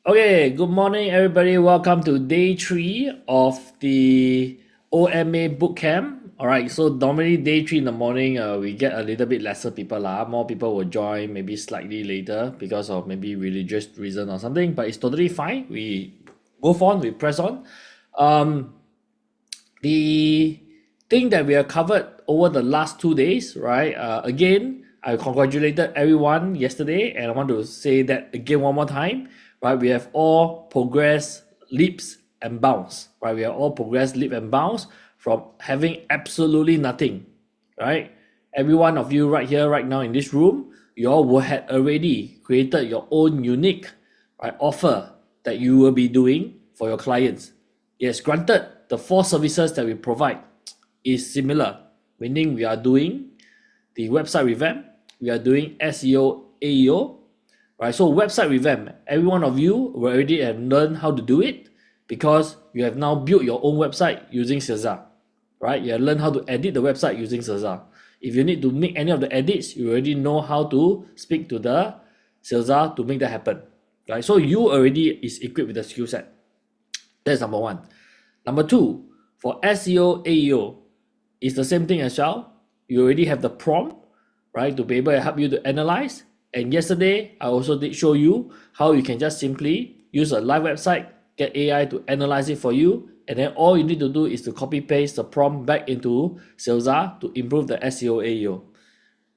Okay, good morning, everybody. Welcome to day 3 of the OMA bootcamp. All right, so normally day 3 in the morning, we get a little bit lesser people. More people will join maybe slightly later because of maybe religious reason or something, but it's totally fine. We move on, we press on. The thing that we have covered over the last 2 days, right? Again, I congratulated everyone yesterday, and I want to say that again one more time, right? We have all progressed leaps and bounds, right? We have all progressed leap and bounds from having absolutely nothing, right? Every one of you right here, right now in this room, you all will have already created your own unique, right, offer that you will be doing for your clients. Yes, granted, the 4 services that we provide is similar, meaning we are doing the website revamp, we are doing SEO, AEO, right? So website revamp, every one of you will already have learned how to do it because you have now built your own website using Caesar, right? You have learned how to edit the website using Caesar. If you need to make any of the edits, you already know how to speak to the Caesar to make that happen, right? So you already is equipped with the skill set. That's number 1. Number 2, for SEO, AEO, it's the same thing as well. You already have the prompt, right, to be able to help you to analyze. And yesterday, I also did show you how you can just simply use a live website, get AI to analyze it for you, and then all you need to do is to copy paste the prompt back into Caesar to improve the SEO, AEO.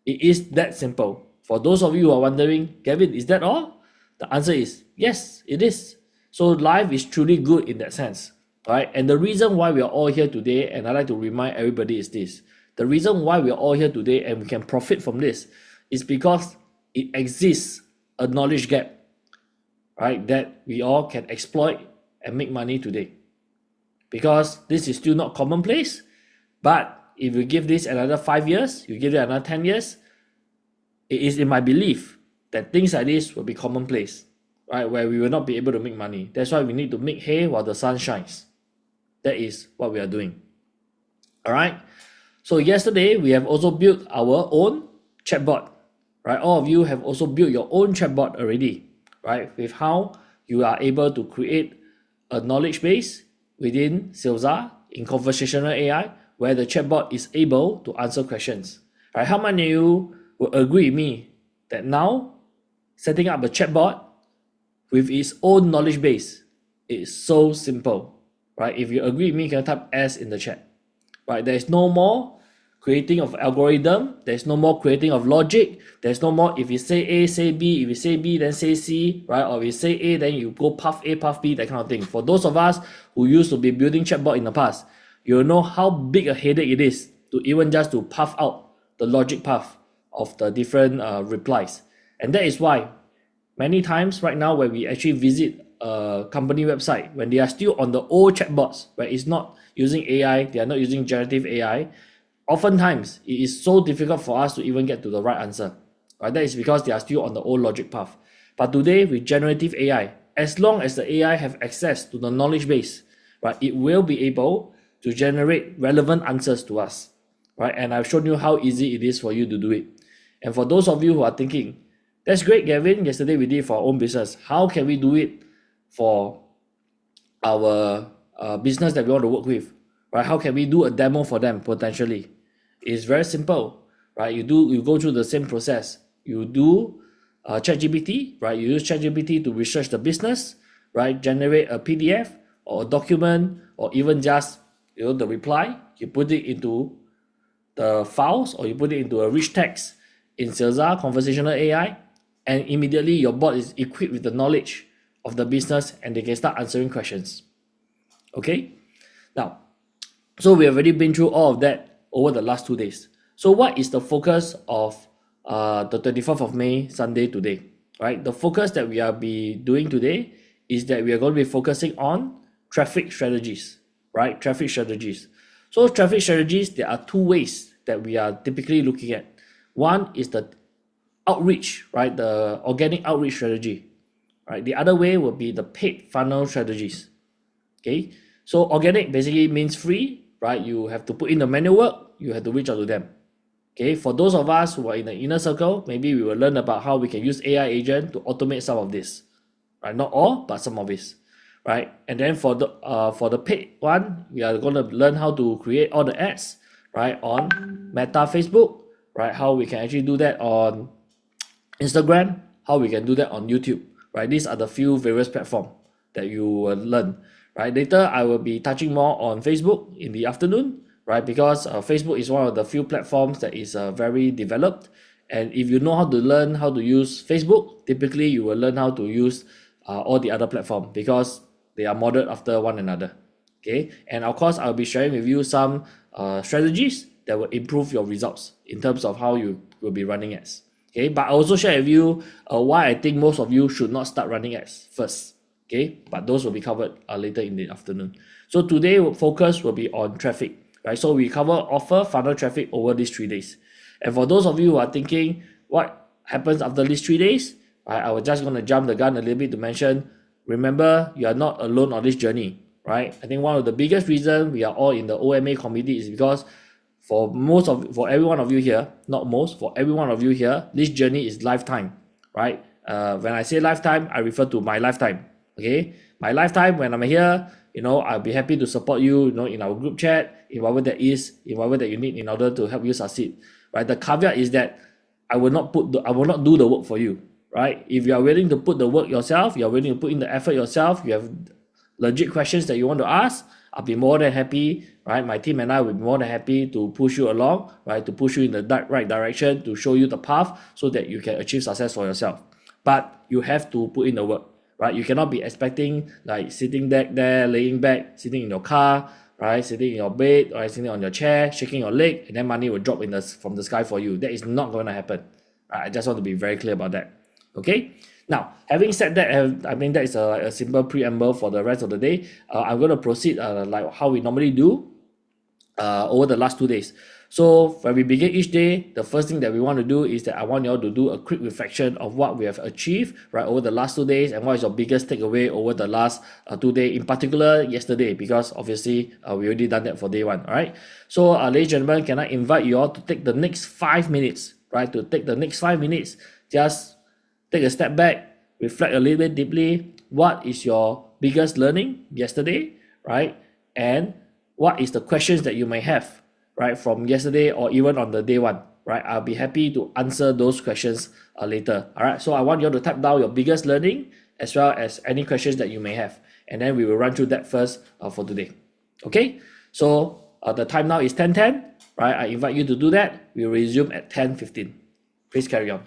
It is that simple. For those of you who are wondering, Gavin, is that all? The answer is yes, it is. So live is truly good in that sense, right? And the reason why we are all here today, and I like to remind everybody, is this. The reason why we are all here today and we can profit from this is because it exists a knowledge gap, right, that we all can exploit and make money today. Because this is still not commonplace, but if you give this another 5 years, you give it another 10 years, it is in my belief that things like this will be commonplace, right, where we will not be able to make money. That's why we need to make hay while the sun shines. That is what we are doing. All right. So yesterday we have also built our own chatbot, right? All of you have also built your own chatbot already, right? With how you are able to create a knowledge base within Caesar in conversational AI, where the chatbot is able to answer questions. Right? How many of you will agree with me that now setting up a chatbot with its own knowledge base is so simple, right? If you agree with me, you can type S in the chat. Right? There is no more creating of algorithm. There's no more creating of logic. There's no more if you say A, say B. If you say B, then say C, right? Or if you say A, then you go path A, path B, that kind of thing. For those of us who used to be building chatbot in the past, you know how big a headache it is to even just to path out the logic path of the different replies. And that is why many times right now when we actually visit a company website, when they are still on the old chatbots, where it's not using AI, they are not using generative AI, oftentimes it is so difficult for us to even get to the right answer. Right? That is because they are still on the old logic path. But today with generative AI, as long as the AI have access to the knowledge base, right, it will be able to generate relevant answers to us. Right? And I've shown you how easy it is for you to do it. And for those of you who are thinking, that's great, Gavin, yesterday we did for our own business. How can we do it for our business that we want to work with, right? How can we do a demo for them potentially? It's very simple, right? You go through the same process. You do ChatGPT, right? You use ChatGPT to research the business, right? Generate a PDF or a document, or even just the reply. You put it into the files, or you put it into a rich text in Caesar conversational AI, and immediately your bot is equipped with the knowledge of the business and they can start answering questions. Okay, now, so we have already been through all of that over the last 2 days. So what is the focus of the 24th of May, Sunday today, right? The focus that we are be doing today is that we are going to be focusing on traffic strategies, right? Traffic strategies. So traffic strategies, there are 2 ways that we are typically looking at. One is the outreach, right? The organic outreach strategy, right? The other way will be the paid funnel strategies. Okay, so organic basically means free, right? You have to put in the manual work, you have to reach out to them. Okay, for those of us who are in the inner circle, maybe we will learn about how we can use AI agent to automate some of this. right? Not all, but some of it, right? And then for the paid one, we are going to learn how to create all the ads, right, on Meta, Facebook, right? How we can actually do that on Instagram, how we can do that on YouTube, right? These are the few various platforms that you will learn, right? Later, I will be touching more on Facebook in the afternoon, right? Because Facebook is one of the few platforms that is very developed. And if you know how to learn how to use Facebook, typically you will learn how to use all the other platforms because they are modeled after one another. Okay, and of course, I'll be sharing with you some strategies that will improve your results in terms of how you will be running ads. Okay, but I also share with you why I think most of you should not start running ads first. Okay, but those will be covered later in the afternoon. So today, focus will be on traffic, right? So we cover offer funnel traffic over these 3 days. And for those of you who are thinking what happens after these 3 days, right, I was just going to jump the gun a little bit to mention, remember, you are not alone on this journey, right? I think one of the biggest reasons we are all in the OMA committee is because for every one of you here, not most, for every one of you here, this journey is lifetime, right? When I say lifetime, I refer to my lifetime, okay? My lifetime, when I'm here, I'll be happy to support you, in our group chat, in whatever that is, in whatever that you need in order to help you succeed, right? The caveat is that I will not do the work for you, right? If you are willing to put the work yourself, you are willing to put in the effort yourself, you have legit questions that you want to ask, I'll be more than happy, right? My team and I will be more than happy to push you along, right? To push you in the right direction, to show you the path so that you can achieve success for yourself. But you have to put in the work, right? You cannot be expecting like sitting there, laying back, sitting in your car, right? Sitting in your bed, or sitting on your chair, shaking your leg, and then money will drop from the sky for you. That is not going to happen. I just want to be very clear about that. Okay. Now, having said that, I mean that is a simple preamble for the rest of the day. I'm going to proceed like how we normally do over the last 2 days. So when we begin each day, the first thing that we want to do is that I want you all to do a quick reflection of what we have achieved right over the last 2 days and what is your biggest takeaway over the last 2 days, in particular yesterday, because obviously we already done that for day one. All right. So ladies and gentlemen, can I invite you all to take the next 5 minutes, right? To take the next 5 minutes, just take a step back, reflect a little bit deeply. What is your biggest learning yesterday, right? And what is the questions that you may have, right, from yesterday or even on the day one, right? I'll be happy to answer those questions later. All right. So I want you all to type down your biggest learning as well as any questions that you may have, and then we will run through that first for today. Okay. So the time now is 10:10, right? I invite you to do that. We'll resume at 10:15. Please carry on.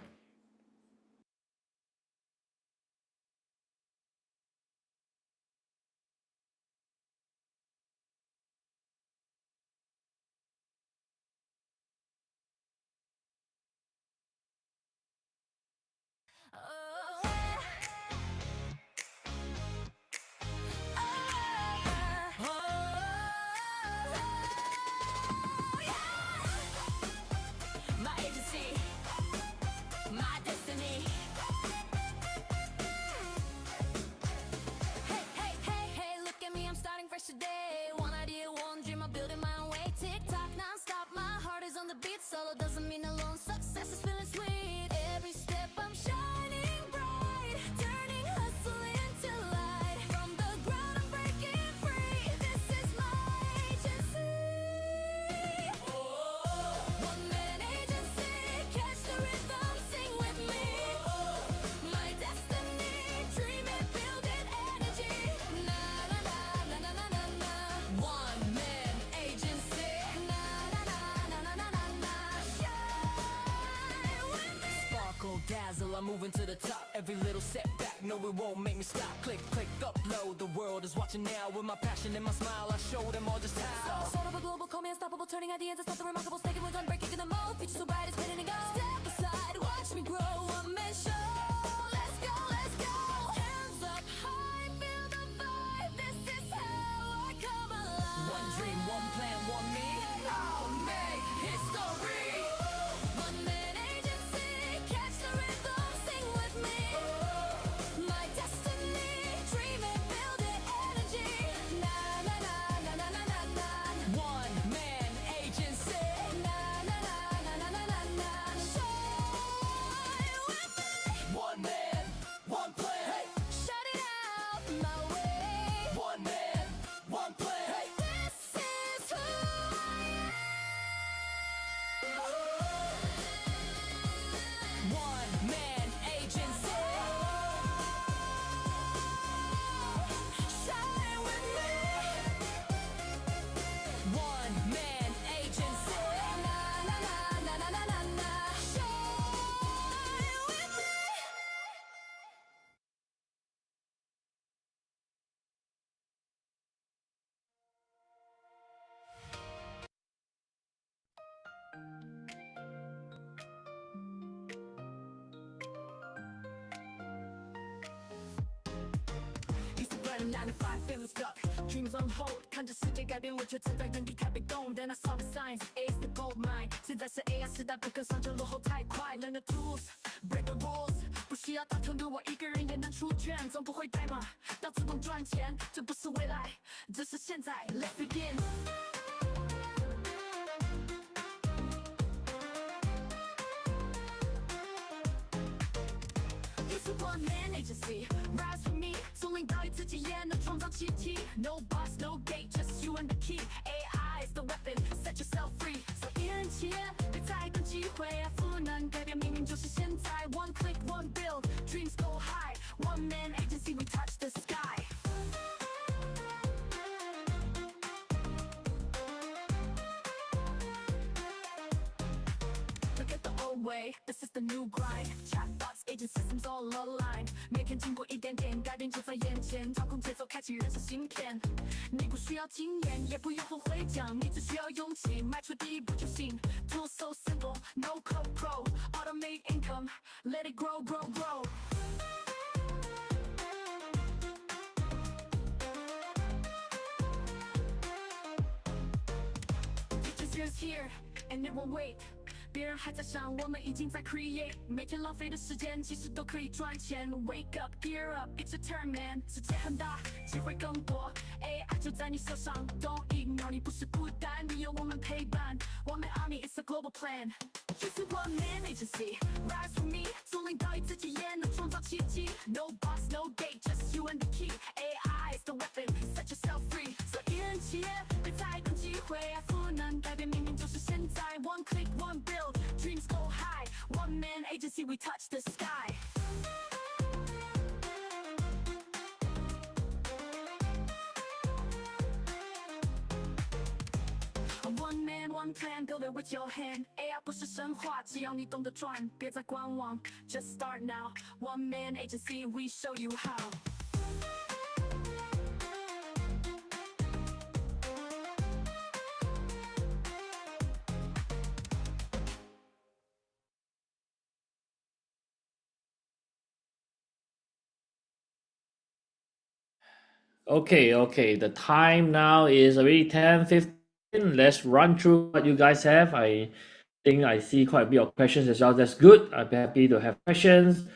Today, one idea, one dream, I'm building my own way. Tick tock, non-stop, my heart is on the beat. Solo doesn't mean alone, success is feeling sweet. Every step I'm shining bright, turning hustle into light. From the ground I'm breaking free, this is my agency. One man agency, catch the rhythm, sing with me. My destiny, dream it, build it, energy. Na na na na na na na. One man agency. Na na na na na na na na. Shine with me. Sparkle, dazzle, I'm moving to the top. Every little setback, no it won't make me stop. Click, click, upload, the world is watching now. With my passion and my smile, I show them all just how. Sort of a global, call me unstoppable, turning ideas into something remarkable. Sticking with unbreaking the mold, future so bright, it's spinning and go. Step aside, watch me grow, one man show. Let's go, let's go. Hands up high, feel the vibe. This is how I come alive. One dream, one plan, one me. I'll make history. One man agency, catch the rhythm, sing with me. My destiny, dream it, build it, energy. Na na na na na na na na. One man agency. Na na na na na na na na. Shine with me. The 9 to 5 feeling stuck, dreams on hold，看着世界改变，我却站在原地太被动。Then I saw the signs, A's the gold mine。现在是 AI 时代，不跟上这落后太快。Learn the tools, break the rules，不需要大团队，我一个人也能出圈。总不会代码到自动赚钱，这不是未来，这是现在。Let's begin。One man agency, rise for me，从零到一自己也能创造奇迹。No boss, no gate, just you and the key. AI is the weapon, set yourself free. 所以一人企业，别再等机会，赋能改变命运就是现在。One click, one build, dreams go high. One man agency, we touch the sky. Look at the old way, this is the new grind. Chatbots, agent systems all aligned. 每天经过一点点改变就在眼前，操控节奏，开启人生新篇。你不需要经验，也不用后悔讲，你只需要勇气，迈出第一步就行。Tools so simple, no code pro, automate income, let it grow, grow, grow. Features here, and it won't wait. 别人还在想，我们已经在 create。每天浪费的时间，其实都可以赚钱。Wake up, gear up, it's a turn, man。世界很大，机会更多 ，AI 就在你手上。Don't ignore， 你不是孤单，你有我们陪伴。我们 Army, it's a global plan。就是 one man agency, rise for me， 从零到一自己也能创造奇迹。No boss, no gate, just you and the key. AI is the weapon, set yourself free。所以一人企业，别再等机会，赋能改变命运就是现在。One click, one build, dreams go high. One man agency, we touch the sky. One man, one plan, build it with your hand. AI 不是神话，只要你懂得赚，别再观望 ，just start now. One man agency, we show you how. Okay, the time now is already 10:15. Let's run through what you guys have. I think I see quite a bit of questions as well. That's good. I'll be happy to have questions.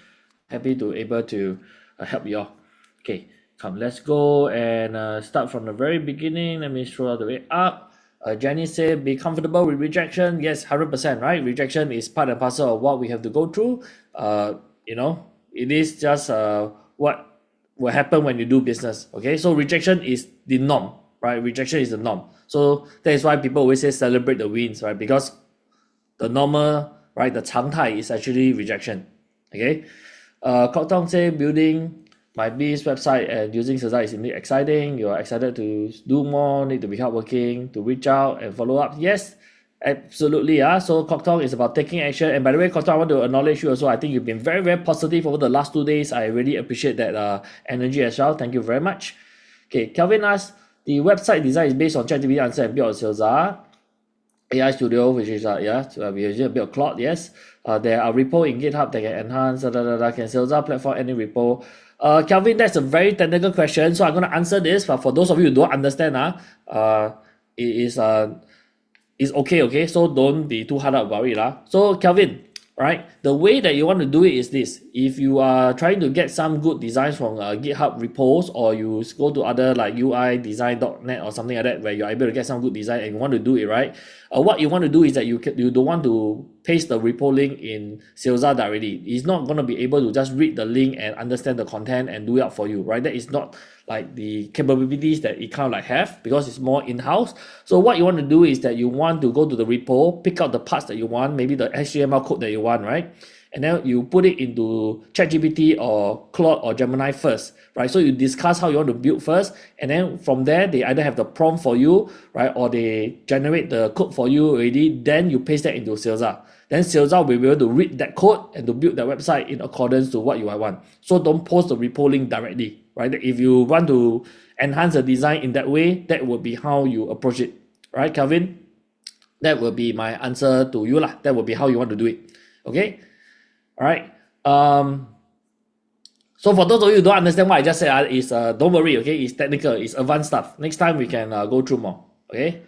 Happy to able to help you all. Okay, come, let's go and start from the very beginning. Let me scroll all the way up. Jenny said, be comfortable with rejection. Yes, 100%, right? Rejection is part and parcel of what we have to go through. It is just what will happen when you do business. Okay, so rejection is the norm, right? Rejection is the norm. So that is why people always say celebrate the wins, right? Because the normal, right, the 常态 is actually rejection. Okay, Koktong say building my biz website and using Seza is indeed exciting. You are excited to do more, need to be hardworking, to reach out and follow up. Yes, absolutely. So Koktong is about taking action. And by the way, Koktong, I want to acknowledge you also. I think you've been very, very positive over the last 2 days. I really appreciate that energy as well. Thank you very much. Okay, Kelvin asks, the website design is based on ChatGPT answer and built on Seza. AI Studio, which is we use a bit of Claude. Yes, there are repo in GitHub that can enhance. Can Seza platform any repo? Kelvin, that's a very technical question, so I'm gonna answer this. But for those of you who don't understand, it's okay. So don't be too hard up about it, So Kelvin, right? The way that you want to do it is this: if you are trying to get some good designs from GitHub repos, or you go to other like UIdesign.net or something like that, where you're able to get some good design and you want to do it right, what you want to do is that you don't want to paste the repo link in Seza directly. It's not going to be able to just read the link and understand the content and do it up for you, right? That is not like the capabilities that it kind of like have, because it's more in-house. So what you want to do is that you want to go to the repo, pick out the parts that you want, maybe the HTML code that you want, right? And then you put it into ChatGPT or Claude or Gemini first, right? So you discuss how you want to build first, and then from there they either have the prompt for you, right, or they generate the code for you already. Then you paste that into Seza. Then Seza will be able to read that code and to build that website in accordance to what you want. So don't post the repo link directly, right? If you want to enhance the design in that way, that will be how you approach it, right, Calvin? That will be my answer to you lah. That will be how you want to do it. Okay. All right. So for those of you who don't understand what I just said, don't worry, okay? It's technical, it's advanced stuff. Next time we can go through more, okay?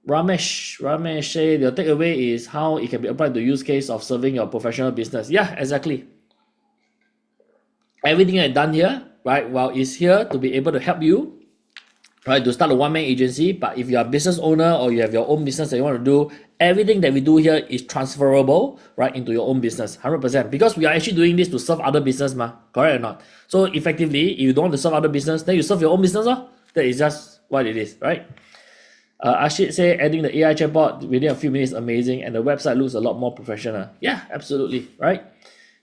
Ramesh say the takeaway is how it can be applied to use case of serving your professional business. Yeah, exactly. Everything I've done here, right, well, is here to be able to help you, right, to start a one-man agency. But if you're a business owner or you have your own business that you want to do, everything that we do here is transferable, right, into your own business, 100%. Because we are actually doing this to serve other business, correct or not? So effectively, if you don't want to serve other business, then you serve your own business, That is just what it is, right? Ashit say adding the AI chatbot within a few minutes amazing, and the website looks a lot more professional. Yeah, absolutely, right?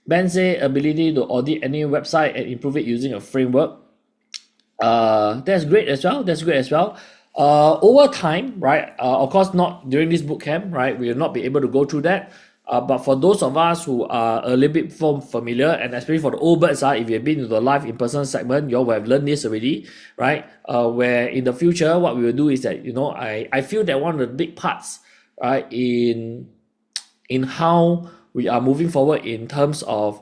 Ben say ability to audit any website and improve it using a framework. That's great as well. Over time, right? Of course, not during this bootcamp, right? We will not be able to go through that. But for those of us who are a little bit familiar, and especially for the old birds, if you've been to the live in-person segment, you all will have learned this already, right? Where in the future, what we will do is that, I feel that one of the big parts, right, in how we are moving forward in terms of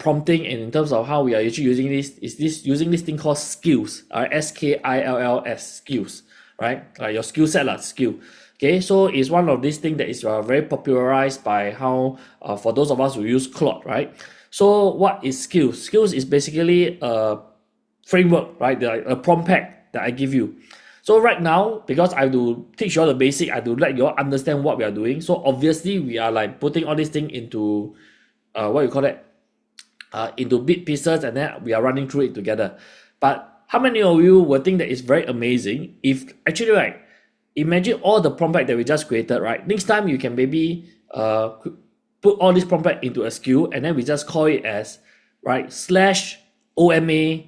prompting and in terms of how we are actually using using this thing called skills, skills, skills, right? Your skill set, skill. Okay, so it's one of these things that is very popularized by how for those of us who use Claude, right? So what is skills? Skills is basically a framework, right? A prompt pack that I give you. So right now, because I have to teach you all the basic, I have to let you all understand what we are doing. So obviously we are like putting all these things into into bit pieces, and then we are running through it together. But how many of you will think that it's very amazing if actually, right, imagine all the prompt that we just created, right? Next time you can maybe put all this prompt into a skill, and then we just call it as, right, /OMA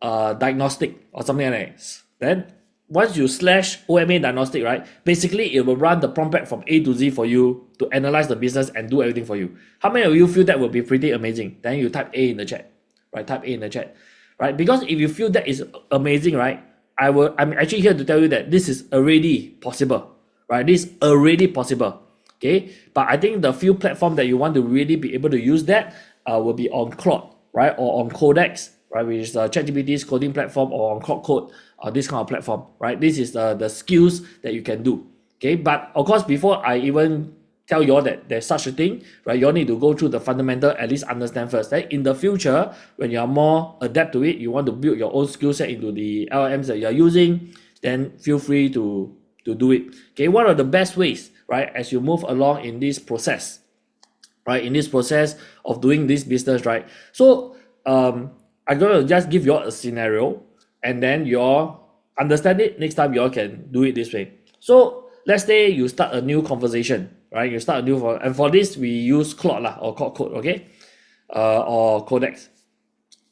diagnostic or something like that. Then once you /OMA diagnostic, right, basically it will run the prompt from A to Z for you to analyze the business and do everything for you. How many of you feel that will be pretty amazing? Then you type A in the chat, right? Type A in the chat, right? Because if you feel that is amazing, right, I'm actually here to tell you that this is already possible, right? This is already possible, okay? But I think the few platforms that you want to really be able to use that will be on Claude, right? Or on Codex, right? Which is ChatGPT's coding platform, or on Claude Code, this kind of platform, right? This is the skills that you can do, okay? But of course, before I even tell you all that there's such a thing, right, you all need to go through the fundamental, at least understand first. Right? In the future, when you are more adept to it, you want to build your own skill set into the LLMs that you are using, then feel free to do it. Okay, one of the best ways, right, as you move along in this process, right, in this process of doing this business, right? So I'm going to just give you all a scenario, and then you all understand it. Next time you all can do it this way. So let's say you start a new conversation, right? You start a new, and for this we use Claude or Claude Code, okay, or Codex.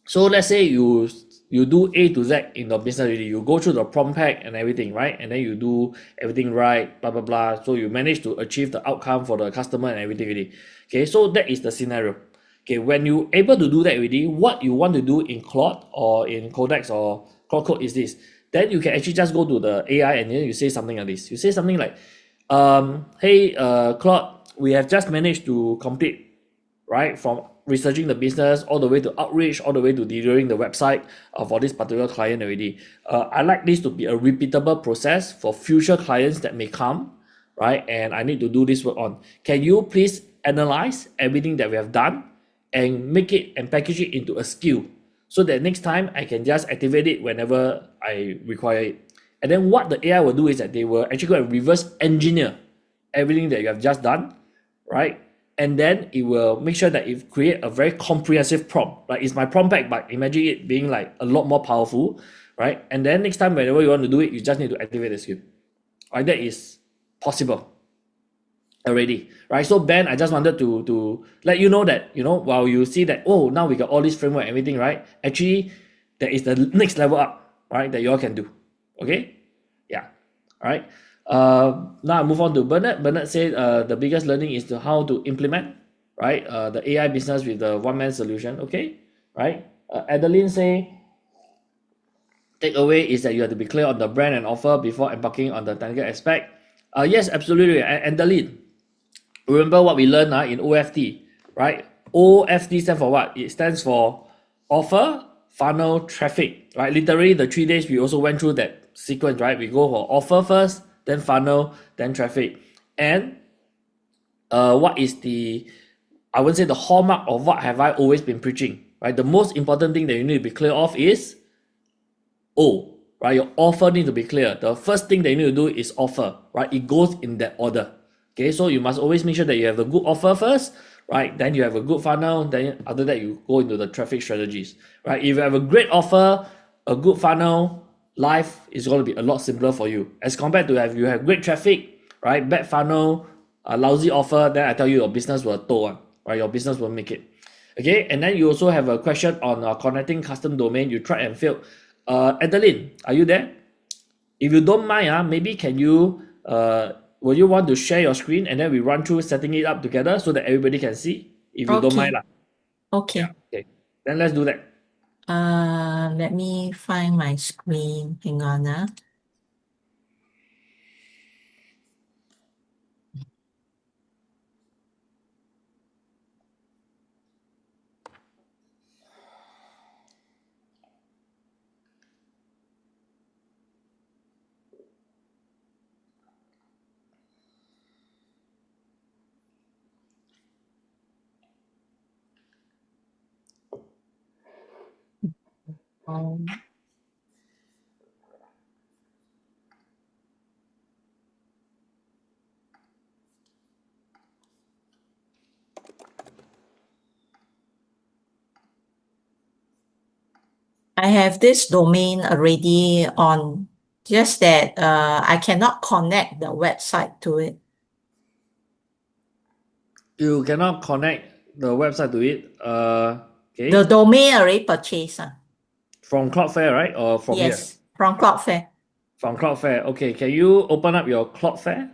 So let's say you do A to Z in the business already. You go through the prompt pack and everything, right? And then you do everything right, blah blah blah. So you manage to achieve the outcome for the customer and everything already. Okay, so that is the scenario. Okay, when you able to do that already, what you want to do in Claude or in Codex or Claude Code is this. Then you can actually just go to the AI and then you say something like this. You say something like, hey, Claude, we have just managed to complete, right, from researching the business all the way to outreach, all the way to delivering the website for this particular client already. I like this to be a repeatable process for future clients that may come, right? And I need to do this work on. Can you please analyze everything that we have done and make it and package it into a skill, so that next time I can just activate it whenever I require it. And then what the AI will do is that they will actually go and reverse engineer everything that you have just done, right? And then it will make sure that it create a very comprehensive prompt. Like, it's my prompt pack, but imagine it being like a lot more powerful, right? And then next time whenever you want to do it, you just need to activate the skill. Right? That is possible already, right? So Ben, I just wanted to let you know that, while you see that, oh, now we got all this framework and everything, right? Actually, there is the next level up, right, that you all can do. Okay, yeah, all right. Now I move on to Bernard. Bernard said the biggest learning is how to implement, right, the AI business with the one-man solution. Okay, right. Adeline say takeaway is that you have to be clear on the brand and offer before embarking on the technical aspect. Yes, absolutely. And Adeline, remember what we learned in OFT, right? OFD stands for what? It stands for offer, funnel, traffic, right? Literally the 3 days we also went through that sequence, right? We go for offer first, then funnel, then traffic. And what is I would say the hallmark of what have I always been preaching, right? The most important thing that you need to be clear of is right? Your offer need to be clear. The first thing that you need to do is offer, right? It goes in that order. Okay, so you must always make sure that you have a good offer first, right? Then you have a good funnel. Then after that, you go into the traffic strategies, right? If you have a great offer, a good funnel, life is going to be a lot simpler for you as compared to if you have great traffic, right? Bad funnel, a lousy offer. Then I tell you, your business will tow, right? Your business will make it. Okay, and then you also have a question on connecting custom domain. You tried and failed. Adeline, are you there? If you don't mind, maybe can you will you want to share your screen and then we run through setting it up together so that everybody can see? If you don't mind lah. Okay. Okay. Then let's do that. Let me find my screen. Hang on. I have this domain already on, just that I cannot connect the website to it. You cannot connect the website to it. Okay. The domain already purchased. From Cloudflare, right? Or from here? Yes, from Cloudflare. From Cloudflare. Okay. Can you open up your Cloudflare?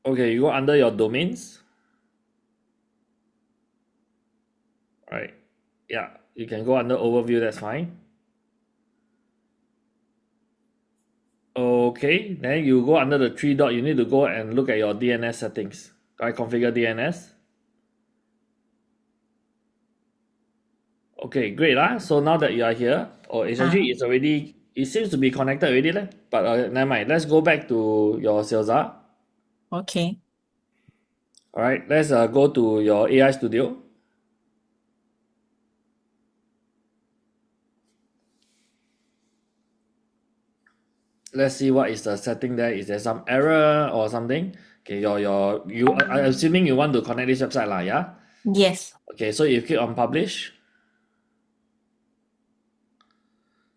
Okay, you go under your domains. Right. Yeah, you can go under overview, that's fine. Okay, then you go under the three dot, you need to go and look at your DNS settings. Right, configure DNS. Okay, great. So now that you are here, it's actually it's already, it seems to be connected already, but never mind. Let's go back to your Salesa. Okay. All right, let's go to your AI Studio. Let's see what is the setting there. Is there some error or something? Okay, I'm assuming you want to connect this website lah, yeah? Yes. Okay, so you click on publish.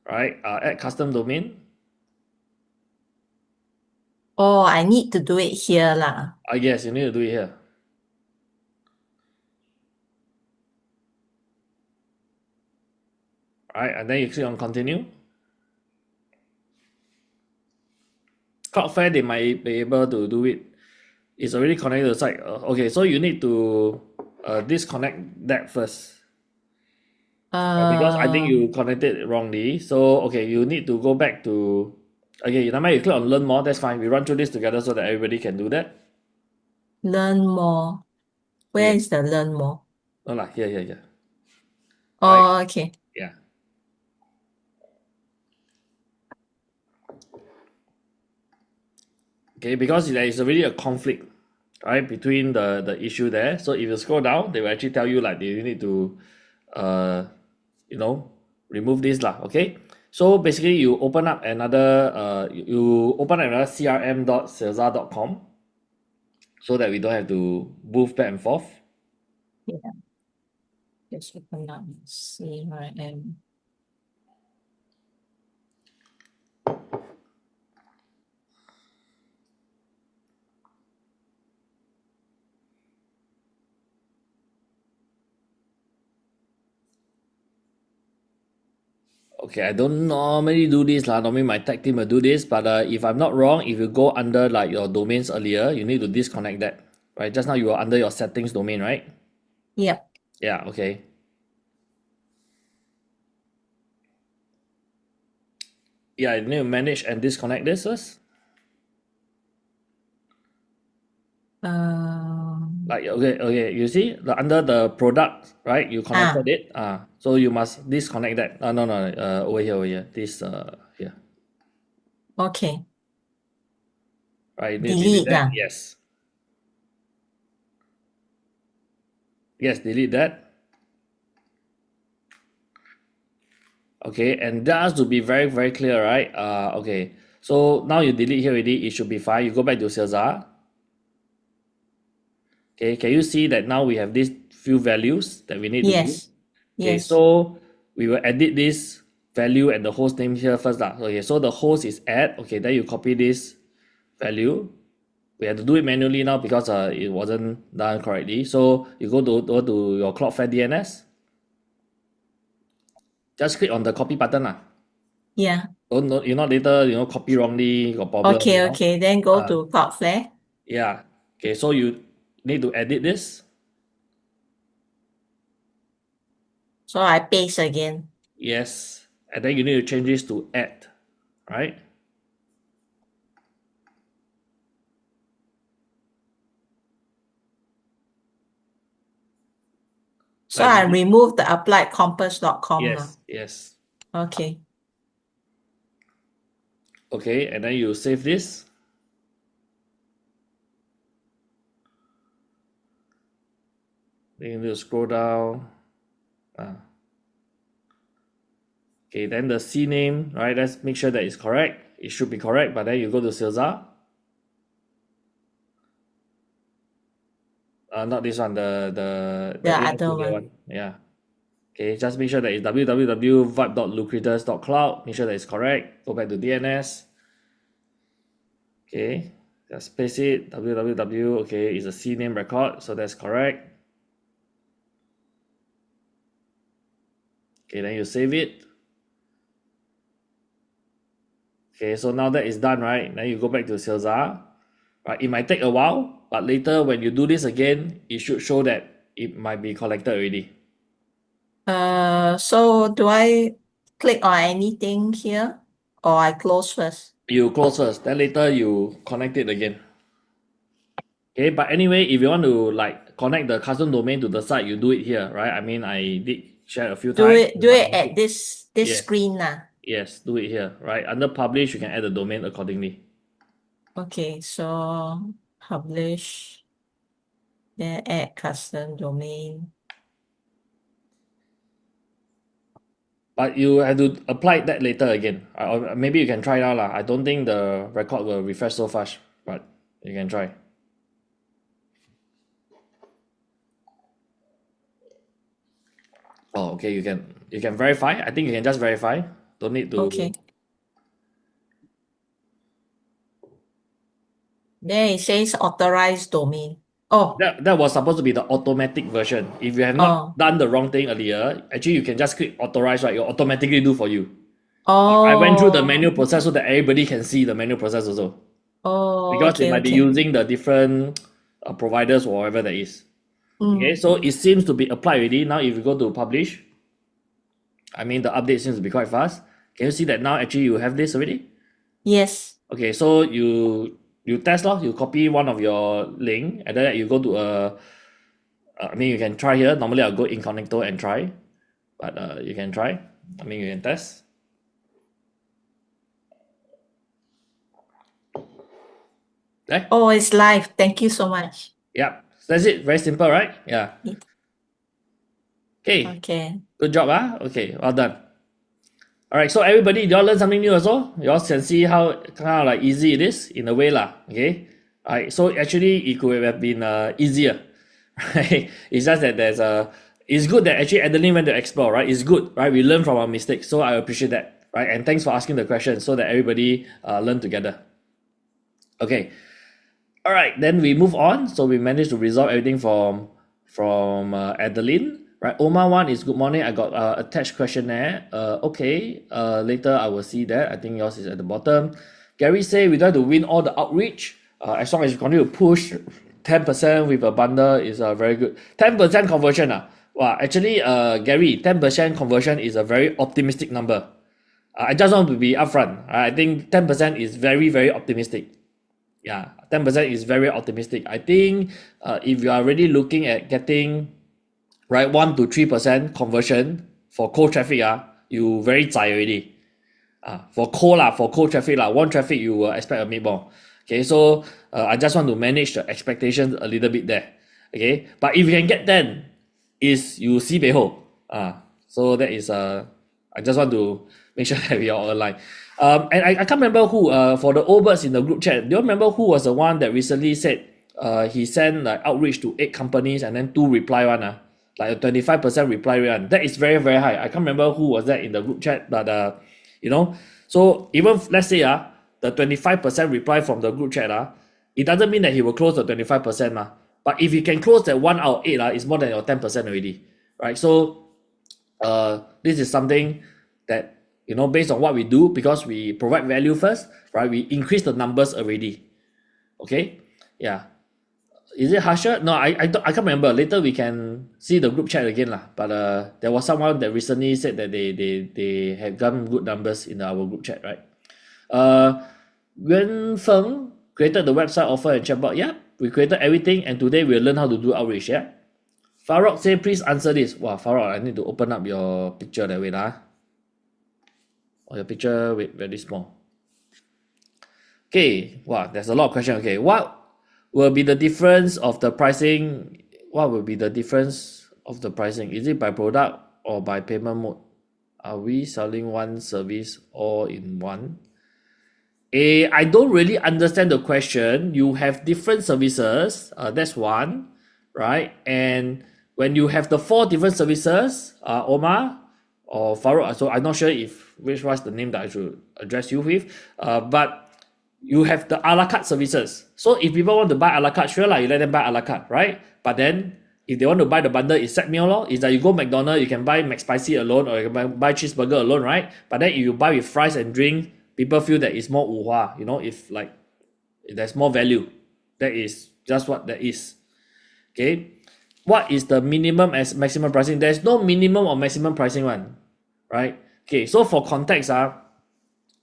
Right, add custom domain. Oh, I need to do it here lah. Yes, you need to do it here. Right, and then you click on continue. Cloudflare, they might be able to do it. It's already connected to the site. Okay, so you need to disconnect that first. Because I think you connected it wrongly. So, okay, you need to go back to... Okay, you click on learn more, that's fine. We run through this together so that everybody can do that. Learn more. Where is the learn more? No, here. Oh, right. okay. Yeah. Okay, because there is already a conflict, right, between the issue there. So if you scroll down, they will actually tell you like you need to remove this lah. Okay, so basically you open up another crm.salesa.com so that we don't have to move back and forth. Yeah. Just open up and see where I am. Okay, I don't normally do this lah. Normally my tech team will do this, but if I'm not wrong, if you go under like your domains earlier, you need to disconnect that. Right? Just now you were under your settings domain, right? Yep. Yeah, okay. Yeah, you need to manage and disconnect this first. Like okay, you see under the product, right? You connected it. So you must disconnect that. No, over here. This here. Okay. Right, you need to delete Delete that. lah. Yes. Yes, delete that. Okay, and that has to be very, very clear, right? Okay. So now you delete here already, it should be fine. You go back to Salesar. Okay, can you see that now we have these few values that we need to do? Yes. Okay, Yes. so we will edit this value and the host name here first lah. Okay, so the host is add. Okay, then you copy this value. We have to do it manually now because it wasn't done correctly. So you go to your Cloudflare DNS. Just click on the copy button lah. Yeah. Don't you not later copy wrongly got problem. Okay. Okay. Then go to Cloudflare. Yeah. Okay, so you need to edit this. So I paste again. Yes, and then you need to change this to add, right? So I remove the appliedcompass.com now. Yes. Okay. Okay, and then you save this. Then you need to scroll down. Okay, then the C name, right? Let's make sure that it's correct. It should be correct, but then you go to Salesar. Not this one, the other one. Yeah. Okay, just make sure that it's www.vibe.lucratus.cloud. Make sure that it's correct. Go back to DNS. Okay, just paste it. www. Okay, it's a C name record, so that's correct. Okay, then you save it. Okay, so now that is done, right? Then you go back to Salesar. Right, it might take a while, but later when you do this again, it should show that it might be collected already. So do I click on anything here or I close first? You close first, then later you connect it again. Okay, but anyway, if you want to like connect the custom domain to the site, you do it here, right? I mean, I did share a few times. Do it at this Yes. screen now. Yes, do it here, right? Under publish, you can add the domain accordingly. Okay, so publish, then add custom domain. But you have to apply that later again. Or maybe you can try now lah. I don't think the record will refresh so fast, but you can try. Oh, okay. You can verify. I think you can just verify. Don't need to. Okay. Then it says authorized domain. Oh, That was supposed to be the automatic version. If you have not done the wrong thing earlier, actually you can just click authorize, right? It will automatically do for you. I went through the manual process so that everybody can see the manual process also. Because they might be using the different providers or whatever that is. Okay, so it seems to be applied already. Now if you go to publish, I mean the update seems to be quite fast. Can you see that now actually you have this already? Yes. Okay, so you test lor, you copy one of your link and then you go to I mean you can try here. Normally I'll go incognito and try, but you can try. I mean you can test. Okay. Oh, it's live. Thank you so much. Yeah, that's it. Very simple, right? Yeah. Okay. Good job, Okay, well done. All right, so everybody, you all learn something new also. You all can see how kind of like easy it is in a way lah. Okay. All right. So actually, it could have been easier, right? It's just that it's good that actually Adeline went to explore, right? It's good, right? We learn from our mistakes, so I appreciate that, right? And thanks for asking the question so that everybody learn together. Okay. All right, then we move on. So we managed to resolve everything from Adeline. Right, Oma one is good morning. I got attached questionnaire. Okay. Later I will see that. I think yours is at the bottom. Gary say we don't have to win all the outreach. As long as you continue to push 10% with a bundle is very good. 10% conversion. Wow, actually, Gary, 10% conversion is a very optimistic number. I just want to be upfront. I think 10% is very, very optimistic. Yeah, 10% is very optimistic. I think if you are really looking at getting right 1 to 3% conversion for cold traffic, you very zai already. For cold traffic, warm traffic, you will expect a bit more. Okay, so I just want to manage the expectations a little bit there. Okay, but if you can get 10, is you see behold. So that is I just want to make sure that we are all aligned. And I can't remember who for the old birds in the group chat. Do you remember who was the one that recently said he sent like outreach to 8 companies and then 2 reply one? Like a 25% reply rate. That is very, very high. I can't remember who was that in the group chat, but you know, so even let's say the 25% reply from the group chat, it doesn't mean that he will close the 25%. But if you can close that 1 out of 8, it's more than your 10% already. Right? So this is something that, you know, based on what we do, because we provide value first, right? We increase the numbers already. Okay? Yeah. Is it harsher? No, I can't remember. Later we can see the group chat again. But there was someone that recently said that they have gotten good numbers in our group chat, right? Yuan Feng created the website offer and chatbot. Yeah, we created everything and today we'll learn how to do outreach. Yeah. Farok say, please answer this. Wow, Farok, I need to open up your picture that way. Your picture, wait, very small. Okay, wow, there's a lot of questions. Okay, what will be the difference of the pricing? What will be the difference of the pricing? Is it by product or by payment mode? Are we selling one service all in one? I don't really understand the question. You have different services. That's one, right? And when you have the 4 different services, Omar or Farouk, so I'm not sure which was the name that I should address you with, but you have the a la carte services. So if people want to buy a la carte, sure, you let them buy a la carte, right? But then if they want to buy the bundle, it's set meal. Is that you go McDonald's, you can buy McSpicy alone or you can buy cheeseburger alone, right? But then if you buy with fries and drink, people feel that it's more wuhua, if there's more value. That is just what that is. Okay. What is the minimum as maximum pricing? There's no minimum or maximum pricing one, right? Okay, so for context,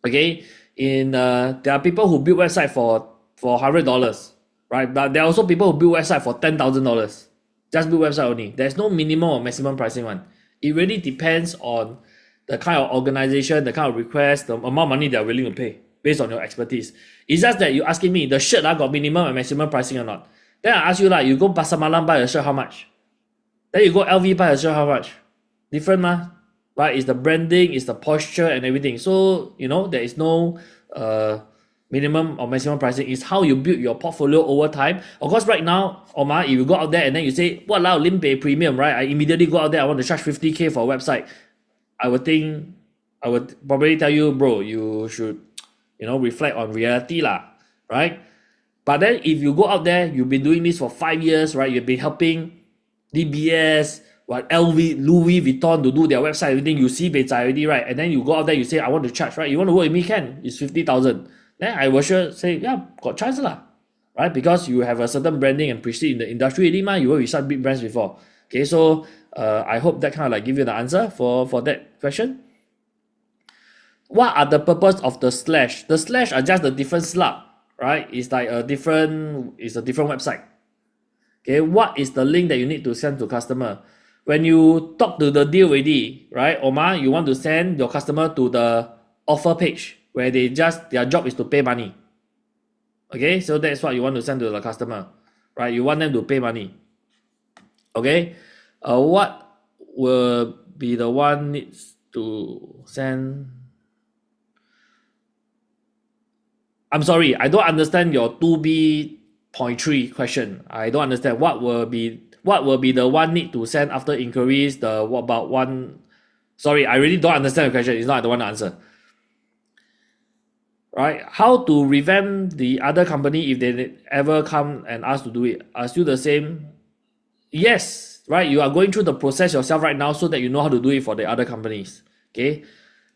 okay, there are people who build website for $100, right? But there are also people who build website for $10,000. Just build website only. There's no minimum or maximum pricing one. It really depends on the kind of organization, the kind of request, the amount of money they're willing to pay based on your expertise. It's just that you're asking me, the shirt got minimum and maximum pricing or not? Then I ask you, you go Pasar Malam buy a shirt, how much? Then you go LV buy a shirt, how much? Different, right? It's the branding, it's the posture and everything. So, there is no minimum or maximum pricing. It's how you build your portfolio over time. Of course, right now, Omar, if you go out there and then you say, walao, Limpe premium, right? I immediately go out there, I want to charge 50K for a website. I would probably tell you, bro, you should, reflect on reality, right? But then if you go out there, you've been doing this for 5 years, right? You've been helping DBS, LV, Louis Vuitton to do their website, everything. You see Beizai already, right? And then you go out there, you say, I want to charge, right? You want to work with me, can? It's 50,000. Then I will sure say, yeah, got chance right? Because you have a certain branding and prestige in the industry already, you work with such big brands before. Okay, so I hope that kind of give you the answer for that question. What are the purpose of the slash? The slash are just the different slug, right? It's like a different website. Okay, what is the link that you need to send to customer? When you talk to the deal already, right, Omar, you want to send your customer to the offer page where their job is to pay money. Okay, so that's what you want to send to the customer, right? You want them to pay money. Okay, what will be the one needs to send? I'm sorry, I don't understand your 2B.3 question. I don't understand. What will be the one need to send after inquiries? What about one? Sorry, I really don't understand the question. It's not I don't want to answer. Right? How to revamp the other company if they ever come and ask to do it? Are still the same? Yes, right? You are going through the process yourself right now so that you know how to do it for the other companies. Okay,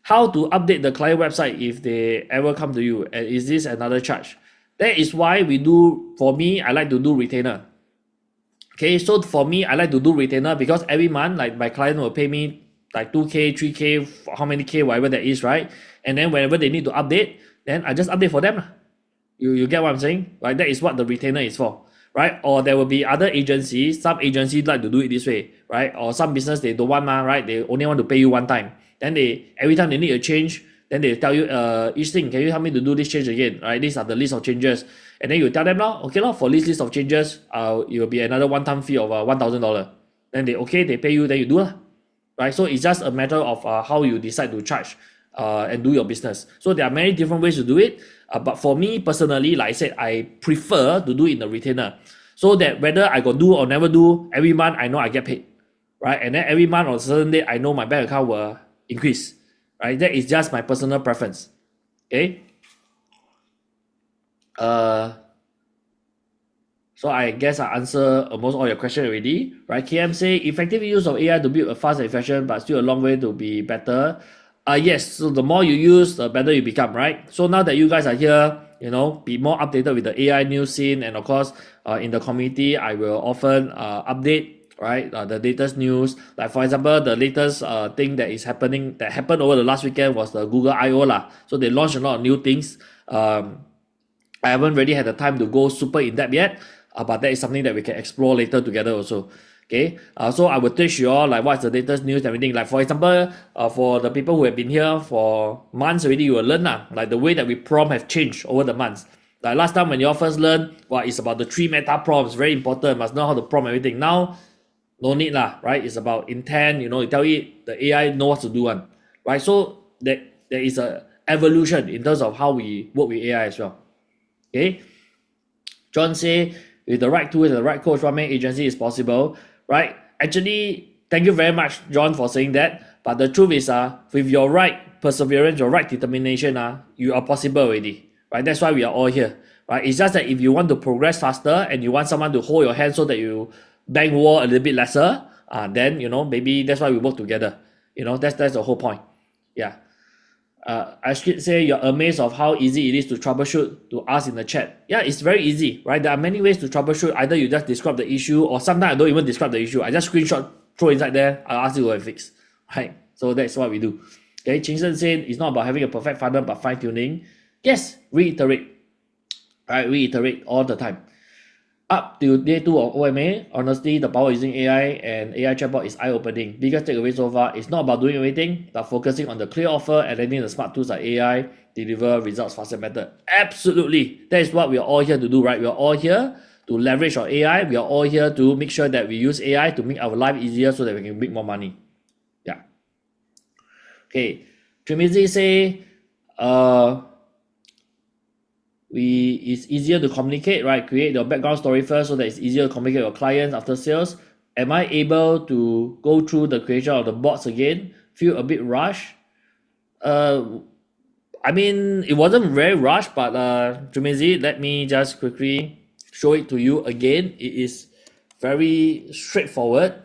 how to update the client website if they ever come to you, and is this another charge? That is why we do, for me, I like to do retainer. Okay, so for me, I like to do retainer because every month, like my client will pay me like 2K, 3K, how many K, whatever that is, right? And then whenever they need to update, then I just update for them. You get what I'm saying? Right? That is what the retainer is for, right? Or there will be other agencies, some agencies like to do it this way, right? Or some business they don't want, right? They only want to pay you one time. Then they, every time they need a change, then they tell you, each thing, can you help me to do this change again, right? These are the list of changes. And then you tell them, okay, for this list of changes, it will be another one-time fee of $1,000. Then they pay you, then you do, right? So it's just a matter of how you decide to charge and do your business. So there are many different ways to do it. But for me personally, like I said, I prefer to do it in the retainer. So that whether I go do or never do, every month I know I get paid, right? And then every month on a certain day, I know my bank account will increase, right? That is just my personal preference, okay? So I guess I answer almost all your questions already, right? KM say, effective use of AI to build a fast and efficient, but still a long way to be better. Yes, so the more you use, the better you become, right? So now that you guys are here, be more updated with the AI news scene, and of course, in the community, I will often update, right, the latest news. Like for example, the latest thing that happened over the last weekend was the Google I/O lah. So they launched a lot of new things. I haven't really had the time to go super in depth yet, but that is something that we can explore later together also. Okay, so I will teach you all like what's the latest news and everything. Like for example, for the people who have been here for months already, you will learn like the way that we prompt have changed over the months. Like last time when you all first learn, it's about the 3 meta prompts, very important, must know how to prompt everything. Now, no need right? It's about intent, you tell it, the AI know what to do one, right? So there is a evolution in terms of how we work with AI as well. Okay, John say, with the right tools and the right coach, running agency is possible, right? Actually, thank you very much, John, for saying that. But the truth is, with your right perseverance, your right determination, you are possible already, right? That's why we are all here, right? It's just that if you want to progress faster and you want someone to hold your hand so that you bang wall a little bit lesser, then maybe that's why we work together. That's the whole point. Yeah. I should say you're amazed of how easy it is to troubleshoot, to ask in the chat. Yeah, it's very easy, right? There are many ways to troubleshoot. Either you just describe the issue, or sometimes I don't even describe the issue. I just screenshot, throw inside there, I'll ask you to fix, right? So that's what we do. Okay, Ching Shen said it's not about having a perfect funnel, but fine-tuning. Yes, reiterate, right? Reiterate all the time. Up to day 2 of OMA, honestly, the power using AI and AI chatbot is eye-opening. Biggest takeaway so far, it's not about doing everything, but focusing on the clear offer and letting the smart tools like AI deliver results faster and better. Absolutely. That is what we are all here to do, right? We are all here to leverage our AI. We are all here to make sure that we use AI to make our life easier so that we can make more money. Yeah. Okay. Trimizi say, it's easier to communicate, right? Create your background story first so that it's easier to communicate with your clients after sales. Am I able to go through the creation of the bots again? Feel a bit rushed. I mean, it wasn't very rushed, but Jumizi, let me just quickly show it to you again. It is very straightforward.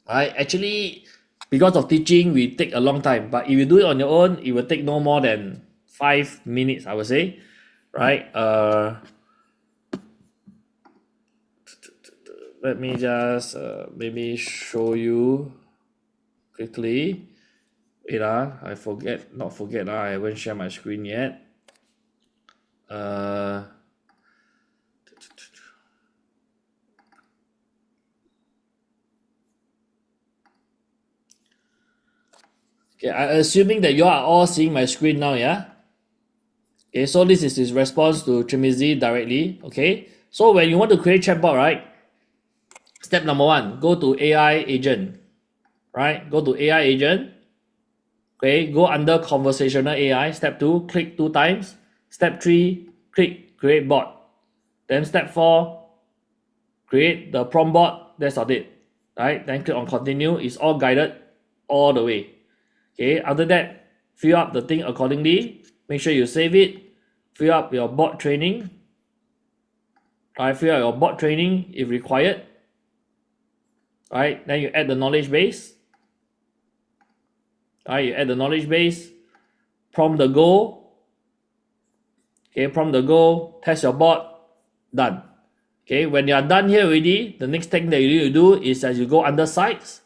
Right? Actually, because of teaching, we take a long time. But if you do it on your own, it will take no more than 5 minutes, I would say. Right? Let me just maybe show you quickly. Wait, I haven't shared my screen yet. Okay, I'm assuming that you are all seeing my screen now, yeah? Okay, so this is his response to Trimizi directly. Okay, so when you want to create chatbot, right? Step number 1, go to AI agent. Right? Go to AI agent. Okay, go under conversational AI. Step 2, click 2 times. Step 3, click create bot. Then step 4, create the prompt bot. That's all it. Right? Then click on continue. It's all guided all the way. Okay, after that, fill up the thing accordingly. Make sure you save it. Fill up your bot training. Alright, fill up your bot training if required. right? Then you add the knowledge base. Right, you add the knowledge base, prompt the goal. Okay, prompt the goal, test your bot, done. Okay, when you are done here already, the next thing that you need to do is as you go under sites.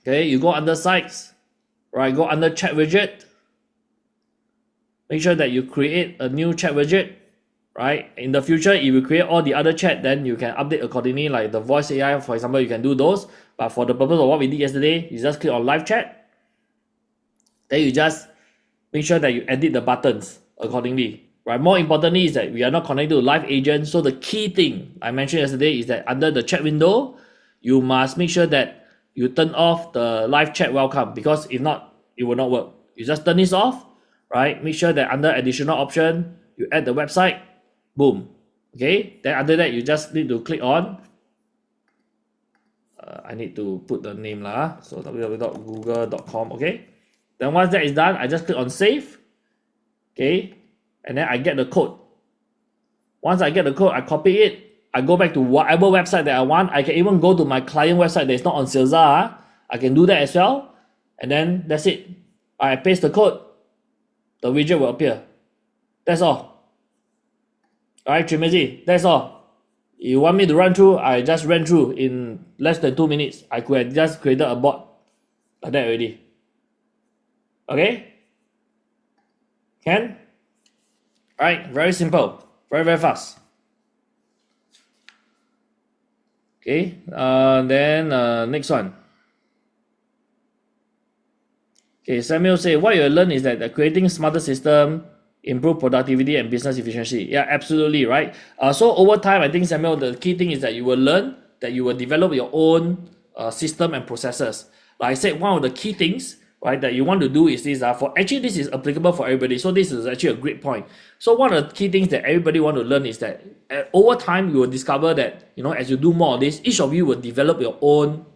Okay, you go under sites, right? Go under chat widget. Make sure that you create a new chat widget, right? In the future, if you create all the other chat, then you can update accordingly, like the voice AI, for example, you can do those. But for the purpose of what we did yesterday, you just click on live chat. Then you just make sure that you edit the buttons accordingly, right? More importantly is that we are not connected to live agent. So the key thing I mentioned yesterday is that under the chat window, you must make sure that you turn off the live chat welcome, because if not, it will not work. You just turn this off, right? Make sure that under additional option, you add the website, boom. Okay, then after that, you just need to click on, I need to put the name lah, so www.google.com, okay? Then once that is done, I just click on save, okay? And then I get the code. Once I get the code, I copy it, I go back to whatever website that I want. I can even go to my client website that is not on Salesa. I can do that as well. And then that's it. I paste the code, the widget will appear. That's all. Alright, Trimezi, that's all. You want me to run through? I just ran through in less than 2 minutes. I could have just created a bot like that already. Okay? Can? Alright, very simple. Very, very fast. Okay, then next one. Okay, Samuel say, what you learn is that creating smarter system improve productivity and business efficiency. Yeah, absolutely, right? So over time, I think, Samuel, the key thing is that you will learn, that you will develop your own system and processes. Like I said, one of the key things, right, that you want to do is this. Actually, this is applicable for everybody. So this is actually a great point. So one of the key things that everybody want to learn is that over time, you will discover that, as you do more of this, each of you will develop your own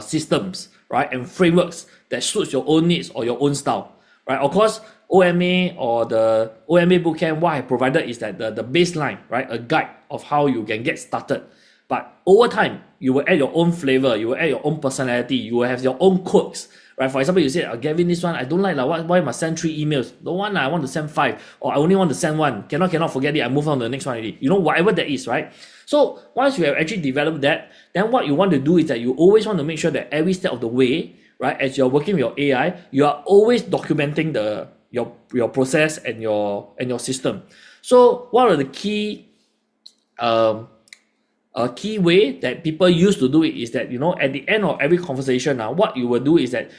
systems, right, and frameworks that suits your own needs or your own style, right? Of course, OMA or the OMA Bootcamp, what I provided is that the baseline, right? A guide of how you can get started. But over time, you will add your own flavor, you will add your own personality, you will have your own quirks, right? For example, you say, Gavin, this one, I don't like, why must send 3 emails? Don't want, I want to send 5, or I only want to send 1. Cannot forget it, I move on to the next one already. Whatever that is, right? So once you have actually developed that, then what you want to do is that you always want to make sure that every step of the way, right, as you're working with your AI, you are always documenting your process and your system. So one of the key way that people used to do it is that at the end of every conversation what you will do is that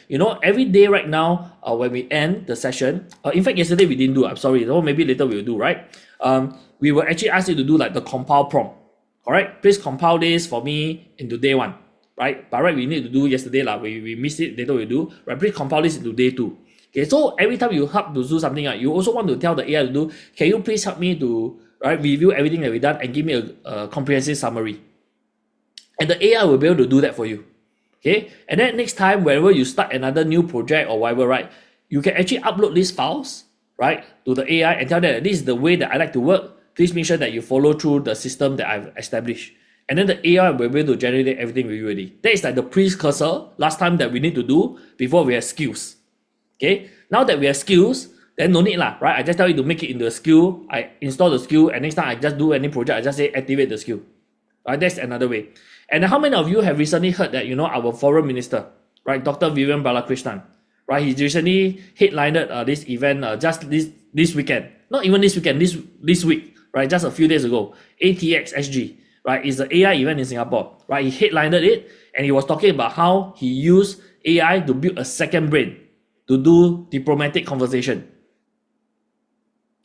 every day right now when we end the session, in fact yesterday we didn't do, I'm sorry, maybe later we'll do, right? We will actually ask you to do like the compile prompt. Alright, please compile this for me into day 1, right? But right, we need to do yesterday we missed it, later we'll do, right? Please compile this into day 2. Okay, so every time you help to do something, you also want to tell the AI to do, can you please help me to review everything that we've done and give me a comprehensive summary? And the AI will be able to do that for you. Okay, and then next time, whenever you start another new project or whatever, right, you can actually upload these files, right, to the AI and tell them that this is the way that I like to work. Please make sure that you follow through the system that I've established. And then the AI will be able to generate everything with you already. That is like the precursor last time that we need to do before we have skills. Okay, now that we have skills, then no need right? I just tell you to make it into a skill. I install the skill, and next time I just do any project, I just say activate the skill. Right, that's another way. And how many of you have recently heard that our foreign minister, right, Dr. Vivian Balakrishnan, right, he recently headlined this event just this weekend. Not even this weekend, this week, right, just a few days ago. ATX SG, right, is the AI event in Singapore, right? He headlined it, and he was talking about how he used AI to build a second brain to do diplomatic conversation.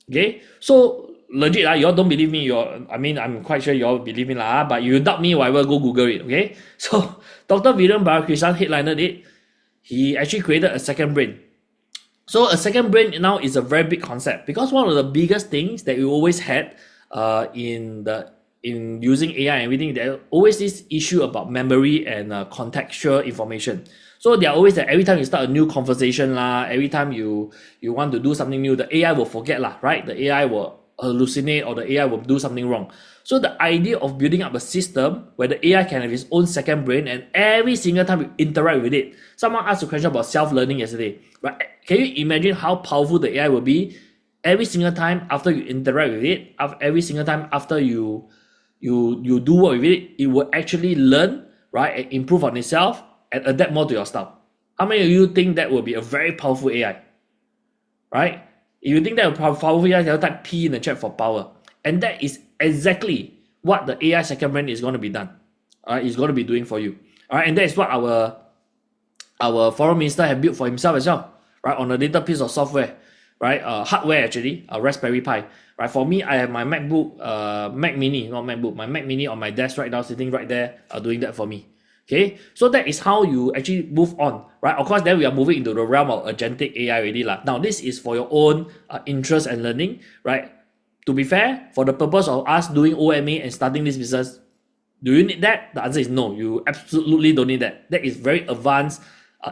Okay, so legit, you all don't believe me. I'm quite sure you all believe me, but you doubt me, whatever, go Google it. Okay, so Dr. Viren Balakrishnan headlined it. He actually created a second brain. So a second brain now is a very big concept, because one of the biggest things that we always had in using AI and everything, there's always this issue about memory and contextual information. So they are always that every time you start a new conversation every time you want to do something new, the AI will forget right? The AI will hallucinate or the AI will do something wrong. So the idea of building up a system where the AI can have its own second brain, and every single time you interact with it, someone asked a question about self-learning yesterday, right? Can you imagine how powerful the AI will be every single time after you interact with it, every single time after you do work with it, it will actually learn, right, and improve on itself and adapt more to your style. How many of you think that will be a very powerful AI? Right? If you think that will be powerful AI, you type P in the chat for power. And that is exactly what the AI second brain is going to be done. Alright, it's going to be doing for you. Alright, and that is what our foreign minister have built for himself as well, right? On a little piece of software, right? Hardware actually, a Raspberry Pi. Right, for me, I have my MacBook, Mac Mini, not MacBook, my Mac Mini on my desk right now, sitting right there, doing that for me. Okay, so that is how you actually move on, right? Of course, then we are moving into the realm of agentic AI already lah. Now, this is for your own interest and learning, right? To be fair, for the purpose of us doing OMA and starting this business, do you need that? The answer is no. You absolutely don't need that. That is very advanced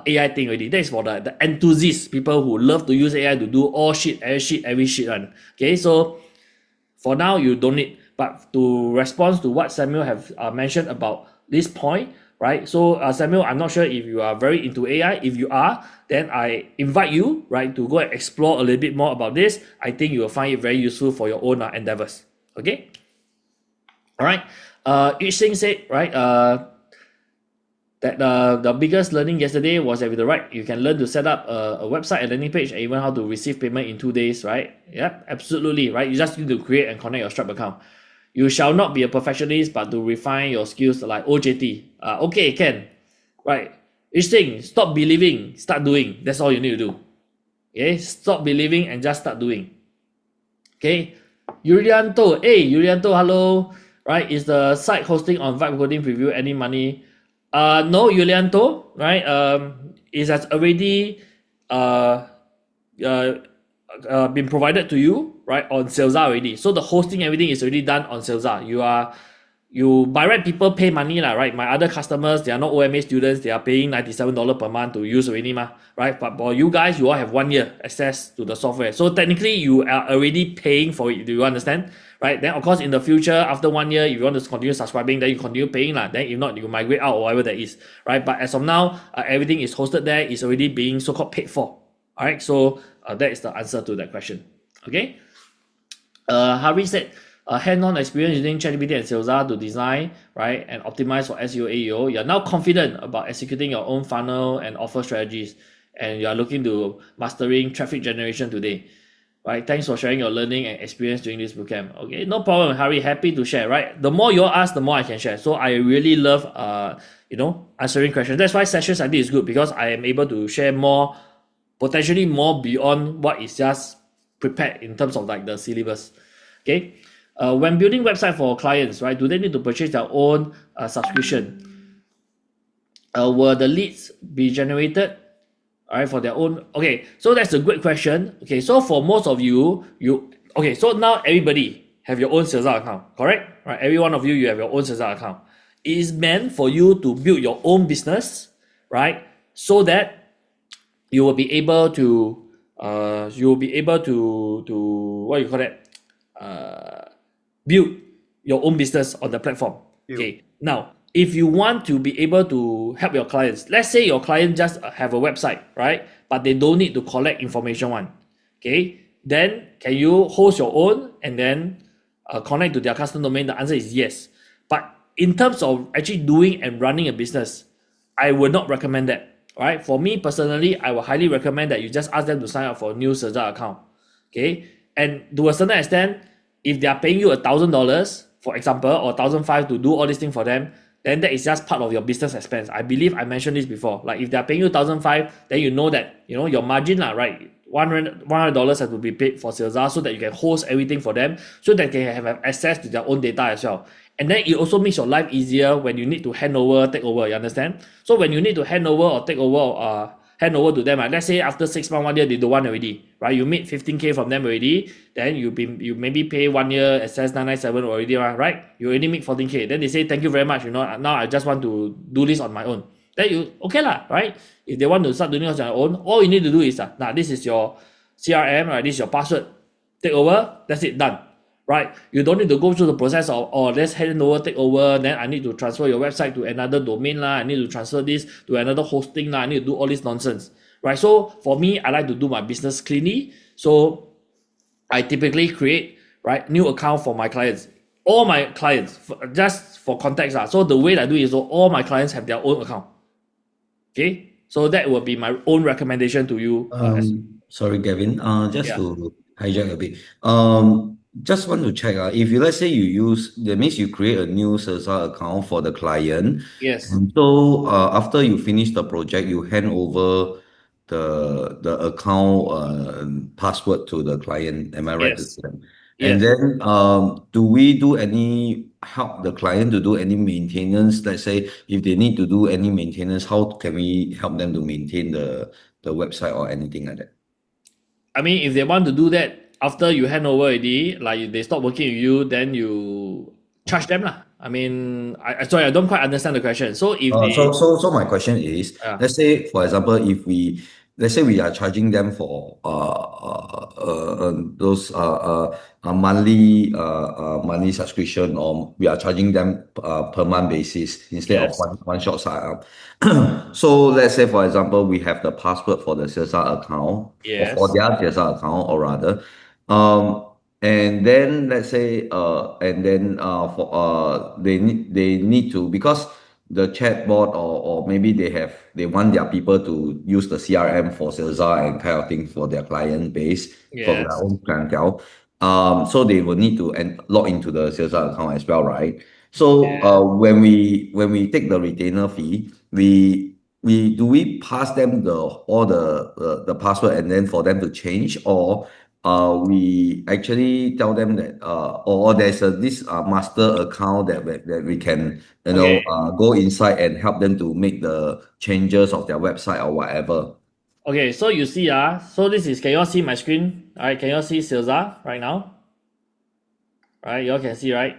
AI thing already. That is for the enthusiasts, people who love to use AI to do all shit, every shit one. Okay, so for now you don't need. But to respond to what Samuel have mentioned about this point, right? So Samuel, I'm not sure if you are very into AI. If you are, then I invite you, right, to go and explore a little bit more about this. I think you will find it very useful for your own endeavors. Okay. All right. Each thing said, right, that the biggest learning yesterday was that with the right, you can learn to set up a website, a landing page, and even how to receive payment in 2 days, right? Yeah, absolutely, right? You just need to create and connect your Stripe account. You shall not be a perfectionist, but to refine your skills like OJT. Okay, can. Right. Each thing, stop believing, start doing. That's all you need to do. Okay, stop believing and just start doing. Okay, Yulianto, hey, Yulianto, hello. Right, is the site hosting on Vibe Coding Preview any money? No, Yulianto, right? It has already been provided to you, right, on Salesa already. So the hosting, everything is already done on Salesa. You by right, people pay money lah, right? My other customers, they are not OMA students, they are paying $97 per month to use already mah, right? But for you guys, you all have 1 year access to the software. So technically, you are already paying for it. Do you understand? Right? Then of course, in the future, after 1 year, if you want to continue subscribing, then you continue paying lah. Then if not, you migrate out or whatever that is, right? But as of now, everything is hosted there, is already being so-called paid for. All right, so that is the answer to that question. Okay. Harry said, hand-on experience using ChatGPT and Salesa to design, right, and optimize for SEO, AEO. You're now confident about executing your own funnel and offer strategies, and you are looking to mastering traffic generation today. Right, thanks for sharing your learning and experience during this bootcamp. Okay, no problem, Harry. Happy to share. Right, the more you ask, the more I can share. So I really love, answering questions. That's why sessions like this is good, because I am able to share more, potentially more beyond what is just prepared in terms of like the syllabus. Okay, when building website for clients, right, do they need to purchase their own subscription? Will the leads be generated? All right, for their own. Okay, so that's a great question. Okay, so for most of you, okay, so now everybody have your own Salesa account, correct? Right, every one of you have your own Salesa account. It is meant for you to build your own business, right? So that you will be able to what you call that? Build your own business on the platform. Okay, now if you want to be able to help your clients, let's say your client just have a website, right? But they don't need to collect information one. Okay, then can you host your own and then connect to their custom domain? The answer is yes. But in terms of actually doing and running a business, I would not recommend that. Right? For me personally, I would highly recommend that you just ask them to sign up for a new Salesa account. Okay, and to a certain extent, if they are paying you $1,000, for example, or $1,500 to do all this thing for them, then that is just part of your business expense. I believe I mentioned this before. Like if they are paying you $1,500, then you know that your margin lah, right? $100 has to be paid for Salesa so that you can host everything for them, so that they have access to their own data as well. And then it also makes your life easier when you need to take over, you understand? So when you need to hand over to them, let's say after 6 months, 1 year, they don't want already, right? You made 15K from them already, then you maybe pay 1 year access 997 already, right? You already make 14K. Then they say, thank you very much, now I just want to do this on my own. Then you, okay lah, right? If they want to start doing it on their own, all you need to do is, this is your CRM, right? This is your password. Take over, that's it, done. right? You don't need to go through the process of, oh, let's hand over, take over, then I need to transfer your website to another domain lah, I need to transfer this to another hosting lah, I need to do all this nonsense, right? So for me, I like to do my business cleanly. So I typically create, right, new account for my clients. All my clients, just for context, so the way I do it is so all my clients have their own account. Okay, so that will be my own recommendation to you. Sorry, Gavin. Just Yeah. to hijack a bit. Just want to check. If you, let's say you use, that means you create a new Serza account for the client. Yes. And so after you finish the project, you hand over the account password to the client. Am I right to Yes. say that? Yes. And then do we do any help the client to do any maintenance? Let's say if they need to do any maintenance, how can we help them to maintain the website or anything like that? I mean, if they want to do that after you hand over already, like they stop working with you, then you charge them lah. I mean, sorry, I don't quite understand the question. So if they, So my question is, Yeah. let's say, for example, let's say we are charging them for those monthly subscription, or we are charging them per month basis instead of Yes. one shot sign up. So let's say, for example, we have the password for the CSR account, Yes. or for their CSR account, or rather, and then let's say they need to, because the chatbot, or maybe they want their people to use the CRM for sales and kind of thing for their client base, for their Yes. own clientele. So they will need to log into the sales account as well, right? So when we take the retainer fee, we pass them all the password and then for them to change, or we actually tell them that or there's this master account that we can go inside and help them to make the changes of their website or whatever. Okay, so you see, so this is, can you all see my screen? All right, can you all see Silza right now? Right, you all can see, right?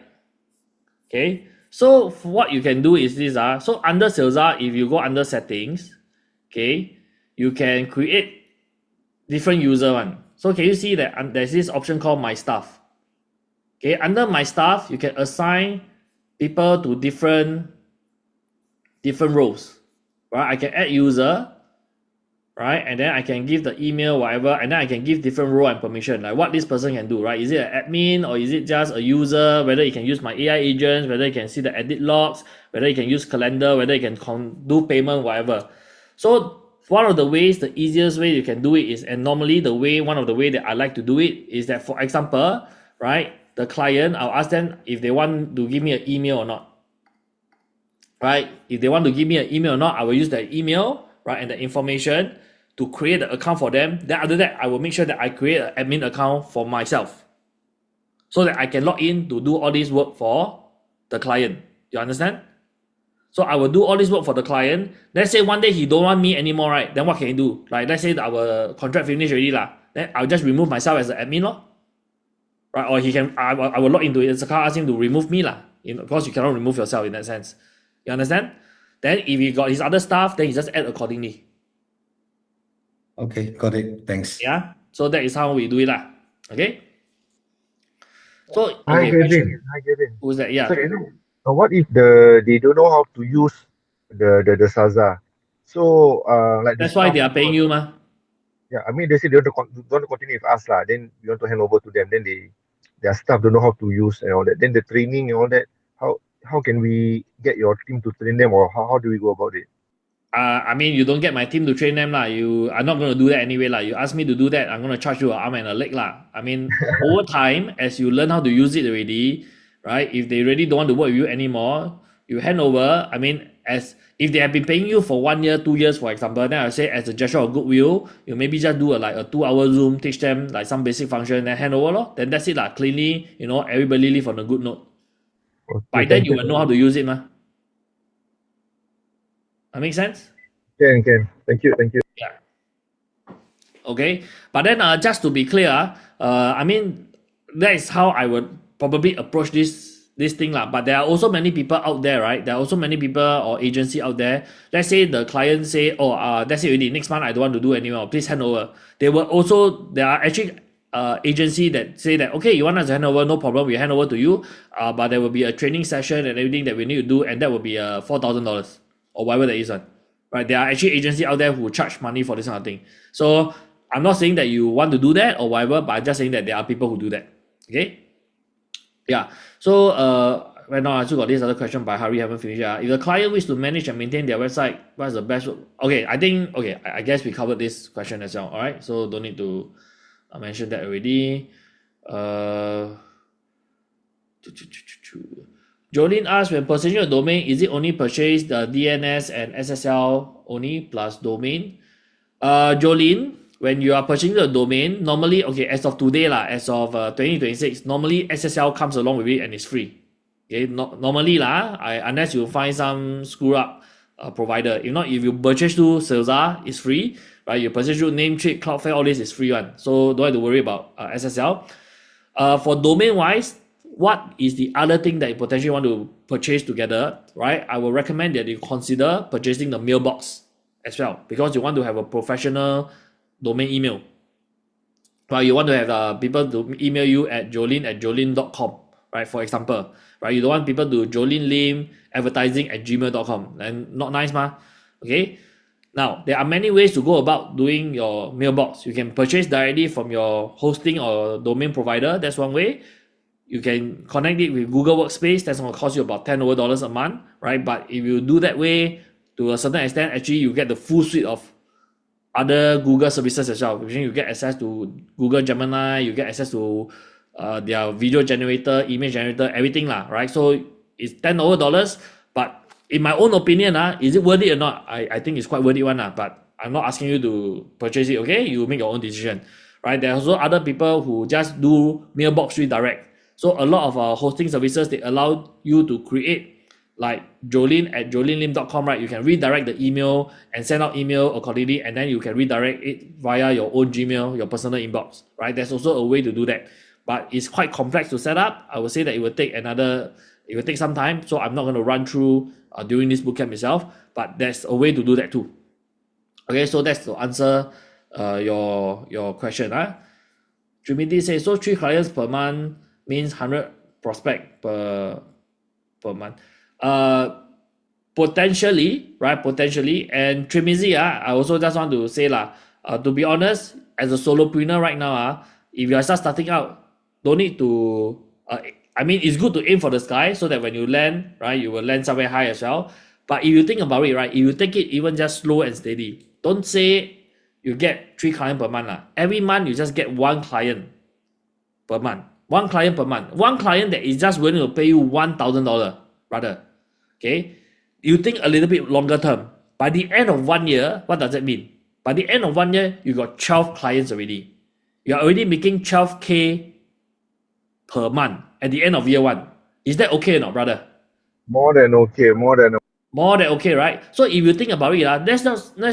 Okay, so what you can do is this, so under Silza, if you go under settings, okay, you can create different user one. So can you see that there's this option called My Stuff? Okay, under My Stuff, you can assign people to different roles, right? I can add user, right? And then I can give the email, whatever, and then I can give different role and permission, like what this person can do, right? Is it an admin, or is it just a user? Whether you can use my AI agents, whether you can see the edit logs, whether you can use calendar, whether you can do payment, whatever. So one of the ways, the easiest way you can do it is, and normally one of the way that I like to do it is that, for example, right, the client, I'll ask them if they want to give me an email or not. Right? If they want to give me an email or not, I will use the email, right, and the information to create the account for them. Then after that, I will make sure that I create an admin account for myself, so that I can log in to do all this work for the client. You understand? So I will do all this work for the client. Let's say one day he don't want me anymore, right? Then what can he do? Like, let's say our contract finished already lah. Then I'll just remove myself as an admin lor. Right? Or I will log into his account, ask him to remove me lah. Of course, you cannot remove yourself in that sense. You understand? Then if he got his other stuff, then he just add accordingly. Okay, got it. Thanks. Yeah. So that is how we do it lah. Okay. So Hi, Gavin. Who's that? Yeah. So, what if they don't know how to use the Saza? So like That's why they are paying you, ma. Yeah, I mean they say they want to continue with us lah. Then we want to hand over to them. Then their staff don't know how to use and all that. Then the training and all that. How can we get your team to train them, or how do we go about it? I mean, you don't get my team to train them lah. You are not going to do that anyway lah. You ask me to do that, I'm going to charge you an arm and a leg lah. I mean, over time, as you learn how to use it already, right? If they really don't want to work with you anymore, you hand over. I mean, as if they have been paying you for 1 year, 2 years, for example, then I say as a gesture of goodwill, you maybe just do a 2-hour Zoom, teach them like some basic function, then hand over lor. Then that's it lah. Cleanly, everybody live on a good note. Okay, By then you will know how to use it, ma. That makes sense? Can. Thank you. Yeah. Okay. But then just to be clear, I mean, that is how I would probably approach this thing lah. But there are also many people out there, right? There are also many people or agency out there. Let's say the client say, that's it already. Next month I don't want to do anymore. Please hand over. There are actually agency that say that, okay, you want us to hand over, no problem, we hand over to you, but there will be a training session and everything that we need to do, and that will be $4,000 or whatever that is one. Right? There are actually agencies out there who charge money for this kind of thing. So I'm not saying that you want to do that or whatever, but I'm just saying that there are people who do that. Okay? Yeah. So right now I still got this other question by Harry, haven't finished. If the client wish to manage and maintain their website, what's the best? Okay, I guess we covered this question as well. All right, so don't need to mention that already. Jolene asked, when purchasing a domain, is it only purchase the DNS and SSL only plus domain? Jolene, when you are purchasing the domain, normally, okay, as of today, as of 2026, normally SSL comes along with it and it's free. Okay, normally, unless you find some screw up provider. If not, if you purchase through Salesar, it's free. Right? You purchase through Namecheap, Cloudflare, all this is free one. So don't have to worry about SSL. For domain wise, what is the other thing that you potentially want to purchase together, right? I will recommend that you consider purchasing the mailbox as well, because you want to have a professional domain email. Right? You want to have people to email you at jolene@jolene.com, right? For example, right? You don't want people to jolenelim@gmail.com, and not nice, ma. Okay. Now, there are many ways to go about doing your mailbox. You can purchase directly from your hosting or domain provider. That's one way. You can connect it with Google Workspace. That's going to cost you about $10 a month, right? But if you do that way, to a certain extent, actually you get the full suite of other Google services as well. You get access to Google Gemini, you get access to their video generator, image generator, everything lah, right? So it's $10, but in my own opinion, is it worth it or not? I think it's quite worth it one, but I'm not asking you to purchase it, okay? You make your own decision, right? There are also other people who just do mailbox redirect. So a lot of hosting services, they allow you to create like jolene@jolenelim.com, right? You can redirect the email and send out email accordingly, and then you can redirect it via your own Gmail, your personal inbox, right? There's also a way to do that, but it's quite complex to set up. I would say that it will take some time, so I'm not going to run through during this bootcamp itself, but there's a way to do that too. Okay, so that's to answer your question. Trinity says, so 3 clients per month means 100 prospect per month. Potentially, right? Potentially. And Trimizi, I also just want to say to be honest, as a solopreneur right now, if you are just starting out, don't need to it's good to aim for the sky so that when you land, right, you will land somewhere high as well. But if you think about it, right, if you take it even just slow and steady, don't say you get 3 clients per month. Every month you just get 1 client per month. 1 client per month. 1 client that is just willing to pay you $1,000, brother. Okay? You think a little bit longer term. By the end of 1 year, what does that mean? By the end of 1 year, you got 12 clients already. You are already making 12K per month at the end of year 1. Is that okay or not, brother? More than okay. More than okay, right? So if you think about it, let's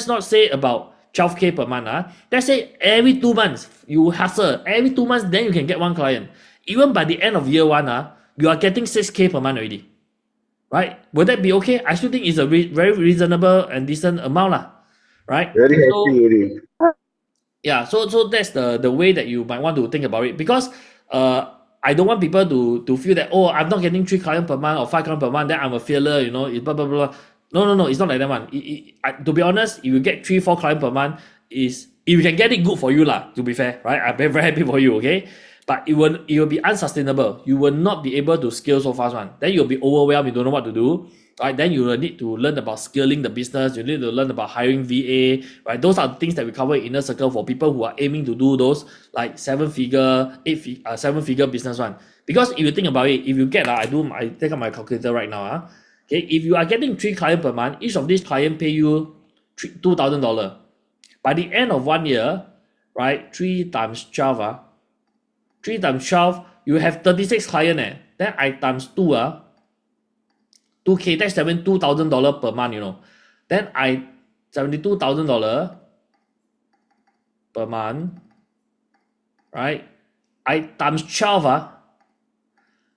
not say about 12K per month. Let's say every 2 months you hustle. Every 2 months, then you can get 1 client. Even by the end of year 1, you are getting 6K per month already. Right? Would that be okay? I still think it's a very reasonable and decent amount, right? very happy already. Yeah, so that's the way that you might want to think about it, because I don't want people to feel that, oh, I'm not getting 3 clients per month or 5 clients per month, then I'm a failure, blah blah blah. No, it's not like that one. To be honest, if you get 3-4 clients per month, if you can get it, good for you to be fair, right? I'm very happy for you, okay? But it will be unsustainable. You will not be able to scale so fast one. Then you'll be overwhelmed, you don't know what to do, right? Then you will need to learn about scaling the business. You need to learn about hiring VA, right? Those are the things that we cover in Inner Circle for people who are aiming to do those like 7-figure business one. Because if you think about it, if you get, I take out my calculator right now. Okay, if you are getting 3 clients per month, each of these clients pay you $2,000. By the end of 1 year, right? 3 times 12, 3 times 12, you have 36 clients. Then I times 2, 2K, that's $72,000 per month, Then I $72,000 per month, right? I times 12,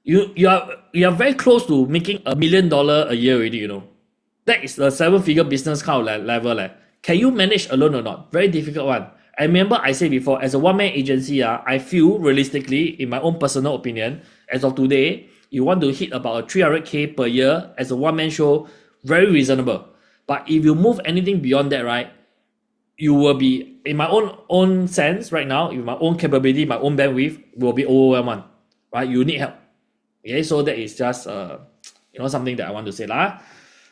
you are very close to making $1 million a year already, That is the 7-figure business kind of level. Can you manage alone or not? Very difficult one, And remember, I said before, as a one-man agency, I feel realistically, in my own personal opinion, as of today, you want to hit about a 300K per year as a one-man show, very reasonable. But if you move anything beyond that, right, you will be, in my own sense right now, in my own capability, my own bandwidth, will be overwhelmed, right? You need help. Okay, so that is just something that I want to say lah.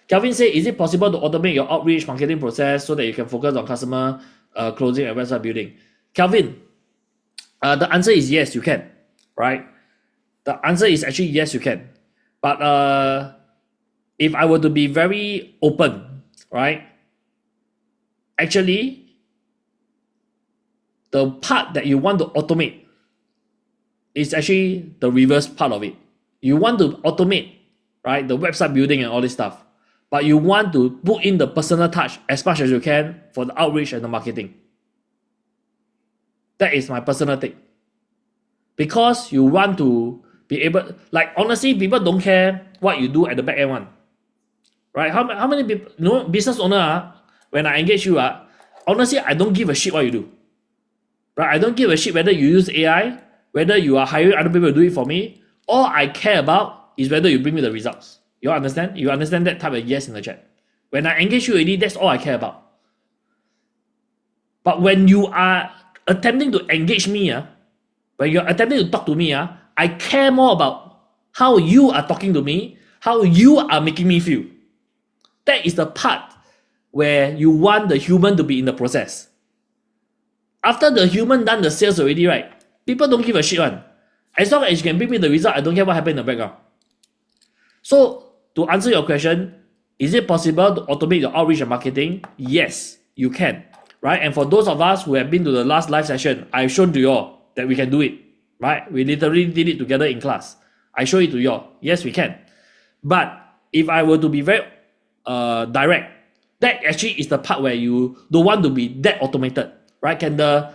Kelvin said, is it possible to automate your outreach marketing process so that you can focus on customer closing and website building? Kelvin, the answer is yes, you can, right? The answer is actually yes, you can. But if I were to be very open, right? Actually, the part that you want to automate is actually the reverse part of it. You want to automate, right, the website building and all this stuff, but you want to put in the personal touch as much as you can for the outreach and the marketing. That is my personal take. Because you want to be able, like, honestly, people don't care what you do at the back end one. Right? How many people, business owner, when I engage you, honestly, I don't give a shit what you do. Right? I don't give a shit whether you use AI, whether you are hiring other people to do it for me. All I care about is whether you bring me the results. You understand? You understand that? Type of yes in the chat. When I engage you already, that's all I care about. But when you are attempting to engage me, when you're attempting to talk to me, I care more about how you are talking to me, how you are making me feel. That is the part where you want the human to be in the process. After the human done the sales already, right? People don't give a shit one. As long as you can bring me the result, I don't care what happened in the background. So, to answer your question, is it possible to automate your outreach and marketing? Yes, you can. Right? And for those of us who have been to the last live session, I've shown to you all that we can do it. Right? We literally did it together in class. I show it to you all. Yes, we can. But if I were to be very direct, that actually is the part where you don't want to be that automated. Right? Can the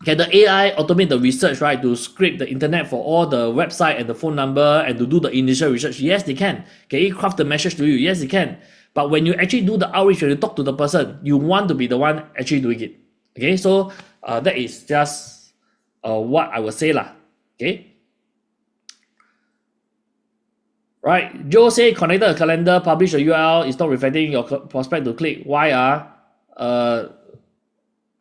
AI automate the research, right, to scrape the internet for all the website and the phone number and to do the initial research? Yes, they can. Can it craft the message to you? Yes, they can. But when you actually do the outreach, when you talk to the person, you want to be the one actually doing it. Okay, so that is just what I would say lah. Okay. Right, Joe say connected a calendar, publish a URL, it's not reflecting your prospect to click. Why?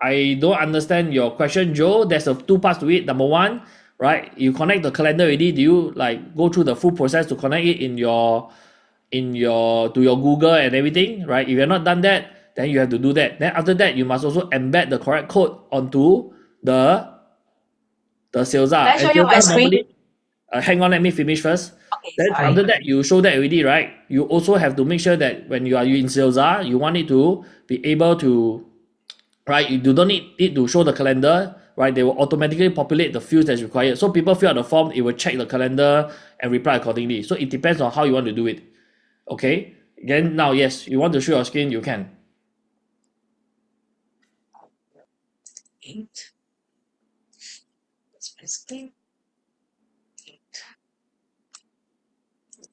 I don't understand your question, Joe. There's two parts to it. Number one, right? You connect the calendar already. Do you like go through the full process to connect it to your Google and everything, right? If you're not done that, then you have to do that. Then after that, you must also embed the correct code onto the sales. Can I show you my screen? Hang on, let me finish first. Okay, then sorry. after that, you show that already, right? You also have to make sure that when you are in sales, you want it to be able to, right? You do not need it to show the calendar, right? They will automatically populate the fields that's required. So people fill out the form, it will check the calendar and reply accordingly. So it depends on how you want to do it. Okay. Then now, yes, you want to show your screen, you can. That's my screen.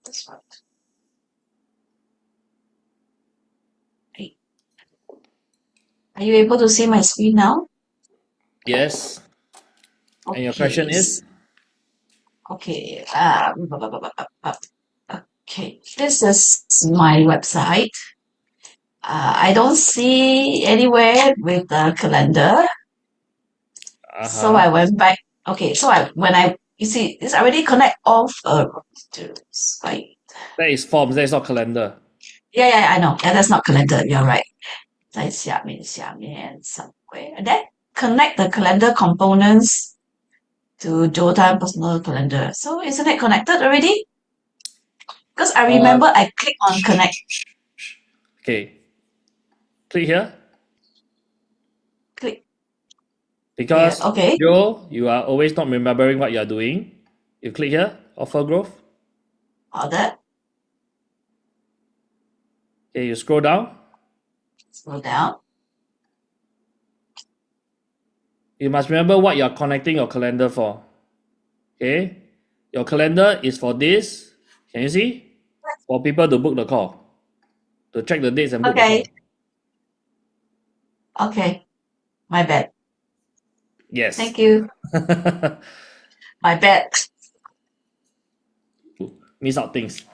That's right. Are you able to see my screen now? Yes. And your question is? Okay. Okay. This is my website. I don't see anywhere with the calendar. So I went back. Okay. So you see, it's already connect off right? That is forms, that is not calendar. Yeah, I know. Yeah, that's not calendar. You're right. 在下面 somewhere. And then connect the calendar components to Jotime personal calendar. So isn't it connected already? Because I remember I click on connect. Okay. Click here. Click. Because Yeah, okay. Joe, you are always not remembering what you are doing. You click here, offer growth. Order. Okay, you scroll down. Scroll down. You must remember what you are connecting your calendar for. Okay? Your calendar is for this. Can you see? For people to book the call. To check the dates and book the Okay. call. Okay. My bad. Yes. Thank you. My bad. Miss out things.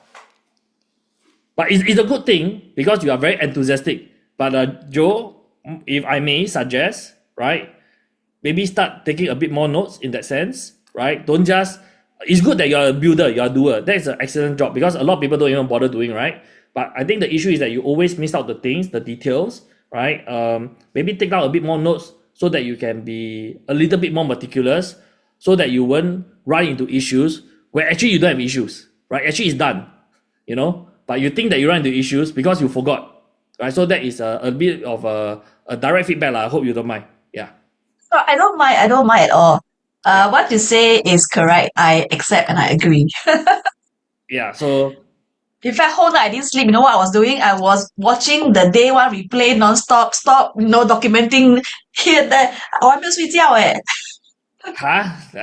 But it's a good thing because you are very enthusiastic. But Joe, if I may suggest, right, maybe start taking a bit more notes in that sense, right? Don't just. It's good that you're a builder, you're a doer. That's an excellent job because a lot of people don't even bother doing, right? But I think the issue is that you always miss out the things, the details, right? Maybe take out a bit more notes so that you can be a little bit more meticulous, so that you won't run into issues where actually you don't have issues, right? Actually, it's done, but you think that you run into issues because you forgot, right? So that is a bit of a direct feedback. I hope you don't mind. Yeah. No, I don't mind. I don't mind at all. What you say is correct. I accept and I agree. Yeah. So In fact, whole night I didn't sleep. You know what I was doing? I was watching the day one replay non-stop, documenting here, there. 我还没有睡觉诶。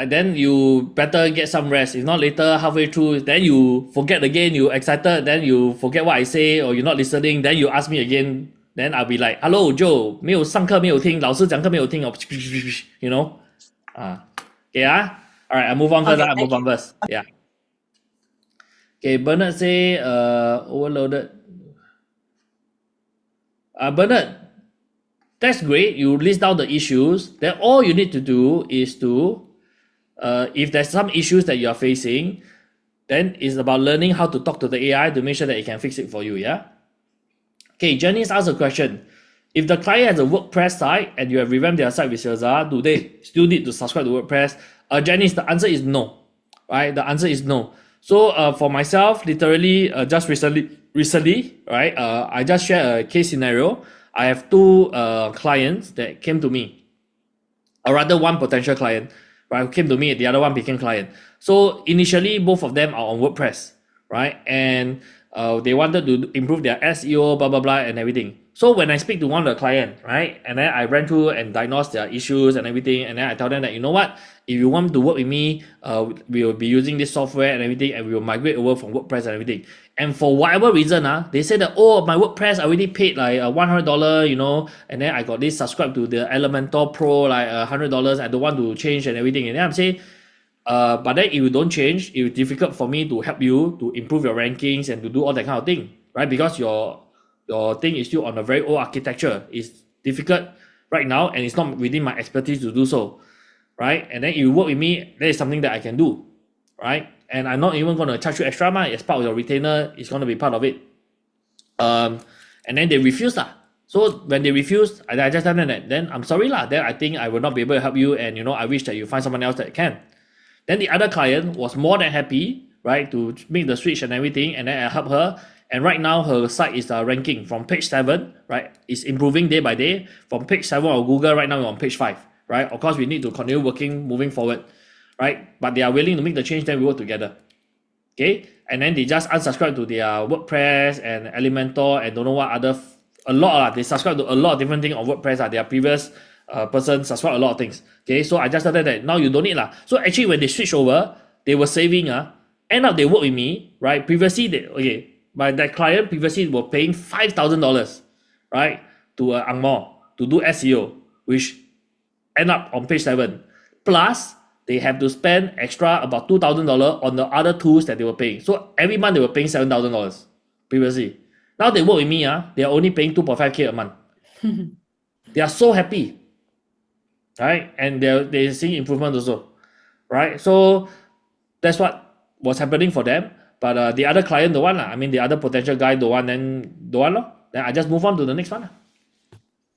then you better get some rest. If not, later halfway through, then you forget again. You excited, then you forget what I say, or you're not listening. Then you ask me again. Then I'll be like, "Hello, Joe，没有上课没有听，老师讲课没有听哦。" You know, okay All right, I move on first. Okay, I move thank on first. Yeah. Okay, Bernard say overloaded. Bernard, that's great. You list down the issues. Then all you need to do is to, if there's some issues that you are facing, then it's about learning how to talk to the AI to make sure that it can fix it for you. Yeah. Okay, Janice asked a question. If the client has a WordPress site and you have revamped their site with Salesar, do they still need to subscribe to WordPress? Janice, the answer is no. Right? The answer is no. So for myself, literally just recently, right? I just shared a case scenario. I have two clients that came to me, or rather one potential client, right, who came to me, the other one became client. So initially, both of them are on WordPress, right? And they wanted to improve their SEO, blah, blah, blah, and everything. So when I speak to one of the client, right, and then I ran through and diagnosed their issues and everything, and then I tell them that, you know what, if you want to work with me, we will be using this software and everything, and we will migrate over from WordPress and everything. And for whatever reason, they said that, oh, my WordPress I already paid like $100, and then I got this subscribe to the Elementor Pro like $100. I don't want to change and everything. And then I'm saying, but then if you don't change, it's difficult for me to help you to improve your rankings and to do all that kind of thing, right? Because your thing is still on a very old architecture. It's difficult right now, and it's not within my expertise to do so, right? And then if you work with me, that is something that I can do, right? And I'm not even going to charge you extra money as part of your retainer. It's going to be part of it. And then they refuse lah. So when they refuse, I just tell them that, then I'm sorry lah. Then I think I will not be able to help you, and I wish that you find someone else that can. Then the other client was more than happy, right, to make the switch and everything, and then I help her. And right now her site is ranking from page 7, right? It's improving day by day. From page 7 of Google, right now we're on page 5, right? Of course, we need to continue working, moving forward, right? But they are willing to make the change, then we work together. Okay? And then they just unsubscribe to their WordPress and Elementor and don't know what other, a lot. They subscribe to a lot of different things on WordPress. Their previous person subscribe a lot of things. Okay, so I just told them that now you don't need lah. So actually when they switch over, they were saving. End up they work with me, right? Previously, my that client previously were paying $5,000, right, to Angmo to do SEO, which end up on page 7. Plus, they have to spend extra about $2,000 on the other tools that they were paying. So every month they were paying $7,000 previously. Now they work with me, they are only paying 2.5K a month. They are so happy, right? And they're seeing improvement also, right? So that's what was happening for them. But the other client don't want lah. I mean, the other potential guy don't want, then don't want lor. Then I just move on to the next one.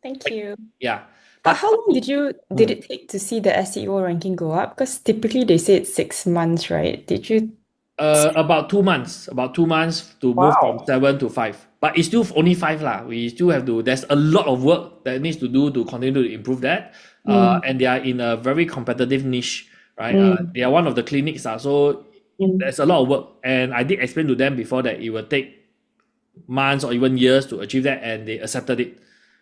Thank you. Yeah. But how long did it take to see the SEO ranking go up? Because typically they say it's 6 months, right? Did you? About 2 months. About 2 months to move from 7 to 5. But it's still only 5 lah. We still have to. There's a lot of work that needs to do to continue to improve that. And they are in a very competitive niche, right? They are one of the clinics, so there's a lot of work. And I did explain to them before that it will take months or even years to achieve that, and they accepted it.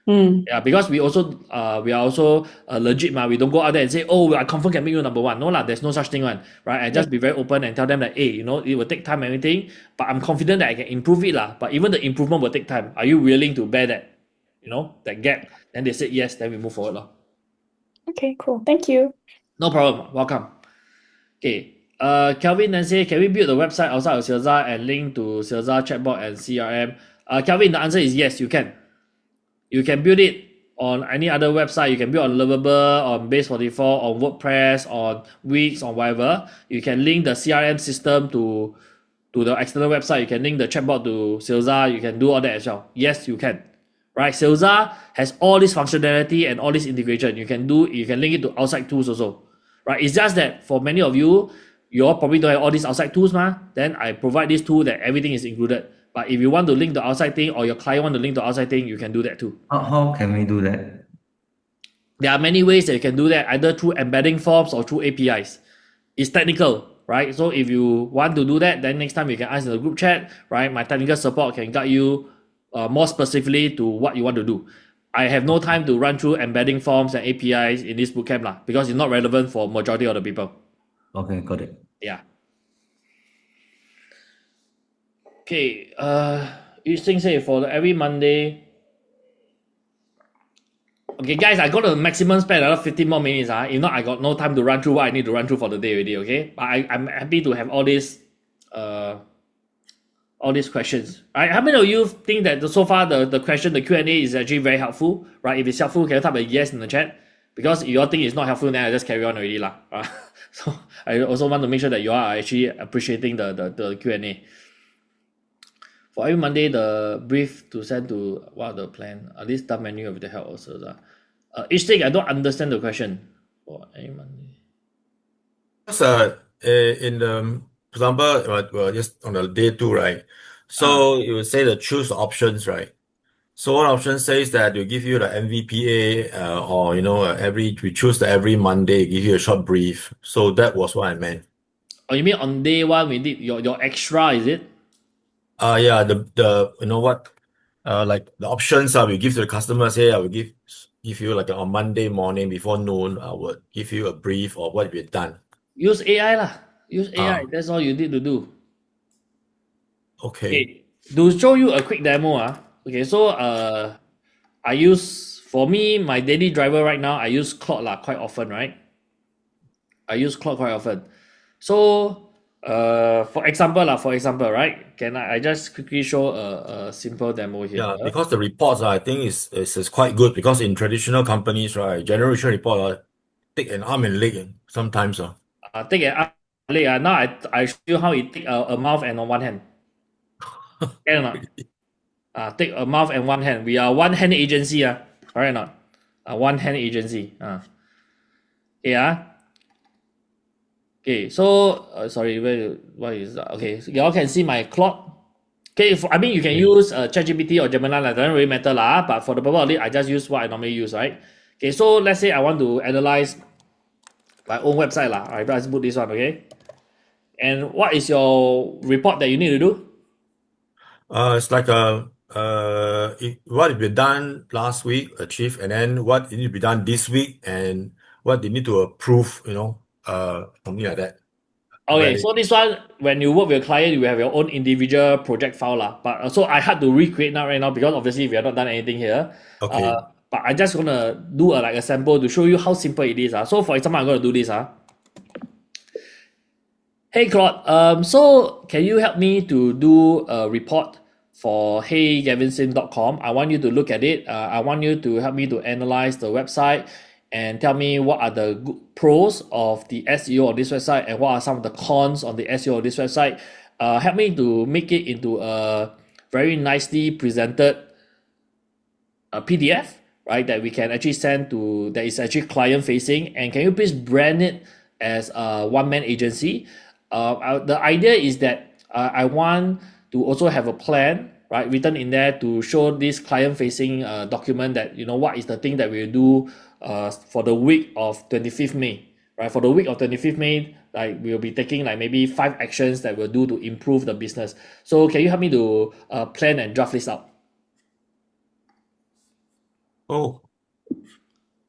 Yeah, because we are also legit, we don't go out there and say, oh, I confirm can make you number 1. No lah, there's no such thing one, right? I just be very open and tell them that, hey, it will take time and everything, but I'm confident that I can improve it lah. But even the improvement will take time. Are you willing to bear that, that gap? Then they said yes, then we move forward lah. Okay, cool. Thank you. No problem. Welcome. Okay. Kelvin then say, can we build the website outside of Salesa and link to Salesa chatbot and CRM? Kelvin, the answer is yes, you can. You can build it on any other website. You can build on Lovable, on Base44, on WordPress, on Wix, on whatever. You can link the CRM system to the external website. You can link the chatbot to Salesa. You can do all that as well. Yes, you can. Right? Salesa has all this functionality and all this integration. You can link it to outside tools also. Right? It's just that for many of you, you all probably don't have all these outside tools, then I provide this tool that everything is included. But if you want to link the outside thing or your client want to link the outside thing, you can do that too. How can we do that? There are many ways that you can do that, either through embedding forms or through APIs. It's technical, right? So if you want to do that, then next time you can ask in the group chat, right? My technical support can guide you more specifically to what you want to do. I have no time to run through embedding forms and APIs in this bootcamp because it's not relevant for majority of the people. Okay, got it. Yeah. Okay, each thing say for every Monday. Okay, guys, I got to maximum spend another 15 more minutes. If not, I got no time to run through what I need to run through for the day already, okay? But I'm happy to have all these questions. Right? How many of you think that so far the question, the Q&A is actually very helpful? Right? If it's helpful, can you type a yes in the chat? Because if you all think it's not helpful, then I just carry on already. So I also want to make sure that you are actually appreciating the Q&A. For every Monday, the brief to send to what are the plan? Are these done manually with the help also? Each thing, I don't understand the question. For every Monday. Because in the, for example, well, just on the day 2, right? So you would say the choose options, right? So one option says that you give you the MVPA, or we choose the every Monday, give you a short brief. So that was what I meant. Oh, you mean on day 1 we did your extra, is it? Yeah, the like the options we give to the customer. Say I will give you like on Monday morning before noon, I would give you a brief of what we've done. Use AI lah. Use AI. That's all you need to do. Okay. To show you a quick demo. Okay, so I use, for me, my daily driver right now, I use Claude quite often, right? I use Claude quite often. So for example, right? Can I just quickly show a simple demo here? Yeah, because the reports I think is quite good, because in traditional companies, right, generation report take an arm and leg sometimes. Take an arm and leg. Now I show you how it take a mouth and on one hand. Can or not? Take a mouth and one hand. We are one hand agency. Correct or not? One hand agency. Yeah. Okay, so sorry, what is that? Okay, so y'all can see my Claude. Okay, I mean you can use ChatGPT or Gemini, doesn't really matter but for the purpose of it, I just use what I normally use, right? Okay, so let's say I want to analyze my own website Alright, let's put this one, okay? And what is your report that you need to do? It's like what have been done last week, achieved, and then what need to be done this week, and what they need to approve, something like that. Okay, so this one, when you work with a client, you have your own individual project file but so I had to recreate right now because obviously we have not done anything here. Okay. But I just gonna do like a sample to show you how simple it is. So for example, I'm gonna do this. Hey Claude, so can you help me to do a report for heygavinsim.com? I want you to look at it. I want you to help me to analyze the website and tell me what are the good pros of the SEO of this website and what are some of the cons on the SEO of this website. Help me to make it into a very nicely presented PDF, right, that we can actually send to, that is actually client facing, and can you please brand it as a one-man agency? The idea is that I want to also have a plan, right, written in there to show this client-facing document that what is the thing that we'll do for the week of 25th May, right? For the week of 25th May, we'll be taking maybe 5 actions that we'll do to improve the business. So can you help me to plan and draft this out? Oh.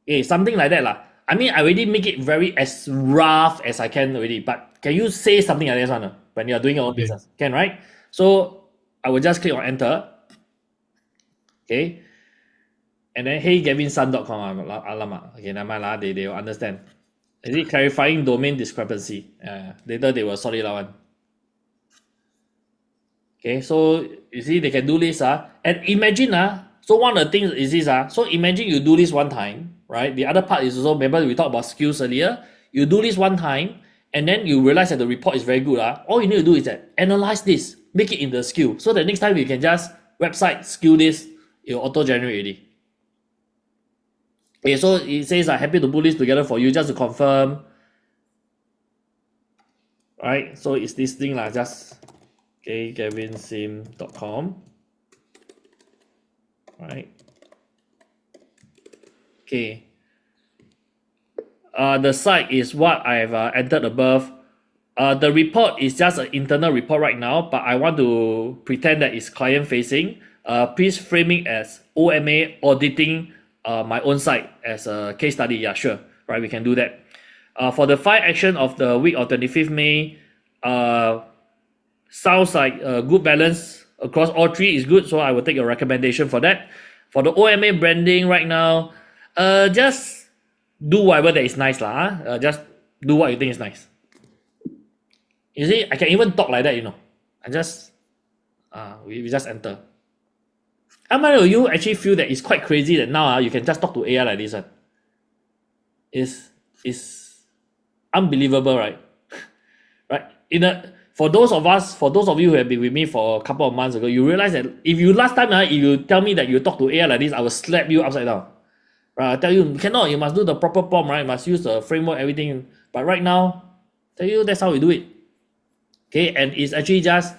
Okay, something like that I mean, I already make it very as rough as I can already, but can you say something like this one when you're doing your own business? Can, right? So I will just click on enter. Okay. and then heygavinson.com. Alamak. Okay, never mind lah. They will understand. Is it clarifying domain discrepancy? Later they will sort it out. Okay, so you see they can do this. And imagine so one of the things is this. So imagine you do this one time, right? The other part is also, remember we talked about skills earlier. You do this one time, and then you realize that the report is very good. All you need to do is that analyze this, make it in the skill. So the next time you can just website skill this, it will auto-generate already. Okay, so it says I'm happy to put this together for you just to confirm. Alright, so it's this thing just gavinsim.com. Right. Okay. The site is what I've entered above. The report is just an internal report right now, but I want to pretend that it's client facing. Please frame it as OMA auditing my own site as a case study. Yeah, sure. Right, we can do that. For the 5 action of the week of 25th May, sounds like a good balance across all 3 is good, so I will take your recommendation for that. For the OMA branding right now, just do whatever that is nice just do what you think is nice. You see, I can even talk like that, I just we just enter. How many of you actually feel that it's quite crazy that now you can just talk to AI like this one? It's unbelievable, right? Right? For those of you who have been with me for a couple of months ago, you realize that if you tell me that you talk to AI like this, I will slap you upside down. Right? I tell you, cannot, you must do the proper prompt, right? You must use the framework, everything. But right now, tell you that's how we do it. Okay, and it's actually just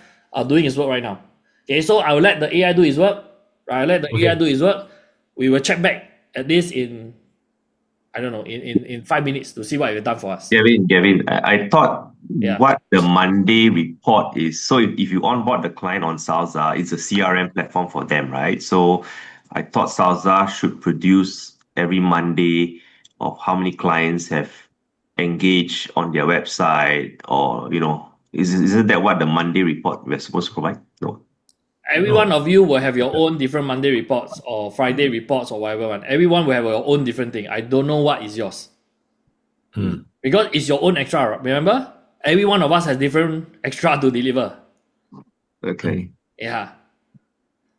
doing its work right now. Okay, so I will let the AI do its work. Right? I let the AI do its work. We will check back at this in 5 minutes to see what you've done for us. Gavin, I thought what the Monday report is, so if you onboard the client on Salsa, it's a CRM platform for them, right? So I thought Salsa should produce every Monday of how many clients have engaged on their website, or, isn't that what the Monday report we're supposed to provide? No. Every one of you will have your own different Monday reports or Friday reports or whatever one. Everyone will have your own different thing. I don't know what is yours. Because it's your own extra, remember? Every one of us has different extra to deliver. Okay. Yeah.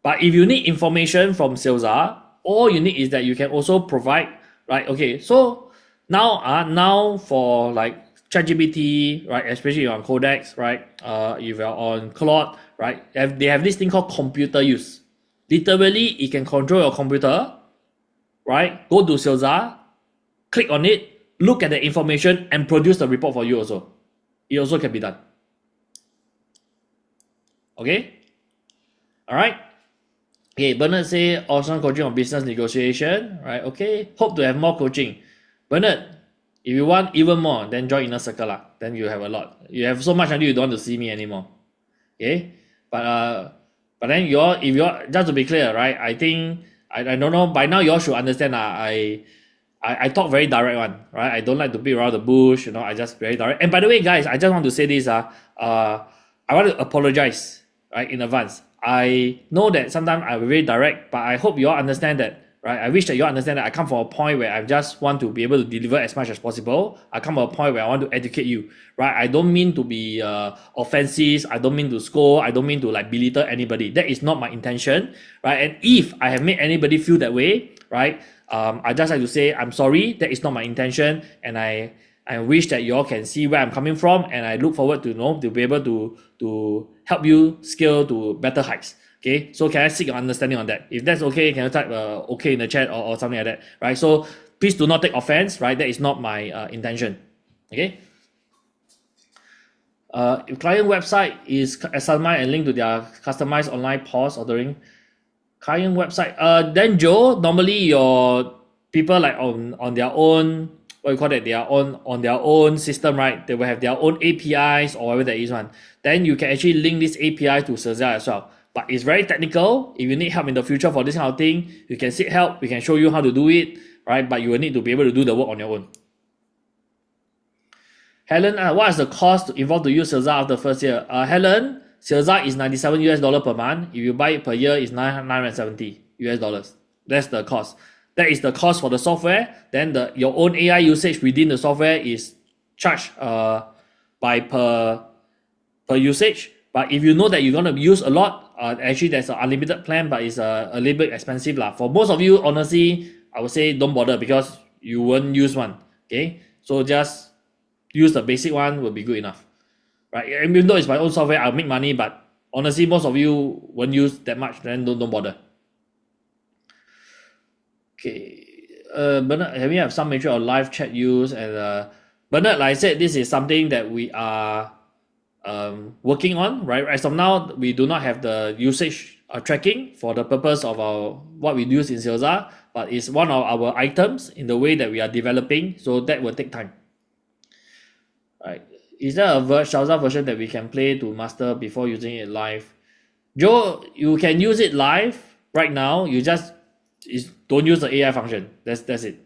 But if you need information from Salesa, all you need is that you can also provide, right? Okay, so now for like ChatGPT, right? Especially on Codex, right? If you're on Claude, right? They have this thing called computer use. Literally, it can control your computer, right? Go to Salesa, click on it, look at the information, and produce the report for you also. It also can be done. Okay? Alright? Okay, Bernard say awesome coaching on business negotiation, right? Okay, hope to have more coaching. Bernard, if you want even more, then join Inner Circle lah. Then you have a lot. You have so much until you don't want to see me anymore. Okay? But then if you're just to be clear, right? I think I don't know, by now you all should understand I talk very direct one, right? I don't like to beat around the bush, I just very direct. And by the way, guys, I just want to say this, I want to apologize, right, in advance. I know that sometimes I'm very direct, but I hope you all understand that, right? I wish that you all understand that I come from a point where I just want to be able to deliver as much as possible. I come from a point where I want to educate you, right? I don't mean to be offensive. I don't mean to scold. I don't mean to belittle anybody. That is not my intention, right? And if I have made anybody feel that way, right? I just like to say I'm sorry. That is not my intention, and I wish that you all can see where I'm coming from, and I look forward to to be able to help you scale to better heights. Okay, so can I seek your understanding on that? If that's okay, can you type okay in the chat or something like that, right? So please do not take offense, right? That is not my intention. Okay. If client website is customized and linked to their customized online POS ordering. Client website, then Joe, normally your people on their own, what you call it, on their own system, right? They will have their own APIs or whatever that is one. Then you can actually link this API to Salesa as well. But it's very technical. If you need help in the future for this kind of thing, you can seek help. We can show you how to do it, right? But you will need to be able to do the work on your own. Helen, what is the cost involved to use Salesa after the first year? Helen, Salesa is $97 per month. If you buy it per year, it's $970. That's the cost. That is the cost for the software. Then your own AI usage within the software is charged by per usage. But if you know that you're gonna use a lot, actually there's an unlimited plan, but it's a little bit expensive lah. For most of you, honestly, I would say don't bother because you won't use one. Okay, so just use the basic one will be good enough, right? Even though it's my own software, I'll make money, but honestly, most of you won't use that much. Then don't bother. Okay, Bernard, we have some measure of live chat use, and Bernard, like I said, this is something that we are working on, right? As of now, we do not have the usage tracking for the purpose of what we use in Salesa, but it's one of our items in the way that we are developing, so that will take time. Right? Is there a Salesa version that we can play to master before using it live? Joe, you can use it live right now. You just don't use the AI function. That's it.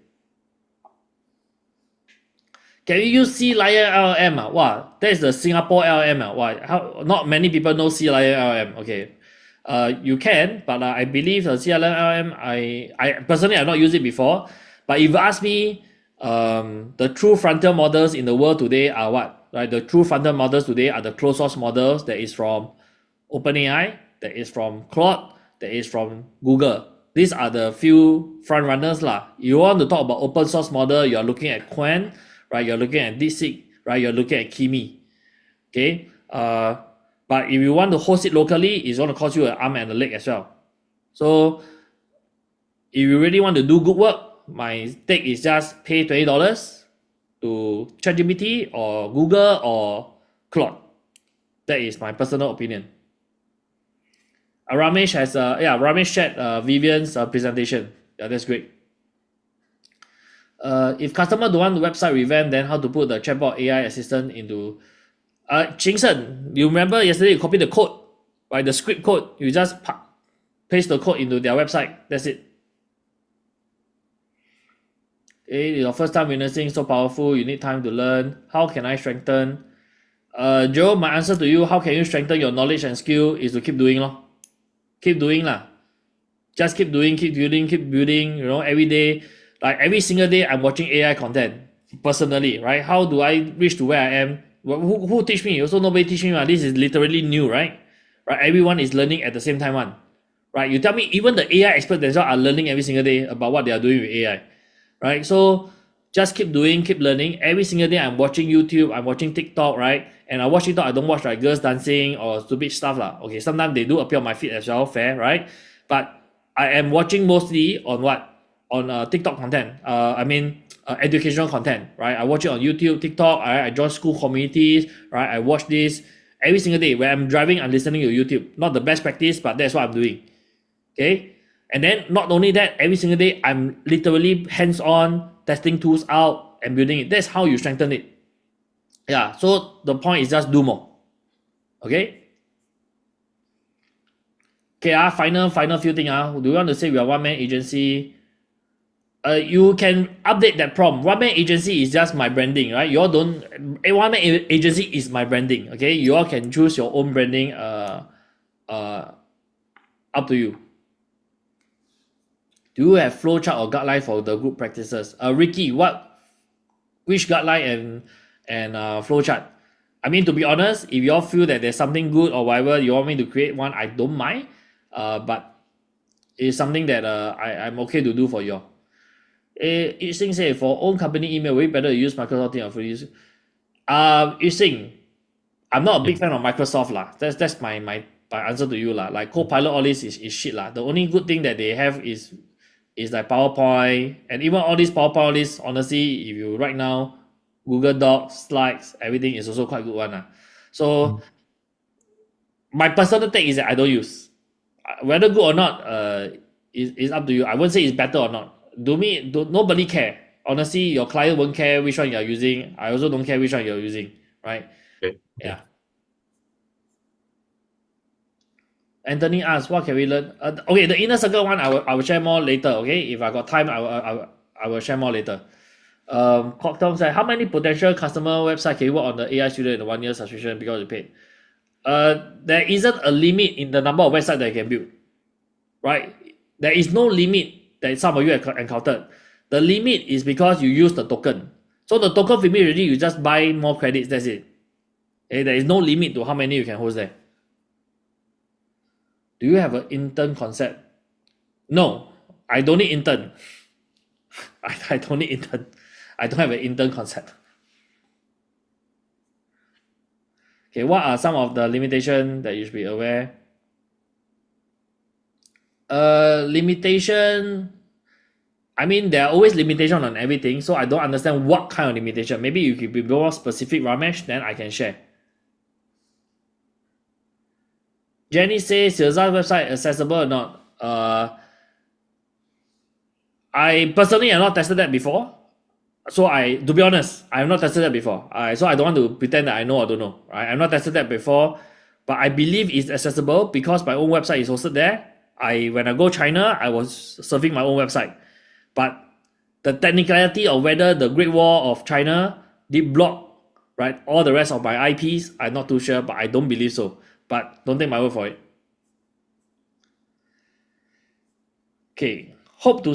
Can you use Sea Lion LLM? Wow, that's the Singapore LLM. Wow, how not many people know Sea Lion LLM. Okay, you can, but I believe the Sea Lion LLM. I personally have not used it before. But if you ask me, the true frontier models in the world today are what? Right, the true frontier models today are the closed source models that is from OpenAI, that is from Claude, that is from Google. These are the few front runners lah. You want to talk about open source model, you are looking at Qwen, right? You're looking at DeepSeek, right? You're looking at Kimi. Okay. But if you want to host it locally, it's going to cost you an arm and a leg as well. So if you really want to do good work, my take is just pay $20 to ChatGPT or Google or Claude. That is my personal opinion. Ramesh has Ramesh shared Vivian's presentation. Yeah, that's great. If customer don't want the website revamp, then how to put the chatbot AI assistant into Chingsen, you remember yesterday you copied the code, right? The script code, you just paste the code into their website. That's it. Okay, your first time witnessing so powerful, you need time to learn. How can I strengthen? Joe, my answer to you, how can you strengthen your knowledge and skill is to keep doing lor. Keep doing lah. Just keep doing, keep building, you know, every day. Like every single day I'm watching AI content personally, right? How do I reach to where I am? Who teach me? Also nobody teach me. This is literally new, right? Right? Everyone is learning at the same time one. Right? You tell me even the AI experts themselves are learning every single day about what they are doing with AI. Right? So just keep doing, keep learning. Every single day I'm watching YouTube, I'm watching TikTok, right? And I watch TikTok, I don't watch like girls dancing or stupid stuff lah. Okay, sometimes they do appear on my feed as well, fair, right? But I am watching mostly on what? On TikTok content. Educational content, right? I watch it on YouTube, TikTok. I join school communities, right? I watch this every single day. When I'm driving, I'm listening to YouTube. Not the best practice, but that's what I'm doing. Okay, and then not only that, every single day I'm literally hands-on testing tools out and building it. That's how you strengthen it. Yeah. So the point is just do more. Okay. Okay. Final few things. Do you want to say we are one-man agency? You can update that prompt. One-man agency is just my branding, right? You all don't. A one-man agency is my branding. Okay, you all can choose your own branding. Up to you. Do you have flowchart or guideline for the group practices? Ricky, which guideline and flowchart? I mean, to be honest, if you all feel that there's something good or whatever you want me to create one, I don't mind. But it's something that I'm okay to do for you all. Each thing say for own company email, we better use Microsoft Teams or free use. Yixing, I'm not a big fan of Microsoft lah. That's my answer to you lah. Like Copilot, all this is shit lah. The only good thing that they have is like PowerPoint, and even all this PowerPoint, all this, honestly, if you right now Google Docs, slides, everything is also quite good one lah. So my personal take is that I don't use. Whether good or not, is up to you. I won't say it's better or not. Nobody care. Honestly, your client won't care which one you're using. I also don't care which one you're using, right? Okay. Yeah. Anthony asks, what can we learn? Okay, the inner circle one, I will share more later. Okay, if I got time, I will share more later. Cocktail said, how many potential customer website can you work on the AI Studio in the 1 year subscription because you paid? There isn't a limit in the number of websites that you can build, right? There is no limit that some of you have encountered. The limit is because you use the token. So the token limit already, you just buy more credits, that's it. Okay, there is no limit to how many you can host there. Do you have an intern concept? No, I don't need intern. I don't need intern. I don't have an intern concept. Okay, what are some of the limitations that you should be aware? Limitation. I mean, there are always limitations on everything, so I don't understand what kind of limitation. Maybe you could be more specific, Ramesh, then I can share. Jenny says, Silza's website accessible or not? I personally have not tested that before. So to be honest, I have not tested that before. So I don't want to pretend that I know or don't know. Right? I've not tested that before, but I believe it's accessible because my own website is hosted there. When I go China, I was surfing my own website. But the technicality of whether the Great Wall of China did block, right, all the rest of my IPs, I'm not too sure, but I don't believe so. But don't take my word for it. Okay. Hope to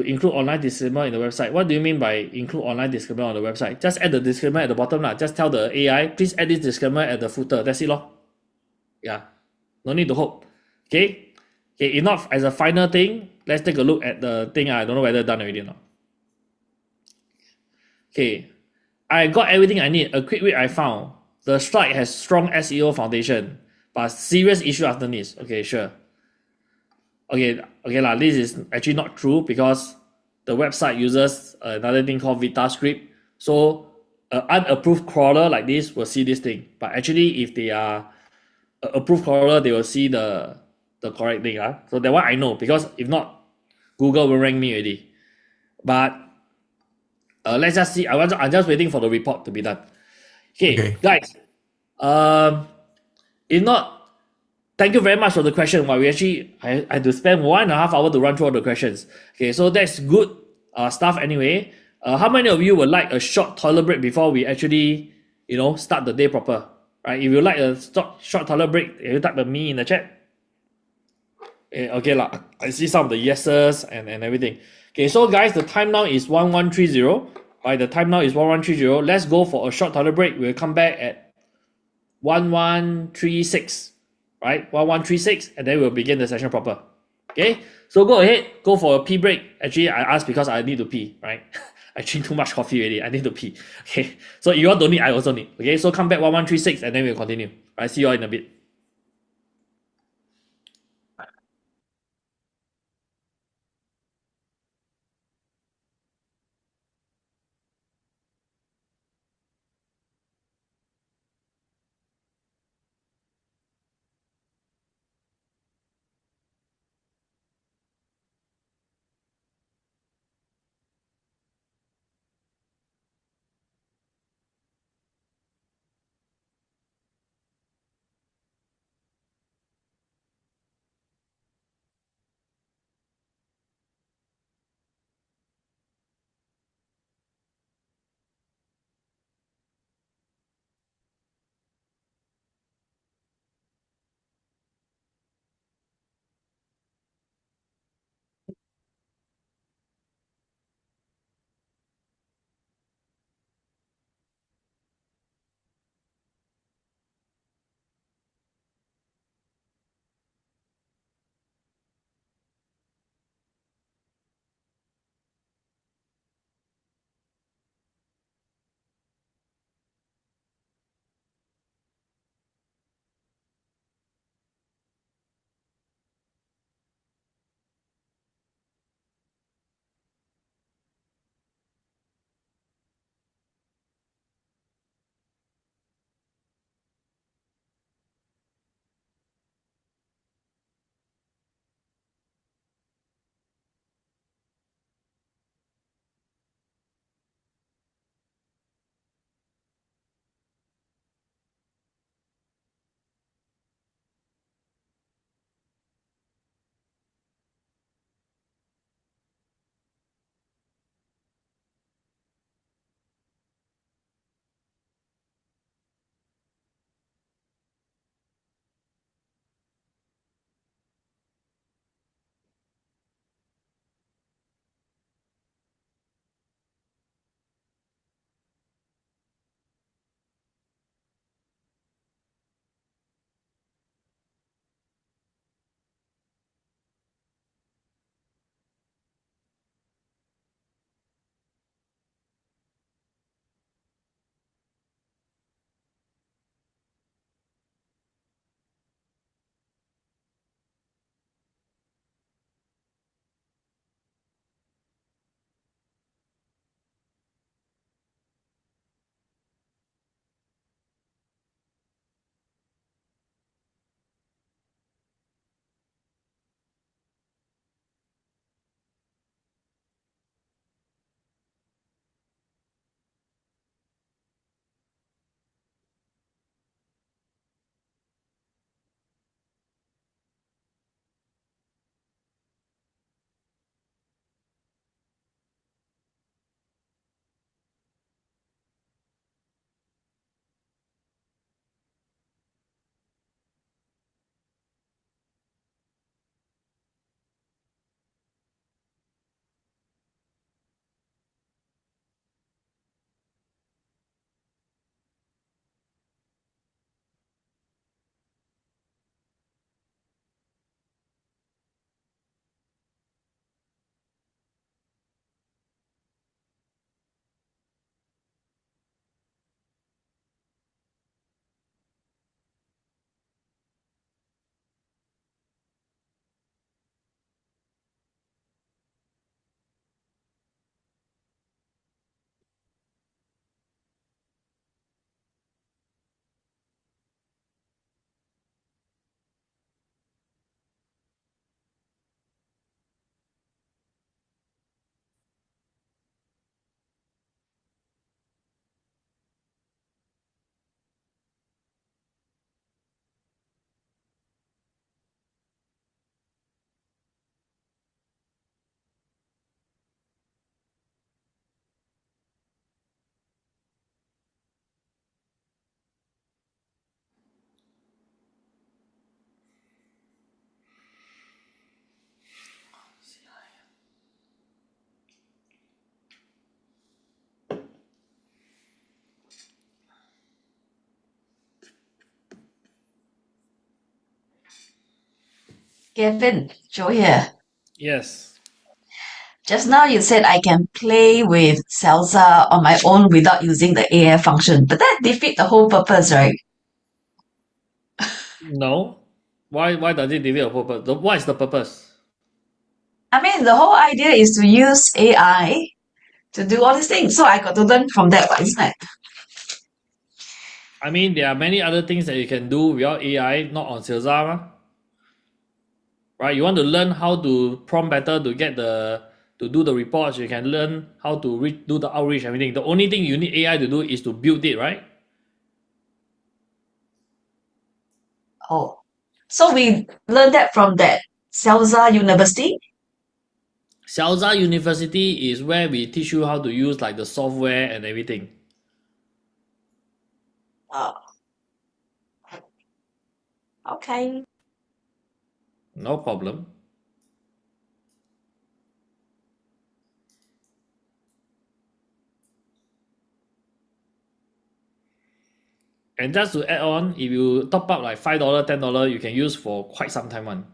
include online disclaimer in the website. What do you mean by include online disclaimer on the website? Just add the disclaimer at the bottom lah. Just tell the AI, please add this disclaimer at the footer. That's it lor. Yeah. No need to hope. Okay. Okay. Enough as a final thing. Let's take a look at the thing. I don't know whether done already or not. Okay. I got everything I need. A quick read I found. The strike has strong SEO foundation, but serious issue after this. Okay, sure. Okay lah, this is actually not true because the website uses another thing called VitaScript. So an unapproved crawler like this will see this thing. But actually, if they are an approved crawler, they will see the correct thing. So that one I know because if not, Google will rank me already. But let's just see. I'm just waiting for the report to be done. Okay. Guys. If not, thank you very much for the question. Well, I had to spend 1.5 hours to run through all the questions. Okay, so that's good stuff anyway. How many of you would like a short toilet break before we actually, start the day proper? Right? If you like a short toilet break, you type a me in the chat. Okay lah. I see some of the yeses and everything. Okay, so guys, the time now is 1130. Right, the time now is 1130. Let's go for a short toilet break. We'll come back at 1136. Right, 1136, and then we'll begin the session proper. Okay, so go ahead, go for a pee break. Actually, I asked because I need to pee, right? I drink too much coffee already. I need to pee. Okay, so you all don't need, I also need. Okay, so come back 1136, and then we'll continue. Right, see you all in a bit. Kevin, Joe here. Yes. Just now you said I can play with salsa on my own without using the AI function, but that defeats the whole purpose, right? No. Why does it defeat a purpose? What is the purpose? I mean, the whole idea is to use AI to do all these things. So I got to learn from that, isn't it? I mean, there are many other things that you can do without AI, not on Salesar, mah. Right? You want to learn how to prompt better to get to do the reports. You can learn how to do the outreach, everything. The only thing you need AI to do is to build it, right? Oh, so we learned that from that Salsa University. Salsa University is where we teach you how to use like the software and everything. Oh, okay. No problem. And just to add on, if you top up like $5, $10, you can use for quite some time one.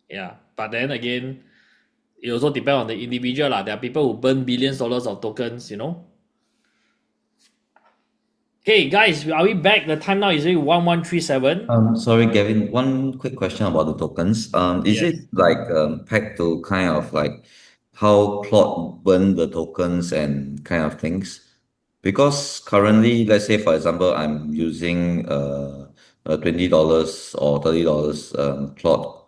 Yeah. But then again, it also depends on the individual. There are people who burn billions dollars of tokens, you know. Okay, guys, are we back? The time now is 1137. Sorry, Gavin, one quick question about the tokens. Is Yes. it like pegged to kind of like how Claude burn the tokens and kind of things? Because currently, let's say for example, I'm using a $20 or $30 Claude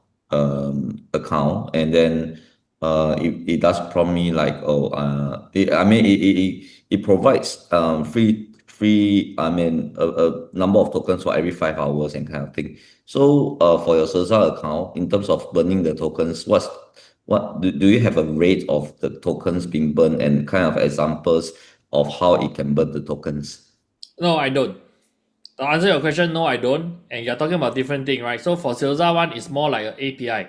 account, and then it does prompt me like, oh, I mean it provides I mean a number of tokens for every 5 hours and kind of thing. So for your Salsa account, in terms of burning the tokens, do you have a rate of the tokens being burned and kind of examples of how it can burn the tokens? No, I don't. To answer your question, no, I don't. And you're talking about different thing, right? So for Salesa one, it's more like an API,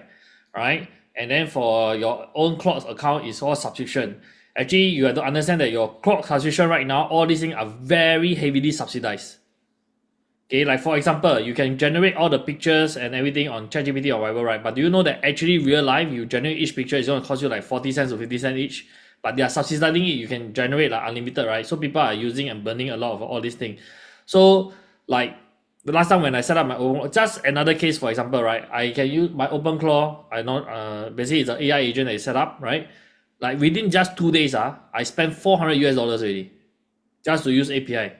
right? And then for your own Cloud account, it's all subscription. Actually, you have to understand that your Cloud subscription right now, all these things are very heavily subsidized. Okay, like for example, you can generate all the pictures and everything on ChatGPT or whatever, right? But do you know that actually real life, you generate each picture is going to cost you like 40 cents or 50 cents each? But they are subsidizing it, you can generate like unlimited, right? So people are using and burning a lot of all these things. So like the last time when I set up my own, just another case for example, right? I can use my OpenClaw. I know basically it's an AI agent that is set up, right? Like within just 2 days, I spent $400 already just to use API,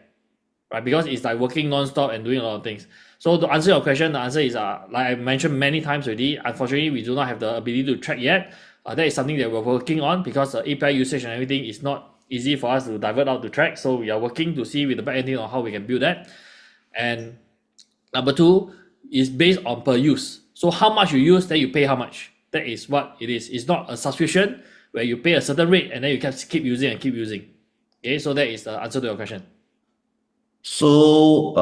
right? Because it's like working non-stop and doing a lot of things. So to answer your question, the answer is like I mentioned many times already. Unfortunately, we do not have the ability to track yet. That is something that we're working on because the API usage and everything is not easy for us to divert out to track. So we are working to see with the backend team on how we can build that. And number two is based on per use. So how much you use, then you pay how much. That is what it is. It's not a subscription where you pay a certain rate and then you can keep using and keep using. Okay, so that is the answer to your question. So,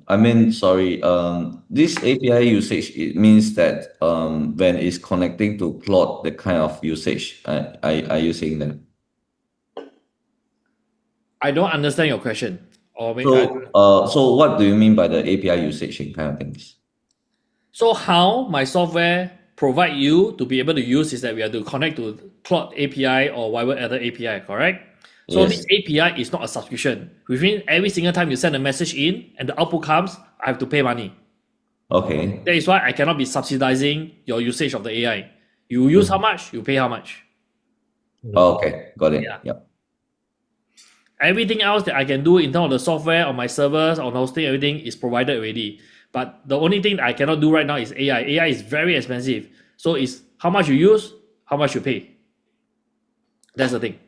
I mean, sorry, this API usage, it means that when it's connecting to Claude, the kind of usage, are you saying that? I don't understand your question. Or maybe So what do you mean by the API usage and kind of things? so how my software provide you to be able to use is that we have to connect to Cloud API or whatever other API, correct? So Yes. this API is not a subscription. Which means every single time you send a message in and the output comes, I have to pay money. Okay. That is why I cannot be subsidizing your usage of the AI. You use how much, you pay how much. Okay, got it. Yeah. Yep. Everything else that I can do in terms of the software on my servers, on hosting, everything is provided already. But the only thing I cannot do right now is AI. AI is very expensive. So it's how much you use, how much you pay. That's the thing.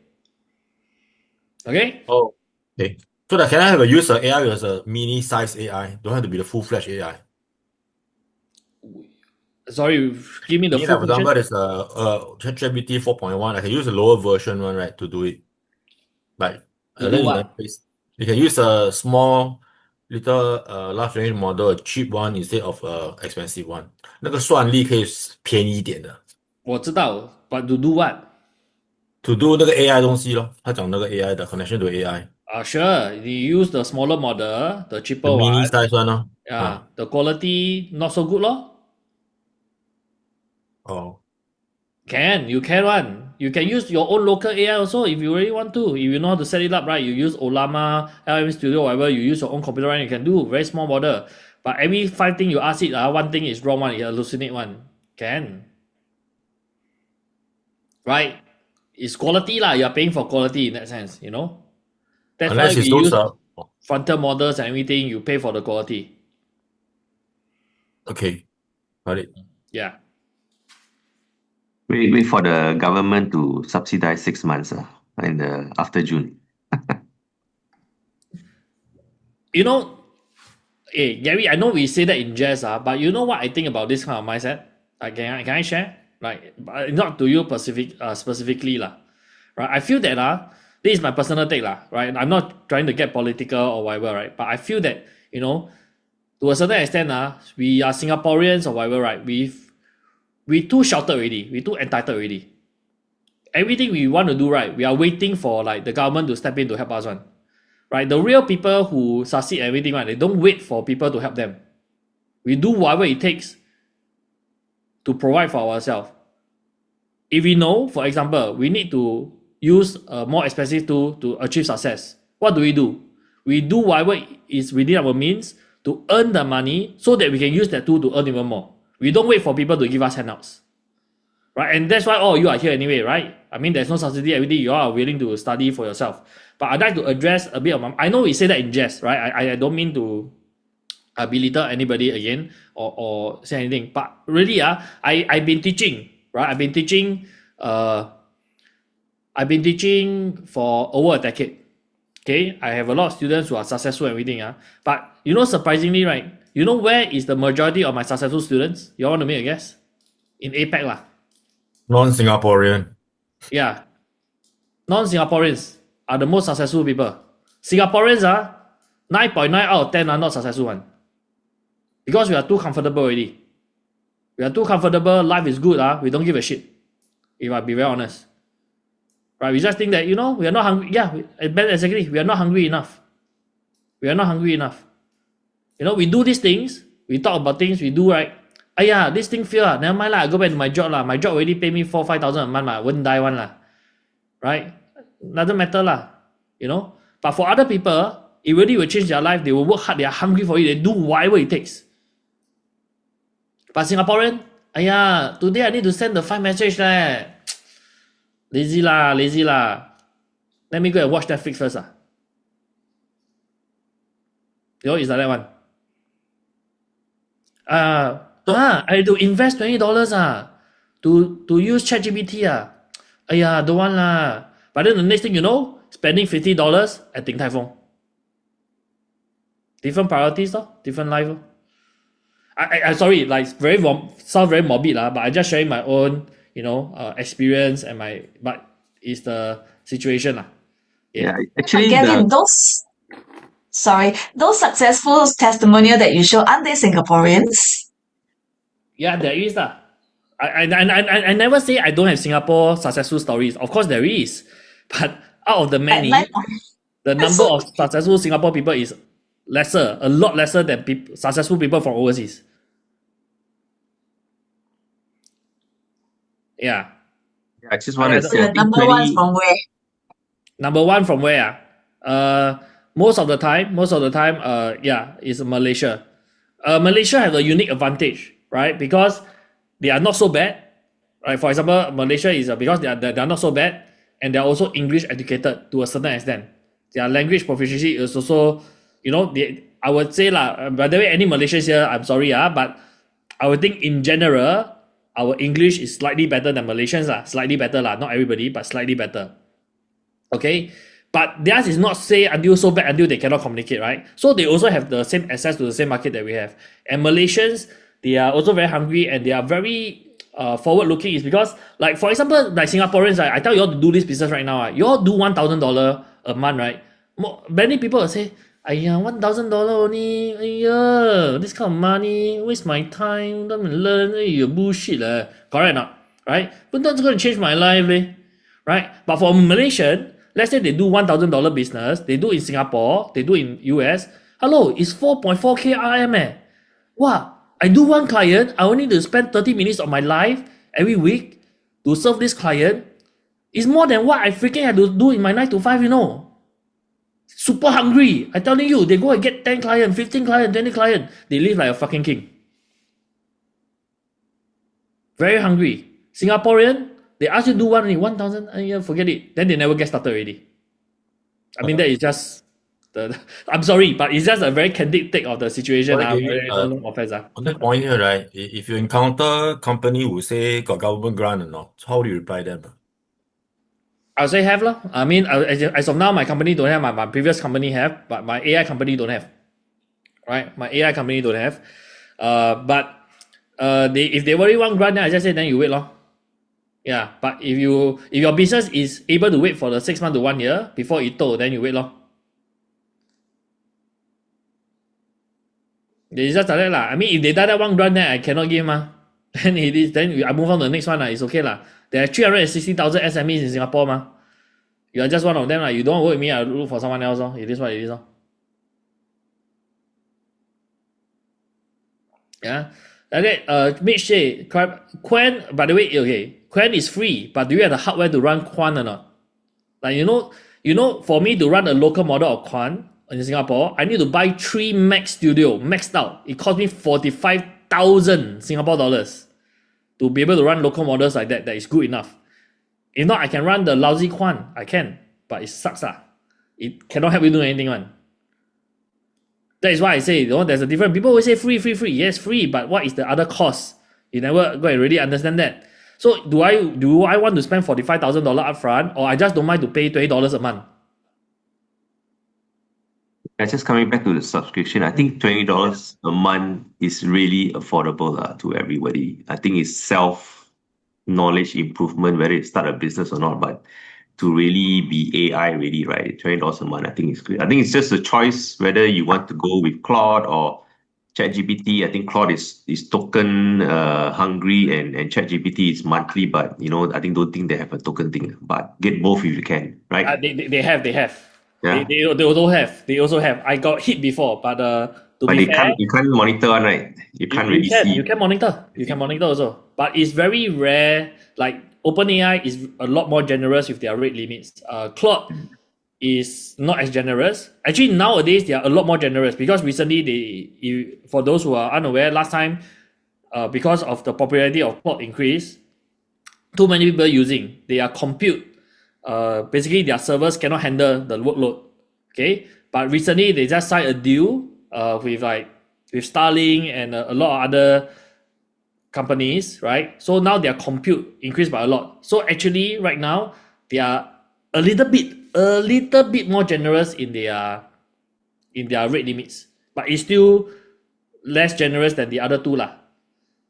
Okay? Oh, okay. So that can I have a use of AI as a mini size AI? Don't have to be the full-fledged AI. Sorry, give me the Meaning, full like, for example, question. there's a ChatGPT 4.1. I can use a lower version one, right, to do it. Like, To and do then what? you can use a small little large language model, a cheap one instead of expensive one. 那个算力可以便宜一点的。我知道 but to do what? To do 那个 AI 东西咯，他讲那个 AI 的 connection to AI，the Sure. You use the smaller model, the cheaper one. mini size one 咯。Yeah, the quality not so good, lor. Oh, You can one. You can use your own local AI also if you really want to. If you know how to set it up, right? You use Olama, LM Studio, whatever. You use your own computer, right? You can do very small model. But every 5 thing you ask it, one thing is wrong one, it hallucinate one. Can. Right? It's quality lah. You're paying for quality in that sense, you know? That's why unless we it's those use frontier models and everything, you pay for the quality. okay, got it. Yeah. Wait for the government to subsidize 6 months after June. You know, hey Gary, I know we say that in jest, but you know what I think about this kind of mindset? Can I share? Like, not to you specifically lah. Right? I feel that this is my personal take lah. Right? I'm not trying to get political or whatever, right? But I feel that, you know, to a certain extent we are Singaporeans or whatever, right? We too sheltered already. We too entitled already. Everything we want to do, right? We are waiting for like the government to step in to help us one. Right? The real people who succeed everything, right? They don't wait for people to help them. We do whatever it takes to provide for ourselves. If we know, for example, we need to use a more expensive tool to achieve success, what do? We do whatever is within our means to earn the money so that we can use that tool to earn even more. We don't wait for people to give us handouts. Right? And that's why all you are here anyway, right? I mean, there's no subsidy, everything. You all are willing to study for yourself. But I'd like to address a bit of I know we say that in jest, right? I don't mean to belittle anybody again or say anything. But really, I've been teaching, right? I've been teaching for over a decade. Okay, I have a lot of students who are successful and everything. But you know, surprisingly, right? You know where is the majority of my successful students? You all want to make a guess? In APAC lah. Non-Singaporean. Yeah. Non-Singaporeans are the most successful people. Singaporeans 9.9 out of 10 are not successful one. Because we are too comfortable already. We are too comfortable, life is good, we don't give a shit. If I be very honest. Right? We just think that, you know, we are not hungry. Yeah, exactly. We are not hungry enough. We are not hungry enough. You know, we do these things, we talk about things, we do, right? This thing fail, never mind lah, I go back to my job lah. My job already pay me 4,000-5,000 a month lah. I wouldn't die one lah. Right? Doesn't matter lah. You know? But for other people, it really will change their life. They will work hard, they are hungry for it, they do whatever it takes. But Singaporean, today I need to send the 5 message leh. Lazy lah. Let me go and watch Netflix first lah. You know, it's like that one. I had to invest $20 to use ChatGPT don't want lah. But then the next thing you know, spending $50 at Din Tai Fung. Different priorities different life. I sorry, like sounds very morbid but I just sharing my own, you know, experience and but it's the situation lah. Yeah, actually, Again, those successful testimonial that you show, aren't they Singaporeans? Yeah, there is lah. I never say I don't have Singapore successful stories. Of course there is, but out of the many, the number of successful Singapore people is a lot lesser than successful people from overseas. Yeah. I just want to say, Number one from where? Number one from where? Most of the time, is Malaysia. Malaysia have a unique advantage, right? Because they are not so bad, right? For example, Malaysia is because they are not so bad, and they are also English educated to a certain extent. Their language proficiency is also, you know, I would say by the way, any Malaysians here, I'm sorry, but I would think in general, our English is slightly better than Malaysians, slightly better, not everybody, but slightly better. Okay, but theirs is not say until so bad until they cannot communicate, right? So they also have the same access to the same market that we have. And Malaysians, they are also very hungry and they are very forward looking. Is because, like, for example, like Singaporeans, right? I tell you all to do this business right now, you all do $1,000 a month, right? Many people will say, $1,000 only, this kind of money, waste my time, don't learn, bullshit correct or not, right? But that's going to change my life, right? But for Malaysian, let's say they do $1,000 business, they do in Singapore, they do in US, hello, it's 4.4k RM Wow, I do one client, I only need to spend 30 minutes of my life every week to serve this client is more than what I freaking had to do in my 9 to 5, you know. Super hungry. I'm telling you, they go and get 10 clients, 15 clients, 20 clients. They live like a fucking king. Very hungry. Singaporean, they ask you to do 1,000 a year, forget it. Then they never get started already. I mean, that is just I'm sorry, but it's just a very candid take of the situation. No offense. On that point here, right? If you encounter company who say got government grant or not, how do you reply them? I'll say have lah. I mean, as of now, my company don't have. My previous company have, but my AI company don't have. Right? My AI company don't have. But if they really want grant, then I just say then you wait lor. Yeah, but if your business is able to wait for the 6 months to 1 year before it told, then you wait lor. It's just like that lah. I mean, if they die that one grant, then I cannot give mah. Then it is. Then I move on to the next one lah. It's okay lah. There are 360,000 SMEs in Singapore mah. You are just one of them lah. You don't work with me, I'll look for someone else lor. It is what it is lor. Yeah. Like that. Mitch say, Quan. By the way, okay, Quan is free, but do you have the hardware to run Quan or not? Like you know, for me to run a local model of Quan in Singapore, I need to buy 3 Max Studio, maxed out. It cost me 45,000 Singapore dollars to be able to run local models like that. That is good enough. If not, I can run the lousy Quan. I can, but it sucks lah. It cannot help you do anything one. That is why I say, there's a difference. People always say free. Yes, free, but what is the other cost? You never go and really understand that. So do I want to spend $45,000 upfront, or I just don't mind to pay $20 a month? Just coming back to the subscription, I think $20 a month is really affordable to everybody. I think it's self-knowledge improvement, whether you start a business or not, but to really be AI ready, right? $20 a month, I think it's good. I think it's just a choice whether you want to go with Claude or ChatGPT. I think Claude is token hungry and ChatGPT is monthly, but I don't think they have a token thing. But get both if you can, right? They have. Yeah. They also have. I got hit before, but you can't monitor one, right? You can't really see. You can monitor. You can monitor also, but it's very rare. Like OpenAI is a lot more generous with their rate limits. Claude is not as generous. Actually, nowadays they are a lot more generous because recently for those who are unaware, last time, because of the popularity of Claude increase, too many people using their compute. Basically their servers cannot handle the workload. Okay, but recently they just signed a deal with Starlink and a lot of other companies, right? So now their compute increased by a lot. So actually right now they are a little bit more generous in their rate limits, but it's still less generous than the other two lah.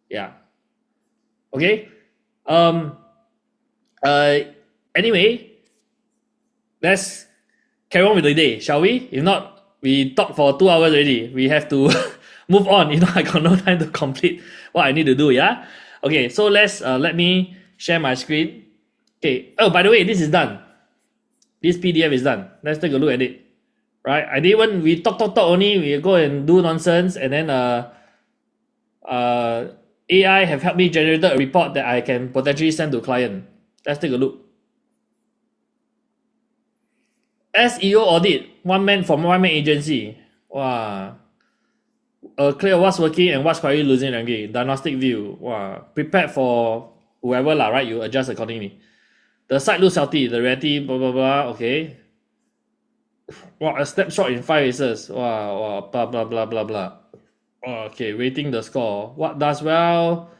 Yeah. Okay. Anyway, let's carry on with the day, shall we? If not, we talked for 2 hours already. We have to move on. I got no time to complete what I need to do, yeah? Okay, so let me share my screen. Okay, oh, by the way, this is done. This PDF is done. Let's take a look at it. Right? We talk only, we go and do nonsense, and then AI have helped me generate a report that I can potentially send to client. Let's take a look. SEO audit, one man agency. Wow. Clear what's working and what's quietly losing ranking. Diagnostic view. Wow. Prepared for whoever lah, right? You adjust accordingly. The site looks healthy. The reality, blah blah blah. Okay. Wow, a snapshot in 5 races. Wow, blah blah blah blah blah. Okay, rating the score. What does well?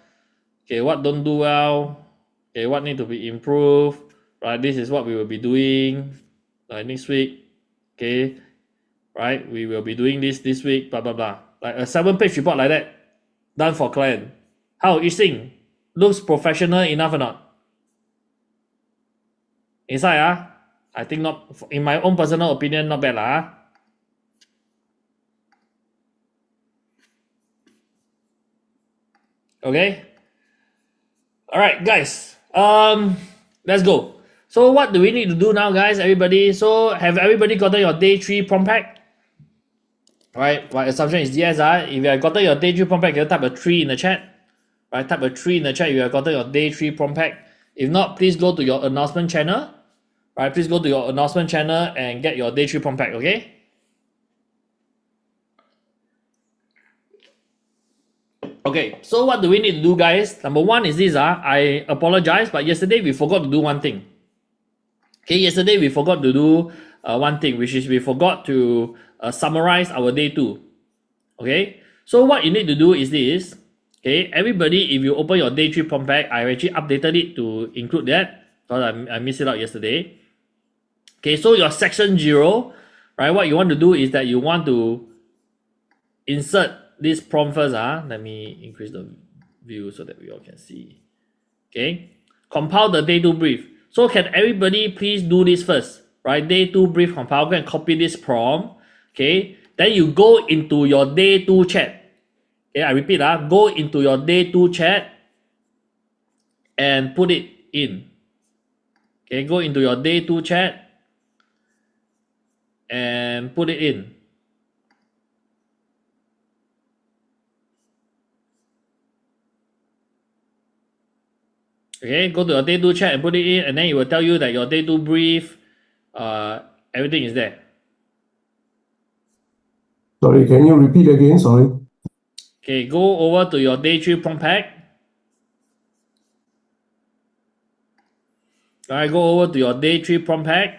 Okay, what don't do well? Okay, what need to be improved? Right, this is what we will be doing. Next week, okay, right? We will be doing this week, blah blah blah. Like a 7-page report like that, done for client. How Yixing looks professional enough or not? Inside, I think not. In my own personal opinion, not bad lah. Okay. All right, guys. Let's go. So what do we need to do now, guys? Everybody. So have everybody gotten your day 3 prompt pack? All right. My assumption is yes. If you have gotten your day 3 prompt pack, can you type a 3 in the chat? Right, type a 3 in the chat if you have gotten your day 3 prompt pack. If not, please go to your announcement channel. Right, please go to your announcement channel and get your day 3 prompt pack, okay? Okay, so what do we need to do, guys? Number one is this, I apologize, but yesterday we forgot to do one thing. Okay, yesterday we forgot to do one thing, which is we forgot to summarize our day 2. Okay, so what you need to do is this. Okay, everybody, if you open your day 3 prompt pack, I actually updated it to include that because I missed it out yesterday. Okay, so your section 0, right, what you want to do is that you want to insert this prompt first. Let me increase the view so that we all can see. Okay, compile the day 2 brief. So can everybody please do this first, right? Day 2 brief compile, go and copy this prompt. Okay, then you go into your day 2 chat. Okay, I repeat, go into your day 2 chat and put it in. Okay, go into your day 2 chat and put it in. Okay, go to your day 2 chat and put it in, and then it will tell you that your day 2 brief, everything is there. Sorry, can you repeat again? Sorry. Okay, go over to your day 3 prompt pack. Alright, go over to your day 3 prompt pack.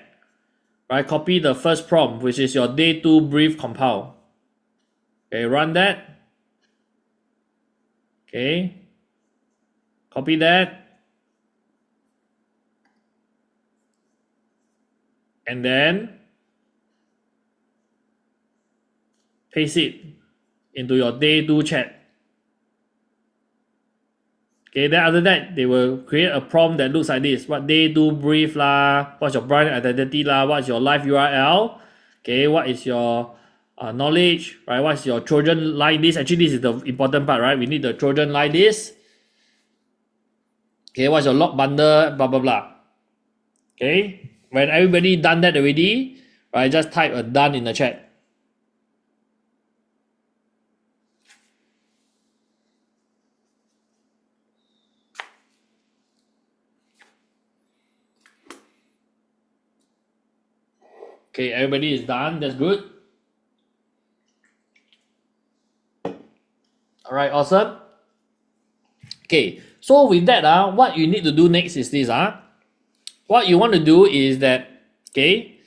Right, copy the first prompt, which is your day 2 brief compile. Okay, run that. Okay, copy that. And then paste it into your day 2 chat. Okay, then after that, they will create a prompt that looks like this. What day 2 brief lah, what's your brand identity lah, what's your live URL, okay, what is your knowledge, right, what's your Trojan line list. Actually, this is the important part, right? We need the Trojan line list. Okay, what's your log bundle, blah, blah, blah. Okay, when everybody done that already, right, just type a done in the chat. Okay, everybody is done. That's good. All right, awesome. Okay, so with that, what you need to do next is this. What you want to do is that, okay,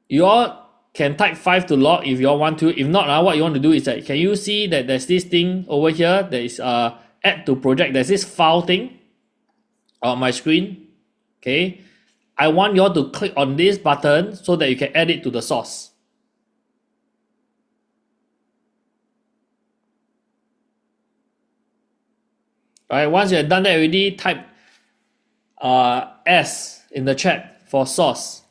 you all can type 5 to log if you all want to. If not, what you want to do is that, can you see that there's this thing over here that is add to project. There's this file thing on my screen. Okay, I want you all to click on this button so that you can add it to the source. Alright, once you have done that already, type S in the chat for source.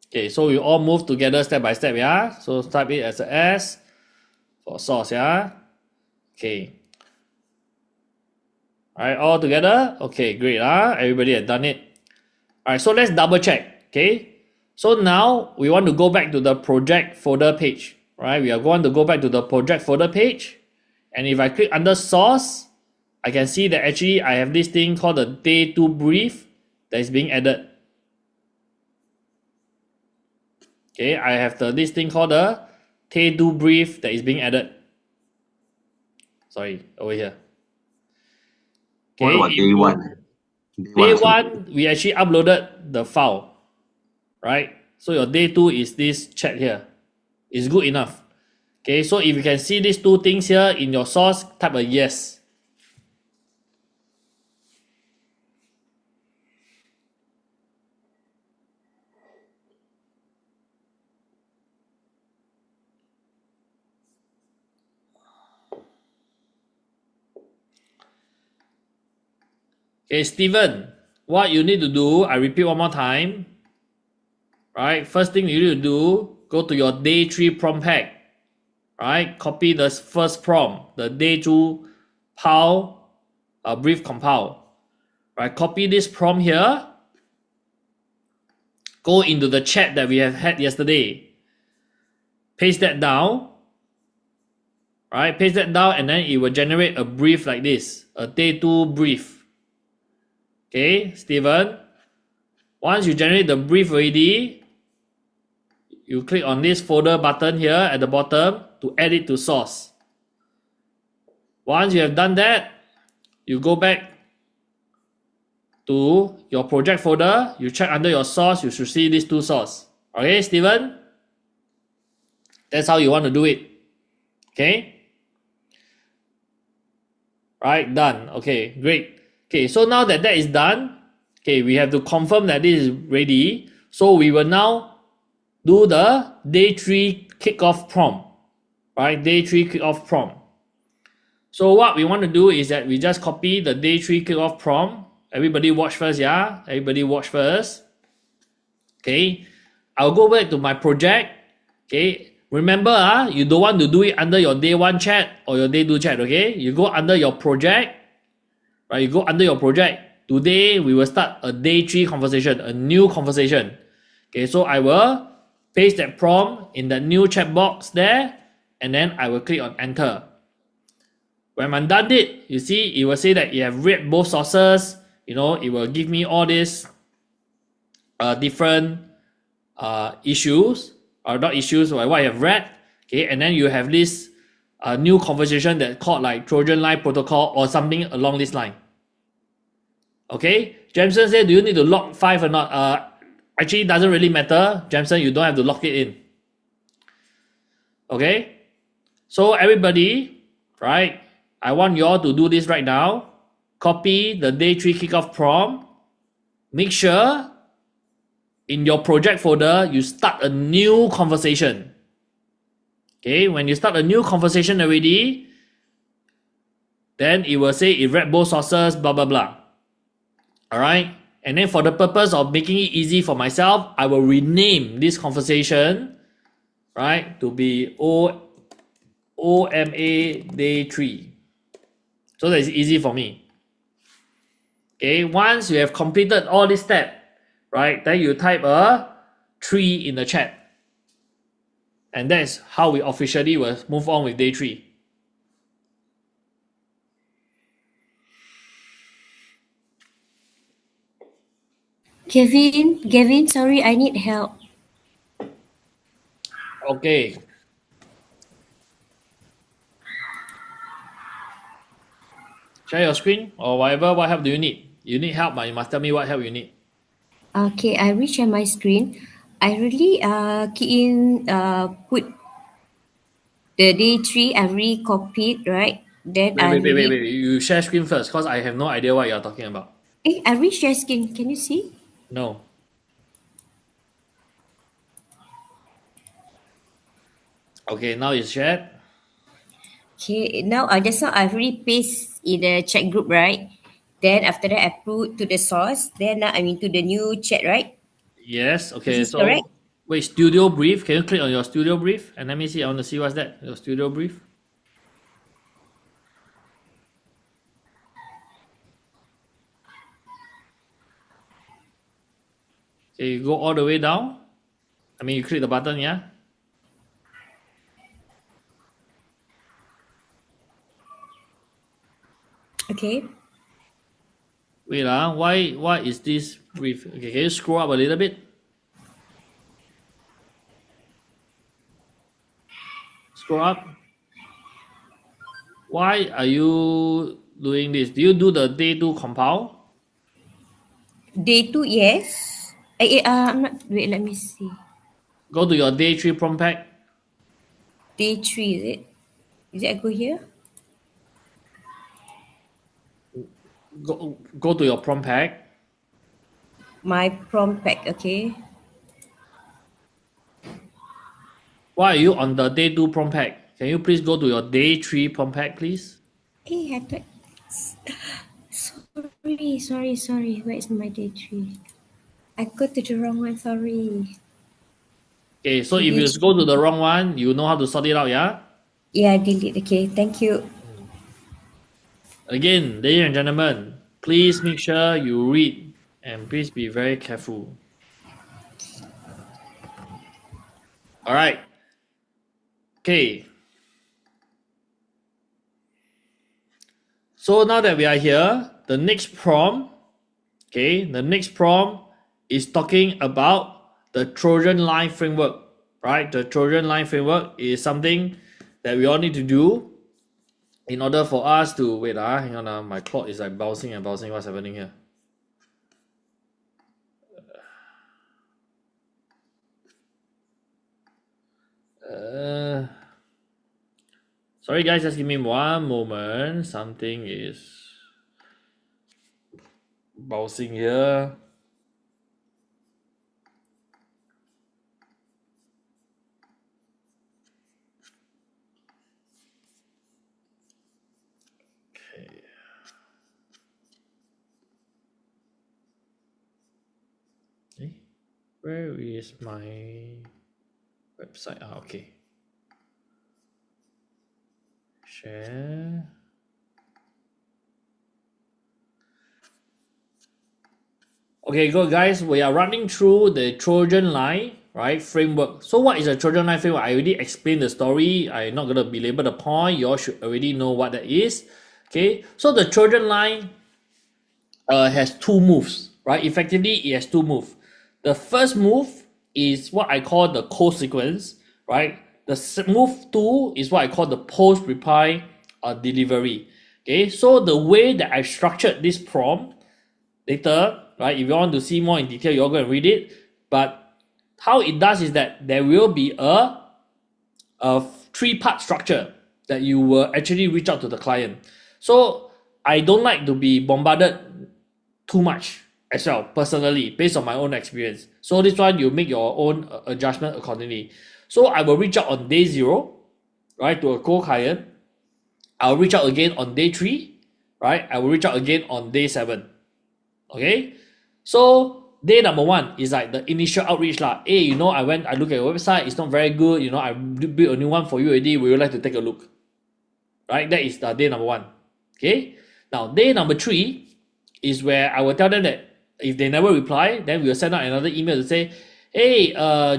Okay, so we all move together step by step, yeah? So type it as a S for source, yeah? Okay. Alright, all together? Okay, great, everybody has done it. Alright, so let's double check, okay? So now we want to go back to the project folder page, right? We are going to go back to the project folder page. And if I click under source, I can see that actually I have this thing called the day 2 brief that is being added. Okay, I have this thing called the day 2 brief that is being added. Sorry, over here. Okay, what about day 1? Day 1, we actually uploaded the file, right? So your day 2 is this chat here. It's good enough. Okay, so if you can see these two things here in your source, type a yes. Okay, Steven, what you need to do, I repeat one more time. Right, first thing you need to do, go to your day 3 prompt pack. Right, copy the first prompt, the day 2 PAL brief compile. Right, copy this prompt here. Go into the chat that we have had yesterday. paste that down. Right, paste that down, and then it will generate a brief like this, a day 2 brief. Okay, Steven. Once you generate the brief already, you click on this folder button here at the bottom to add it to source. Once you have done that, you go back to your project folder, you check under your source, you should see these 2 sources. Okay, Steven? That's how you want to do it. Okay? Right, done. Okay, great. Okay, so now that is done, okay, we have to confirm that this is ready. So we will now do the day 3 kickoff prompt. Right, day 3 kickoff prompt. So what we want to do is that we just copy the day 3 kickoff prompt. Everybody watch first, yeah? Everybody watch first. Okay, I'll go back to my project. Okay, remember, you don't want to do it under your day 1 chat or your day 2 chat, okay? You go under your project, right? You go under your project. Today, we will start a day 3 conversation, a new conversation. Okay, so I will paste that prompt in the new chat box there, and then I will click on enter. When I'm done it, you see, it will say that you have read both sources. You know, it will give me all these different issues, or not issues, or what I have read. Okay, and then you have this new conversation that called like Trojan line protocol or something along this line. Okay, Jameson said, do you need to lock 5 or not? Actually, it doesn't really matter, Jameson. You don't have to lock it in. Okay, so everybody, right? I want you all to do this right now. Copy the day 3 kickoff prompt. Make sure in your project folder, you start a new conversation. Okay, when you start a new conversation already, then it will say it read both sources, blah, blah, blah. All right. And then for the purpose of making it easy for myself, I will rename this conversation, right, to be OMA day 3. So that it's easy for me. Okay, once you have completed all this step, right, then you type a 3 in the chat. And that's how we officially will move on with day 3. Gavin, sorry, I need help. Okay. Share your screen or whatever. What help do you need? You need help, but you must tell me what help you need. Okay, I will share my screen. I really key in put the day 3. I really copied, right? Then Wait. You share screen first, because I have no idea what you're talking about. I will share screen. Can you see? No. Okay, now it's shared. Okay, now just now I've already paste in the chat group, right? Then after that I put to the source. Then now I'm into the new chat, right? Yes. Okay. Is this So correct? wait, studio brief. Can you click on your studio brief and let me see? I want to see what's that. Your studio brief. Okay, you go all the way down. I mean, you click the button, yeah. Okay. Wait, why is this brief? Okay, can you scroll up a little bit? Scroll up. Why are you doing this? Do you do the day 2 compile? Day 2, yes. I'm not. Wait, let me see. Go to your day 3 prompt pack. Day 3, is it? Is it I go here? Go to your prompt pack. My prompt pack, okay. Why are you on the day 2 prompt pack? Can you please go to your day 3 prompt pack, please? Hey, I thought. Sorry. Where is my day 3? I go to the wrong one, sorry. Okay, so if you go to the wrong one, you know how to sort it out, yeah? Yeah, delete. Okay, thank you. Again, ladies and gentlemen, please make sure you read and please be very careful. All right. Okay. So now that we are here, the next prompt, is talking about the Trojan line framework, right? The Trojan line framework is something that we all need to do in order for us to, wait, hang on, my clock is like bouncing and bouncing. What's happening here? Sorry guys, just give me one moment. Something is bouncing here. Okay. Where is my website? Okay. Share. Okay, good guys. We are running through the Trojan line, right, framework. So what is a Trojan line framework? I already explained the story. I'm not gonna belabor the point. You all should already know what that is. Okay, so the Trojan line has two moves, right? Effectively, it has two moves. The first move is what I call the call sequence, right? The move two is what I call the post reply delivery. Okay, so the way that I structured this prompt later, right? If you want to see more in detail, you're going to read it. But how it does is that there will be a three-part structure that you will actually reach out to the client. So I don't like to be bombarded too much as well, personally, based on my own experience. So this one, you make your own adjustment accordingly. So I will reach out on day 0, right, to a cold client. I'll reach out again on day 3, right? I will reach out again on day 7. Okay, so day number 1 is like the initial outreach lah. Hey, you know, I look at your website, it's not very good. You know, I built a new one for you already. Would you like to take a look? Right, that is the day number 1. Okay, now day number 3 is where I will tell them that if they never reply, then we'll send out another email to say, hey,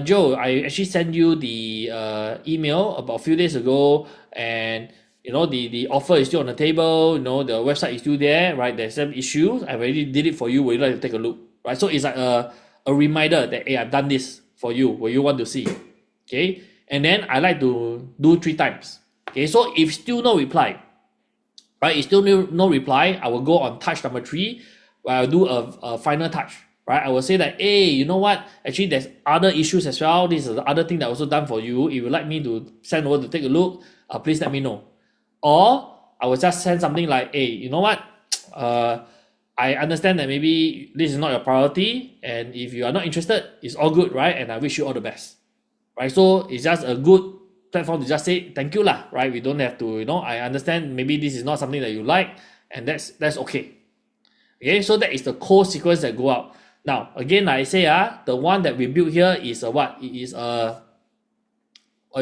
Joe, I actually sent you the email about a few days ago, and you know, the offer is still on the table, you know, the website is still there, right? There's some issues. I already did it for you. Would you like to take a look? Right? So it's like a reminder that, hey, I've done this for you. Will you want to see? Okay. And then I like to do 3 times. Okay. So if still no reply, right? It's still no reply, I will go on touch number 3, where I'll do a final touch. Right? I will say that, hey, you know what? Actually, there's other issues as well. This is the other thing that I also done for you. If you'd like me to send over to take a look, please let me know. Or I will just send something like, hey, you know what? I understand that maybe this is not your priority, and if you are not interested, it's all good, right? And I wish you all the best, right? So it's just a good platform to just say thank you lah, right? We don't have to, you know, I understand maybe this is not something that you like, and that's okay. Okay, so that is the code sequence that go out. Now, again, like I say, the one that we built here is what? It is what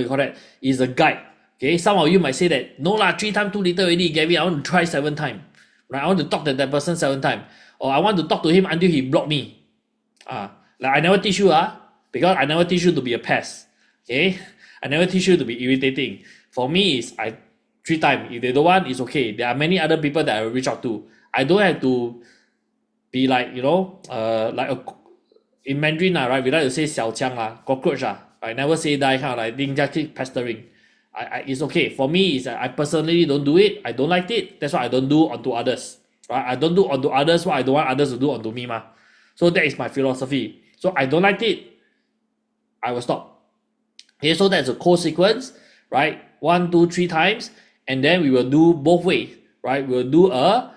you call that? Is a guide. Okay, some of you might say that, no lah, 3 times too little already, Gary. I want to try 7 times. Right? I want to talk to that person 7 times. Or I want to talk to him until he block me. Like I never teach you, because I never teach you to be a pest. Okay? I never teach you to be irritating. For me, is 3 times. If they don't want, it's okay. There are many other people that I will reach out to. I don't have to be like, you know, in Mandarin, right? We like to say 小强 cockroach. I never say die kind of like thing, just keep pestering. It's okay. For me, is I personally don't do it. I don't like it. That's why I don't do onto others. Right? I don't do onto others what I don't want others to do onto me. So that is my philosophy. So I don't like it, I will stop. Okay, so that's a code sequence, right? 1, 2, 3 times, and then we will do both ways, right? We'll do a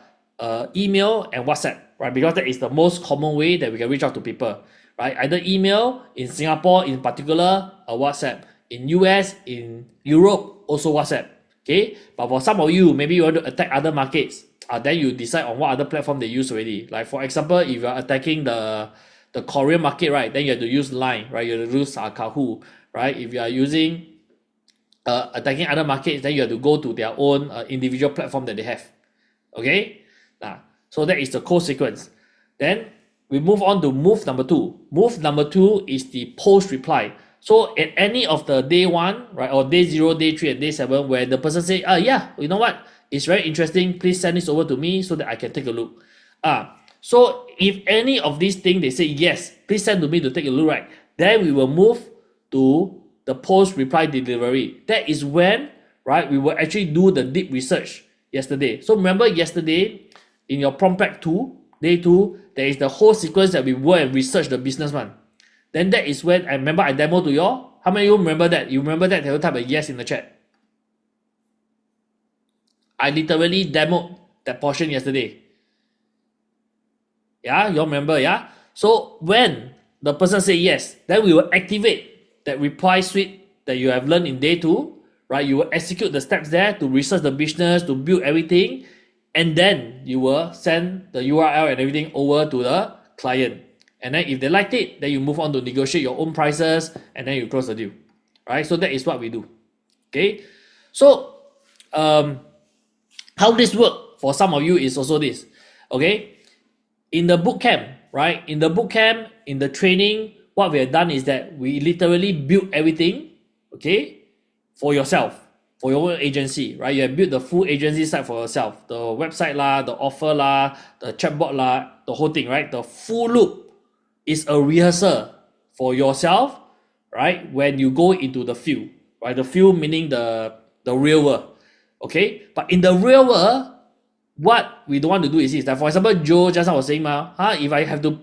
email and WhatsApp, right? Because that is the most common way that we can reach out to people, right? Either email, in Singapore in particular, or WhatsApp. In US, in Europe, also WhatsApp. Okay, but for some of you, maybe you want to attack other markets. Then you decide on what other platform they use already. Like for example, if you are attacking the Korean market, right, then you have to use Line, right? You have to use Kahoot, right? If you are using attacking other markets, then you have to go to their own individual platform that they have. Okay, so that is the code sequence. Then we move on to move number 2. Move number 2 is the post reply. So at any of the day 1, right, or day 0, day 3, and day 7, where the person say, yeah, you know what, it's very interesting, please send this over to me so that I can take a look. So if any of these things they say yes, please send to me to take a look, right, then we will move to the post reply delivery. That is when, right, we will actually do the deep research yesterday. So remember yesterday in your prompt pack 2, day 2, there is the whole sequence that we go and research the business one. Then that is when I remember I demo to you all. How many of you remember that? You remember that? They'll type a yes in the chat. I literally demoed that portion yesterday. Yeah, you all remember, yeah? So when the person say yes, then we will activate that reply suite that you have learned in day 2, right? You will execute the steps there to research the business, to build everything, and then you will send the URL and everything over to the client. And then if they liked it, then you move on to negotiate your own prices, and then you close the deal, right? So that is what we do. Okay, so how this work for some of you is also this. Okay, in the bootcamp, right? In the bootcamp, in the training, what we have done is that we literally build everything, okay, for yourself, for your own agency, right? You have built the full agency site for yourself, the website lah, the offer lah, the chatbot lah, the whole thing, right? The full loop is a rehearsal for yourself, right? When you go into the field, right? The field meaning the real world, okay? But in the real world, what we don't want to do is this. Like for example, Joe just now was saying, if I have to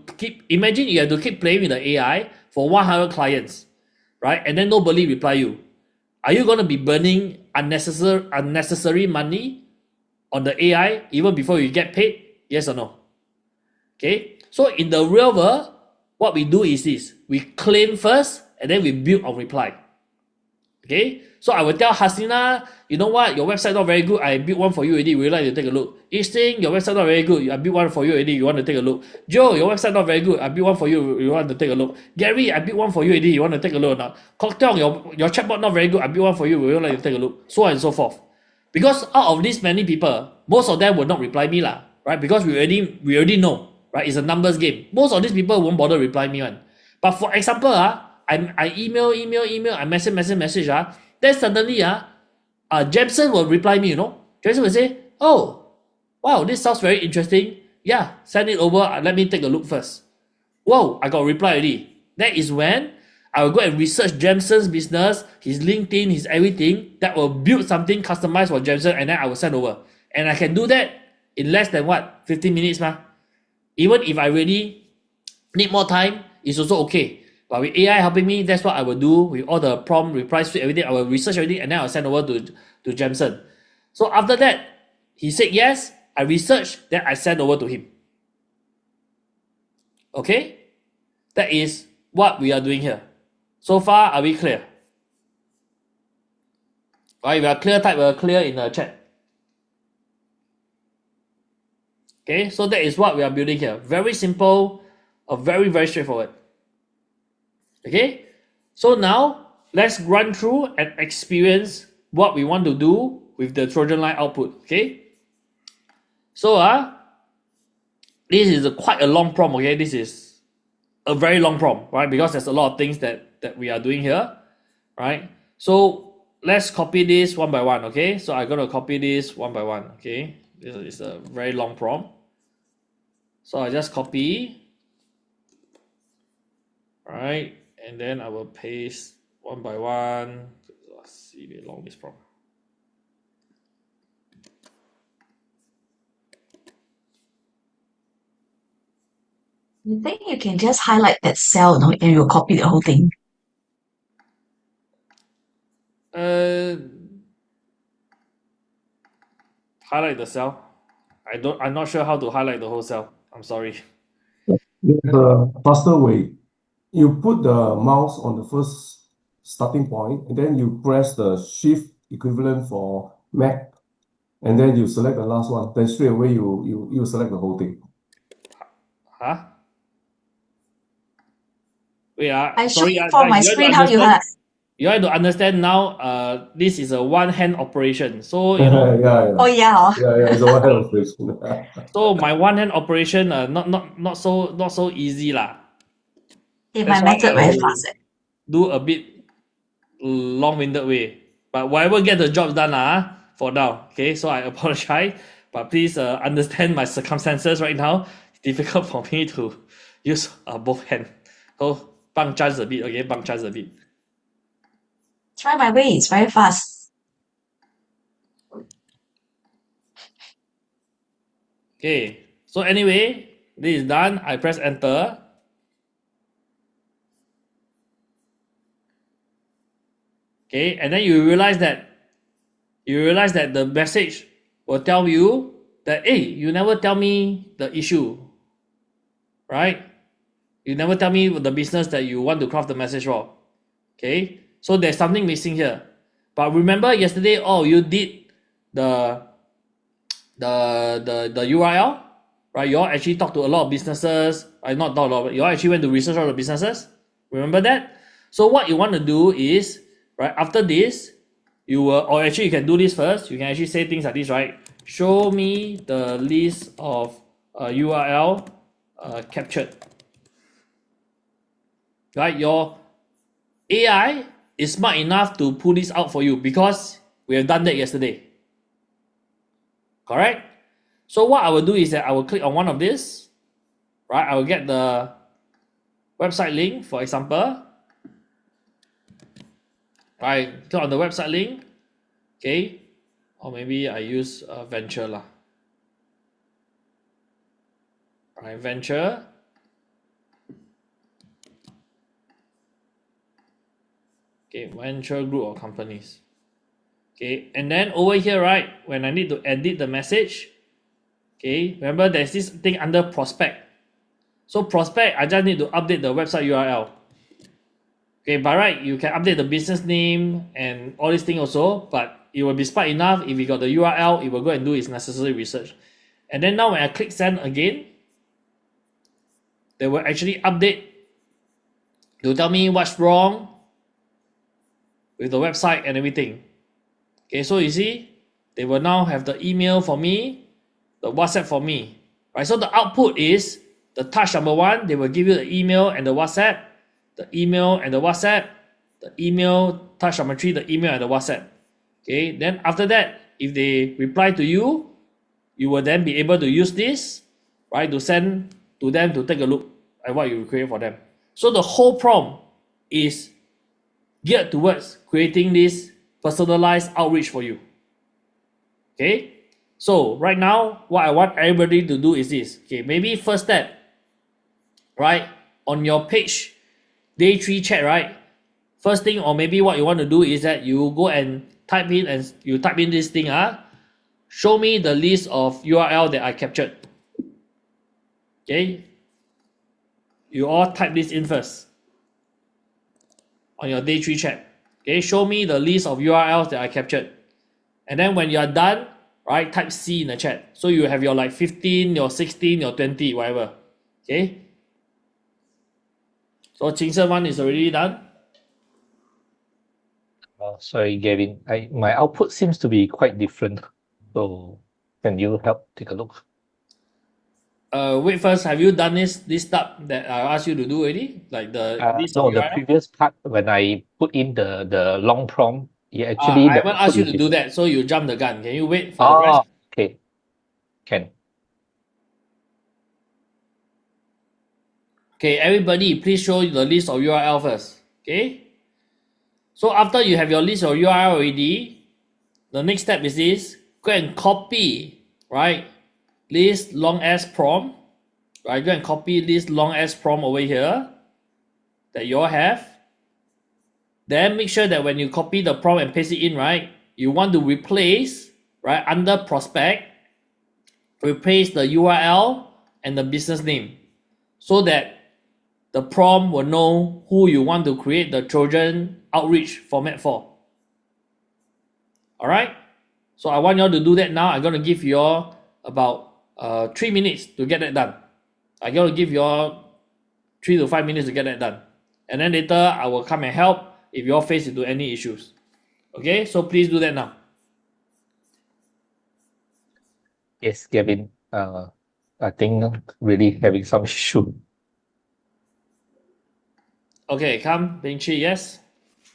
imagine you have to keep playing with the AI for 100 clients, right? And then nobody reply you. Are you going to be burning unnecessary money on the AI even before you get paid? Yes or no? Okay. So in the real world, what we do is this. We claim first and then we build on reply. Okay. So I will tell Hasina, you know what, your website not very good. I built one for you already. Would you like to take a look? Easting, your website not very good. I built one for you already. You want to take a look? Joe, your website not very good. I built one for you. You want to take a look? Gary, I built one for you already. You want to take a look now? Cocktail, your chatbot not very good. I built one for you. Would you like to take a look? So on and so forth. Because out of these many people, most of them will not reply me lah, right? Because we already know, right? It's a numbers game. Most of these people won't bother reply me one. But for example, I email, I message, then suddenly, Jameson will reply me, you know. Jameson will say, oh, wow, this sounds very interesting. Yeah, send it over. Let me take a look first. Whoa, I got a reply already. That is when I will go and research Jameson's business, his LinkedIn, his everything. That will build something customized for Jameson, and then I will send over. And I can do that in less than 15 minutes, Even if I really need more time, it's also okay. But with AI helping me, that's what I will do with all the prompt, reply suite, everything. I will research everything and then I'll send over to Jameson. So after that, he said yes, I researched, then I send over to him. Okay? That is what we are doing here. So far, are we clear? Alright, if you are clear, type clear in the chat. Okay, so that is what we are building here. Very simple, very, very straightforward. Okay, so now let's run through and experience what we want to do with the Trojan line output. Okay, so this is quite a long prompt. Okay, this is a very long prompt, right? Because there's a lot of things that we are doing here, right? So let's copy this one by one. Okay, so I'm gonna copy this one by one. Okay, this is a very long prompt, so I just copy, right? And then I will paste one by one. Let's see how long this prompt. You think you can just highlight that cell, no, and you'll copy the whole thing? Highlight the cell. I'm not sure how to highlight the whole cell. I'm sorry. There's a faster way. You put the mouse on the first starting point, and then you press the shift equivalent for Mac, and then you select the last one. Then straight away you select the whole thing. Huh? Wait, I sorry, showed for my screen how you have. You have to understand now. This is a one-hand operation, so you know. Yeah. Oh yeah. Yeah, it's a one-hand operation. So my one-hand operation, not so easy lah. My method very fast. do a bit long-winded way. But whatever get the job done for now. Okay, so I apologize, but please understand my circumstances right now. It's difficult for me to use both hands. So bang chance a bit, okay, bang chance a bit. Try my way, it's very fast. Okay, so anyway, this is done. I press enter. Okay, and then you realize that the message will tell you that, hey, you never tell me the issue, right? You never tell me the business that you want to craft the message for. Okay, so there's something missing here. But remember yesterday, you did the URL, right? You all actually talked to a lot of businesses. Not a lot, you all actually went to research all the businesses. Remember that? So what you want to do is, right, after this, you will, or actually you can do this first. You can actually say things like this, right? Show me the list of URL captured. Right, your AI is smart enough to pull this out for you because we have done that yesterday. Correct? So what I will do is that I will click on one of this, right? I will get the website link, for example. Right, click on the website link, okay? Or maybe I use Venture lah. Right, Venture. Okay, Venture group of companies. Okay, and then over here, right, when I need to edit the message, okay, remember there's this thing under prospect. So prospect, I just need to update the website URL. Okay, by right, you can update the business name and all these things also, but it will be smart enough if you got the URL, it will go and do its necessary research. And then now when I click send again, they will actually update to tell me what's wrong with the website and everything. Okay, so you see, they will now have the email for me, the WhatsApp for me, right? So the output is the touch number one, they will give you the email and the WhatsApp, the email and the WhatsApp, the email, touch number three, the email and the WhatsApp. Okay, then after that, if they reply to you, you will then be able to use this, right, to send to them to take a look at what you create for them. So the whole prompt is geared towards creating this personalized outreach for you. Okay, so right now, what I want everybody to do is this. Okay, maybe first step, right, on your page, day 3 chat, right? First thing, or maybe what you want to do is that you go and type in this thing, show me the list of URL that I captured. Okay, you all type this in first on your day 3 chat. Okay, show me the list of URLs that I captured. And then when you are done, right, type C in the chat. So you have your like 15, your 16, your 20, whatever. Okay. So Qingsheng one is already done. Sorry, Gavin. My output seems to be quite different. So can you help take a look? Wait first, have you done this step that I asked you to do already? Like the list of No, the URL? previous part when I put in the long prompt, I the haven't asked output you is to do different. that, so you jump the gun. Can you wait for the rest? Okay. Can. Okay, everybody, please show the list of URL first. Okay. So after you have your list of URL already, the next step is this: go and copy, right? List long as prompt, right? Go and copy this long as prompt over here that you all have. Then make sure that when you copy the prompt and paste it in, right, you want to replace, right, under prospect, replace the URL and the business name so that the prompt will know who you want to create the Trojan outreach format for. All right. So I want you all to do that now. I'm going to give you all about 3 minutes to get that done. I'm going to give you all 3 to 5 minutes to get that done. And then later I will come and help if you all face into any issues. Okay, so please do that now. Yes, Gavin. I think really having some issue. Okay, come, Bing Chi, yes?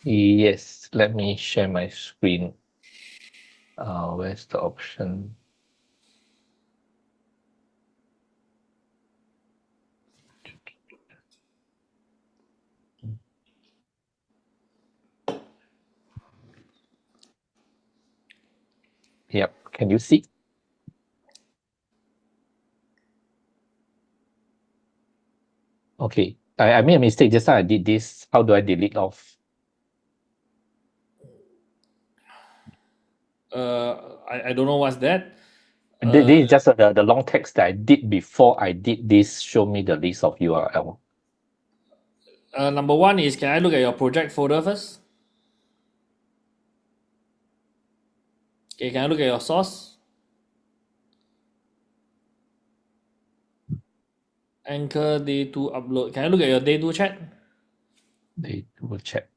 Yes, let me share my screen. Where's the option? Yep, can you see? Okay, I made a mistake just now. I did this. How do I delete off? I don't know what's that. This is just the long text that I did before I did this. Show me the list of URL. Number one is, can I look at your project folder first? Okay, can I look at your source? Anchor day 2 upload. Can I look at your day 2 chat? They will check.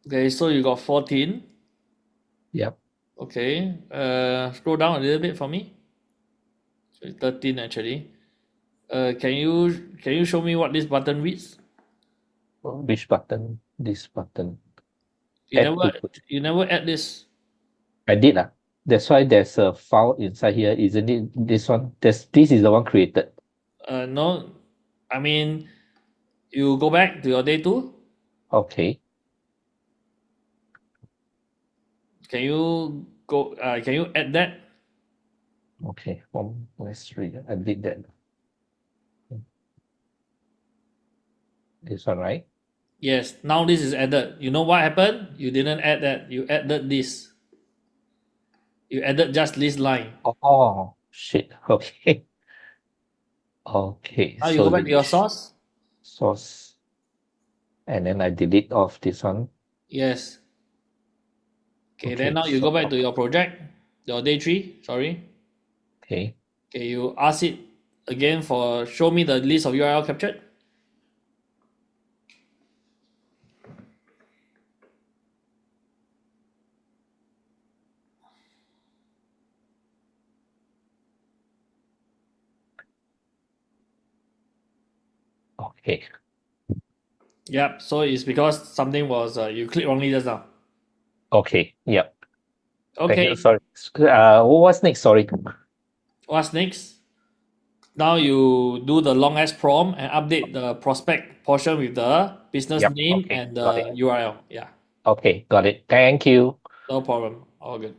Okay, so you got 14. Yep. Okay, scroll down a little bit for me. So it's 13 actually. Can you show me what this button reads? Which button? This button. You Add never to project. you never add this. I did. That's why there's a file inside here, isn't it? This one. This is the one created. No, I mean, you go back to your day 2. Okay. Can you go? Can you add that? Okay. Let's read. I did that. This one, right? Yes. Now this is added. You know what happened? You didn't add that. You added this. You added just this line. Oh shit. Okay. Okay. Now you So go back to your the source. source, and then I delete off this one. Yes. Okay. Then Okay. now you So go back to your project, your day 3. Sorry. okay. Okay. You ask it again for show me the list of URL captured. Okay. Yep. So it's because something was you clicked wrongly just now. Okay. Yep. Thank Okay. you. Sorry. What's next? Sorry. What's next? Now you do the long as prompt and update the prospect portion with the business Yep. name Okay. and Got the it. URL. Yeah. Okay. Got it. Thank you. No problem. All good.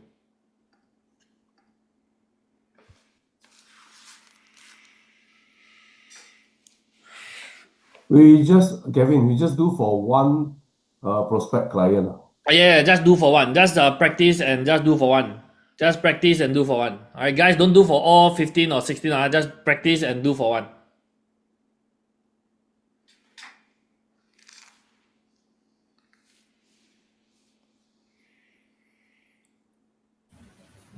Kevin, we just do for one prospect client. Yeah, just do for one. Just practice and just do for one. Just practice and do for one. All right, guys, don't do for all 15 or 16. Just practice and do for one.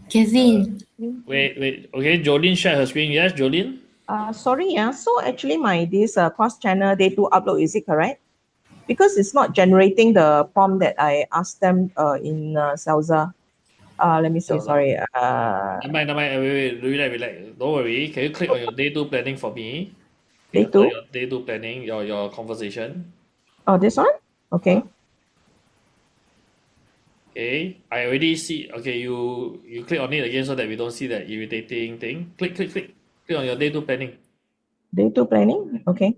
Kevin. Wait. Okay, Jolene shared her screen. Yes, Jolene? Sorry, yeah. So actually my this cross channel they do upload, is it correct? Because it's not generating the prompt that I asked them in Salsa. Let me see, sorry. Never mind. Wait. Relax. Don't worry. Can you click on your day 2 planning for me? Okay, Day open two? your day 2 planning, your conversation. Oh, this one? Okay. Okay, I already see. Okay, you click on it again so that we don't see that irritating thing. Click. Click on your day 2 planning. Day two planning? Okay.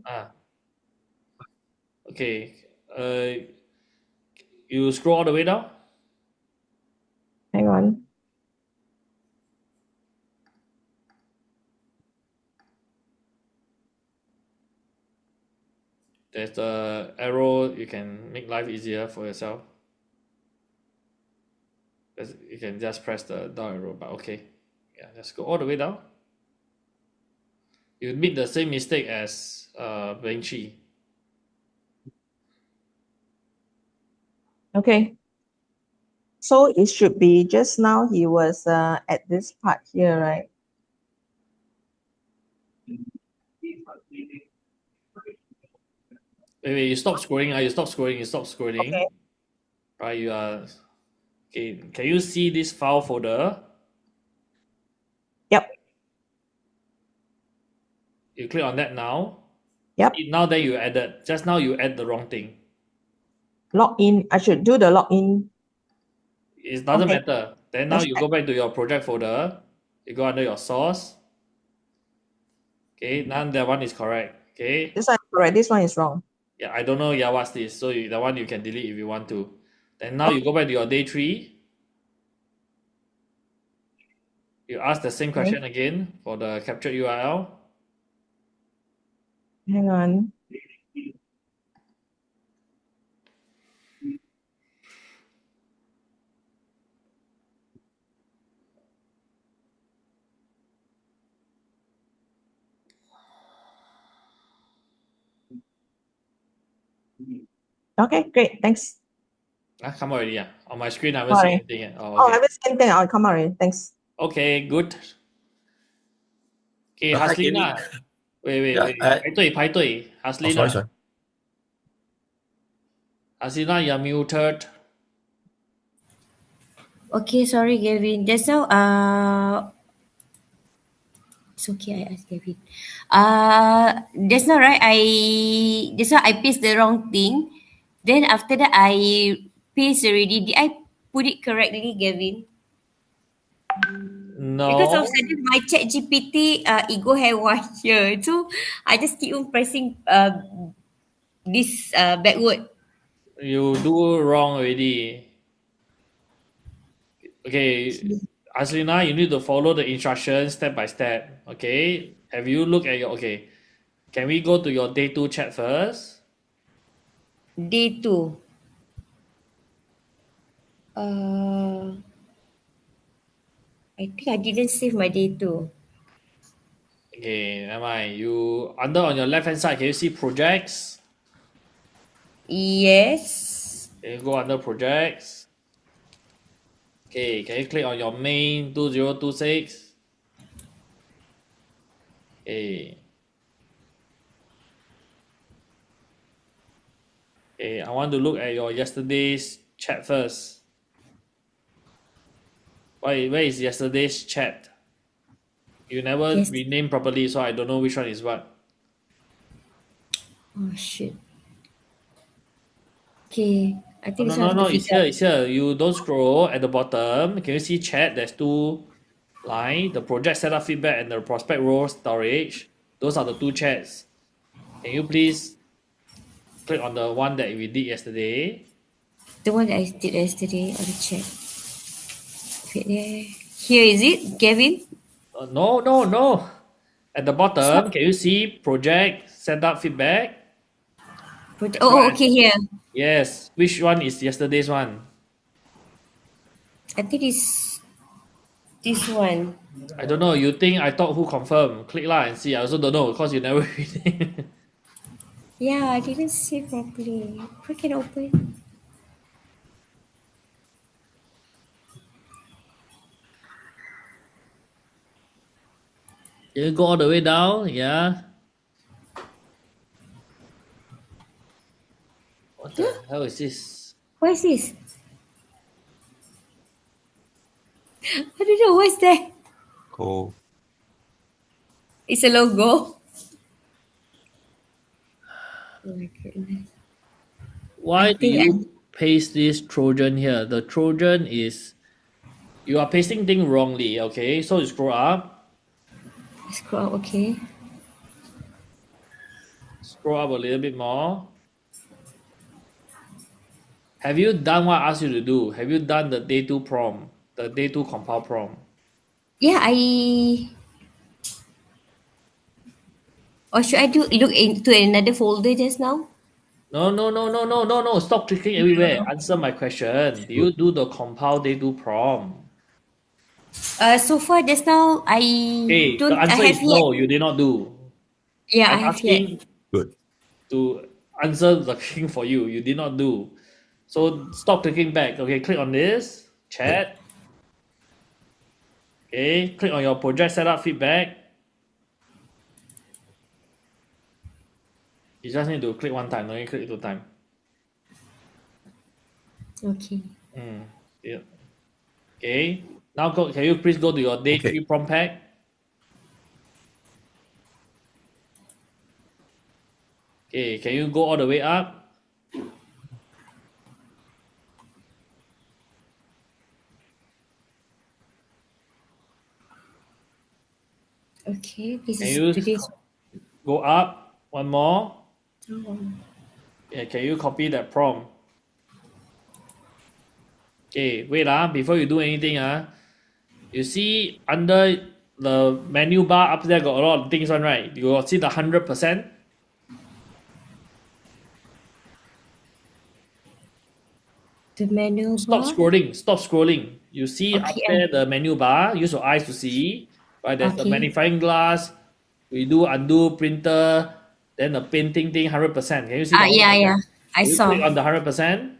Okay. You scroll all the way down. Hang on. There's the arrow. You can make life easier for yourself. You can just press the down arrow. But okay, yeah, just go all the way down. You made the same mistake as Benchy. Okay. So it should be just now he was at this part here, right? Wait. You stop scrolling. You stop scrolling. You stop scrolling. Okay. Right. You are. Okay. Can you see this file folder? Yep. You click on that now. Yep. Now then you added. Just now you add the wrong thing. Log in. I should do the login. It doesn't Okay. matter. Then now Let's you check. go back to your project folder. You go under your source. Okay, now that one is correct. Okay. This one is correct. This one is wrong. Yeah, I don't know. Yeah, what's this? So that one you can delete if you want to. Then now you go back to your day 3. You ask the same question again for the captured URL. Hang on. Okay, great. Thanks. Come out already. Yeah. On my screen, I haven't seen Sorry. anything yet. Oh, Oh, I okay. haven't seen anything. I'll come out already. Thanks. Okay, good. Okay, Hi, Kenny. Haslina. Wait. Yeah, 排队. oh, Haslina. sorry. Haslina, you're muted. Okay, sorry, Gavin. Just now, it's okay. I asked Gavin. Just now, right? Just now I paste the wrong thing. Then after that, I paste already. Did I put it correctly, Gavin? Because of No. sudden my chat GPT, it go haywire. So I just keep on pressing this backward. You do wrong already. Okay, Haslina, you need to follow the instructions step by step. Okay. Have you looked at your okay? Can we go to your day 2 chat first? Day 2. I think I didn't save my day 2. Okay, never mind. You under on your left hand side, can you see projects? Yes. Can you go under projects? Okay, can you click on your main 2026? Okay. Okay, I want to look at your yesterday's chat first. Where is yesterday's chat? You never Yes. renamed properly, so I don't know which one is what. Oh shit. Okay, I think this one I have No, to it's figure here, out. it's here. You don't scroll at the bottom. Can you see chat? There's 2 lines. The project setup feedback and the prospect role storage. Those are the 2 chats. Can you please click on the one that we did yesterday? The one that I did yesterday on the chat. Wait there. Here is it, Gavin? No. At the bottom, not- can you see project setup feedback? Oh, okay, here. Yes. Which one is yesterday's one? I think this one. I don't know. You think I thought who confirm? Click lah and see. I also don't know because you never read it. Yeah, I didn't see properly. I can open. You go all the way down. Yeah. What the hell is this? What is this? I don't know. What's that? Cool. It's a logo. Oh my goodness. Why I do think you paste this Trojan here? The Trojan is you are pasting thing wrongly. Okay, so you scroll up. Scroll up, okay. Scroll up a little bit more. Have you done what I asked you to do? Have you done the day 2 prompt? The day 2 compile prompt? Yeah, or should I look into another folder just now? No. Stop clicking everywhere. Answer my question. Do you do the compile day 2 prompt? So far just now I Okay, the don't I answer have is yet. no, you did not do. Yeah, I I'm have yet. asking Good. to answer the thing for you. You did not do. So stop clicking back. Okay, click on this chat. Okay, click on your project setup feedback. You just need to click one time, no need to click 2 times. Okay. Yeah. Okay. Now can you please go to your day Okay. 3 prompt pack? Okay, can you go all the way up? Okay, this Can is you today's. go up one more? Oh. Yeah, can you copy that prompt? Okay, wait before you do anything you see under the menu bar up there got a lot of things on, right? You will see the 100%. The menu Stop bar. scrolling. Stop scrolling. You see up Okay. there the menu bar. Use your eyes to see. Right, there's the Okay. magnifying glass. We do undo printer. Then the painting thing 100%. Can you see the Yeah, 100%? yeah. I You saw. click on the 100%.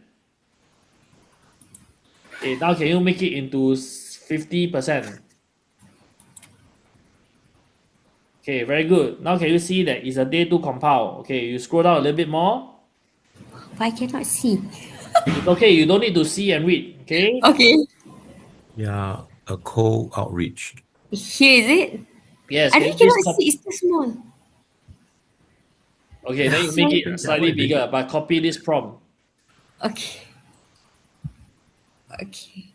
Okay, now can you make it into 50%? Okay, very good. Now can you see that it's a day 2 compile? Okay, you scroll down a little bit more. But I cannot see. It's okay, you don't need to see and read. Okay? Okay. Yeah, a cold outreach. Here is it? Yes, I can really you please cannot see. copy? It's too small. Okay, then you make Sorry. it slightly bigger, but copy this prompt. Okay. Okay.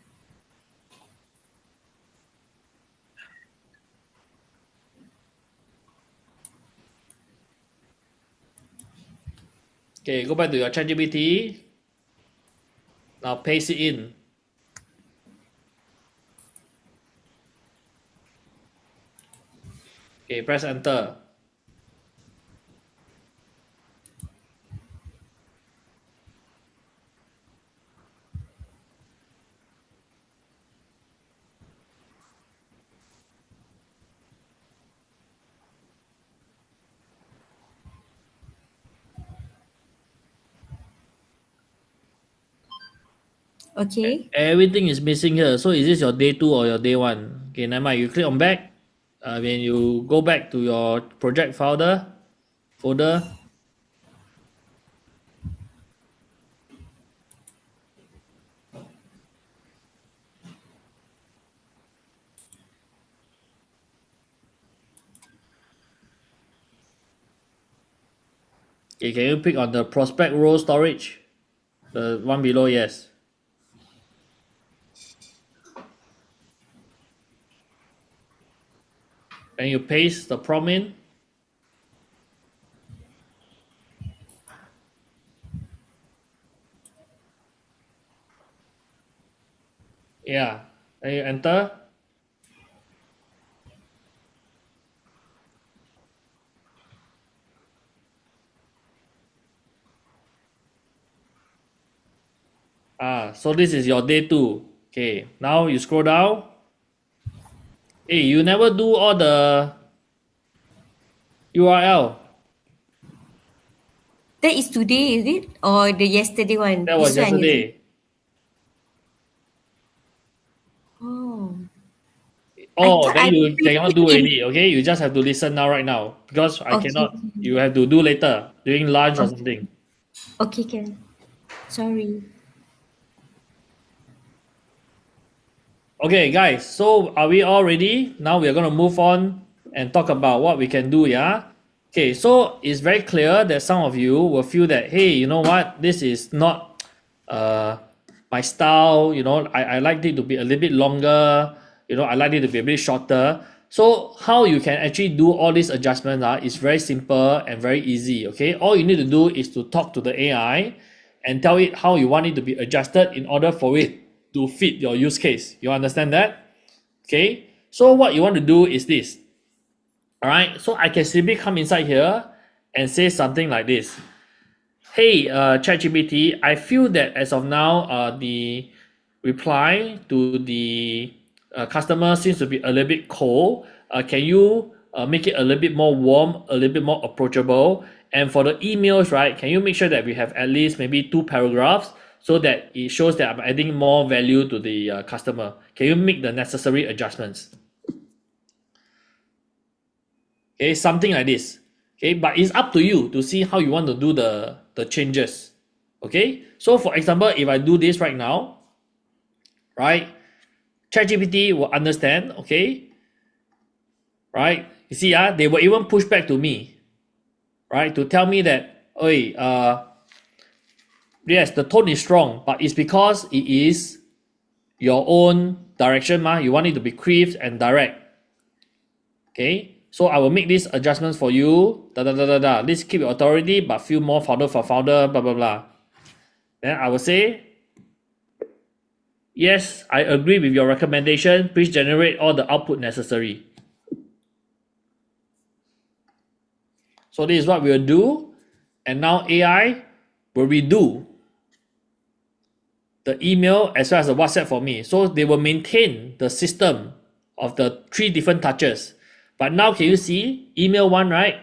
Okay, go back to your ChatGPT. Now paste it in. Okay, press enter. Okay. Everything is missing here. So is this your day 2 or your day 1? Okay, never mind. You click on back. When you go back to your project folder, okay, can you pick on the prospect row storage? The one below, yes. Then you paste the prompt in. Yeah. Then you enter. So this is your day 2. Okay, now you scroll down. Hey, you never do all the URL. That is today, is it? Or the yesterday one? That was This one, is it? yesterday. Oh. I Oh, thought then I you cannot pasted do in. already. Okay, you just have to listen now right now because I Okay. cannot. You have to do later during lunch or Okay. something. Okay, can. Sorry. Okay, guys. So are we all ready? Now we are gonna move on and talk about what we can do. Yeah. Okay. So it's very clear that some of you will feel that hey, you know what? This is not my style. I like it to be a little bit longer. I like it to be a bit shorter. So how you can actually do all these adjustments is very simple and very easy. Okay. All you need to do is to talk to the AI and tell it how you want it to be adjusted in order for it to fit your use case. You understand that? Okay. So what you want to do is this. All right. So I can simply come inside here and say something like this. Hey, ChatGPT, I feel that as of now, the reply to the customer seems to be a little bit cold. Can you make it a little bit more warm, a little bit more approachable? And for the emails, right, can you make sure that we have at least maybe 2 paragraphs so that it shows that I'm adding more value to the customer? Can you make the necessary adjustments? Okay, something like this. Okay, but it's up to you to see how you want to do the changes. Okay, so for example, if I do this right now, right, ChatGPT will understand. Okay, right, you see, they will even push back to me, right, to tell me that Oi, yes, the tone is strong, but it's because it is your own direction, ma. You want it to be crisp and direct. Okay, so I will make these adjustments for you. Da da da da da. Let's keep your authority, but feel more founder for founder. Blah blah blah. Then I will say, yes, I agree with your recommendation. Please generate all the output necessary. So this is what we will do, and now AI will redo the email as well as the WhatsApp for me. So they will maintain the system of the 3 different touches. But now can you see email 1, right?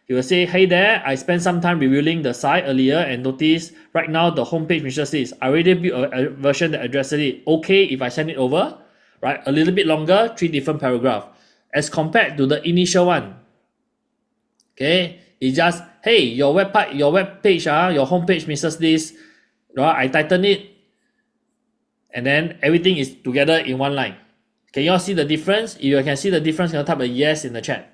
You will say, hey there, I spent some time reviewing the site earlier and notice right now the homepage misses this. I already built a version that addresses it. Okay, if I send it over, right? A little bit longer, 3 different paragraphs. As compared to the initial one. Okay, it's just, hey, your web page, your homepage misses this. Right? I tighten it, and then everything is together in one line. Can you all see the difference? If you can see the difference, you can type a yes in the chat.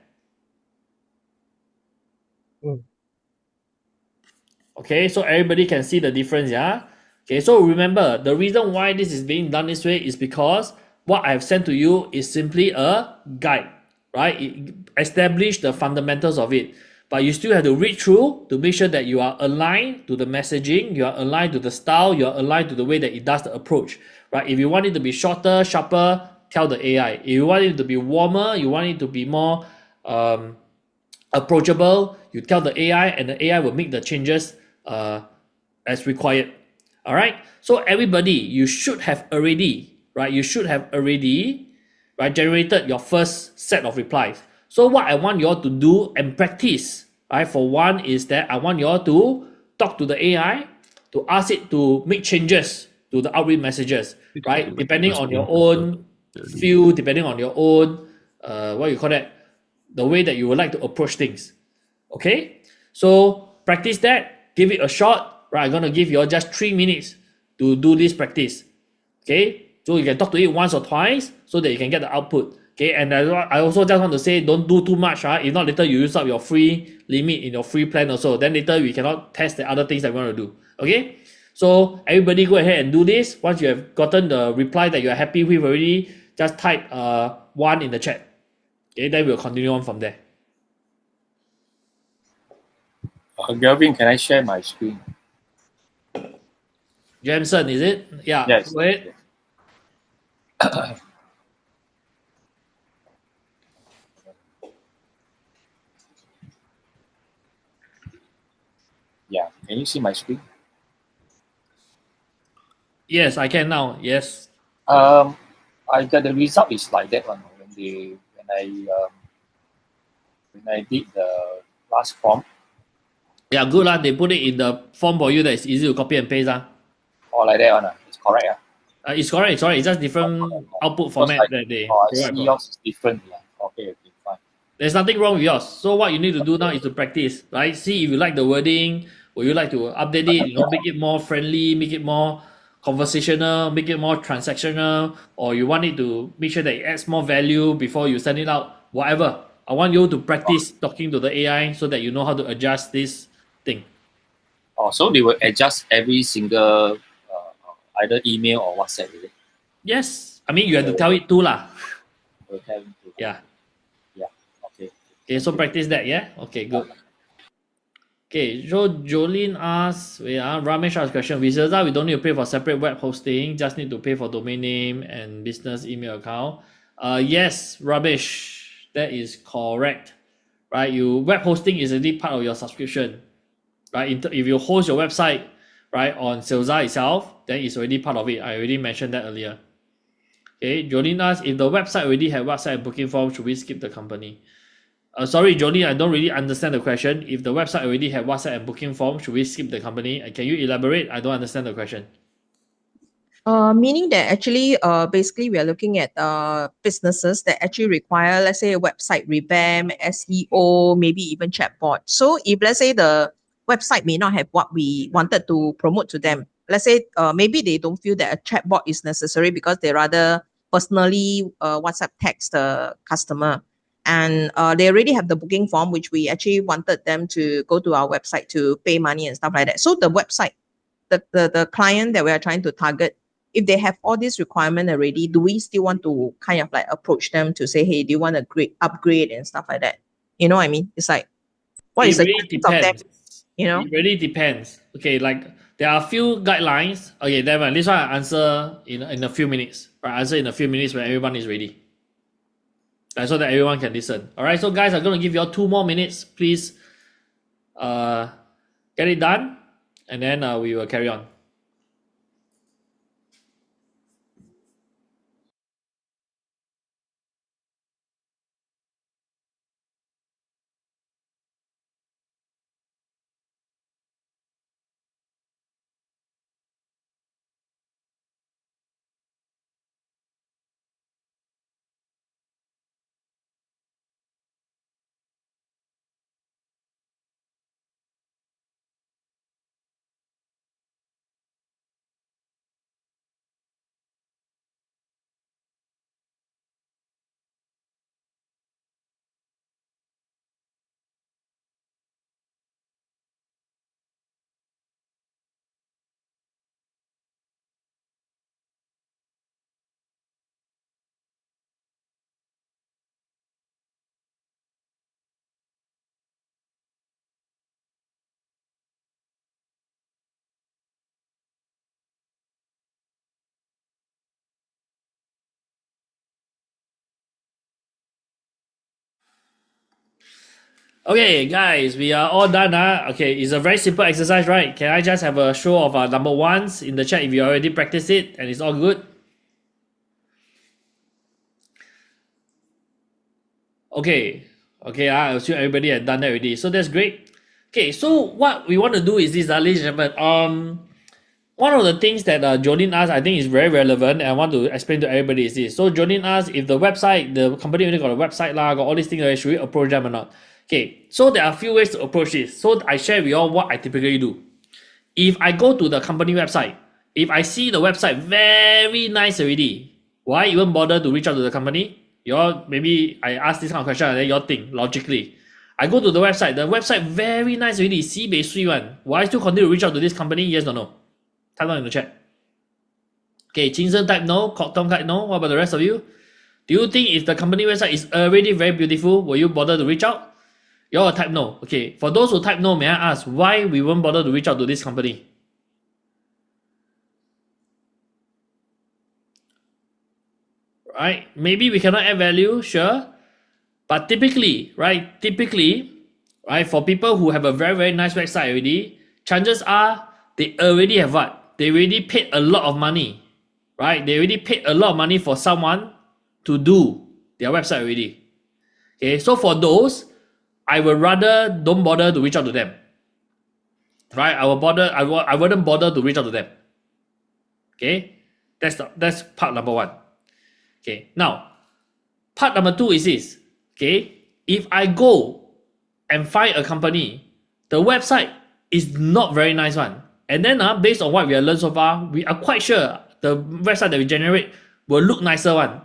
Okay, so everybody can see the difference, yeah? Okay, so remember, the reason why this is being done this way is because what I have sent to you is simply a guide, right? It establish the fundamentals of it. But you still have to read through to make sure that you are aligned to the messaging, you are aligned to the style, you are aligned to the way that it does the approach, right? If you want it to be shorter, sharper, tell the AI. If you want it to be warmer, you want it to be more approachable, you tell the AI, and the AI will make the changes as required. All right. So everybody, you should have already, right? You should have already, right, generated your first set of replies. So what I want you all to do and practice, right? For one is that I want you all to talk to the AI to ask it to make changes to the outreach messages, right? Depending on your own feel, depending on your own, what you call that, the way that you would like to approach things. Okay, so practice that, give it a shot, right? I'm gonna give you all just 3 minutes to do this practice. Okay, so you can talk to it once or twice so that you can get the output. Okay, and I also just want to say, don't do too much. If not, later you use up your free limit in your free plan also. Then later we cannot test the other things that we want to do. Okay, so everybody go ahead and do this. Once you have gotten the reply that you are happy with already, just type 1 in the chat. Okay, then we'll continue on from there. Galvin, can I share my screen? Jameson, is it? Yeah. Yes. Go ahead. Yeah. Can you see my screen? Yes, I can now. Yes. I got the result is like that one when I did the last form. Yeah, good lah. They put it in the form for you that is easy to copy and paste Or like that one. It's correct. It's correct. It's correct. It's just different output format that they I provide. see yours is different. Yeah. Okay, fine. There's nothing wrong with yours. So what you need to do now is to practice, right? See if you like the wording. Would you like to update it? Make it more friendly, make it more conversational, make it more transactional, or you want it to make sure that it adds more value before you send it out. Whatever. I want you to practice talking to the AI so that you know how to adjust this thing. Oh, so they will adjust every single either email or WhatsApp, is it? Yes. I mean, you have to tell it too lah. Yeah. Yeah. Okay. Okay, so practice that, yeah? Okay, good. Okay, so Jolene asks, Ramesh asked a question. With Zelda, we don't need to pay for separate web hosting, just need to pay for domain name and business email account. Yes, Ramesh, that is correct. Right, web hosting is already part of your subscription. Right, if you host your website, right, on Zelda itself, then it's already part of it. I already mentioned that earlier. Okay, Jolene asks, if the website already had WhatsApp and booking form, should we skip the company? Sorry, Jolene, I don't really understand the question. If the website already had WhatsApp and booking form, should we skip the company? Can you elaborate? I don't understand the question. Meaning that actually, basically we are looking at businesses that actually require, let's say, a website revamp, SEO, maybe even chatbot. So if let's say the website may not have what we wanted to promote to them, let's say maybe they don't feel that a chatbot is necessary because they rather personally WhatsApp text the customer. And they already have the booking form, which we actually wanted them to go to our website to pay money and stuff like that. So the website, the client that we are trying to target, if they have all these requirements already, do we still want to kind of like approach them to say, hey, do you want to upgrade and stuff like that? You know what I mean? It's like, what is It the really chance of them, depends. you know? It really depends. Okay, like there are a few guidelines. Okay, then this one I answer in a few minutes. Right, answer in a few minutes when everyone is ready. Right, so that everyone can listen. All right, so guys, I'm gonna give you all 2 more minutes. Please, get it done, and then we will carry on. Okay, guys, we are all done. Okay, it's a very simple exercise, right? Can I just have a show of number ones in the chat if you already practiced it and it's all good? Okay, I assume everybody has done that already. So that's great. Okay, so what we want to do is this, ladies and gentlemen. One of the things that Jolene asked, I think is very relevant, and I want to explain to everybody is this. So Jolene asked if the company only got a website got all these things, should we approach them or not? Okay, so there are a few ways to approach this. So I share with you all what I typically do. If I go to the company website, if I see the website very nice already, why even bother to reach out to the company? Maybe I ask this kind of question and then you all think logically. I go to the website very nice already, sibei sui one. Why still continue to reach out to this company? Yes or no? Type down in the chat. Okay, Chinsen type no, Kok type no. What about the rest of you? Do you think if the company website is already very beautiful, will you bother to reach out? You all type no. Okay, for those who type no, may I ask why we won't bother to reach out to this company? Right? Maybe we cannot add value, sure. But typically, right, for people who have a very, very nice website already, chances are they already have what? They already paid a lot of money, right? They already paid a lot of money for someone to do their website already. Okay, so for those, I would rather don't bother to reach out to them. Right? I wouldn't bother to reach out to them. Okay, that's part number one. Okay, now part number two is this. Okay, if I go and find a company, the website is not very nice one. And then based on what we have learned so far, we are quite sure the website that we generate will look nicer one.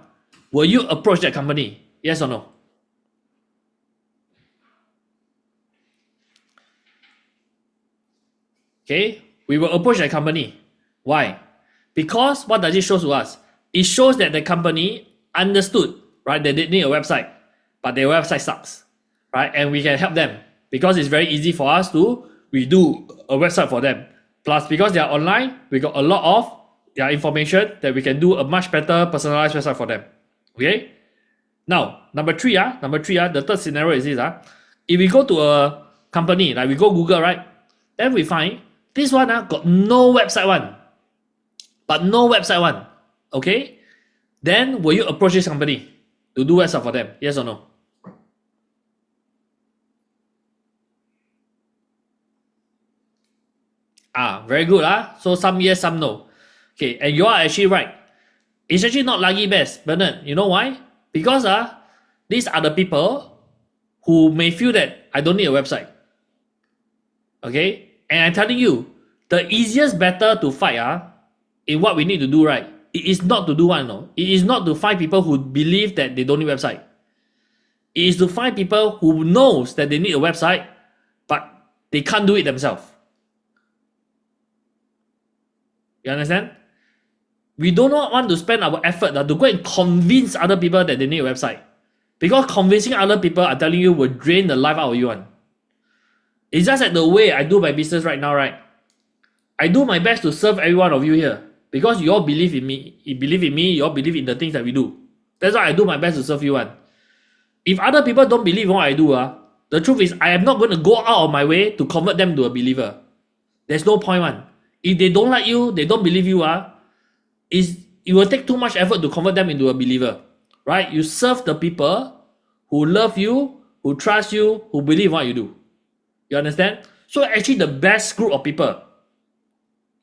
Will you approach that company? Yes or no? Okay, we will approach that company. Why? Because what does it show to us? It shows that the company understood, right, that they need a website, but their website sucks, right? And we can help them because it's very easy for us to redo a website for them. Plus, because they are online, we got a lot of their information that we can do a much better personalized website for them. Okay? Now, number three, the third scenario is this. If we go to a company, like we go Google, right? Then we find this one got no website one. But no website one. Okay? Then will you approach this company to do website for them? Yes or no? Very good. So some yes, some no. Okay, and you are actually right. It's actually not lucky best, Bernard. You know why? Because these are the people who may feel that I don't need a website. Okay? And I'm telling you, the easiest battle to fight in what we need to do, right? It is not to do one, no. It is not to find people who believe that they don't need website. is to find people who knows that they need a website, but they can't do it themselves. You understand? We do not want to spend our effort to go and convince other people that they need a website. Because convincing other people, I'm telling you, will drain the life out of you. It's just like the way I do my business right now, right? I do my best to serve every one of you here. Because you all believe in me. You believe in me, you all believe in the things that we do. That's why I do my best to serve you. If other people don't believe in what I do, the truth is I am not going to go out of my way to convert them to a believer. There's no point. If they don't like you, they don't believe you, it will take too much effort to convert them into a believer. Right? You serve the people who love you, who trust you, who believe in what you do. You understand? So actually the best group of people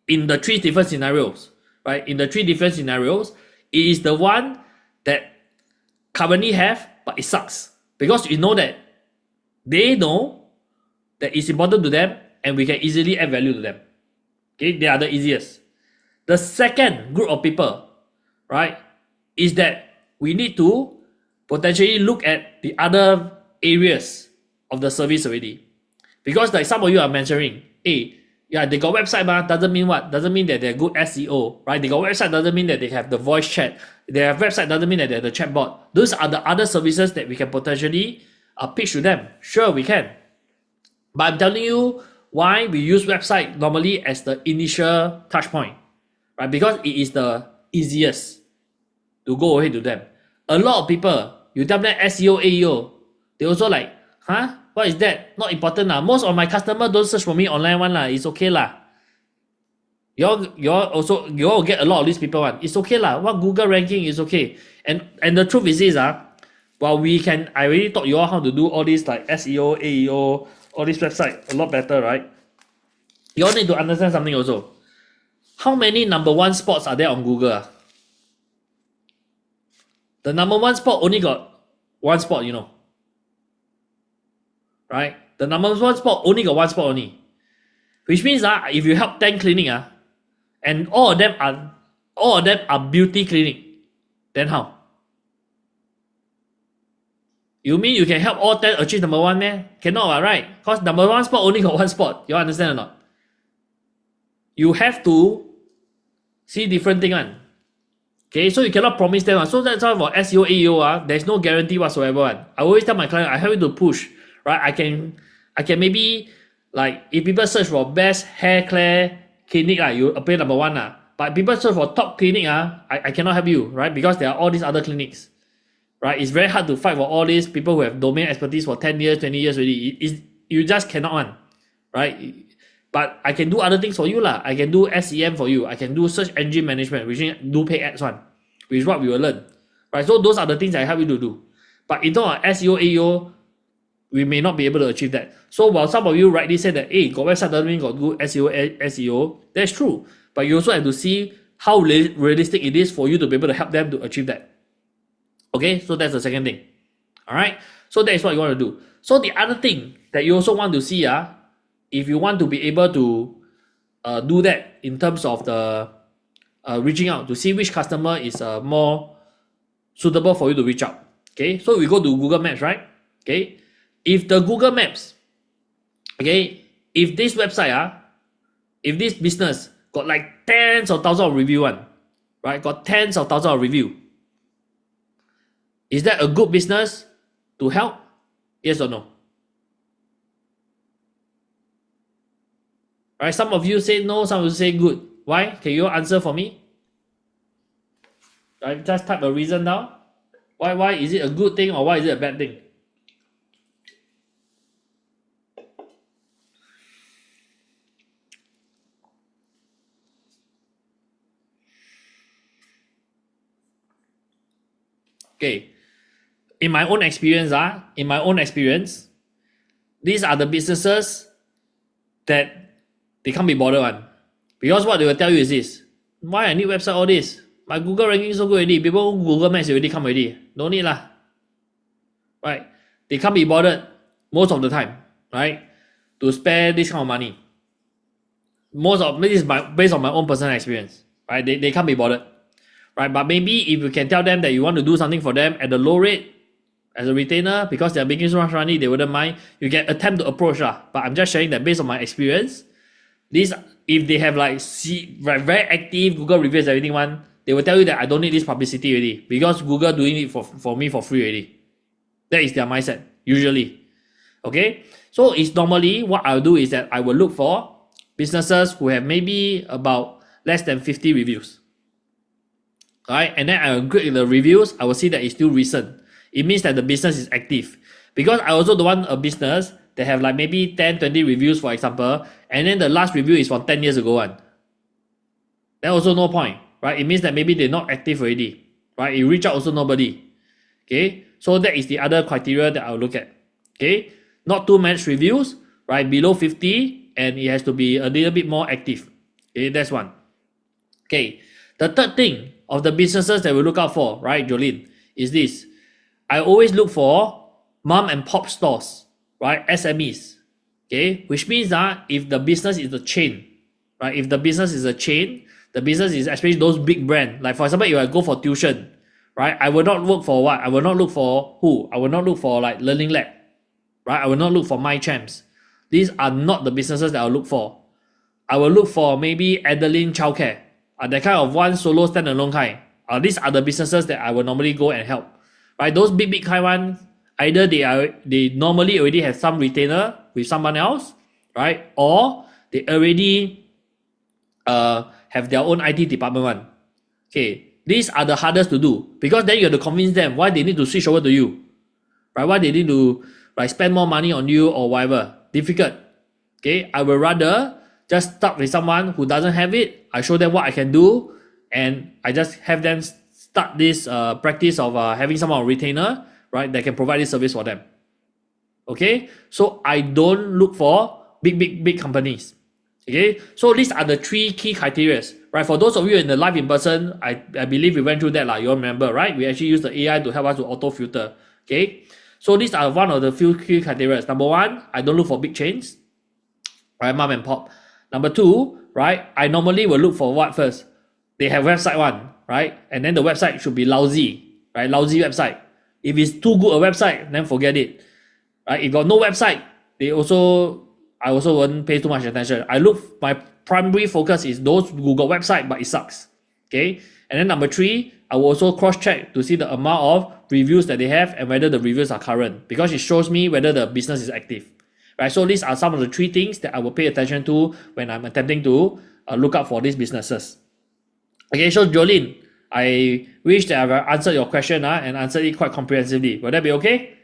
in the three different scenarios, right? In the three different scenarios, it is the one that currently have, but it sucks. Because you know that they know that it's important to them and we can easily add value to them. Okay, they are the easiest. The second group of people, right, is that we need to potentially look at the other areas of the service already. Because like some of you are mentioning, hey, yeah, they got website, but doesn't mean what? Doesn't mean that they're good SEO, right? They got website doesn't mean that they have the voice chat. They have website doesn't mean that they're the chatbot. Those are the other services that we can potentially pitch to them. Sure, we can. But I'm telling you why we use website normally as the initial touch point, right? Because it is the easiest to go ahead to them. A lot of people, you tell them SEO, AEO, they also like, huh? What is that? Not important lah. Most of my customers don't search for me online one lah. It's okay lah. You all get a lot of these people one. It's okay lah. What Google ranking is okay. And the truth is well, I already taught you all how to do all these like SEO, AEO, all these websites a lot better, right? You all need to understand something also. How many number one spots are there on Google? The number one spot only got one spot, you know. Right? The number one spot only got one spot only. Which means if you help 10 clinic and all of them are beauty clinic, then how? You mean you can help all 10 achieve number one, man? Cannot, right? Because number one spot only got one spot. You understand or not? You have to see different thing one. Okay, so you cannot promise them. So that's why for SEO, AEO, there's no guarantee whatsoever. I always tell my client, I help you to push. Right? I can maybe, like, if people search for best hair care clinic, you appear number one. But people search for top clinic, I cannot help you, right? Because there are all these other clinics. Right? It's very hard to fight for all these people who have domain expertise for 10 years, 20 years already. You just cannot right? But I can do other things for you. I can do SEM for you. I can do search engine management, which is do pay ads which is what we will learn. Right? So those are the things I help you to do. But in terms of SEO, AEO, we may not be able to achieve that. So while some of you rightly said that, hey, got website doesn't mean got good SEO, that's true. But you also have to see how realistic it is for you to be able to help them to achieve that. Okay, so that's the second thing. All right, so that is what you want to do. So the other thing that you also want to see, if you want to be able to do that in terms of the reaching out to see which customer is more suitable for you to reach out. Okay, so we go to Google Maps, right? Okay, if the Google Maps, okay, if this website, if this business got like tens of thousands of review right? Got tens of thousands of review. Is that a good business to help? Yes or no? Right? Some of you say no, some of you say good. Why? Can you answer for me? Right? Just type a reason down. Why is it a good thing or why is it a bad thing? Okay. In my own experience, these are the businesses that they can't be bothered. Because what they will tell you is this: why I need website all this? My Google ranking is so good already. People who Google Maps already come already. No need lah. Right? They can't be bothered most of the time, right? To spare this kind of money. This is based on my own personal experience. Right? They can't be bothered. Right? But maybe if you can tell them that you want to do something for them at a low rate, As a retainer, because they're making so much money, they wouldn't mind. You can attempt to approach but I'm just sharing that based on my experience. These, if they have like very active Google reviews, everything one, they will tell you that I don't need this publicity already because Google doing it for me for free already. That is their mindset usually. Okay, so it's normally what I'll do is that I will look for businesses who have maybe about less than 50 reviews. Right, and then I will click the reviews. I will see that it's still recent. It means that the business is active. Because I also don't want a business that have like maybe 10, 20 reviews, for example, and then the last review is from 10 years ago. Then also no point, right? It means that maybe they're not active already, right? You reach out also nobody. Okay, so that is the other criteria that I'll look at. Okay, not too much reviews, right? Below 50, and it has to be a little bit more active. Okay, that's one. Okay, the third thing of the businesses that we look out for, right, Jolene, is this. I always look for mom and pop stores, right, SMEs, okay, which means that if the business is a chain, right, if the business is a chain, the business is especially those big brands, like for example, if I go for tuition, right, I will not look for what? I will not look for who? I will not look for like Learning Lab, right, I will not look for My Champs. These are not the businesses that I'll look for. I will look for maybe Adeline Childcare, that kind of one solo standalone kind. These are the businesses that I will normally go and help. Right, those big kind ones, either they normally already have some retainer with someone else, right, or they already have their own IT department one. Okay, these are the hardest to do because then you have to convince them why they need to switch over to you, right? Why they need to like spend more money on you or whatever. Difficult. Okay, I would rather just start with someone who doesn't have it. I show them what I can do, and I just have them start this practice of having someone on retainer, right, that can provide this service for them. Okay, so I don't look for big companies. Okay, so these are the three key criteria, right? For those of you in the live in person, I believe we went through that, you all remember, right? We actually use the AI to help us to auto filter. Okay, so these are one of the few key criteria. Number one, I don't look for big chains, right, mom and pop. Number two, right, I normally will look for what first? They have website one, right? And then the website should be lousy, right? Lousy website. If it's too good a website, then forget it, right? If got no website, I also won't pay too much attention. My primary focus is those Google website, but it sucks. Okay. And then number three, I will also cross-check to see the amount of reviews that they have and whether the reviews are current, because it shows me whether the business is active. Right. So these are some of the three things that I will pay attention to when I'm attempting to look out for these businesses. Okay, so Jolene, I wish that I've answered your question and answered it quite comprehensively. Will that be okay?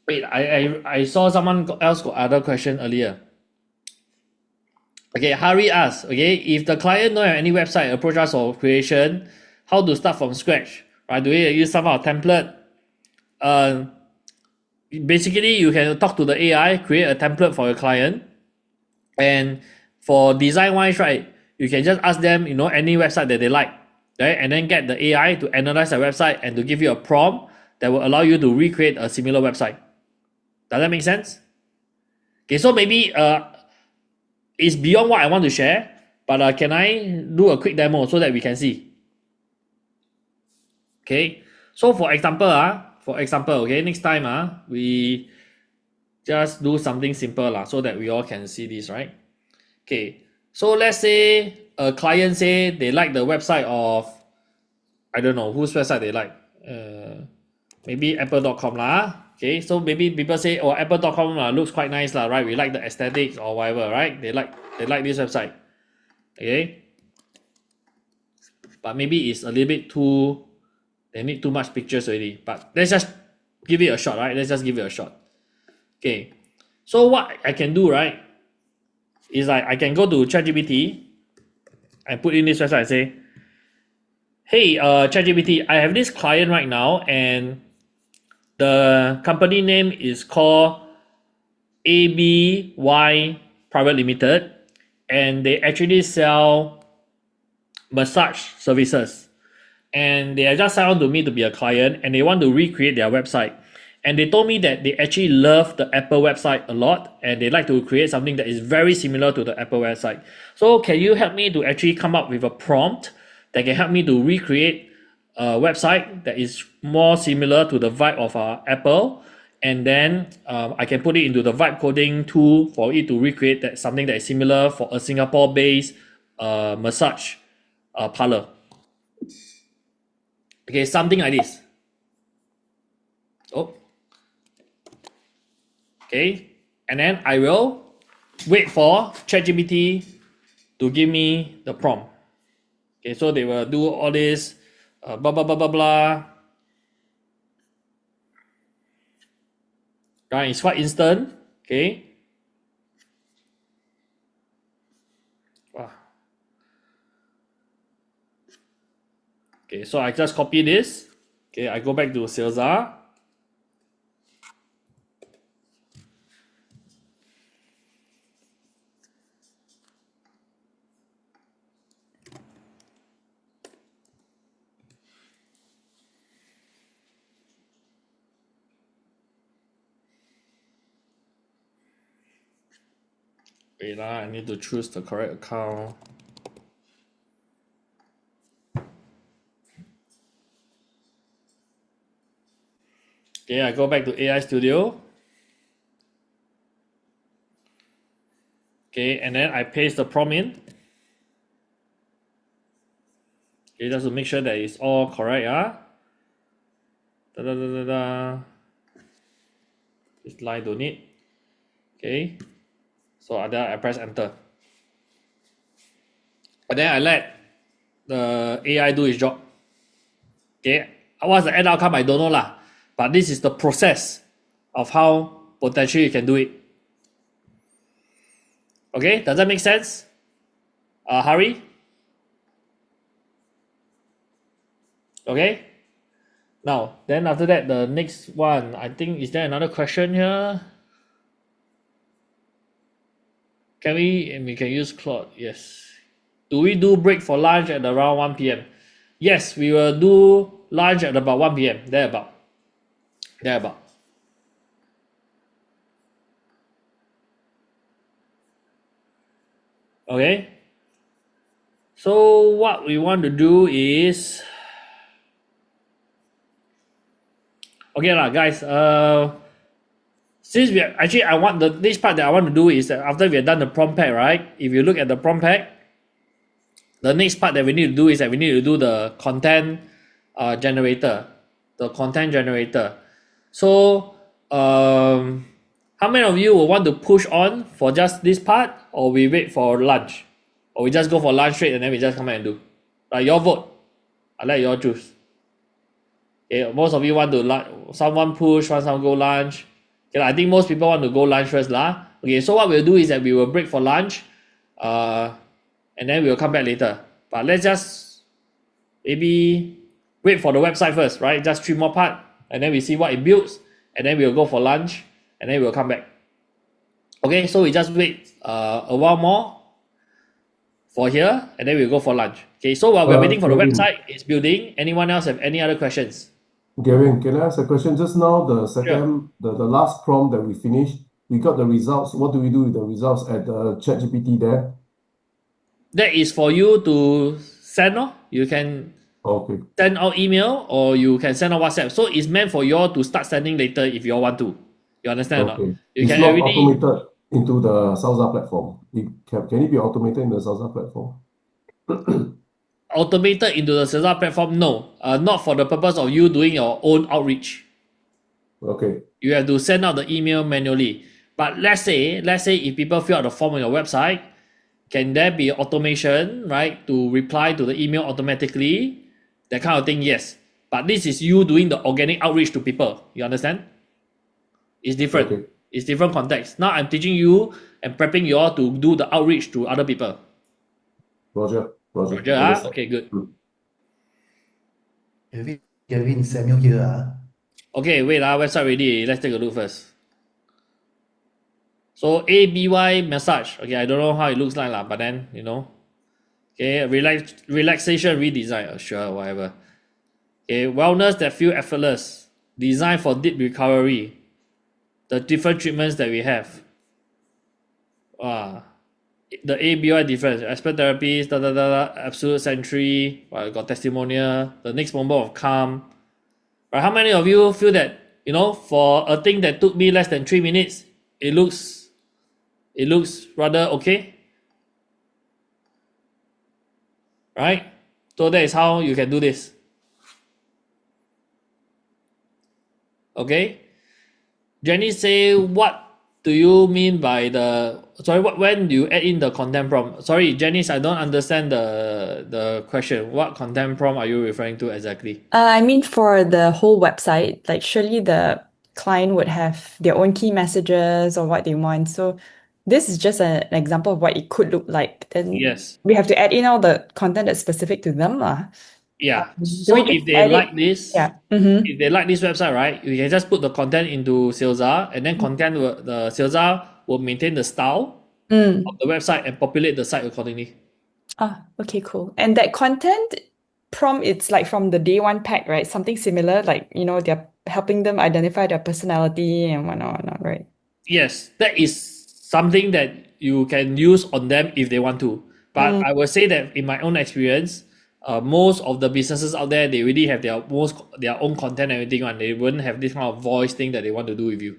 Wait, I saw someone else got other question earlier. Okay, Hari asked, okay, if the client don't have any website, approach us for creation, how to start from scratch? Right? Do we use some of our template? Basically, you can talk to the AI, create a template for your client. And for design wise, right, you can just ask them, any website that they like, right? And then get the AI to analyze the website and to give you a prompt that will allow you to recreate a similar website. Does that make sense? Okay, so maybe it's beyond what I want to share, but can I do a quick demo so that we can see? Okay, so for example, okay, next time we just do something simple so that we all can see this, right? Okay, so let's say a client say they like the website of, I don't know whose website they like, maybe apple.com okay, so maybe people say, oh, apple.com looks quite nice right? We like the aesthetics or whatever, right? They like this website, okay, but maybe it's a little bit too, they need too much pictures already, but let's just give it a shot, right? Let's just give it a shot. Okay, so what I can do, right, is like I can go to ChatGPT and put in this website and say, hey, ChatGPT, I have this client right now and the company name is called ABY Private Limited, and they actually sell massage services. And they are just signed on to me to be a client, and they want to recreate their website. and they told me that they actually love the Apple website a lot and they like to create something that is very similar to the Apple website. So can you help me to actually come up with a prompt that can help me to recreate a website that is more similar to the vibe of Apple, and then I can put it into the vibe coding tool for it to recreate that something that is similar for a Singapore-based massage parlor. Okay, something like this. Oh. Okay, and then I will wait for ChatGPT to give me the prompt. Okay, so they will do all this blah blah blah blah blah. Right, it's quite instant. Okay. Wow. Okay, so I just copy this. Okay, I go back to Salesa. Wait, I need to choose the correct account. Okay, I go back to AI Studio. Okay, and then I paste the prompt in. Okay, just to make sure that it's all correct. Da, da, da, da, da. This line don't need. Okay, so then I press enter. And then I let the AI do its job. Okay, what's the end outcome? I don't know lah. But this is the process of how potentially you can do it. Okay, does that make sense? Hari? Okay. Now, then after that, the next one, I think, is there another question here? Can we can use Claude? Yes. Do we do break for lunch at around 1 p.m.? Yes, we will do lunch at about 1 p.m. Thereabout. Okay. So what we want to do is, okay lah, guys. Since we are, actually, I want this part that I want to do is that after we have done the prompt pack, right? If you look at the prompt pack, the next part that we need to do is that we need to do the content generator. The content generator. So, how many of you will want to push on for just this part, or we wait for lunch, or we just go for lunch straight and then we just come back and do? Your vote. I let you all choose. Okay, most of you want to someone push, some go lunch. Okay, I think most people want to go lunch first lah. Okay, so what we'll do is that we will break for lunch, and then we'll come back later. But let's just maybe wait for the website first, right? Just 3 more parts, and then we see what it builds, and then we'll go for lunch, and then we'll come back. Okay, so we just wait a while more for here, and then we'll go for lunch. Okay, so while we're waiting for the website, it's building. Anyone else have any other questions? Gavin, can I ask a question? Just now, the second, the last prompt that we finished, we got the results. What do we do with the results at the ChatGPT there? That is for you to send. You can send out email, or you can send out WhatsApp. So it's meant for you all to start sending later if you all want to. You understand? Okay. You it's can not already automated into the Salsa platform. Can it be automated in the Salsa platform? automated into the Salsa platform? No, not for the purpose of you doing your own outreach. Okay. You have to send out the email manually. But let's say if people fill out the form on your website, can there be automation, right, to reply to the email automatically? That kind of thing, yes. But this is you doing the organic outreach to people. You understand? It's different. Okay. It's different context. Now I'm teaching you and prepping you all to do the outreach to other people. Roger. Okay, good. Gavin, Samuel here. Okay, wait, website ready. Let's take a look first. So ABY massage. Okay, I don't know how it looks like, but then, Okay, relaxation redesign. Sure, whatever. Okay, wellness that feel effortless. designed for deep recovery. The different treatments that we have. The ABY difference, aspect therapies, absolute century, got testimonial, the next moment of calm. Right? How many of you feel that, for a thing that took me less than 3 minutes, it looks rather okay? Right? So that is how you can do this. Okay? Jenny say, what do you mean by when do you add in the content prompt? Sorry, Janice, I don't understand the question. What content prompt are you referring to exactly? I mean, for the whole website, like surely the client would have their own key messages or what they want. So this is just an example of what it could look like. Then Yes. we have to add in all the content that's specific to them. Yeah. Do So we just if they add like it? this, Yeah. if they like this website, right, you can just put the content into Salesar, and then the Salesar will maintain the style of the website and populate the site accordingly. Okay, cool. And that content prompt, it's like from the day one pack, right? Something similar, like, they're helping them identify their personality and whatnot, right? Yes, that is something that you can use on them if they want to. But I will say that in my own experience, most of the businesses out there, they already have their own content and everything, and they wouldn't have this kind of voice thing that they want to do with you.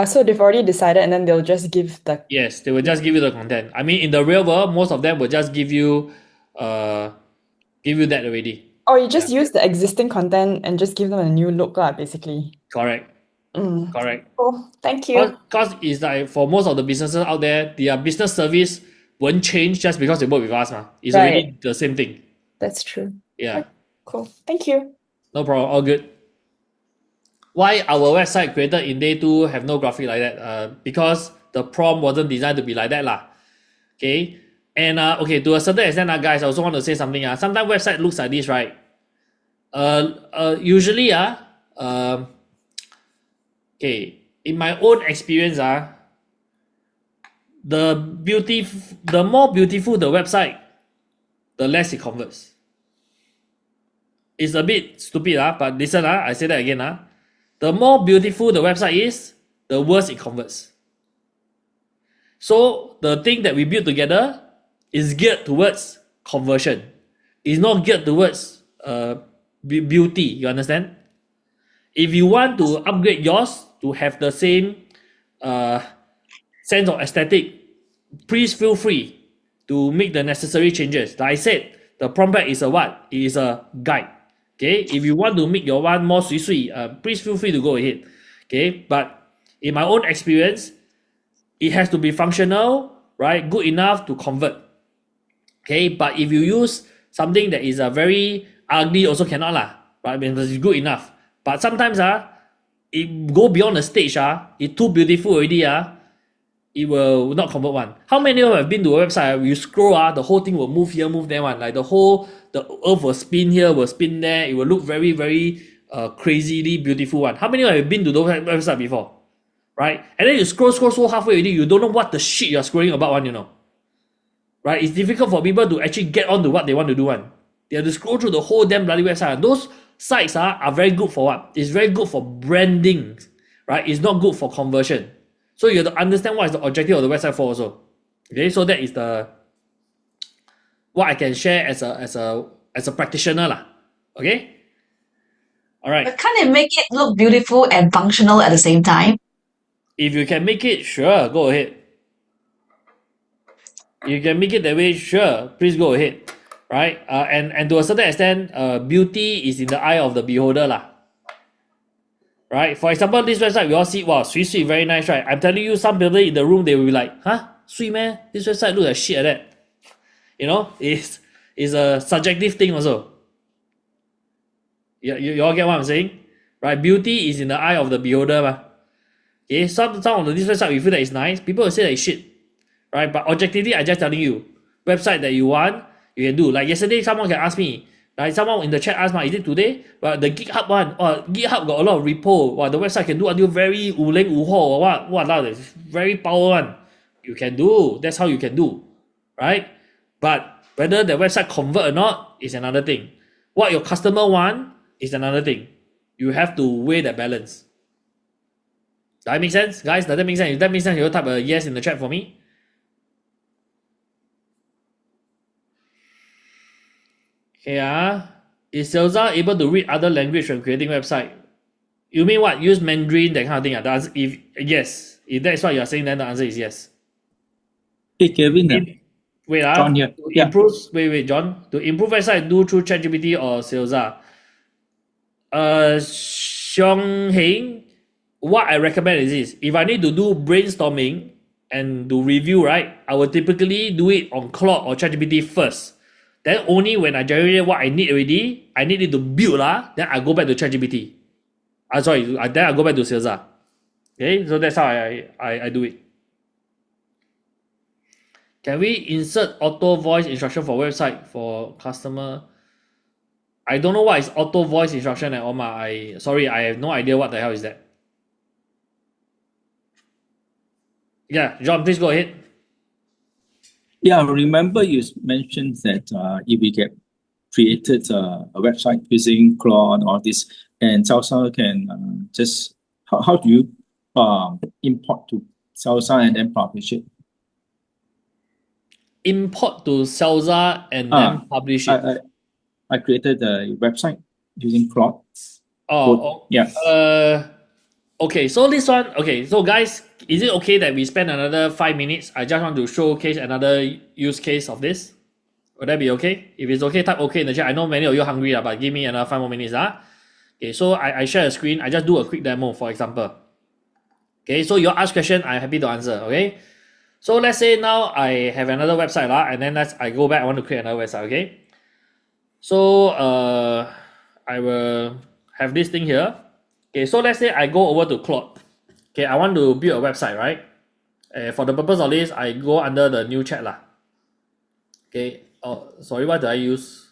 So they've already decided, and then they'll just give the... Yes, they will just give you the content. I mean, in the real world, most of them will just give you that already. Or you just use the existing content and just give them a new look, basically. Correct. Correct. Cool. Thank you. Because it's like for most of the businesses out there, their business service won't change just because they work with us. It's already the same thing. That's true. Yeah. Okay, cool. Thank you. No problem. All good. Why our website created in day 2 have no graphic like that? Because the prompt wasn't designed to be like that. Okay. And to a certain extent, guys, I also want to say something. Sometimes website looks like this, right? Usually, in my own experience, the more beautiful the website, the less it converts. It's a bit stupid, but listen, I say that again. The more beautiful the website is, the worse it converts. So the thing that we build together is geared towards conversion. It's not geared towards beauty. You understand? If you want to upgrade yours to have the same sense of aesthetic, please feel free to make the necessary changes. Like I said, the prompt is a what? It is a guide. Okay, if you want to make your one more sui, please feel free to go ahead. Okay, but in my own experience, it has to be functional, right? Good enough to convert. Okay, but if you use something that is very ugly, also cannot right? Because it's good enough. But sometimes it go beyond the stage. It's too beautiful already. It will not convert one. How many of you have been to a website? You scroll, the whole thing will move here, move there one. Like the earth will spin here, will spin there. It will look very, very crazily beautiful one. How many of you have been to those website before? Right? And then you scroll halfway already, you don't know what the shit you're scrolling about one, Right? It's difficult for people to actually get on to what they want to do one. They have to scroll through the whole damn bloody website. Those sites are very good for what? It's very good for branding, right? It's not good for conversion. So you have to understand what is the objective of the website for also. Okay, so that is what I can share as a practitioner. Okay? Alright. But can't it make it look beautiful and functional at the same time? If you can make it, sure, go ahead. You can make it that way, sure, please go ahead. Right? And to a certain extent, beauty is in the eye of the beholder. Right? For example, this website, we all see, wow, sweet, very nice, right? I'm telling you, some people in the room, they will be like, sweet man, this website looks like shit like that. It's a subjective thing also. You all get what I'm saying? Right? Beauty is in the eye of the beholder. Okay, some of this website, we feel that it's nice. People will say that it's shit. Right? But objectively, I'm just telling you, website that you want, you can do. Like yesterday, someone can ask me, like someone in the chat asked me, is it today? But the GitHub one, GitHub got a lot of repo. The website can do until very uleng uho or what that's very power one. You can do. That's how you can do. Right? But whether the website convert or not is another thing. What your customer want is another thing. You have to weigh that balance. Does that make sense? Guys, does that make sense? If that makes sense, you type a yes in the chat for me. Okay, is Salesa able to read other language when creating website? You mean what? Use Mandarin, that kind of thing? The answer, yes. If that's what you're saying, then the answer is yes. Hey, Kevin. Wait, John here. to improve, wait, John. To improve website, do through ChatGPT or Salesa. Xiong Heng, what I recommend is this. If I need to do brainstorming and do review, right, I will typically do it on Claude or ChatGPT first. Then only when I generate what I need already, I need it to build, then I go back to ChatGPT. Then I go back to Salesa. Okay, so that's how I do it. Can we insert auto voice instruction for website for customer? I don't know what is auto voice instruction at OMA. I have no idea what the hell is that. Yeah, John, please go ahead. Yeah, remember you mentioned that if we get created a website using Claude or this, and Salsa can just, how do you import to Salsa and then publish it? Import to Salsa and then publish it. I created a website using Claude. Yeah. Okay, so this one, so guys, is it okay that we spend another 5 minutes? I just want to showcase another use case of this. Would that be okay? If it's okay, type okay in the chat. I know many of you are hungry, but give me another 5 more minutes. Okay, so I share a screen. I just do a quick demo, for example. Okay, so you ask question, I'm happy to answer. Okay, so let's say now I have another website, and then I go back. I want to create another website. Okay, so I will have this thing here. Okay, so let's say I go over to Claude. Okay, I want to build a website, right? For the purpose of this, I go under the new chat lah. Okay. Oh, sorry, what did I use?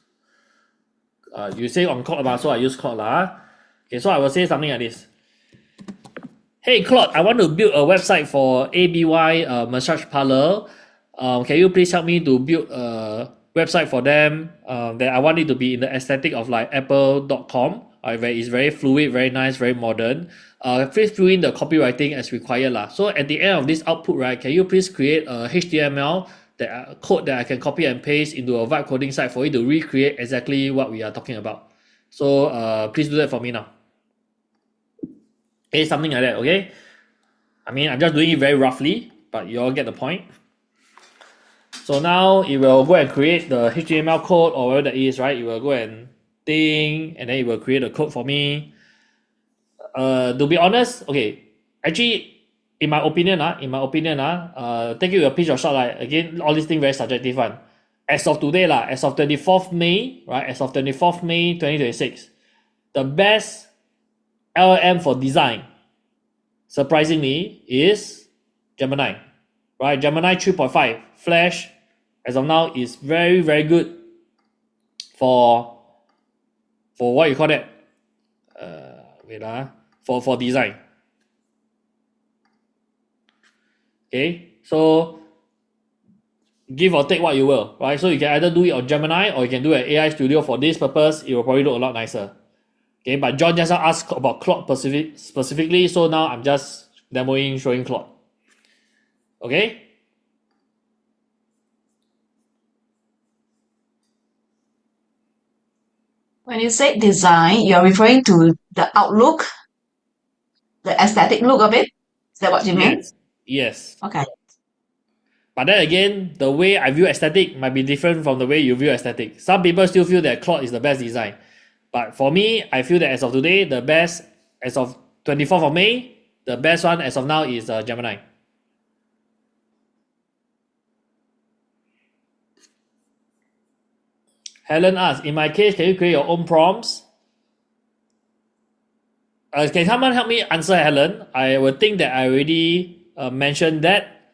You say on Claude, so I use Claude lah. Okay, so I will say something like this. Hey Claude, I want to build a website for ABY massage parlor. Can you please help me to build a website for them? That I want it to be in the aesthetic of like apple.com. It's very fluid, very nice, very modern. Please fill in the copywriting as required lah. So at the end of this output, right, can you please create a HTML code that I can copy and paste into a vibe coding site for you to recreate exactly what we are talking about. So please do that for me now. Okay, something like that. Okay, I mean, I'm just doing it very roughly, but you all get the point. So now it will go and create the HTML code or whatever that is, right? It will go and think, and then it will create a code for me. To be honest, okay, actually, in my opinion, take it with a pinch of salt. Like, again, all these things very subjective one. As of today, as of 24th May, right? As of 24th May 2026, the best LLM for design, surprisingly, is Gemini, right? Gemini 3.5 Flash, as of now, is very, very good for what you call that? For design. Okay, so give or take what you will, right? So you can either do it on Gemini or you can do an AI Studio for this purpose. It will probably look a lot nicer. Okay, but John just asked about Claude specifically, so now I'm just demoing, showing Claude. Okay. When you say design, you're referring to the outlook, the aesthetic look of it? Is that what you mean? Yes. Okay. But then again, the way I view aesthetic might be different from the way you view aesthetic. Some people still feel that Claude is the best design. But for me, I feel that as of today, the best, as of 24th of May, the best one as of now is Gemini. Helen asks, in my case, can you create your own prompts? Can someone help me answer, Helen? I would think that I already mentioned that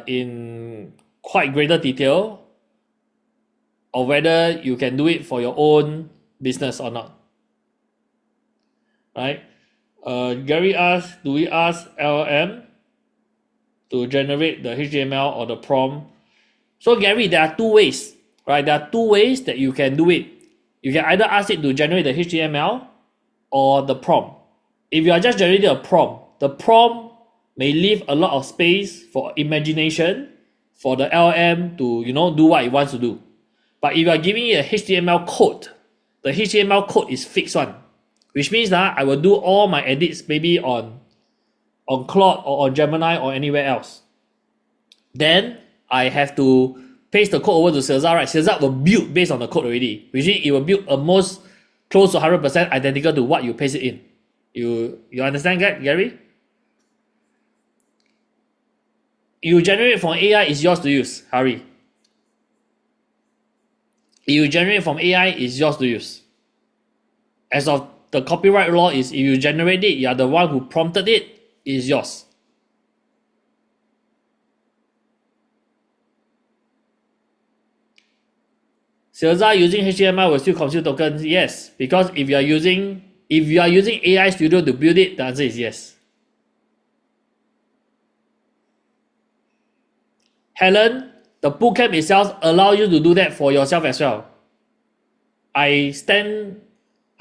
in quite greater detail, or whether you can do it for your own business or not. Right? Gary asks, do we ask LLM to generate the HTML or the prompt? So Gary, there are two ways, right? There are two ways that you can do it. You can either ask it to generate the HTML, or the prompt. If you are just generating a prompt, the prompt may leave a lot of space for imagination for the LM to do what it wants to do. But if you are giving it a HTML code, the HTML code is fixed one, which means that I will do all my edits maybe on Claude or on Gemini or anywhere else. Then I have to paste the code over to Celsa, right? Celsa will build based on the code already, which means it will build almost close to 100% identical to what you paste it in. You understand that, Gary? You generate from AI is yours to use, Harry. You generate from AI is yours to use. As of the copyright law is, if you generate it, you are the one who prompted it, is yours. Celsa using HTML will still consume tokens? Yes, because if you are using AI Studio to build it, the answer is yes. Helen, the bootcamp itself allows you to do that for yourself as well. I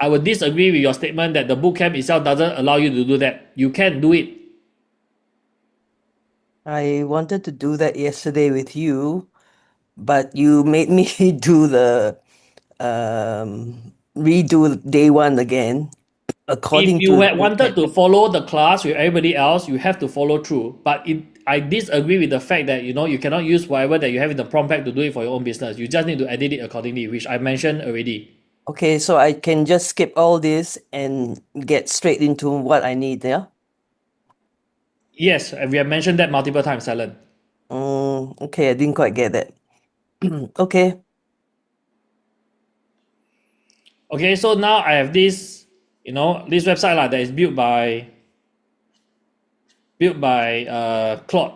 would disagree with your statement that the bootcamp itself doesn't allow you to do that. You can do it. I wanted to do that yesterday with you, but you made me do the redo day one again. According if you to had wanted to follow the class with everybody else, you have to follow through. But I disagree with the fact that you cannot use whatever that you have in the prompt pack to do it for your own business. You just need to edit it accordingly, which I mentioned already. Okay, so I can just skip all this and get straight into what I need, yeah? Yes, we have mentioned that multiple times, Alan. Okay, I didn't quite get that. Okay. Okay, so now I have this, this website that is built by Claude,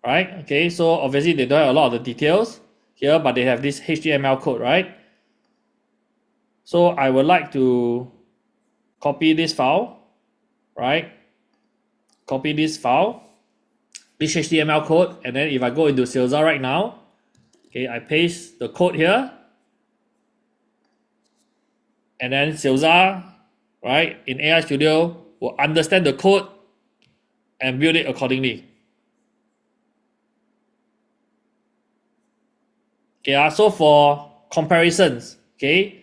right? Okay, so obviously they don't have a lot of the details here, but they have this HTML code, right? So I would like to copy this file, right? Copy this file, this HTML code, and then if I go into Celsa right now, okay, I paste the code here, and then Celsa, right, in AI Studio will understand the code and build it accordingly. Okay, so for comparisons, okay,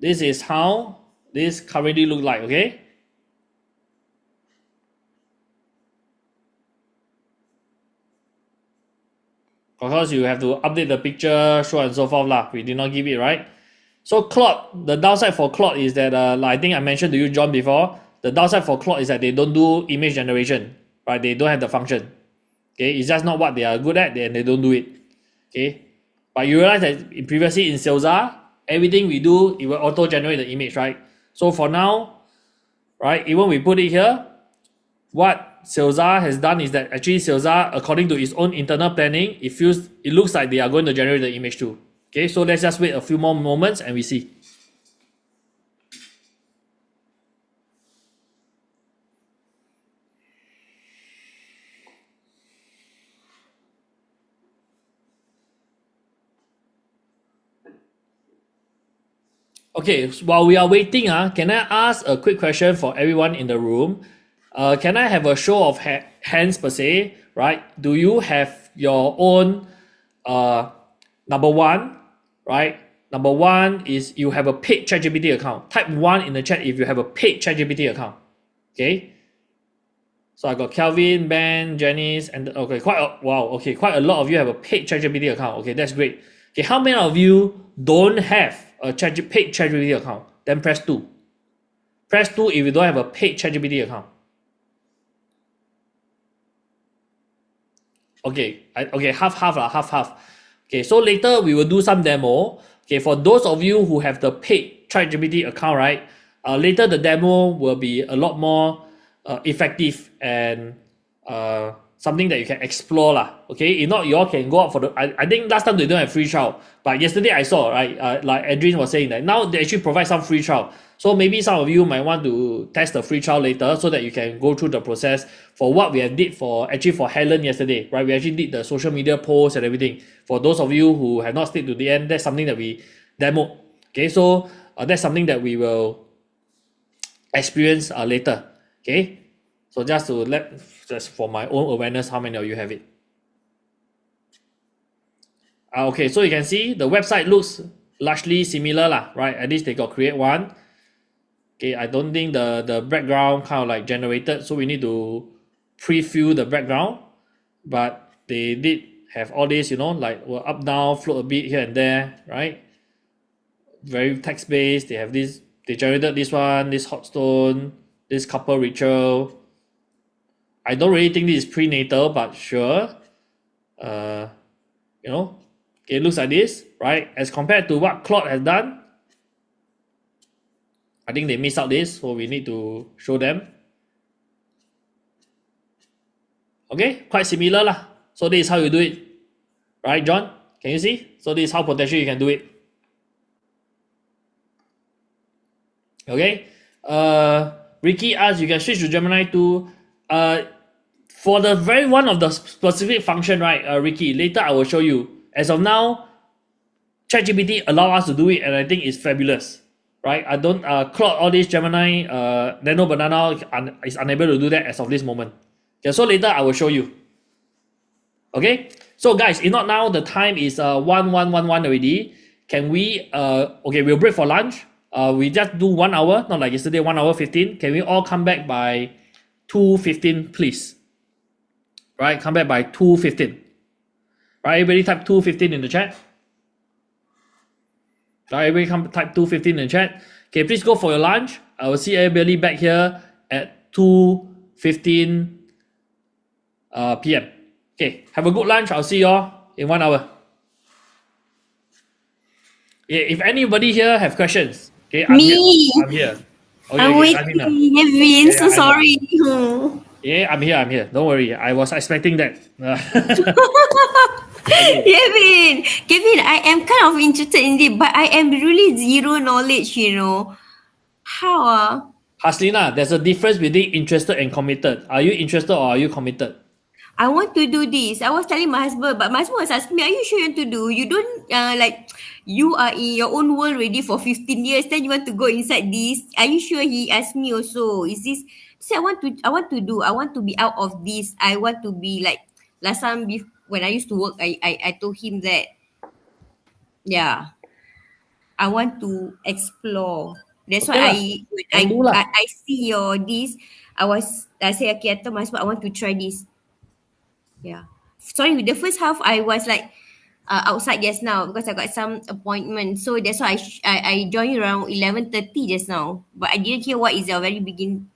this is how this currently look like, okay? Of course, you have to update the picture, so on and so forth lah. We did not give it, right? So Claude, the downside for Claude is that, like I think I mentioned to you, John, before, the downside for Claude is that they don't do image generation, right? They don't have the function. Okay, it's just not what they are good at, and they don't do it. Okay, but you realize that previously in Celsa, everything we do, it will auto-generate the image, right? So for now, right, even we put it here, what Celsa has done is that actually Celsa, according to its own internal planning, it looks like they are going to generate the image too. Okay, so let's just wait a few more moments and we see. Okay, while we are waiting, can I ask a quick question for everyone in the room? Can I have a show of hands per se, right? Do you have your own number one, right? Number one is you have a paid ChatGPT account. Type 1 in the chat if you have a paid ChatGPT account. Okay. So I got Kelvin, Ben, Janice, and okay, quite a lot of you have a paid ChatGPT account. Okay, that's great. Okay, how many of you don't have a paid ChatGPT account? Then press 2. Press 2 if you don't have a paid ChatGPT account. Okay, half. Okay, so later we will do some demo. Okay, for those of you who have the paid ChatGPT account, right? Later the demo will be a lot more effective and something that you can explore lah. Okay, if not, you all can go out for the. I think last time they don't have free trial, but yesterday I saw, right, like Adrian was saying that now they actually provide some free trial. So maybe some of you might want to test the free trial later so that you can go through the process for what we have did for Helen yesterday, right? We actually did the social media posts and everything. For those of you who have not stayed to the end, that's something that we demo. Okay, so that's something that we will experience later. Okay, so just for my own awareness, how many of you have it? Okay, so you can see the website looks largely similar lah, right? At least they got create one. Okay, I don't think the background kind of like generated, so we need to pre-fill the background. But they did have all this, like up down, float a bit here and there, right? Very text based. They have this. They generated this one, this hot stone, this couple ritual. I don't really think this is prenatal, but sure. Okay, it looks like this, right? As compared to what Claude has done, I think they missed out this, so we need to show them. Okay, quite similar lah. So this is how you do it, right, John? Can you see? So this is how potentially you can do it. Okay. Ricky asks, you can switch to Gemini 2. For the very one of the specific function, right, Ricky, later I will show you. As of now, ChatGPT allow us to do it, and I think it's fabulous, right? I don't Claude, all this Gemini, Nano Banana is unable to do that as of this moment. Okay, so later I will show you. Okay, so guys, if not now, the time is 1111 already. Can we okay, we'll break for lunch. We just do 1 hour, not like yesterday, 1 hour 15. Can we all come back by 2:15, please? Right, come back by 2:15. Right, everybody type 2:15 in the chat. Right, everybody type 2:15 in the chat. Okay, please go for your lunch. I will see everybody back here at 2:15 p.m. Okay, have a good lunch. I'll see you all in 1 hour. Yeah, if anybody here have questions, okay, I'm here. Okay, I'm waiting, Kevin. So sorry. Yeah, I'm here. Don't worry. I was expecting that. Kevin, I am kind of interested in it, but I am really zero knowledge, How? Haslina, there's a difference between interested and committed. Are you interested or are you committed? I want to do this. I was telling my husband, but my husband was asking me, are you sure you want to do? You don't, you are in your own world already for 15 years, then you want to go inside this? Are you sure? He asked me also, is this, see, I want to be out of this. I want to be like, last time when I used to work, I told him that, yeah, I want to explore. That's why I see your this. I say, okay, I told my husband, I want to try this. Yeah. Sorry, the first half I was like outside just now because I got some appointment. So that's why I joined around 11:30 just now. But I didn't hear what is your very begin.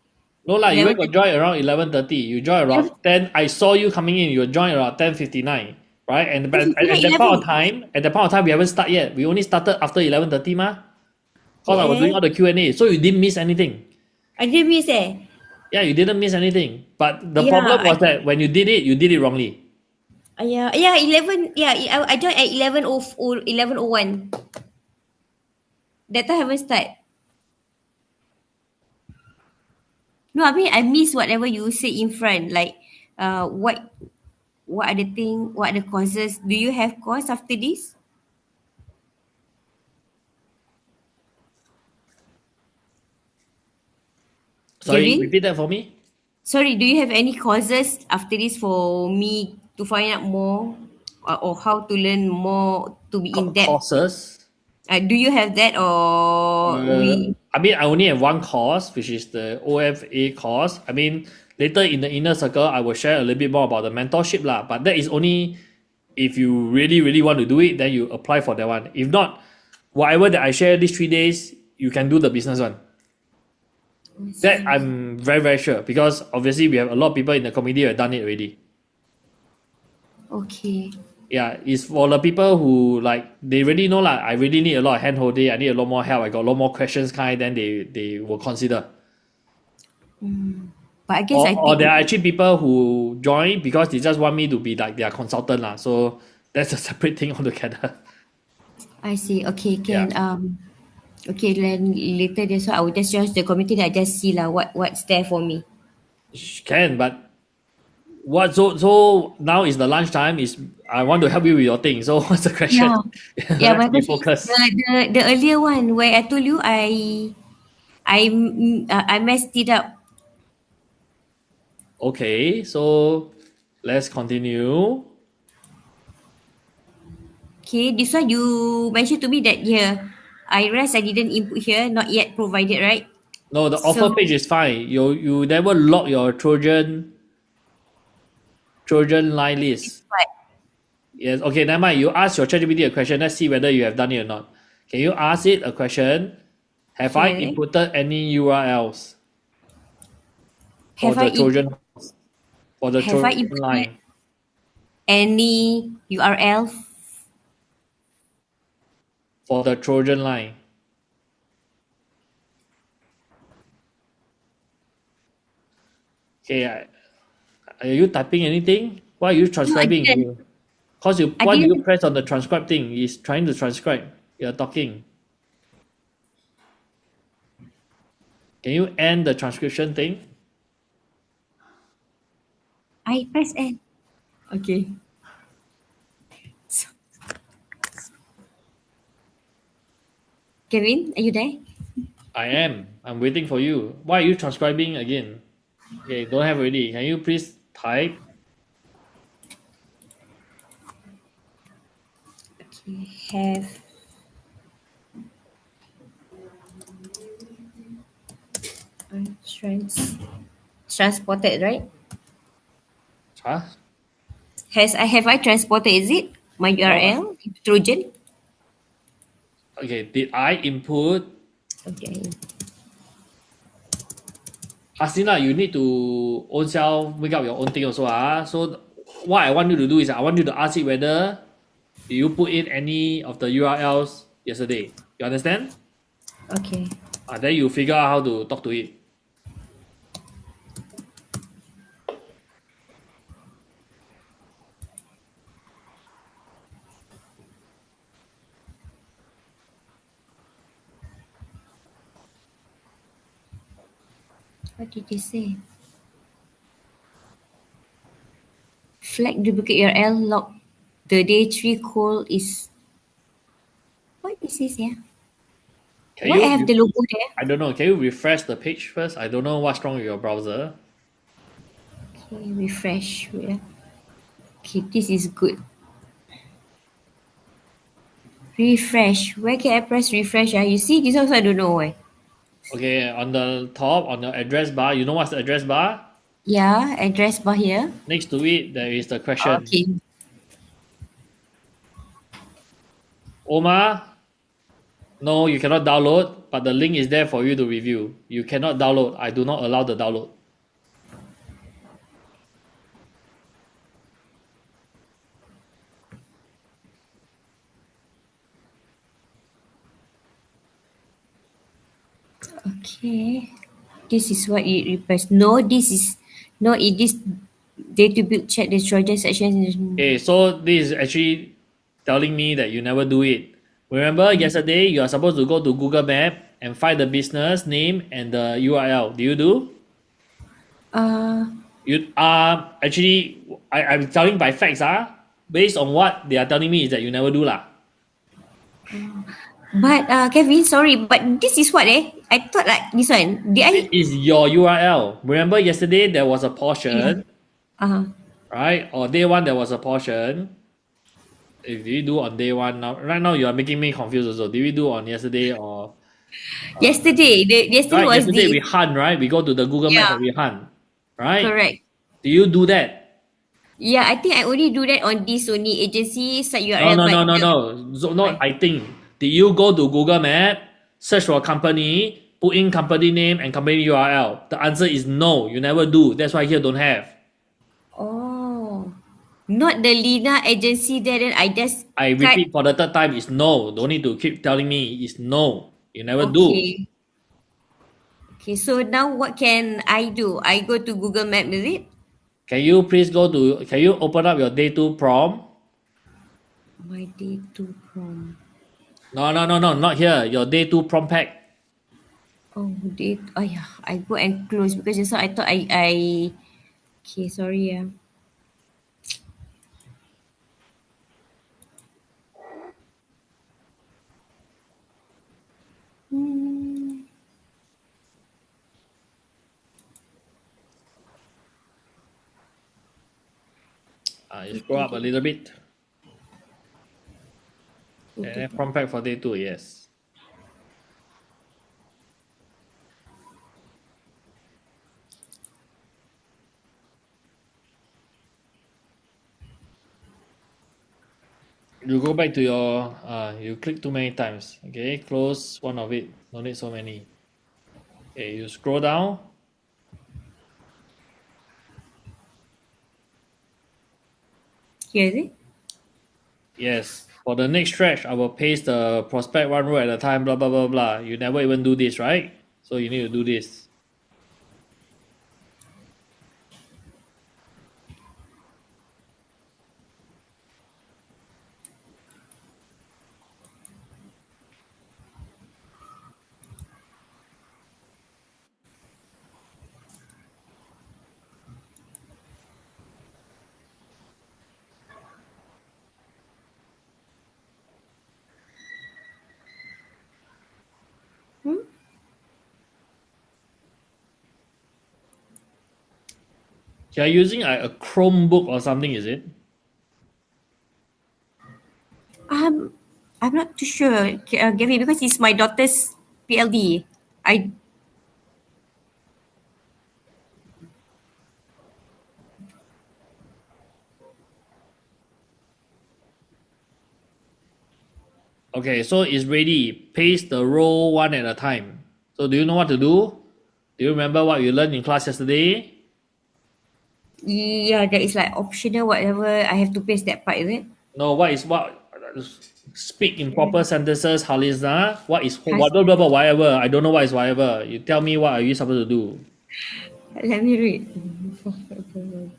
No lah, you got join around 11:30. You join around 10. I saw you coming in. You joined around 10:59, right? And at that point of time, we haven't started yet. We only started after 11:30 mah. Because I was doing all the Q&A, so you didn't miss anything. I didn't miss Yeah, you didn't miss anything. But the problem was that when you did it wrongly. Yeah, 11. Yeah, I joined at 11:01. That time haven't start. No, I mean I miss whatever you say in front. Like, what are the thing? What are the courses? Do you have course after this? Sorry, repeat that for me. Sorry, do you have any courses after this for me to find out more or how to learn more to be in depth? Courses? Do you have that or I mean, I only have one course, which is the OFA course. I mean, later in the inner circle, I will share a little bit more about the mentorship lah. But that is only if you really, really want to do it, then you apply for that one. If not, whatever that I share these 3 days, you can do the business one. That I'm very, very sure because obviously we have a lot of people in the community who have done it already. Okay. Yeah, it's for the people who like they really know like I really need a lot of hand holding, I need a lot more help, I got a lot more questions then they will consider. But I guess or there are actually people who join because they just want me to be like their consultant lah. So that's a separate thing altogether. I see. Okay, okay, then later that's why I will just join the committee that I just see what's there for me. Can, but so now is the lunchtime, is I want to help you with your thing. So what's the question? Yeah, but the earlier one where I told you I messed it up. Okay, so let's continue. Okay, this one you mentioned to me that here. I realized I didn't input here, not yet provided, right? No, the So offer page is fine. You never log your Trojan line list. but Yes. Okay, never mind. You ask your ChatGPT a question. Let's see whether you have done it or not. Can you ask it a question? Have I okay. inputted any URLs for Have I the in, have I Trojan inputted line? any URL? For the Trojan line. Okay, are you typing anything? Why are you No, I transcribing? didn't. Cause you I why do you didn't. press on the transcribe thing? It's trying to transcribe. You're talking. Can you end the transcription thing? I press N. Okay. Kevin, are you there? I am. I'm waiting for you. Why are you transcribing again? Okay, don't have already. Can you please type? Okay. Have trans transported, right? Huh? Have I transported, is it? My No. URL? Trojan? Okay, did I input? Okay. Hasina, you need to own self make up your own thing also. So what I want you to do is I want you to ask it whether you put in any of the URLs yesterday. You understand? Okay. Then you figure out how to talk to it. What did they say? Flag duplicate URL log. The day 3 call is what this is, yeah? Can Why I have you? the logo there? I don't know. Can you refresh the page first? I don't know what's wrong with your browser. Okay, refresh. Wait, ah. Okay, this is good. Refresh. Where can I press refresh? You see, this also I don't know why. Okay, on the top, on your address bar, you know what's the address bar? Yeah, address bar here. Next to it, there is the question. Okay. Oma, no, you cannot download, but the link is there for you to review. You cannot download. I do not allow the download. Okay. This is what it requires. No, this is no, it is day to build check the Trojan section. Okay, so this is actually telling me that you never do it. Remember yesterday you are supposed to go to Google Map and find the business name and the URL. Do you do? Uh You actually I'm telling by facts based on what they are telling me is that you never do lah. but Kevin, sorry, but this is what I thought like this one. Did I This is your URL. Remember yesterday there was a yeah. portion, Uh-huh. right? Or day one there was a portion. If you do on day one now, right now you are making me confused also. Did we do on yesterday or Yesterday right? was Yesterday the we hunt, right? We go to the Google Maps yeah, and we hunt, right? correct. Do you do that? Yeah, I think I only do that on this only agency site No, URL, no, but no, no, the no. So not why? I think. Did you go to Google Map, search for a company, put in company name and company URL? The answer is no. You never do. That's why here don't have. Oh, not the Lina agency there. Then I just I cut. repeat for the third time. It's no. Don't need to keep telling me. It's no. You never do. Okay. Okay. So now what can I do? I go to Google Map, is it? Can you please go to? Can you open up your day two prompt? My day two from. No, no, no, no, not here. Your day two prompt pack. Oh, day. Oh yeah, I go and close because just now I thought I. Okay, sorry. Yeah. Hmm. You scroll up a little bit. Okay, prompt pack for day 2, yes. You go back to your, you click too many times. Okay, close one of it. No need so many. Okay, you scroll down. Here is it? Yes. For the next stretch, I will paste the prospect one row at a time, blah, blah, blah, blah. You never even do this, right? So you need to do this. You're using a Chromebook or something, is it? I'm not too sure, Gavin, because it's my daughter's PLD. Okay, so it's ready. Paste the row one at a time. So do you know what to do? Do you remember what you learned in class yesterday? Yeah, that is like optional, whatever. I have to paste that part, is it? No, what is what? Speak in proper sentences, Halisa. What is what? Blah, blah, blah, whatever. I don't know what is whatever. You tell me what are you supposed to do? Let me read.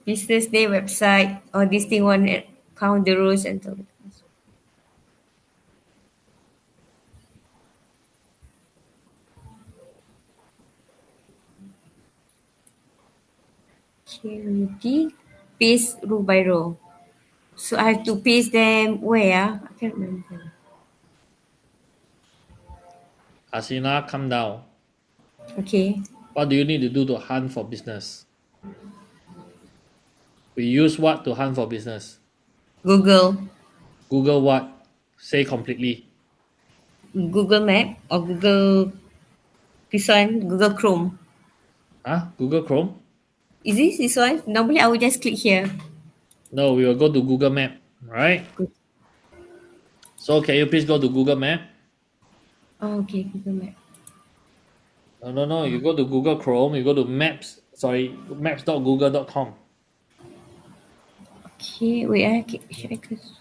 Business name, website, or this thing one, count the rows and so. Okay, ready. Paste row by row. So I have to paste them where? I can't remember. Hasina, come down. Okay. What do you need to do to hunt for business? We use what to hunt for business? Google. Google what? Say completely. Google Map or Google this one, Google Chrome. Huh? Google Chrome? Is this one? Normally I will just click here. No, we will go to Google Map, right? Good. So can you please go to Google Map? Oh, okay, Google Map. No. You go to Google Chrome, you go to maps, maps.google.com. Okay, wait, should I close?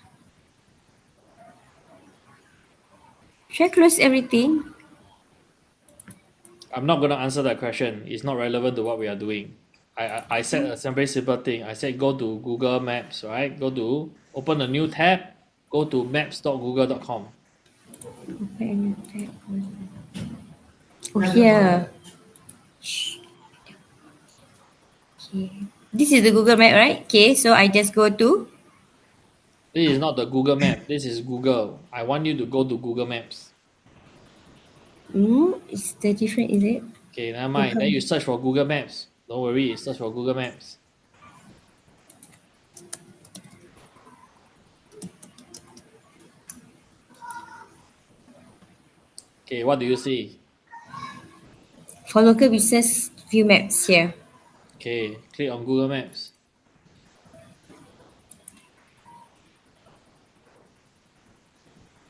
Should I close everything? I'm not going to answer that question. It's not relevant to what we are doing. I said a very simple thing. I said go to Google Maps, right? Go to open a new tab, go to maps.google.com. Open tab. Oh, here. Okay. This is the Google Map, right? Okay, so I just go to. This is not the Google Map. This is Google. I want you to go to Google Maps. It's the different, is it? Okay, never mind. Then you search for Google Maps. Don't worry, search for Google Maps. Okay, what do you see? For local business view maps here. Okay, click on Google Maps.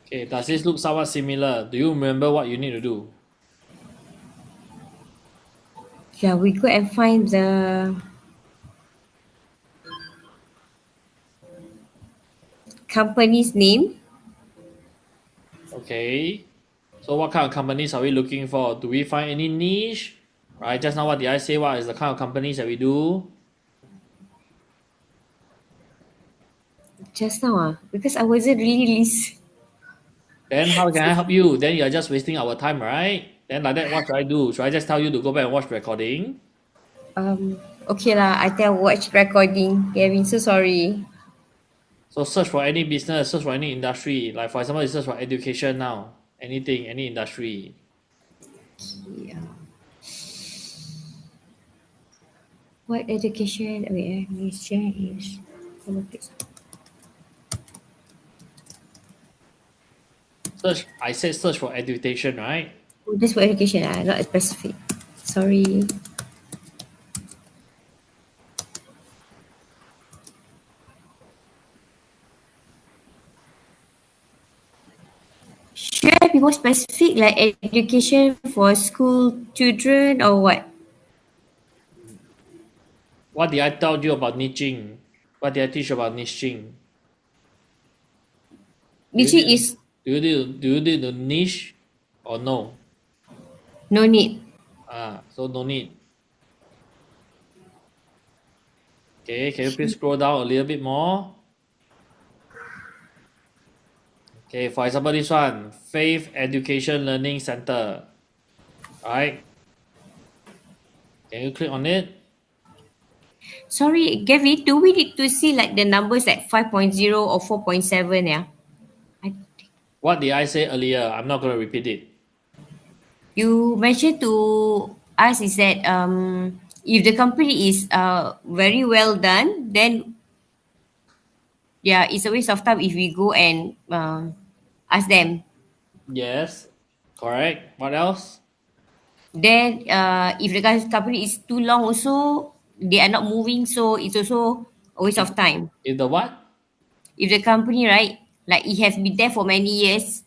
Okay, does this look somewhat similar? Do you remember what you need to do? Yeah, we go and find the company's name. Okay. So what kind of companies are we looking for? Do we find any niche? Right, just now what did I say? What is the kind of companies that we do? Just now, because I wasn't really listening. Then how can I help you? Then you're just wasting our time, right? Then like that, what should I do? Should I just tell you to go back and watch recording? Okay lah, I can watch recording. Gavin, so sorry. So search for any business, search for any industry. Like for example, you search for education now. Anything, any industry. Yeah. What education? Wait, mission is. Search. I said search for education, right? Oh, just for education, not specific. Sorry. Should I be more specific, like education for school children or what? What did I tell you about niching? What did I teach about niching? Niching is Do you need to niche or no? no need. So no need. Okay, can you please scroll down a little bit more? Okay, for example, this one, Faith Education Learning Center. Right? Can you click on it? Sorry, Gavin, do we need to see like the numbers like 5.0 or 4.7? Yeah. What did I say earlier? I'm not going to repeat it. You mentioned to us is that if the company is very well done, then yeah, it's a waste of time if we go and ask them. Yes, correct. What else? Then if the company is too long also, they are not moving, so it's also a waste of time. If the what? If the company, right, like it has been there for many years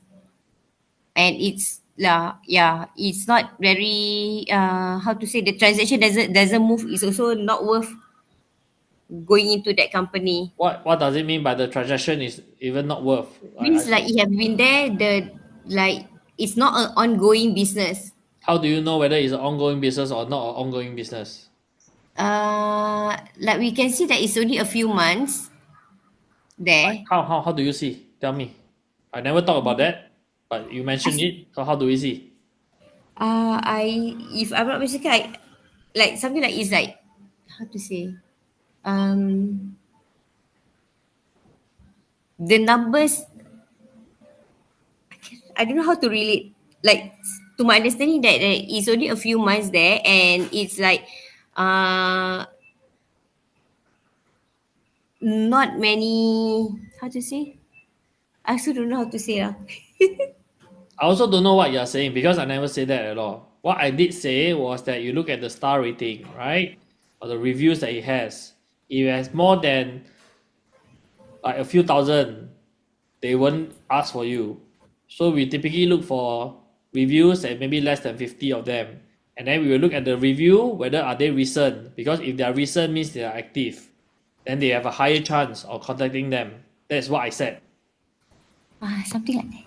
and it's yeah, it's not very how to say, the transaction doesn't move, it's also not worth going into that company. What does it mean by the transaction is even not worth? Means like it have been there, the like it's not an ongoing business. How do you know whether it's an ongoing business or not an ongoing business? Like we can see that it's only a few months there. How do you see? Tell me. I never talk about that, but you mentioned it. So how do we see? I if I'm not mistaken, I like something like it's like how to say, um the numbers, I don't know how to relate. Like to my understanding that it's only a few months there and it's like uh not many, how to say? I also don't know how to say. I also don't know what you're saying because I never said that at all. What I did say was that you look at the star rating, right? Or the reviews that it has. If it has more than like a few thousand, they won't ask for you. So we typically look for reviews and maybe less than 50 of them. And then we will look at the review, whether are they recent. Because if they are recent means they are active. Then they have a higher chance of contacting them. That's what I said. Something like that.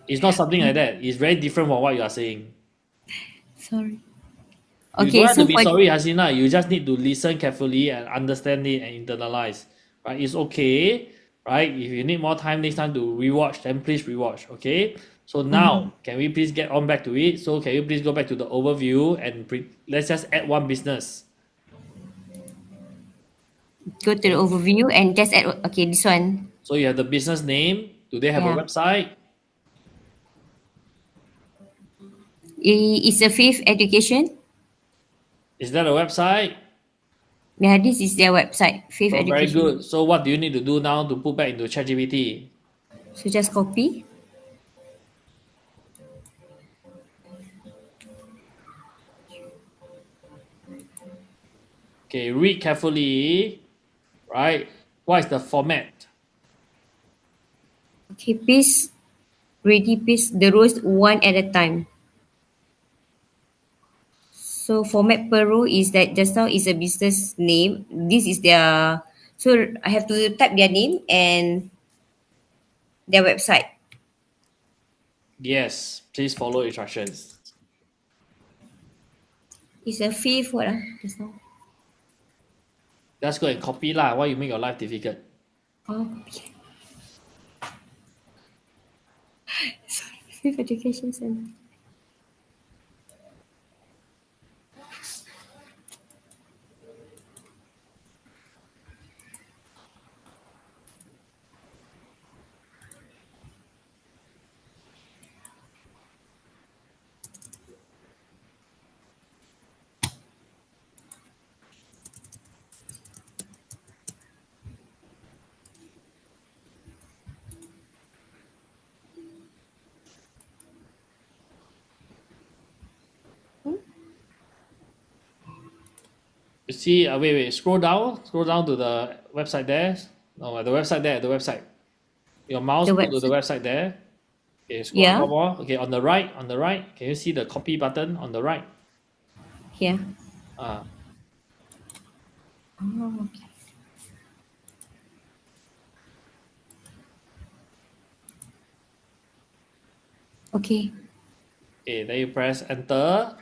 It's not something like that. It's very different from what you are saying. Sorry. You Okay, don't have to so be for sorry, Hasina. You just need to listen carefully and understand it and internalize. Right? It's okay. Right? If you need more time next time to rewatch, then please rewatch. Okay. So now, can we please get on back to it? So can you please go back to the overview and let's just add one business. go to the overview and just add, okay, this one. So you have the business name. Do they have a Yeah. website? It's a Faith Education. Is that a website? Yeah, this is their website, Faith Oh, very Education. good. So what do you need to do now to put back into ChatGPT? So just copy. Okay, read carefully. Right? What is the format? Okay, paste, ready, paste the rows one at a time. So format per row is that just now is a business name. This is their, so I have to type their name and their website. Yes, please follow instructions. It's a Faith what just now. Just go and copy lah. Why you make your life difficult? Oh, okay. Sorry, Faith Education Center. You see, wait, scroll down to the website there. No, the website there, the website. Your mouse The put to the website. website there. Okay, scroll Yeah. one more. Okay, on the right, can you see the copy button on the right? Here. Ah, Oh, okay. Okay. okay, then you press enter.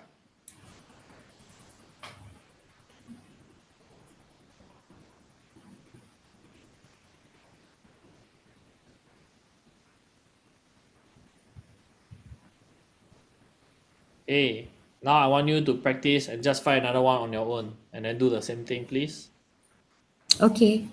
Hey, now I want you to practice and just find another one on your own and then do the same thing, please. Okay.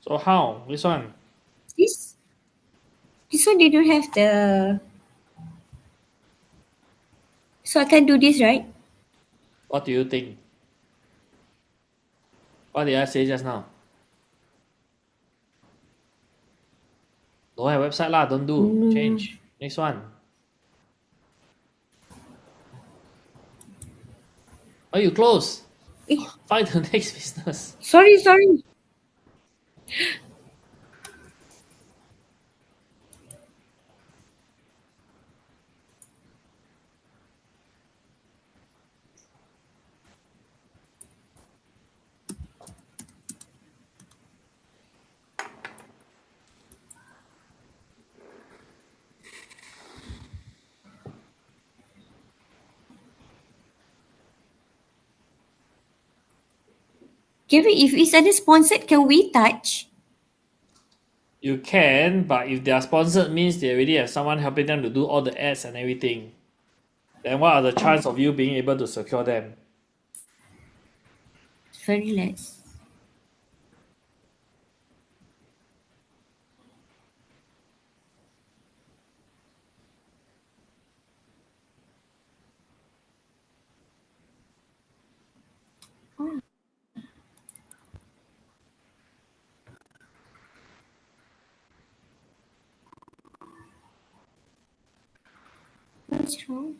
So how? Which one? This one they don't have the. So I can do this, right? What do you think? What did I say just now? Don't have website lah, don't do. Change. Next one. Oh, you close. Find the next business. Sorry. Kevin, if it's under sponsored, can we touch? You can, but if they are sponsored means they already have someone helping them to do all the ads and everything. Then what are the chances of you being able to secure them? Very less. Oh. What's wrong?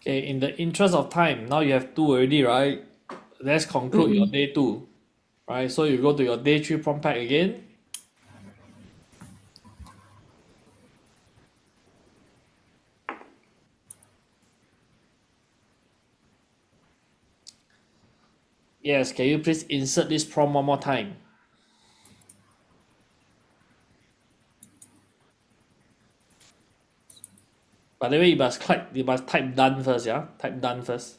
Okay, in the interest of time, now you have two already, right? Let's conclude your day two. Right, so you go to your day three prompt pack again. Yes, can you please insert this prompt one more time? By the way, you must type done first, yeah? Type done first.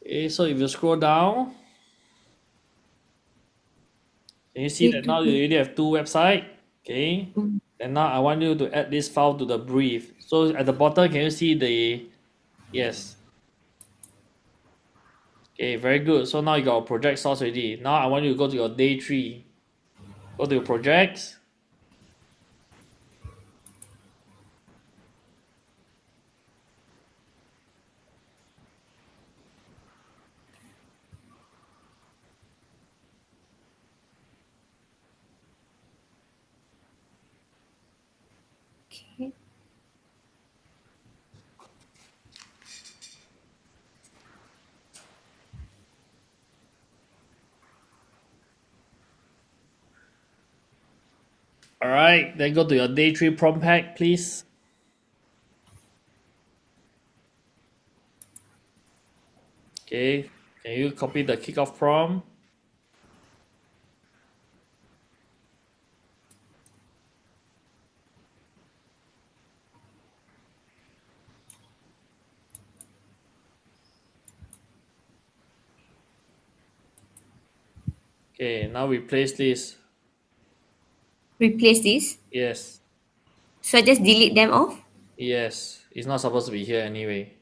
Okay, so if you scroll down, can you see that now you already have two websites? Okay. And now I want you to add this file to the brief. So at the bottom, can you see the yes? Okay, very good. So now you got a project source already. Now I want you to go to your day 3. Go to your projects. Okay. All right, then go to your day 3 prompt pack, please. Okay, can you copy the kickoff prompt? Okay, now replace this. Replace this. Yes, So I just delete them off. yes, it's not supposed to be here anyway.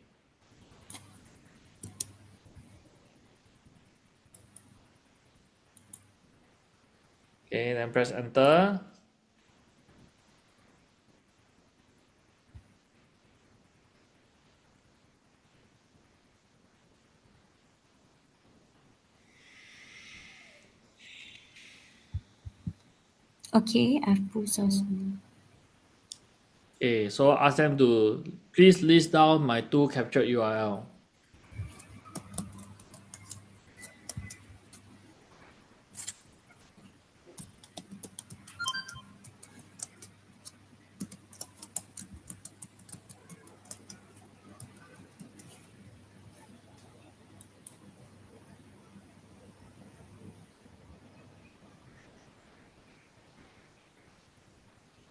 Okay, then press enter. Okay, I've put source. Okay, so ask them to please list down my two captured URL.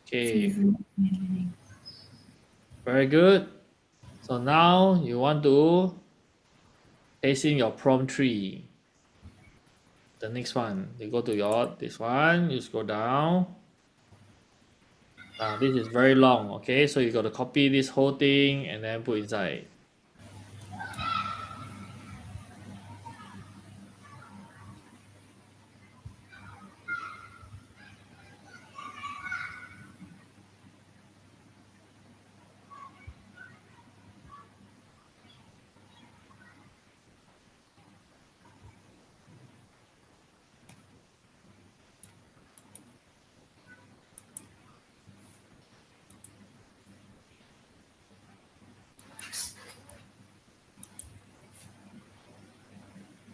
Okay, very good. So now you want to paste in your prompt 3. The next one, you go to your this one, you scroll down. Now this is very long, okay? So you got to copy this whole thing and then put inside.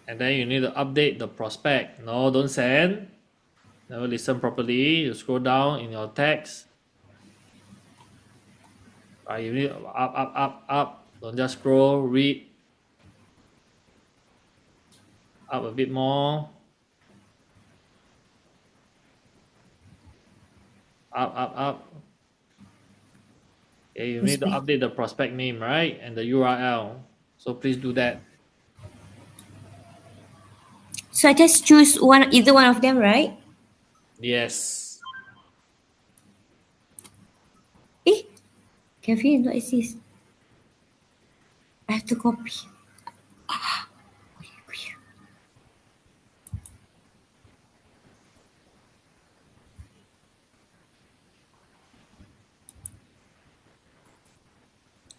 And then you need to update the prospect. No, don't send. Never listen properly. You scroll down in your text. You need up. Don't just scroll, read. Up a bit more. Up. Okay, you need to update the prospect name, right? And the URL. So please do that. So I just choose either one of them, right? Yes. Kevin, what is this? I have to copy.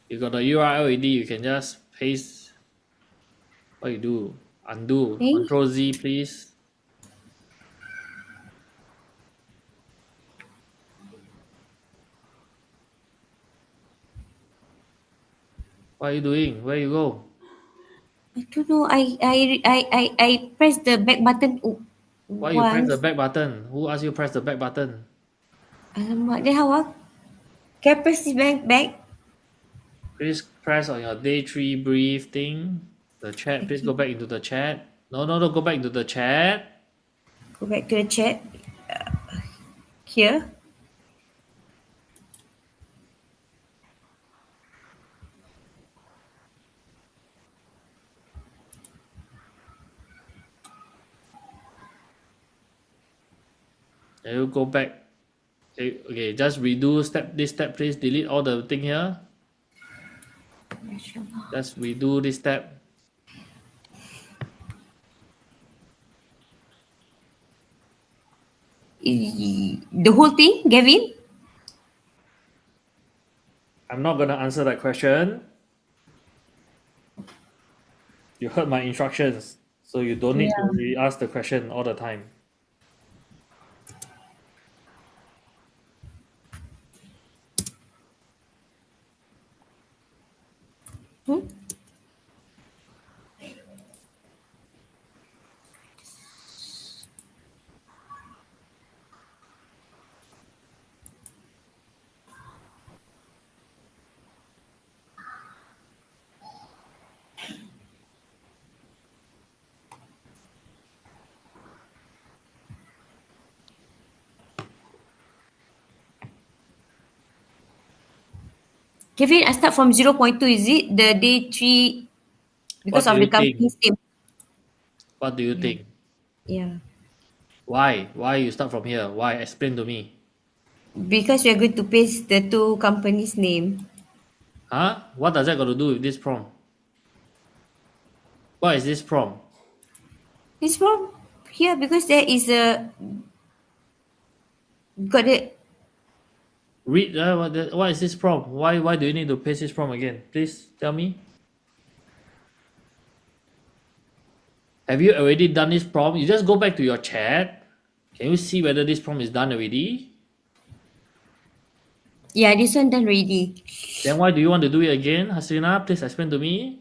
You got the URL already, you can just paste. What you do? Undo. Okay. Control Z, please. What are you doing? Where you go? I don't know. I press the back button Why you press the once. back button? Who asked you press the back button? Alamak, then how? Can I press this back? Please press on your day 3 brief thing. The chat. Please go back into the chat. No, go back into the chat. Go back to the chat. Here. Can you go back? Okay, just redo this step, please. Delete all the thing here. Just redo this step. The whole thing, Gavin? I'm not gonna answer that question. You heard my instructions, so you don't need to re-ask the question all the time. Kevin, I start from 0.2, is it? The day 3, because What do of the you think? company's name. What do you think? Yeah. Why? Why you start from here? Why? Explain to me. Because we are going to paste the two companies' name. Huh? What does that got to do with this prompt? What is this prompt? It's from here because there is a got it. Read. What is this prompt? Why do you need to paste this prompt again? Please tell me. Have you already done this prompt? You just go back to your chat. Can you see whether this prompt is done already? Yeah, this one done already. Then why do you want to do it again, Hasina? Please explain to me.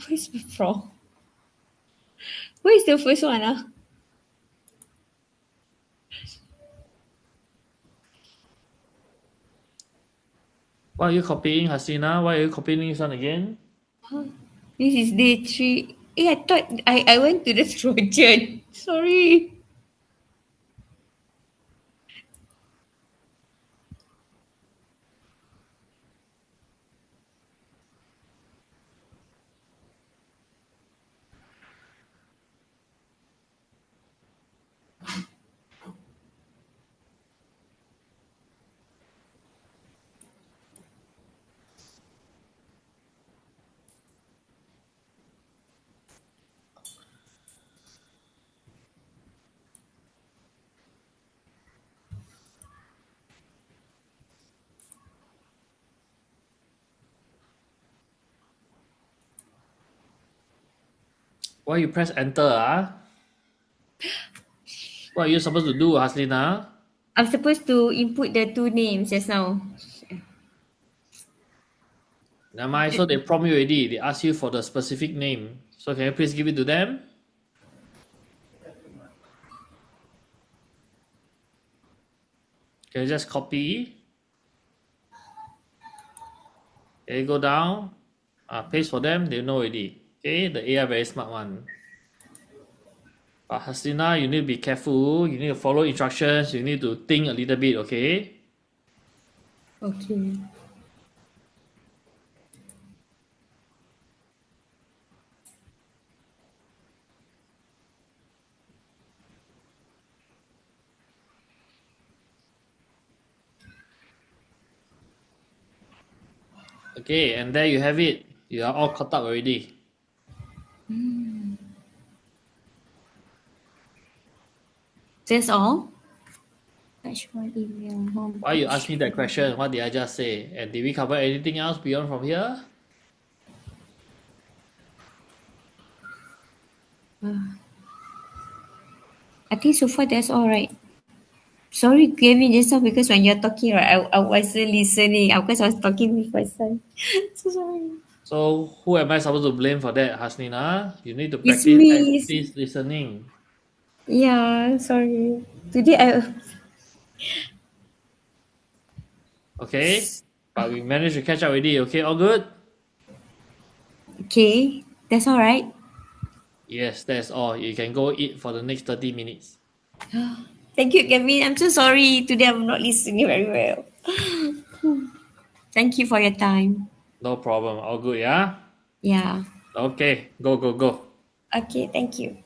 Where's the from? Where is the first one? Why are you copying, Hasina? Why are you copying this one again? This is day 3. I thought I went to the Trojan. Sorry. Why you press enter? What are you supposed to do, Haslina? I'm supposed to input the two names just now. Never mind. So they prompt you already. They ask you for the specific name. So can you please give it to them? Can you just copy? Okay, go down. Paste for them. They know already. Okay, the AI very smart one. But Hasina, you need to be careful. You need to follow instructions. You need to think a little bit. Okay. Okay. Okay, and there you have it. You are all caught up already. That's all. Attach one email. Home Why you page. ask me that question? What did I just say? And did we cover anything else beyond from here? I think so far that's all right. Sorry, Gavin, just now because when you're talking, right, I wasn't listening because I was talking with my son. So sorry. So who am I supposed to blame for that, Hasnina? You need to It's practice me. active listening. Yeah, sorry. Today Okay? But we managed to catch up already. Okay, all good? okay. That's all right. Yes, that's all. You can go eat for the next 30 minutes. Thank you, Gavin. I'm so sorry. Today I'm not listening very well. Thank you for your time. No problem. All good, yeah? Yeah. Okay, go, go, go. Okay, thank you.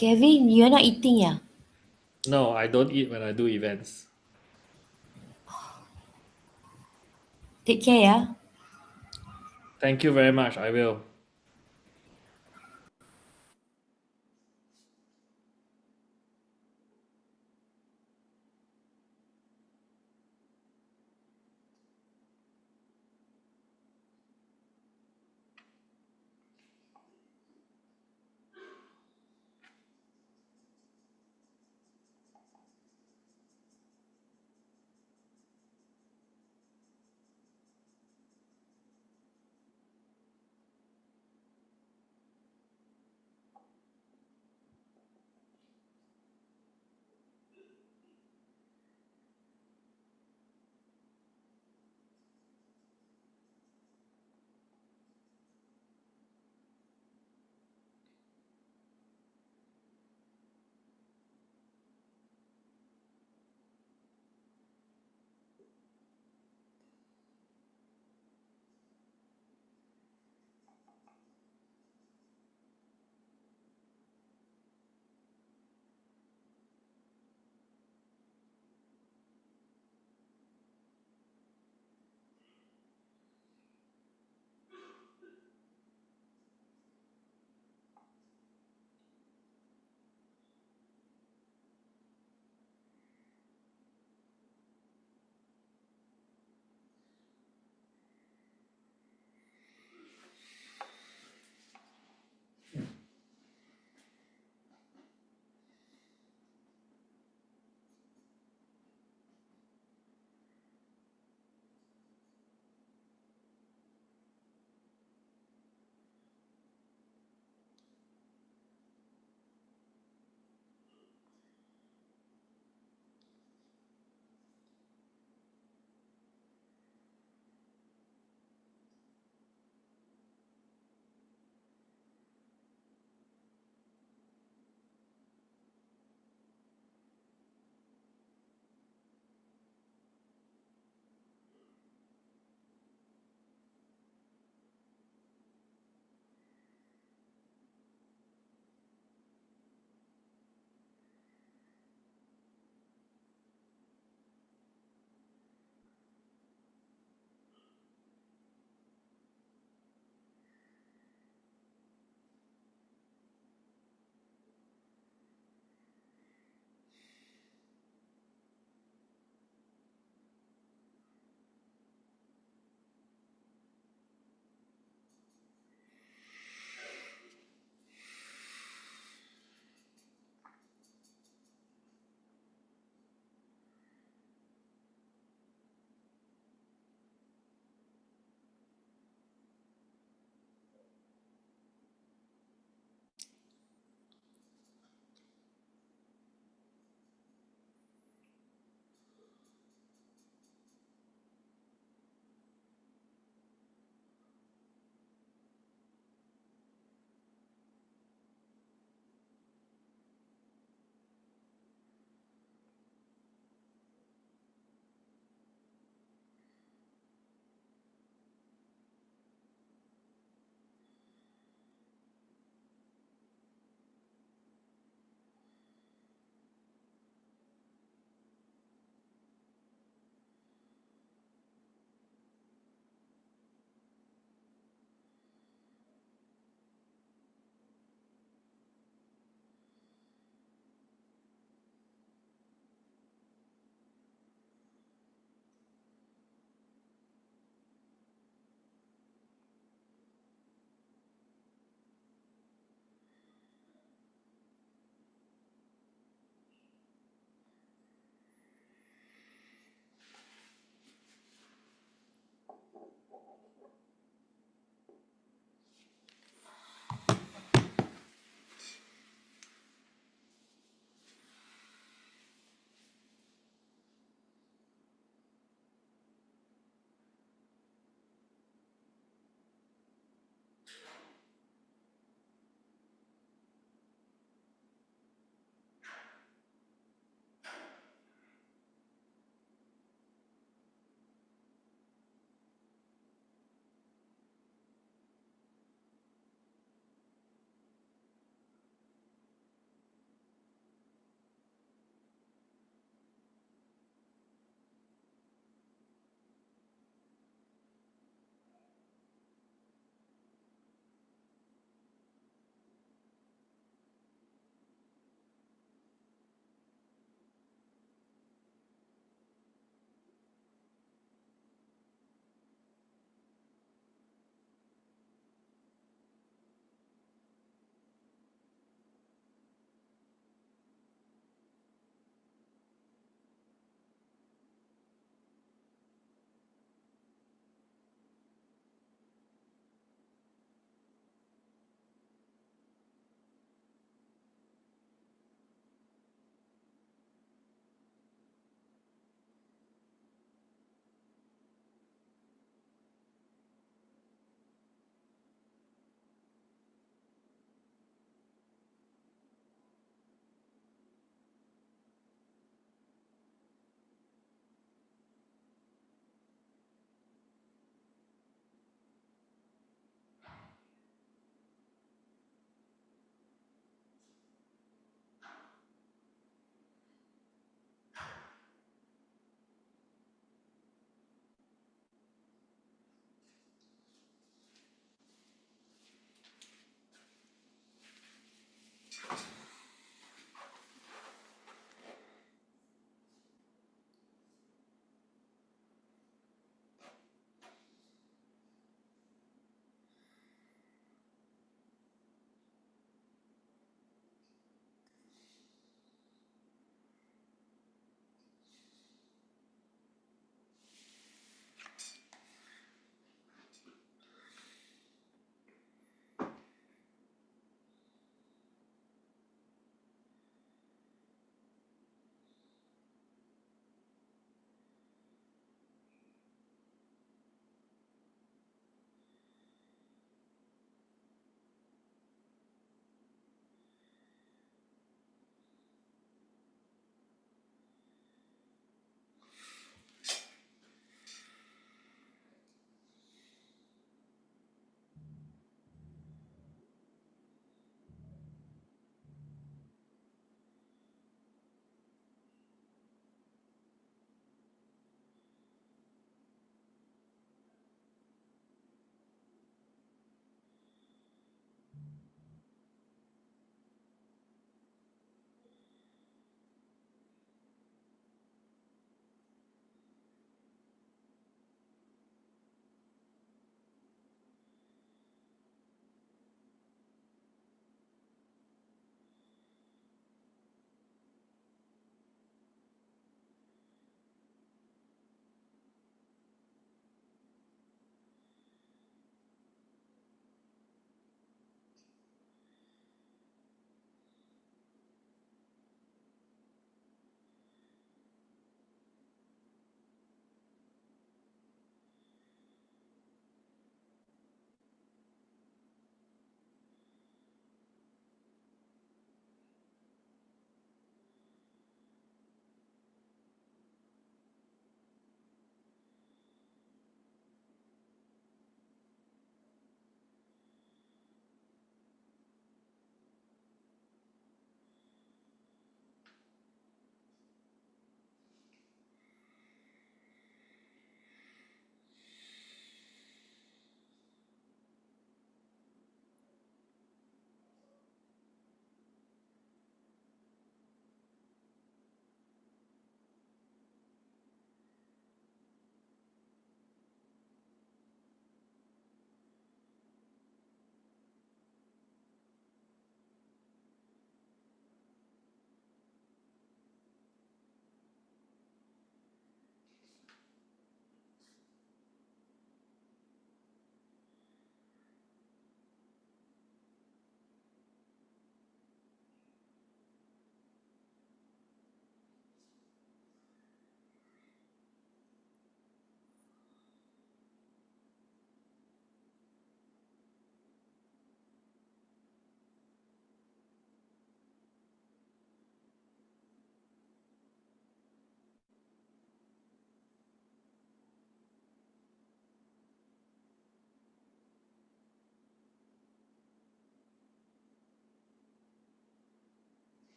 Kevin, you're not eating, yeah? No, I don't eat when I do events. Take care, yeah? Thank you very much. I will.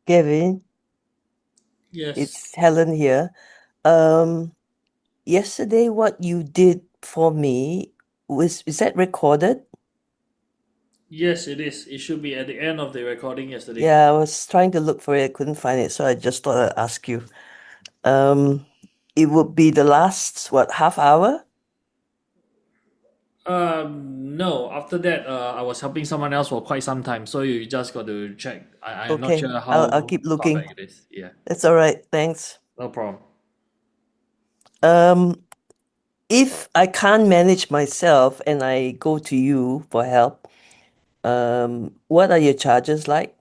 Gavin, Yes. it's Helen here. Yesterday what you did for me is that recorded? Yes, it is. It should be at the end of the recording yesterday. Yeah, I was trying to look for it, I couldn't find it, so I just thought I'd ask you. It would be the last, what, half hour? No. After that, I was helping someone else for quite some time, so you just got to check. I'm not Okay, sure I'll how keep far looking. back it is. Yeah, That's all right, thanks. no problem. Um, if I can't manage myself and I go to you for help, what are your charges like?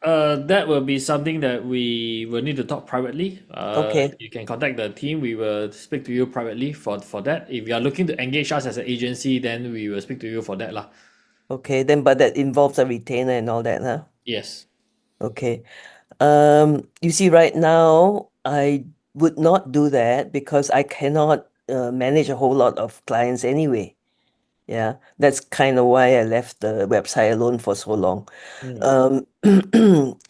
That will be something that we will need to talk privately. Okay. You can contact the team. We will speak to you privately for that. If you are looking to engage us as an agency, then we will speak to you for that lah. Okay, then but that involves a retainer and all that, huh? Yes. Okay. You see, right now I would not do that because I cannot manage a whole lot of clients anyway. Yeah, that's kind of why I left the website alone for so long.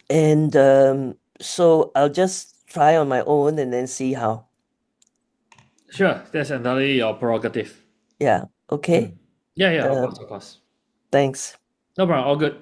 And so I'll just try on my own and then see how. Sure, that's entirely your prerogative. Yeah, okay. Yeah, of Um, course, of course. Thanks. No problem, all good.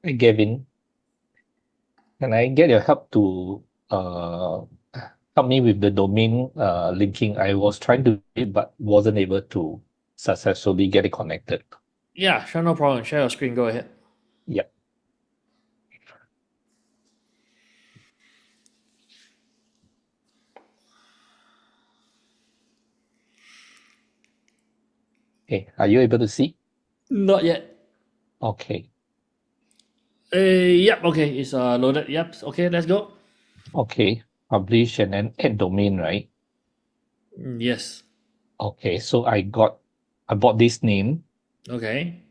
Hey, Gavin, can I get your help to help me with the domain linking? I was trying to do it but wasn't able to successfully get it connected. Yeah, sure, no problem. Share your screen, go ahead. Yep. Okay, are you able to see? Not yet. Okay. Yep, okay, it's loaded. Yep, okay, let's go. Okay, publish and then add domain, right? Yes. Okay, so I bought this name Okay.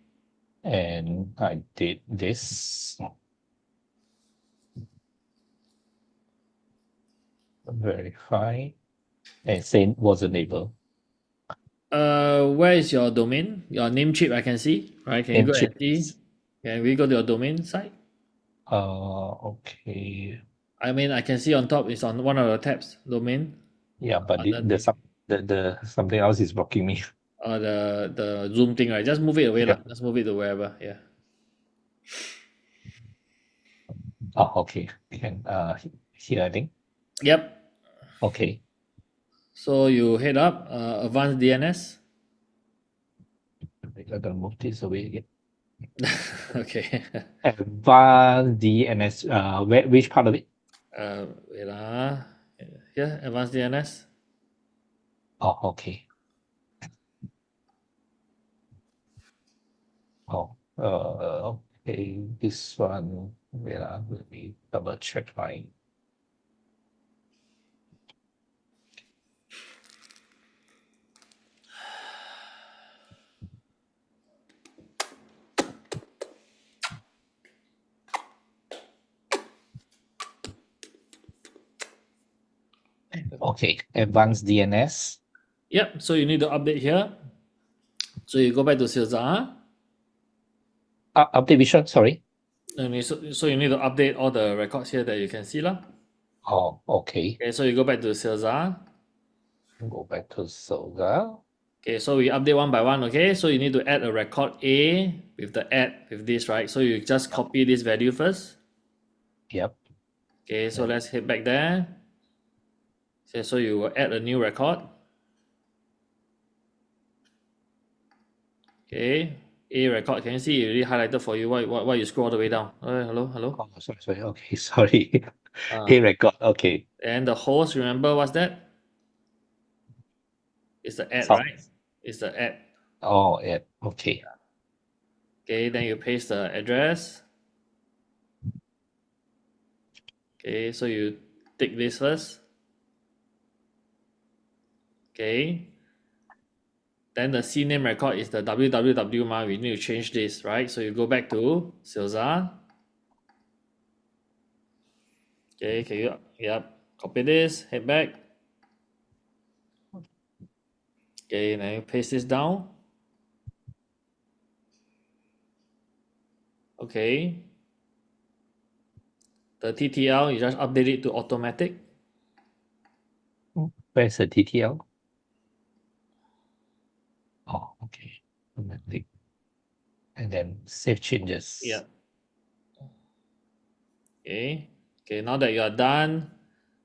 and I did this. Verify and say wasn't able. Where is your domain? Your name chip I can see, right? Can you go and see? Can we go to your domain site? Okay. I mean, I can see on top is on one of the tabs, domain. Yeah, but the Underneath. something else is blocking me. The Zoom thing, right? Just move it away, Yeah. lah. Just move it to wherever. Yeah. Oh, okay. Can here I think. Yep. Okay. So you head up, advanced DNS. I'm gonna move this away again. Okay. Advanced DNS. Which part of it? Wait here, advanced DNS. Oh, okay. Oh, okay. This one. Wait, let me double check my. Okay, advanced DNS. Yep. So you need to update here. So you go back to Silza. Update which one? Sorry. So you need to update all the records here that you can see lah. Oh, okay. Okay, so you go back to Silza. Go back to Soga. Okay, so we update one by one. Okay, so you need to add a record A with the add with this, right? So you just copy this value first. Yep. Okay, so let's head back there. Okay, so you will add a new record. Okay, A record. Can you see it already highlighted for you? Why you scroll all the way down? Hello. Oh, sorry. Okay, sorry. A record. Okay. And the host, remember what's that? It's the ad, right? It's the ad. Oh, yeah. Okay. Okay, then you paste the address. Okay, so you take this first. Okay. Then the CNAME record is the www ma. We need to change this, right? So you go back to Silza. Okay, can you copy this, head back. Okay, then you paste this down. Okay. The TTL, you just update it to automatic. Where's the TTL? Oh, okay. Automatic. And then save changes. Yeah. Okay. Okay, now that you are done,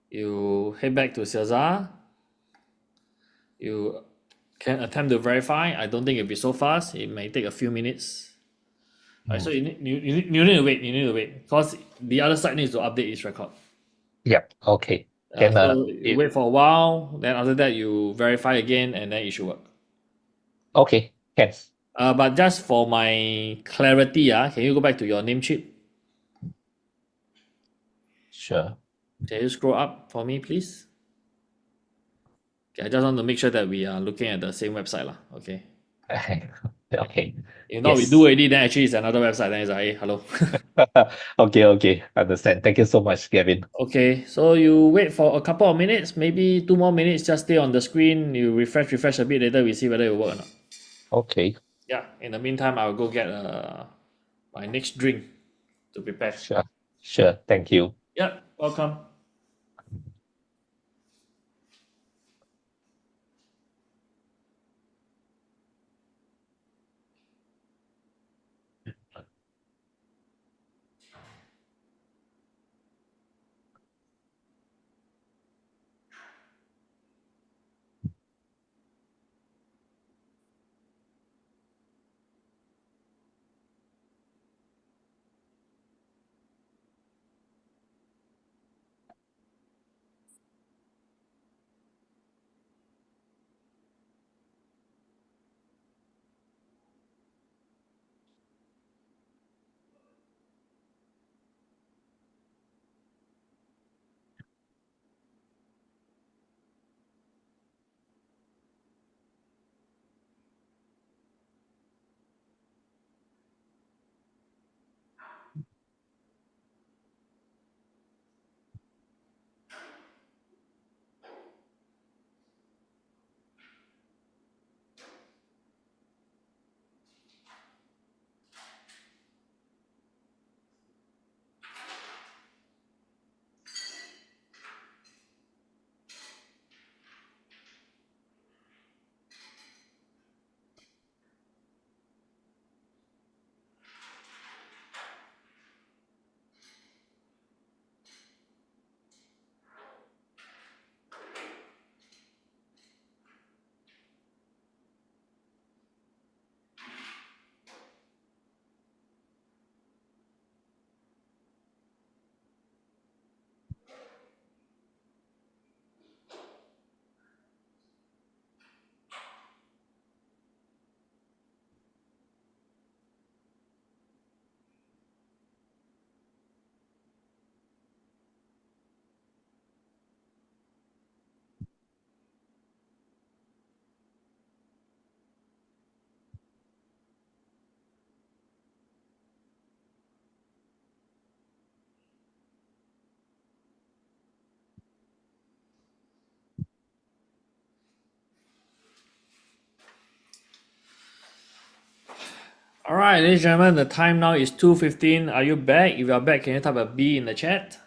you head back to Caesar. You can attempt to verify. I don't think it'll be so fast. It may take a few minutes. Right, so you need to wait. You need to wait because the other side needs to update its record. Yep. Okay. Then So you wait for a while. Then after that, you verify again, and then it should work. Okay. Can. But just for my clarity, can you go back to your name chip? Sure. Can you scroll up for me, please? Okay, I just want to make sure that we are looking at the same website, lah. Okay. Okay. If not, we Yes. do already. Then actually, it's another website. Then it's like, hey, hello. Okay. Understand. Thank you so much, Gavin. Okay, so you wait for a couple of minutes, maybe 2 more minutes. Just stay on the screen. You refresh a bit. Later, we see whether it work or not. Okay. Yeah. In the meantime, I'll go get my next drink to prepare. Sure. Thank you. Yeah. Welcome. All right, ladies and gentlemen, the time now is 2:15. Are you back? If you are back, can you type a B in the chat?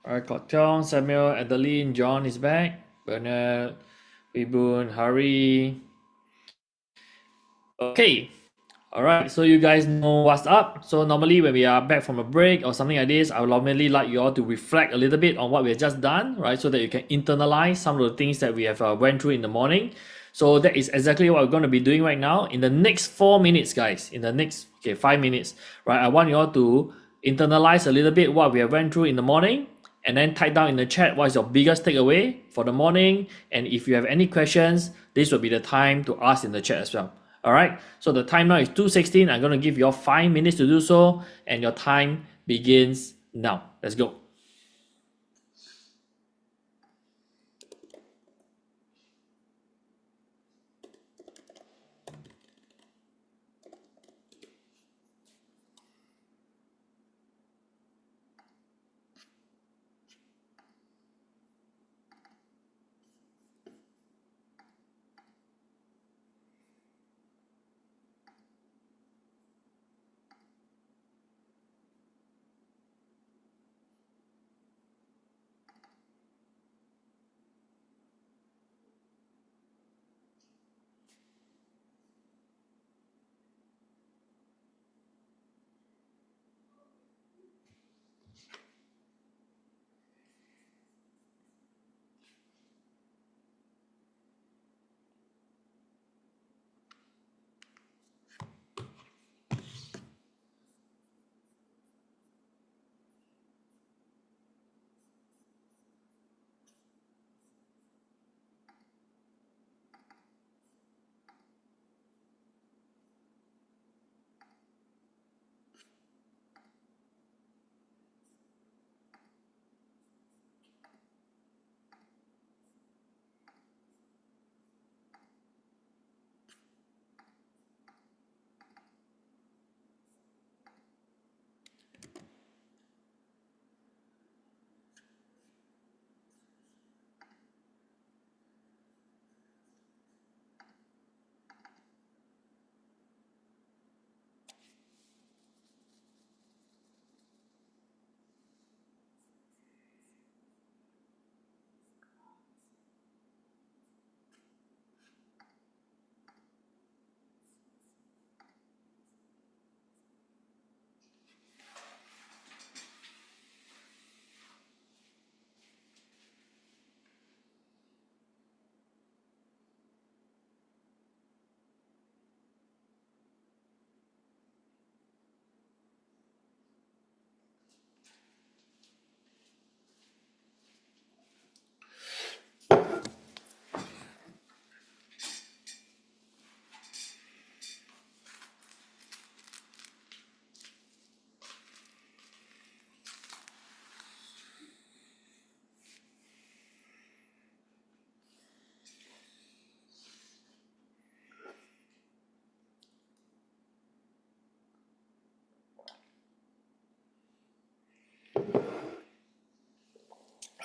All right, Kok Tiong, Samuel, Adeline, John is back. Bernard, Vibun, Hari. Okay. All right, so you guys know what's up. So normally when we are back from a break or something like this, I would normally like you all to reflect a little bit on what we have just done, right? So that you can internalize some of the things that we have went through in the morning. So that is exactly what we're going to be doing right now. In the next 4 minutes, guys, in the next 5 minutes, right? I want you all to internalize a little bit what we have went through in the morning, and then type down in the chat what is your biggest takeaway for the morning. And if you have any questions, this will be the time to ask in the chat as well. All right, so the time now is 2:16. I'm going to give you all 5 minutes to do so, and your time begins now. Let's go.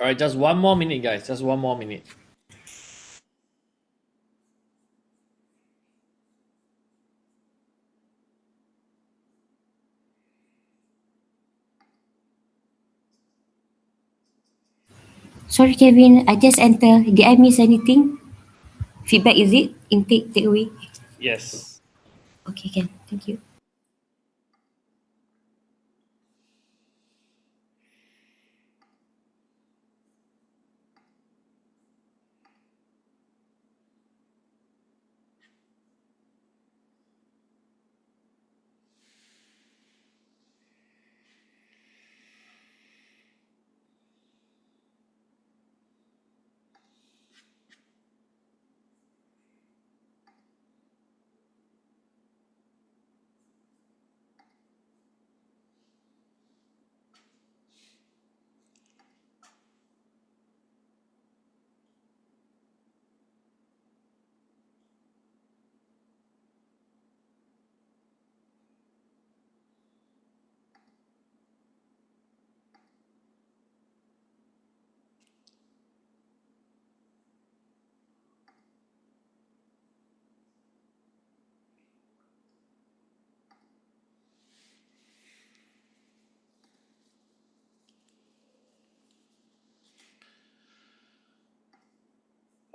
All right, just one more minute, guys. Just one more minute. Sorry, Kevin. I just enter. Did I miss anything? Feedback, is it? Intake, takeaway? Yes. Okay, can. Thank you.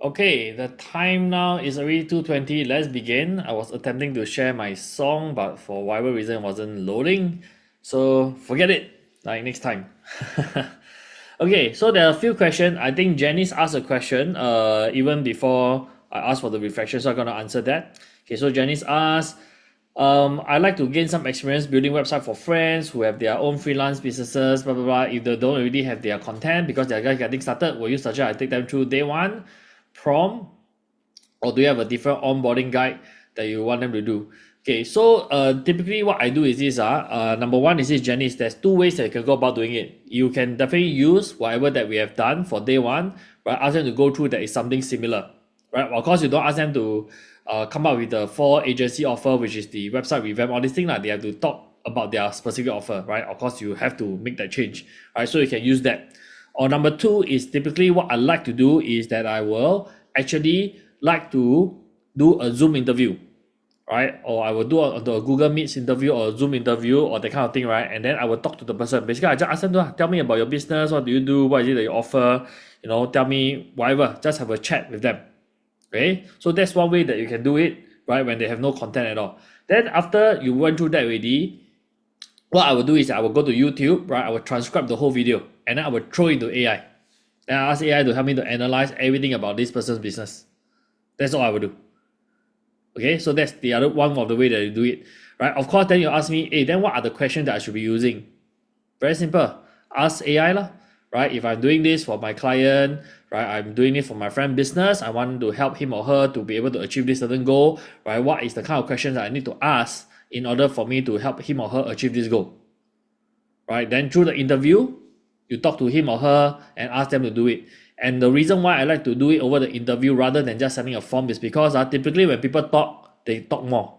Okay, the time now is already 2:20. Let's begin. I was attempting to share my song, but for whatever reason it wasn't loading. So forget it. Like next time. Okay, so there are a few questions. I think Janice asked a question even before I asked for the reflection, so I'm gonna answer that. Okay, so Janice asked, I like to gain some experience building website for friends who have their own freelance businesses, blah blah blah. If they don't already have their content because they're just getting started, will you suggest I take them through day one prom, or do you have a different onboarding guide that you want them to do? Okay, so typically what I do is this. Number one is this, Janice. There's two ways that you can go about doing it. You can definitely use whatever that we have done for day one, right? Ask them to go through that is something similar, right? Of course, you don't ask them to come up with the 4 agency offer, which is the website revamp, all these things. They have to talk about their specific offer, right? Of course, you have to make that change, right? So you can use that. Or number two is typically what I like to do is that I will actually like to do a Zoom interview, right? Or I will do a Google Meets interview or a Zoom interview or that kind of thing, right? And then I will talk to the person. Basically, I just ask them to tell me about your business. What do you do? What is it that you offer? Tell me whatever. Just have a chat with them. Okay, so that's one way that you can do it, right? When they have no content at all. Then after you went through that already, what I will do is I will go to YouTube, right? I will transcribe the whole video and then I will throw into AI. Then I ask AI to help me to analyze everything about this person's business. That's all I will do. Okay, so that's the other one of the way that you do it, right? Of course, then you ask me, hey, then what are the questions that I should be using? Very simple. Ask AI lah, right? If I'm doing this for my client, right? I'm doing it for my friend business. I want to help him or her to be able to achieve this certain goal, right? What is the kind of questions that I need to ask in order for me to help him or her achieve this goal, right? Then through the interview, you talk to him or her and ask them to do it. And the reason why I like to do it over the interview rather than just sending a form is because typically when people talk, they talk more,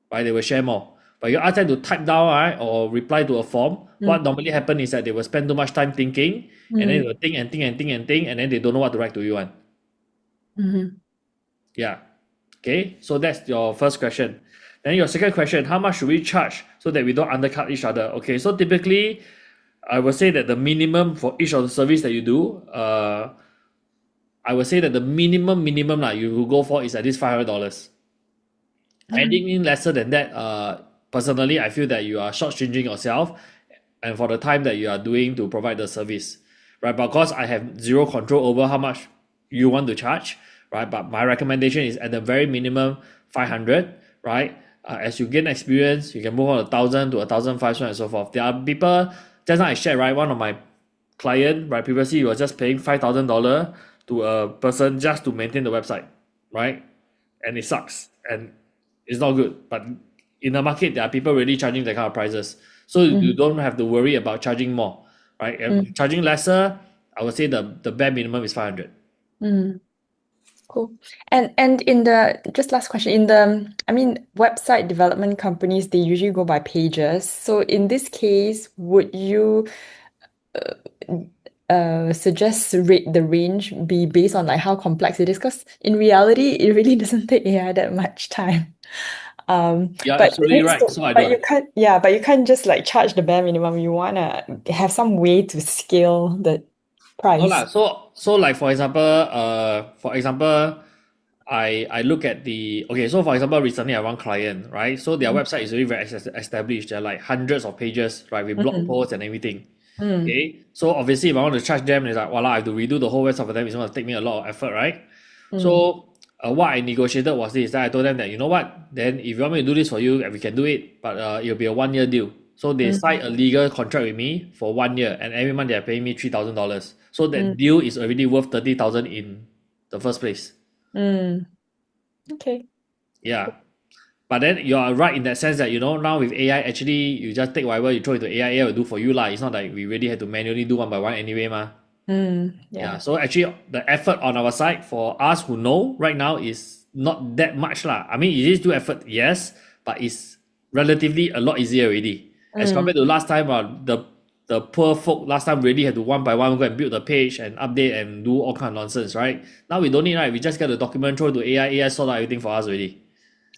right? They will share more. But you ask them to type down, right, or reply to a form, what normally happen is that they will spend too much time thinking, and then they will think and think and think and think, and then they don't know what to write to you on. Yeah. Okay, so that's your first question. Then your second question, how much should we charge so that we don't undercut each other? Okay, so typically, I would say that the minimum for each of the service that you do, I would say that the minimum you will go for is at least $500. Anything lesser than that, personally, I feel that you are shortchanging yourself and for the time that you are doing to provide the service, right? But of course, I have zero control over how much you want to charge, right? But my recommendation is at the very minimum 500, right? As you gain experience, you can move on 1,000 to 1,500 so on and so forth. There are people, just now I shared, right? One of my client, right? Previously, you were just paying $5,000 to a person just to maintain the website, right? And it sucks and it's not good. But in the market, there are people really charging that kind of prices. So you don't have to worry about charging more, right? And charging lesser, I would say the bare minimum is 500. Cool. And in the just last question, in the website development companies, they usually go by pages. So in this case, would you suggest the range be based on like how complex it is, because in reality, it really doesn't take AI that much time. You're But absolutely right. So I but you don't. can't, yeah, but you can't just like charge the bare minimum. You wanna have some way to scale the No lah. price. So like for example, I look at the okay. So for example, recently I have one client, right? So their website is already very established. There are like hundreds of pages, right, with blog posts and everything. Okay. So obviously, if I want to charge them, it's like, voila, I have to redo the whole website for them. It's going to take me a lot of effort, right? So what I negotiated was this. That I told them that, you know what? Then if you want me to do this for you, we can do it, but it'll be a 1 year deal. So they signed a legal contract with me for 1 year, and every month they are paying me $3,000. So that deal is already worth 30,000 in the first place. Okay. Yeah. But then you are right in that sense that, now with AI, actually, you just take whatever you throw into AI will do for you lah. It's not like we really had to manually do one by one anyway, ma. Yeah. So actually, the effort on our side for us who know right now is not that much lah. I mean, it is still effort, yes, but it's relatively a lot easier already. As compared to last time, the poor folk last time really had to one by one go and build the page and update and do all kind of nonsense, right? Now we don't need, right? We just get the document, throw to AI sort out everything for us already.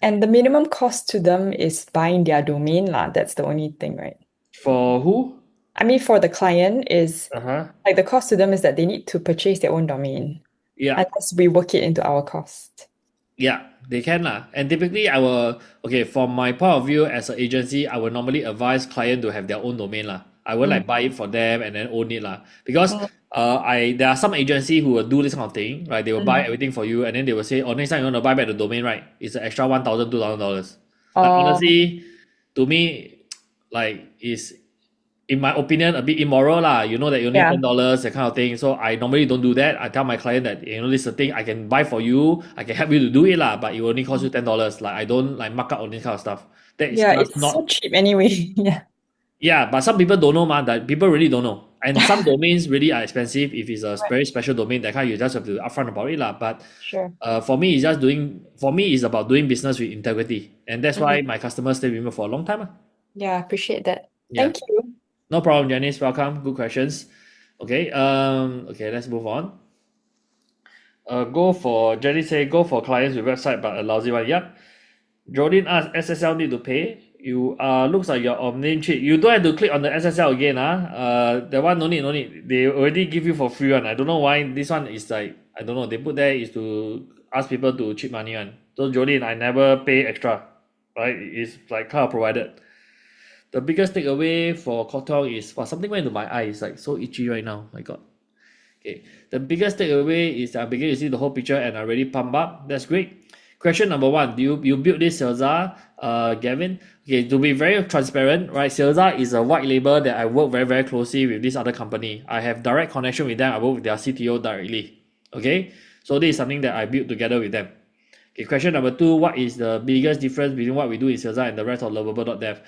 And the minimum cost to them is buying their domain lah. That's the only thing, right? For who? I mean, for the client is Uh-huh. like the cost to them is that they need to purchase their own domain. Yeah. Unless we work it into our cost. Yeah, they can lah. And typically from my point of view as an agency, I will normally advise client to have their own domain lah. I will like buy it for them and then own it lah. Because there are some agency who will do this kind of thing, right? They will buy everything for you and then they will say, next time you want to buy back the domain, right? It's an extra $1,000, $2,000. Like honestly, to me, like is, in my opinion, a bit immoral lah. You know that you need $10, that kind of thing. So I normally don't do that. I tell my client that, this is the thing I can buy for you. I can help you to do it lah, but it will only cost you $10. Like I don't like mark up on this kind of stuff. That is it's not so cheap anyway. Yeah. Yeah, but some people don't know, man. That people really don't know. And some domains really are expensive. If it's a very special domain, that kind you just have to be upfront about it lah. But Sure. for me, it's about doing business with integrity, and that's why my customers stay with me for a long time. Yeah, appreciate that. Yeah. Thank you. No problem, Janice. Welcome. Good questions. Okay. Let's move on. Go for clients with website but a lousy one. Yep. Jordan asked, SSL need to pay. You looks like you're on name cheat. You don't have to click on the SSL again. That one no need. They already give you for free one. I don't know why this one is like, I don't know. They put there is to ask people to cheat money one. So Jordan, I never pay extra. Right? It's like kind of provided. The biggest takeaway for cocktail is something went into my eye. It's like so itchy right now. My God. Okay. The biggest takeaway is I'm beginning to see the whole picture and I already pump up. That's great. Question number one, you build this Salesa, Gavin? Okay, to be very transparent, right? Salesa is a white label that I work very, very closely with this other company. I have direct connection with them. I work with their CTO directly. Okay, so this is something that I built together with them. Okay, question number two, what is the biggest difference between what we do in Salesa and the rest of Lovable.dev?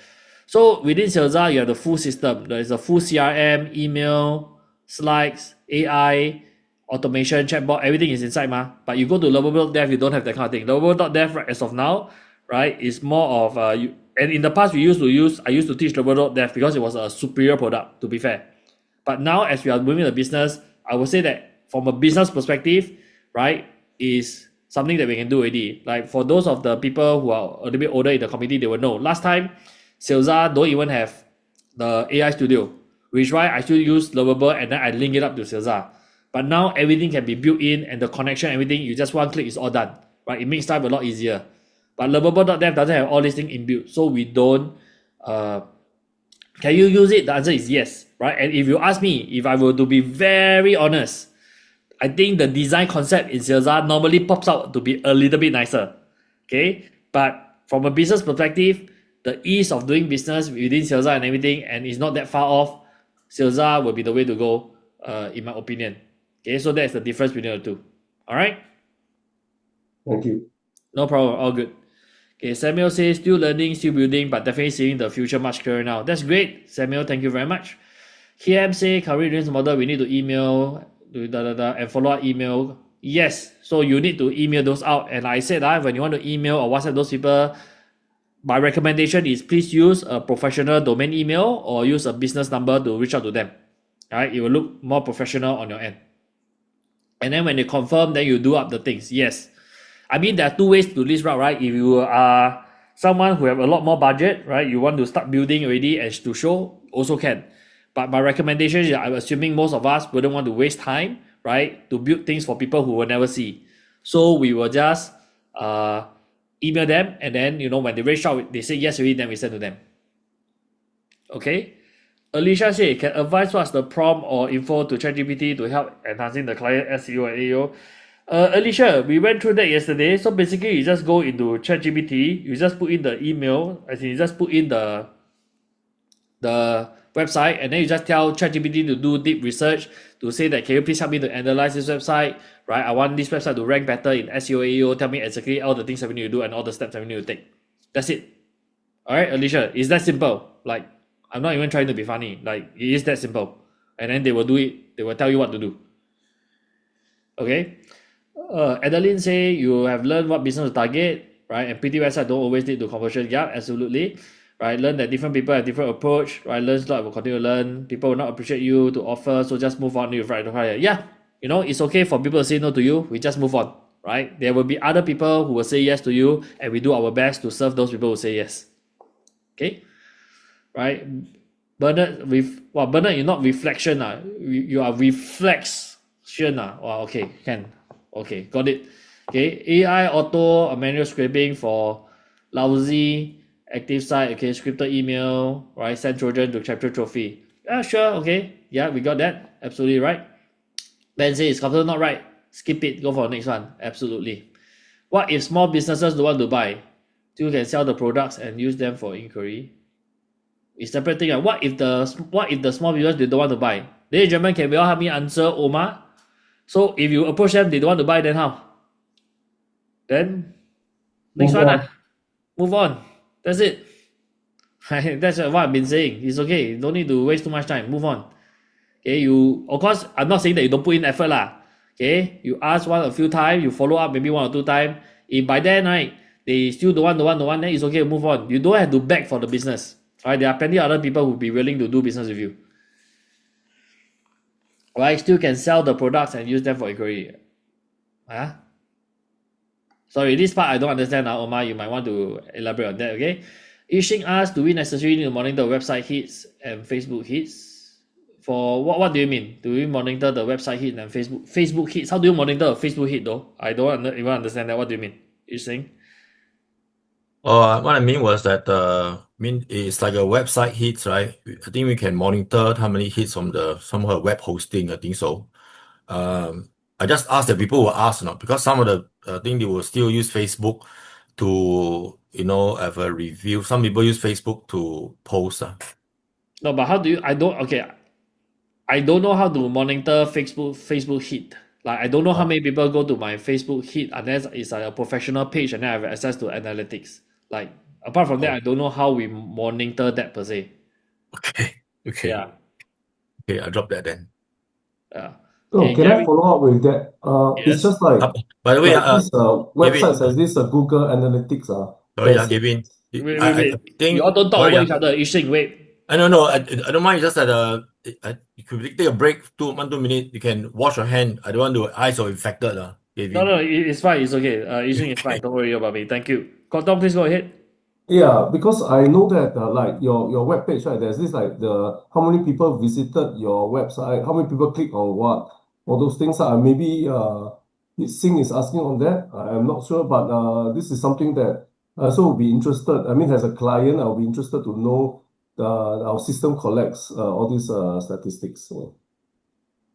So within Salesa, you have the full system. There is a full CRM, email, slides, AI, automation, chatbot, everything is inside but you go to Lovable.dev, you don't have that kind of thing. Lovable.dev right, as of now, right, is more of and in the past I used to teach Lovable.dev because it was a superior product, to be fair. But now as we are moving the business, I would say that from a business perspective, right, is something that we can do already. Like for those of the people who are a little bit older in the community, they will know. Last time, Salesa don't even have the AI studio, which is why I still use Lovable and then I link it up to Salesa. But now everything can be built in and the connection, everything, you just one click, it's all done. Right? It makes life a lot easier. But Lovable.dev doesn't have all these things inbuilt. So we don't can you use it? The answer is yes. Right? And if you ask me, if I were to be very honest, I think the design concept in Salesa normally pops out to be a little bit nicer. Okay? But from a business perspective, the ease of doing business within Salesa and everything, and it's not that far off, Salesa will be the way to go, in my opinion. Okay, so that's the difference between the two. All right? Thank you. No problem. All good. Okay, Samuel says, still learning, still building, but definitely seeing the future much clearer now. That's great, Samuel. Thank you very much. KM say, currently doing this model, we need to email, and follow up email. Yes, so you need to email those out. And I said, when you want to email or WhatsApp those people, my recommendation is please use a professional domain email or use a business number to reach out to them. right? It will look more professional on your end. And then when they confirm, then you do up the things. Yes. I mean, there are two ways to do this route, right? If you are someone who have a lot more budget, right? You want to start building already and to show, also can. But my recommendation is, I'm assuming most of us wouldn't want to waste time, right? To build things for people who will never see. So we will just email them, and then, when they reach out, they say yes already, then we send to them. Okay? Alicia said, can advise what's the prompt or info to ChatGPT to help enhancing the client SEO and AEO? Alicia, we went through that yesterday. So basically, you just go into ChatGPT, you just put in the email, as in you just put in the website, and then you just tell ChatGPT to do deep research to say that, can you please help me to analyze this website, right? I want this website to rank better in SEO, AEO. Tell me exactly all the things that we need to do and all the steps that we need to take. That's it. All right, Alicia, it's that simple. Like, I'm not even trying to be funny. Like, it is that simple. And then they will do it. They will tell you what to do. Okay. Adeline say you have learned what business to target, right? And pretty website don't always lead to conversion. Yeah, absolutely. Right. Learn that different people have different approach. Right. Learn a lot, will continue to learn. People will not appreciate you to offer, so just move on. You right. Yeah. It's okay for people to say no to you. We just move on. Right. There will be other people who will say yes to you, and we do our best to serve those people who say yes. Okay. Right. Bernard, Bernard, you're not reflection. You are reflection. Okay, can. Okay, got it. Okay, AI auto manual scraping for lousy active site. Okay, scripted email, right? Send Trojan to capture trophy. Yeah, sure. Okay, yeah, we got that. Absolutely right. Ben says, computer not right. Skip it. Go for the next one. Absolutely. What if small businesses don't want to buy? You can sell the products and use them for inquiry. It's a separate thing. What if the small business they don't want to buy? Ladies and gentlemen, can we all help me answer Omar? So if you approach them, they don't want to buy, then how? Then next one. Move on. That's it. That's what I've been saying. It's okay. You don't need to waste too much time. Move on. Okay, of course, I'm not saying that you don't put in effort lah. Okay, you ask a few times, you follow up maybe 1 or 2 times. If by then, right, they still don't want, then it's okay, move on. You don't have to beg for the business. Right, there are plenty of other people who will be willing to do business with you. Right, still can sell the products and use them for inquiry. Sorry, this part I don't understand now, Omar. You might want to elaborate on that, okay? Yixing asks, do we necessarily need to monitor website hits and Facebook hits? For what do you mean? Do we monitor the website hit and Facebook hits? How do you monitor a Facebook hit though? I don't even understand that. What do you mean? Yixing? What I mean was that it's like a website hits, right? I think we can monitor how many hits from some of the web hosting. I think so. I just asked the people who ask, because some of the I think they will still use Facebook to have a review. Some people use Facebook to post. No, but how do you? I don't know how to monitor Facebook hit. Like, I don't know how many people go to my Facebook hit unless it's like a professional page and then I have access to analytics. Like, apart from that, I don't know how we monitor that per se. Okay. Yeah. Okay, I'll drop that then. Yeah. So Okay, can I Gary? follow up with that? It's Yes. just like, By the way, this website Gavin, says this Google Analytics. sorry, There's- Gavin. Wait. I think You all don't talk over each other. Yixing, wait. I don't know. I don't mind. Just that you could take a break 2 minutes. You can wash your hand. I don't want the eyes are infected. Gavin. No, it's fine. It's okay. Yixing is fine. Don't worry about me. Thank you. Kotong, please go ahead. Yeah, because I know that like your webpage, right? There's this like how many people visited your website, how many people click on what, all those things. Maybe Sing is asking on that. I'm not sure, but this is something that I also will be interested. I mean, as a client, I'll be interested to know our system collects all these statistics. So.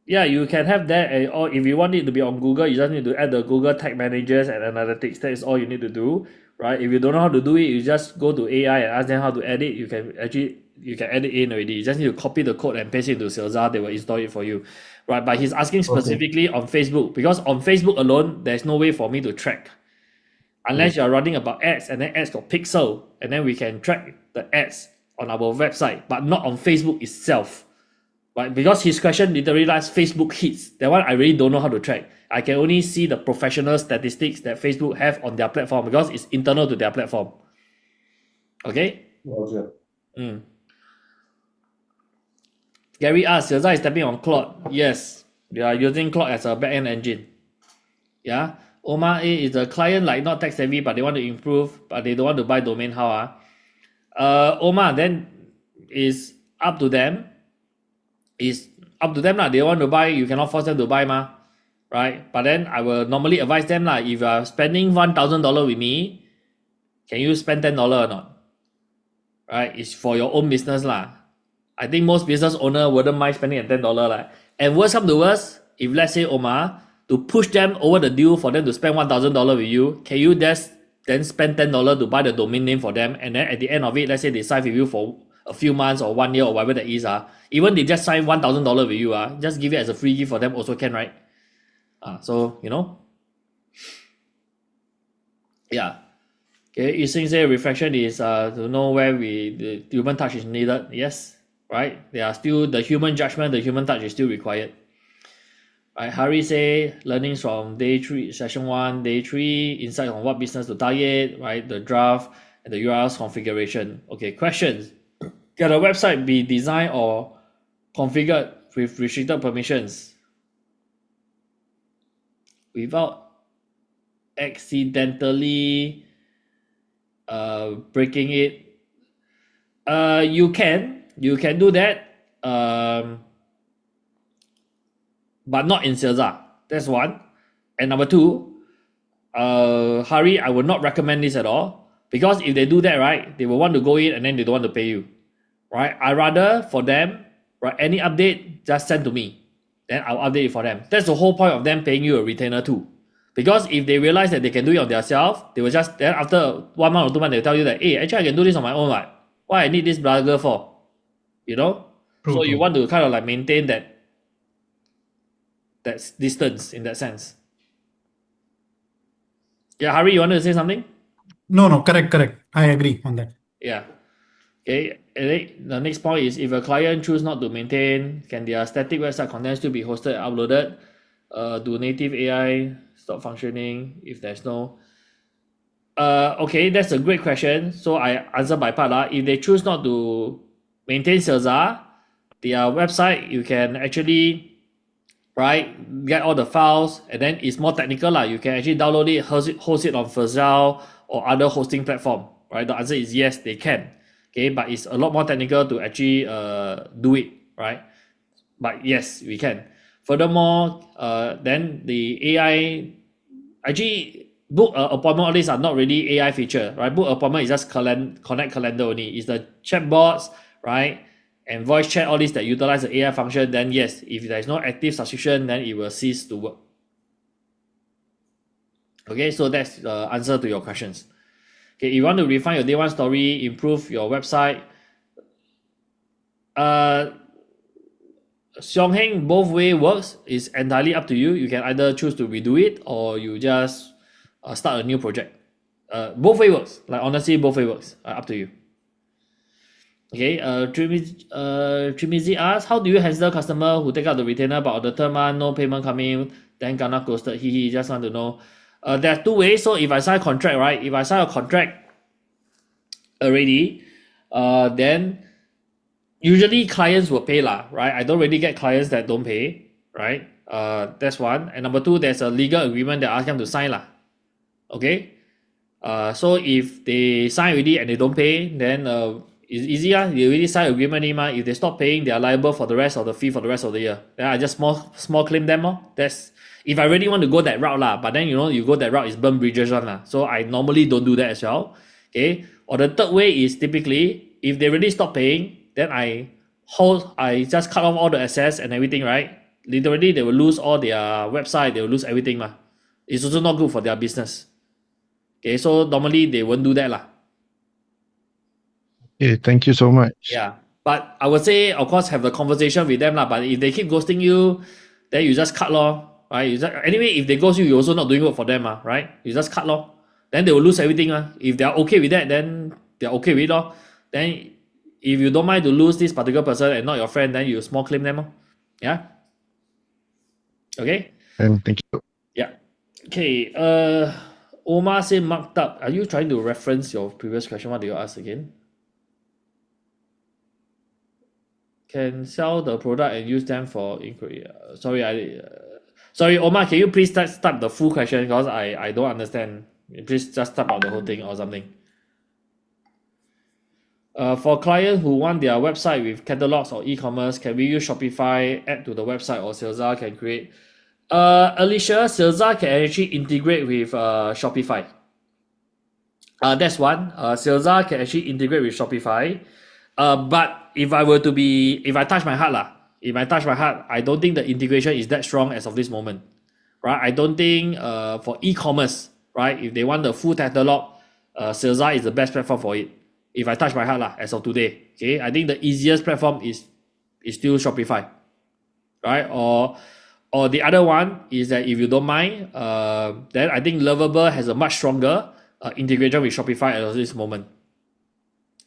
Yeah, you can have that, or if you want it to be on Google, you just need to add the Google Tag Managers and Analytics. That is all you need to do, right? If you don't know how to do it, you just go to AI and ask them how to edit. You can add it in already. You just need to copy the code and paste it into Salesforce. They will install it for you, right? But he's asking specifically on Facebook, because on Facebook alone, there's no way for me to track. Unless you're running about ads, and then ads got pixel, and then we can track the ads on our website, but not on Facebook itself. But because his question literally likes Facebook hits, that one I really don't know how to track. I can only see the professional statistics that Facebook have on their platform because it's internal to their platform. Okay? Roger. Gary asks, Celsa is stepping on Claude. Yes, they are using Claude as a backend engine. Yeah. OMA A is the client like not tech savvy, but they want to improve, but they don't want to buy domain. How? OMA, then is up to them. Is up to them lah. They want to buy, you cannot force them to buy ma. Right? But then I will normally advise them lah, if you are spending $1,000 with me, can you spend $10 or not? Right? It's for your own business lah. I think most business owner wouldn't mind spending $10 lah. And worst come to worst, if let's say OMA, to push them over the deal for them to spend $1,000 with you, can you just then spend $10 to buy the domain name for them, and then at the end of it, let's say they sign with you for a few months or 1 year or whatever that is, even they just sign $1,000 with you, just give it as a free gift for them also can, right? So, you know. Yeah. Okay, you think say reflection is to know where the human touch is needed. Yes, right? There are still the human judgment, the human touch is still required. Right, Hari say learnings from day 3, session 1, day 3, insight on what business to target, right? The draft and the URLs configuration. Okay, questions. Can a website be designed or configured with restricted permissions without accidentally breaking it? You can do that. But not in Celsa. That's one. And number two, Hari, I would not recommend this at all, because if they do that, right, they will want to go in and then they don't want to pay you, right? I rather for them, right, any update just send to me, then I'll update it for them. That's the whole point of them paying you a retainer too, because if they realize that they can do it on themselves, they will just then after 1 month or 2 months they'll tell you that, hey, actually I can do this on my own, right? Why I need this blogger for, you know? So you want to kind of like maintain that distance in that sense. Yeah, Hari, you wanted to say something? No, correct. I agree on that. Yeah. Okay. And the next point is, if a client choose not to maintain, can their static website content still be hosted and uploaded? Do native AI stop functioning if there's no? Okay, that's a great question. So I answer by part. If they choose not to maintain Celsa, their website, you can actually, right, get all the files, and then it's more technical lah. You can actually download it, host it on Vercel or other hosting platform, right? The answer is yes, they can. Okay, but it's a lot more technical to actually do it, right? But yes, we can. Furthermore, then the AI, actually book appointment, all these are not really AI feature, right? Book appointment is just connect calendar only. It's the chatbots, right? And voice chat, all these that utilize the AI function, then yes, if there is no active subscription, then it will cease to work. Okay, so that's the answer to your questions. Okay, if you want to refine your day one story, improve your website, Xiong Heng, both way works. It's entirely up to you. You can either choose to redo it or you just start a new project. Both way works. Like honestly, both way works. Up to you. Okay, Trimizi asks, how do you handle customer who take out the retainer but on the third month no payment coming, then gonna ghosted? He just want to know. There are two ways. So if I sign a contract, right? If I sign a contract already, then usually clients will pay lah, right? I don't really get clients that don't pay, right? That's one. And number two, there's a legal agreement that I ask them to sign lah. Okay. So if they sign already and they don't pay, then it's easy. They already sign agreement. If they stop paying, they are liable for the rest of the fee for the rest of the year. Then I just small claim them. That's if I really want to go that route lah. But then you go that route is burn bridges one lah. So I normally don't do that as well. Okay. Or the third way is typically if they really stop paying, then I just cut off all the access and everything, right? Literally they will lose all their website, they will lose everything. It's also not good for their business. Okay, so normally they won't do that lah. Okay, thank you so much. Yeah, but I would say, of course, have the conversation with them lah. But if they keep ghosting you, then you just cut lor, right? Anyway, if they ghost you, you're also not doing work for them, right? You just cut lor. Then they will lose everything. If they are okay with that, then they're okay with it lor. Then if you don't mind to lose this particular person and not your friend, then you small claim them. Yeah. Okay. And thank you. Yeah. Okay. Omar say marked up. Are you trying to reference your previous question? What did you ask again? can sell the product and use them for inquiry. Sorry, Omar, can you please start the full question because I don't understand. Please just type out the whole thing or something. For clients who want their website with catalogs or e-commerce, can we use Shopify, add to the website, or Salesa can create? Alicia, Salesa can actually integrate with Shopify. That's one. Salesa can actually integrate with Shopify. But if I touch my heart I don't think the integration is that strong as of this moment, right? I don't think for e-commerce, right, if they want the full catalog, Salesa is the best platform for it. If I touch my heart as of today, okay, I think the easiest platform is still Shopify, right? Or the other one is that if you don't mind, then I think Lovable has a much stronger integration with Shopify at this moment.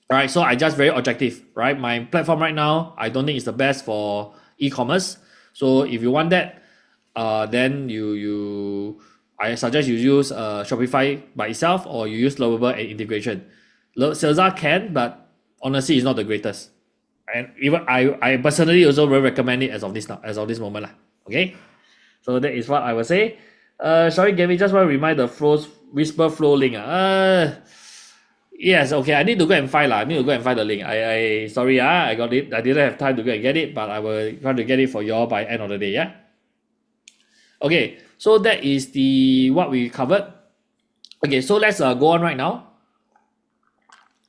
Right, so I just very objective, right? My platform right now, I don't think it's the best for e-commerce. So if you want that, then I suggest you use Shopify by itself or you use Lovable and integration. Salesa can, but honestly, it's not the greatest. And even I personally also will recommend it as of this moment lah. Okay, so that is what I will say. Sorry, Gavin, just want to remind the Whisper Flow link. Yes, okay. I need to go and find lah. I need to go and find the link. I sorry, I got it. I didn't have time to go and get it, but I will try to get it for y'all by end of the day. Yeah. Okay, so that is what we covered. Okay, so let's go on right now.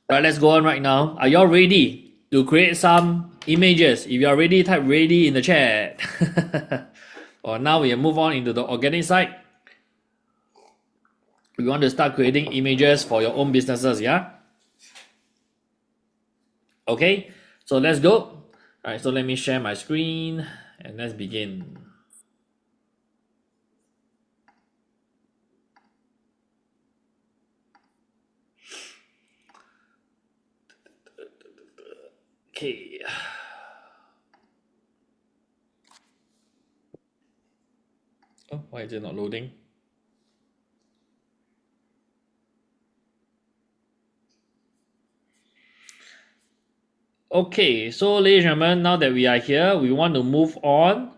Let's go on right now. Are y'all ready to create some images? If you're ready, type ready in the chat. Or now we move on into the organic side. We want to start creating images for your own businesses, yeah? Okay, so let's go. All right, so let me share my screen and let's begin. Okay. Oh, why is it not loading? Okay, so ladies and gentlemen, now that we are here, we want to move on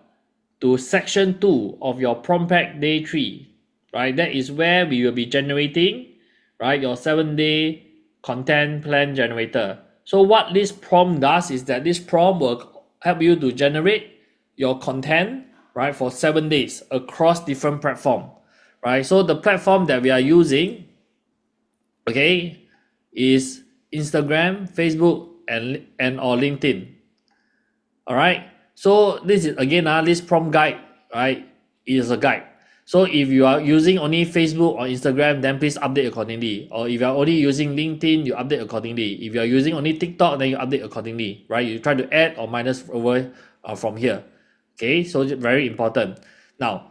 to section 2 of your prompt pack day 3, right? That is where we will be generating, right, your 7-day content plan generator. So what this prompt does is that this prompt will help you to generate your content, right, for 7 days across different platforms, right? So the platform that we are using, okay, is Instagram, Facebook, and or LinkedIn. All right. So this is again this prompt guide, right, is a guide. So if you are using only Facebook or Instagram, then please update accordingly. Or if you are only using LinkedIn, you update accordingly. If you are using only TikTok, then you update accordingly, right? You try to add or minus over from here. Okay, so very important. Now,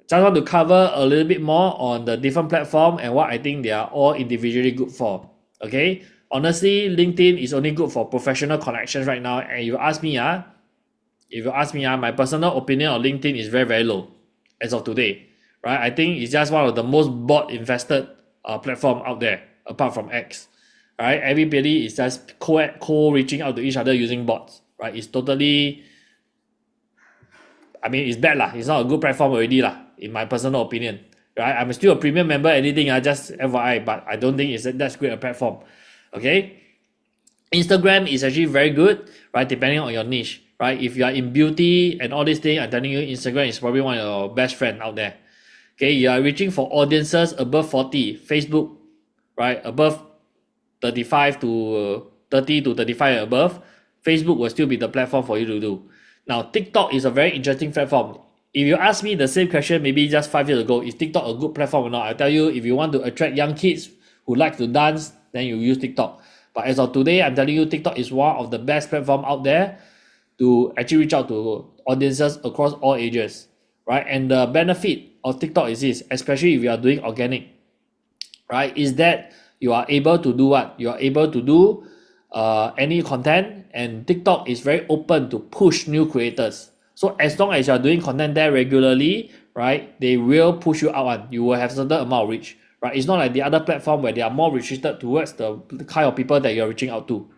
just want to cover a little bit more on the different platform and what I think they are all individually good for. Okay, honestly, LinkedIn is only good for professional connections right now. And you ask me, my personal opinion on LinkedIn is very, very low as of today, right? I think it's just one of the most bot-infested platform out there, apart from X, right? Everybody is just reaching out to each other using bots, right? It's totally, it's bad lah. It's not a good platform already lah, in my personal opinion, right? I'm still a premium member, anything, just FYI, but I don't think that's great a platform. Okay, Instagram is actually very good, right? Depending on your niche, right? If you are in beauty and all these things, I'm telling you, Instagram is probably one of your best friends out there. Okay, you are reaching for audiences above 40. Facebook, right, above 35 to 30 to 35 and above, Facebook will still be the platform for you to do. Now, TikTok is a very interesting platform. If you ask me the same question maybe just 5 years ago, is TikTok a good platform or not? I tell you, if you want to attract young kids who like to dance, then you use TikTok. But as of today, I'm telling you, TikTok is one of the best platforms out there to actually reach out to audiences across all ages, right? And the benefit of TikTok is this, especially if you are doing organic, right, is that you are able to do what? You are able to do any content, and TikTok is very open to push new creators. So as long as you are doing content there regularly, right, they will push you out. You will have a certain amount of reach, right? It's not like the other platform where they are more restricted towards the kind of people that you're reaching out to.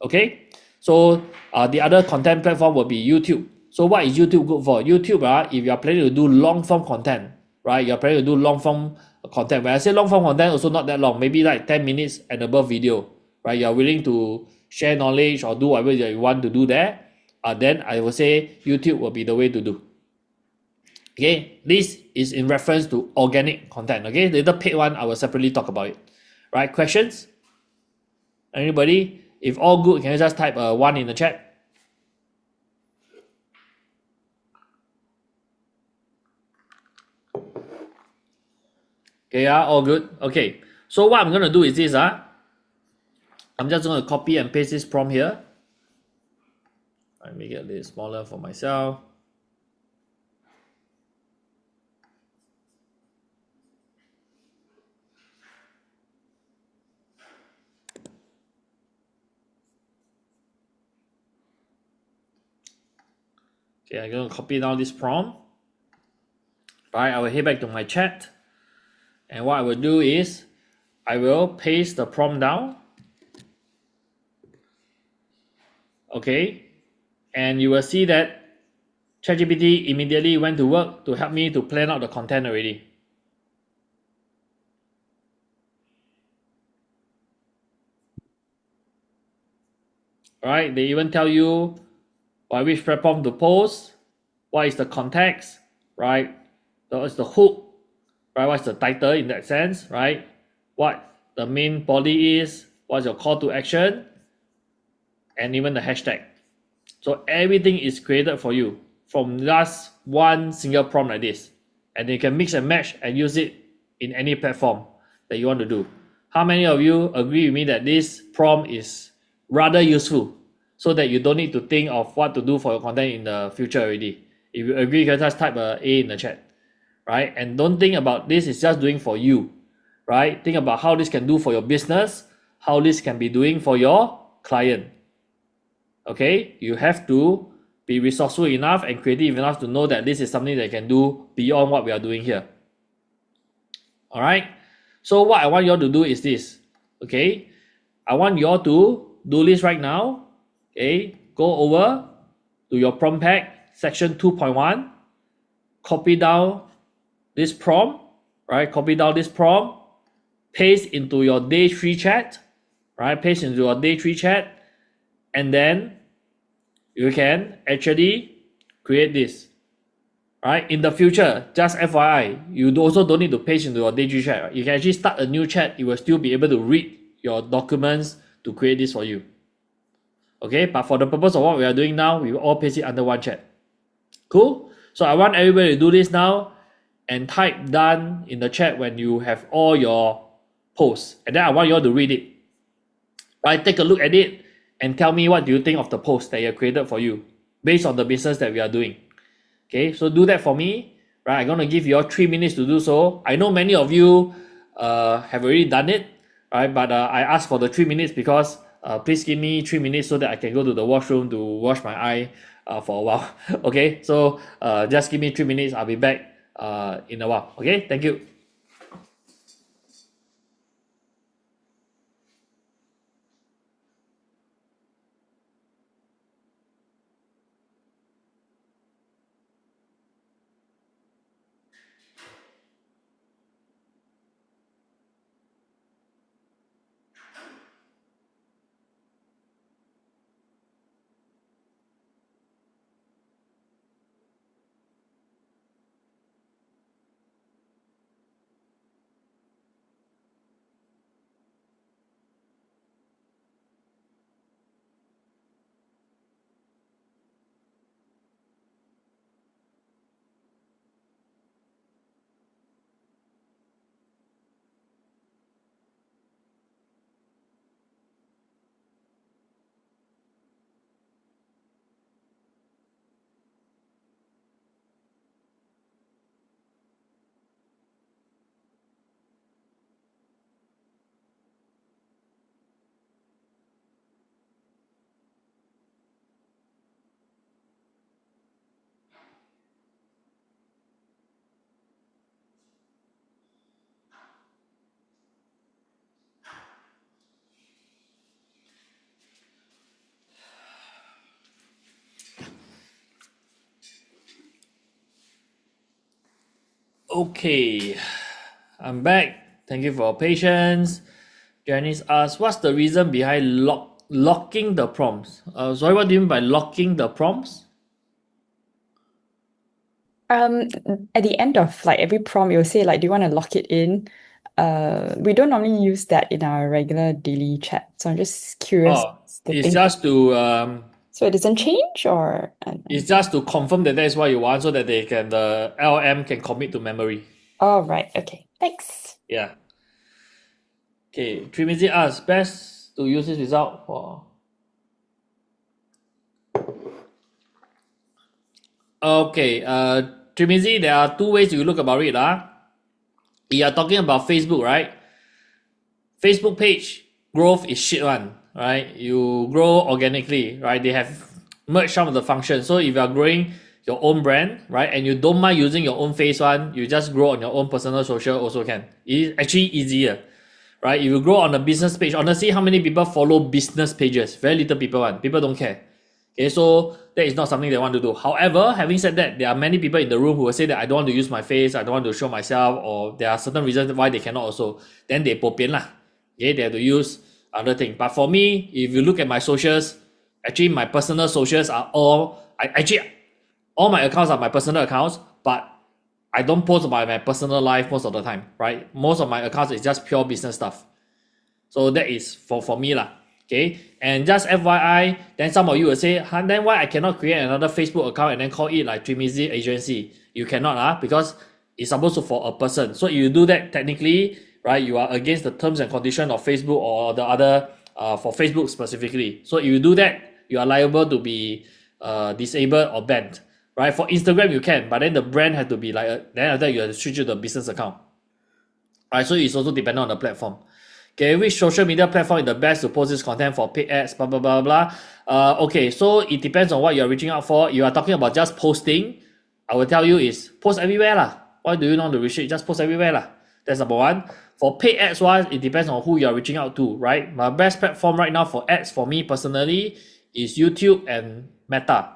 Okay, So the other content platform will be YouTube. So what is YouTube good for? YouTube, if you are planning to do long form content, right? You're planning to do long form content. When I say long form content, also not that long, maybe like 10 minutes and above video, right? You're willing to share knowledge or do whatever that you want to do there, then I will say YouTube will be the way to do. Okay, this is in reference to organic content. Okay, the paid one I will separately talk about it. Right? Questions? Anybody? If all good, can you just type 1 in the chat? Okay, all good. Okay, so what I'm gonna do is this. I'm just gonna copy and paste this prompt here. Let me get this smaller for myself. Okay, I'm gonna copy down this prompt. Right, I will head back to my chat, and what I will do is I will paste the prompt down. Okay, and you will see that ChatGPT immediately went to work to help me to plan out the content already. Right, they even tell you by which platform to post, what is the context, right? What's the hook, right? What's the title in that sense, right? What the main body is, what's your call to action, and even the hashtag. So everything is created for you from just one single prompt like this. And you can mix and match and use it in any platform that you want to do. How many of you agree with me that this prompt is rather useful so that you don't need to think of what to do for your content in the future already? If you agree, you can just type a in the chat, right? And don't think about this is just doing for you, right? Think about how this can do for your business, how this can be doing for your client. Okay, you have to be resourceful enough and creative enough to know that this is something that you can do beyond what we are doing here. All right, so what I want you all to do is this. Okay, I want you all to do this right now. Okay, go over to your prompt pack section 2.1, copy down this prompt, right? Copy down this prompt, paste into your day 3 chat, right? Paste into your day 3 chat, and then you can actually create this, right? In the future, just FYI, you also don't need to paste into your day 3 chat. Right? You can actually start a new chat. You will still be able to read your documents to create this for you. Okay, but for the purpose of what we are doing now, we will all paste it under one chat. Cool? So I want everybody to do this now and type done in the chat when you have all your posts. And then I want you all to read it. Right? Take a look at it and tell me what do you think of the post that you have created for you based on the business that we are doing. Okay, so do that for me. Right? I'm going to give you all 3 minutes to do so. I know many of you have already done it, right? But I asked for the 3 minutes because please give me 3 minutes so that I can go to the washroom to wash my eye for a while. Okay, so just give me 3 minutes. I'll be back in a while. Okay, thank you. Okay, I'm back. Thank you for your patience. Janice asks, what's the reason behind locking the prompts? Sorry, what do you mean by locking the prompts? At the end of like every prompt, you'll say like, do you want to lock it in? We don't normally use that in our regular daily chat. So I'm just curious. Oh, it's just to so it doesn't change or it's just to confirm that is what you want, so that the LM can commit to memory. oh right, okay. Thanks. Yeah. Okay, Trimizi asks, best to use this result for. Okay, Trimizi, there are two ways you look about it. You are talking about Facebook, right? Facebook page growth is shit one, right? You grow organically, right? They have merged some of the functions. So if you are growing your own brand, right, and you don't mind using your own face one, you just grow on your own personal social also can. It's actually easier, right? If you grow on a business page, honestly, how many people follow business pages? Very little people want. People don't care. Okay, so that is not something they want to do. However, having said that, there are many people in the room who will say that I don't want to use my face, I don't want to show myself, or there are certain reasons why they cannot also. Then they bo pian lah. Okay, they have to use other thing. But for me, if you look at my socials, actually my personal socials are all my accounts are my personal accounts, but I don't post about my personal life most of the time, right? Most of my accounts is just pure business stuff. So that is for me lah. Okay, and just FYI, then some of you will say, then why I cannot create another Facebook account and then call it like Trimizi Agency? You cannot because it's supposed to for a person. So if you do that, technically, right, you are against the terms and conditions of Facebook or the other for Facebook specifically. So if you do that, you are liable to be disabled or banned. Right? For Instagram you can, but then the brand has to be like then after that you have to switch to the business account. Right? So it's also dependent on the platform. Okay, which social media platform is the best to post this content for paid ads, blah, blah, blah, blah. Okay, so it depends on what you're reaching out for. You are talking about just posting. I will tell you is post everywhere lah. Why do you not want to restrict? Just post everywhere lah. That's number one. For paid ads wise, it depends on who you're reaching out to, right? My best platform right now for ads for me personally is YouTube and Meta.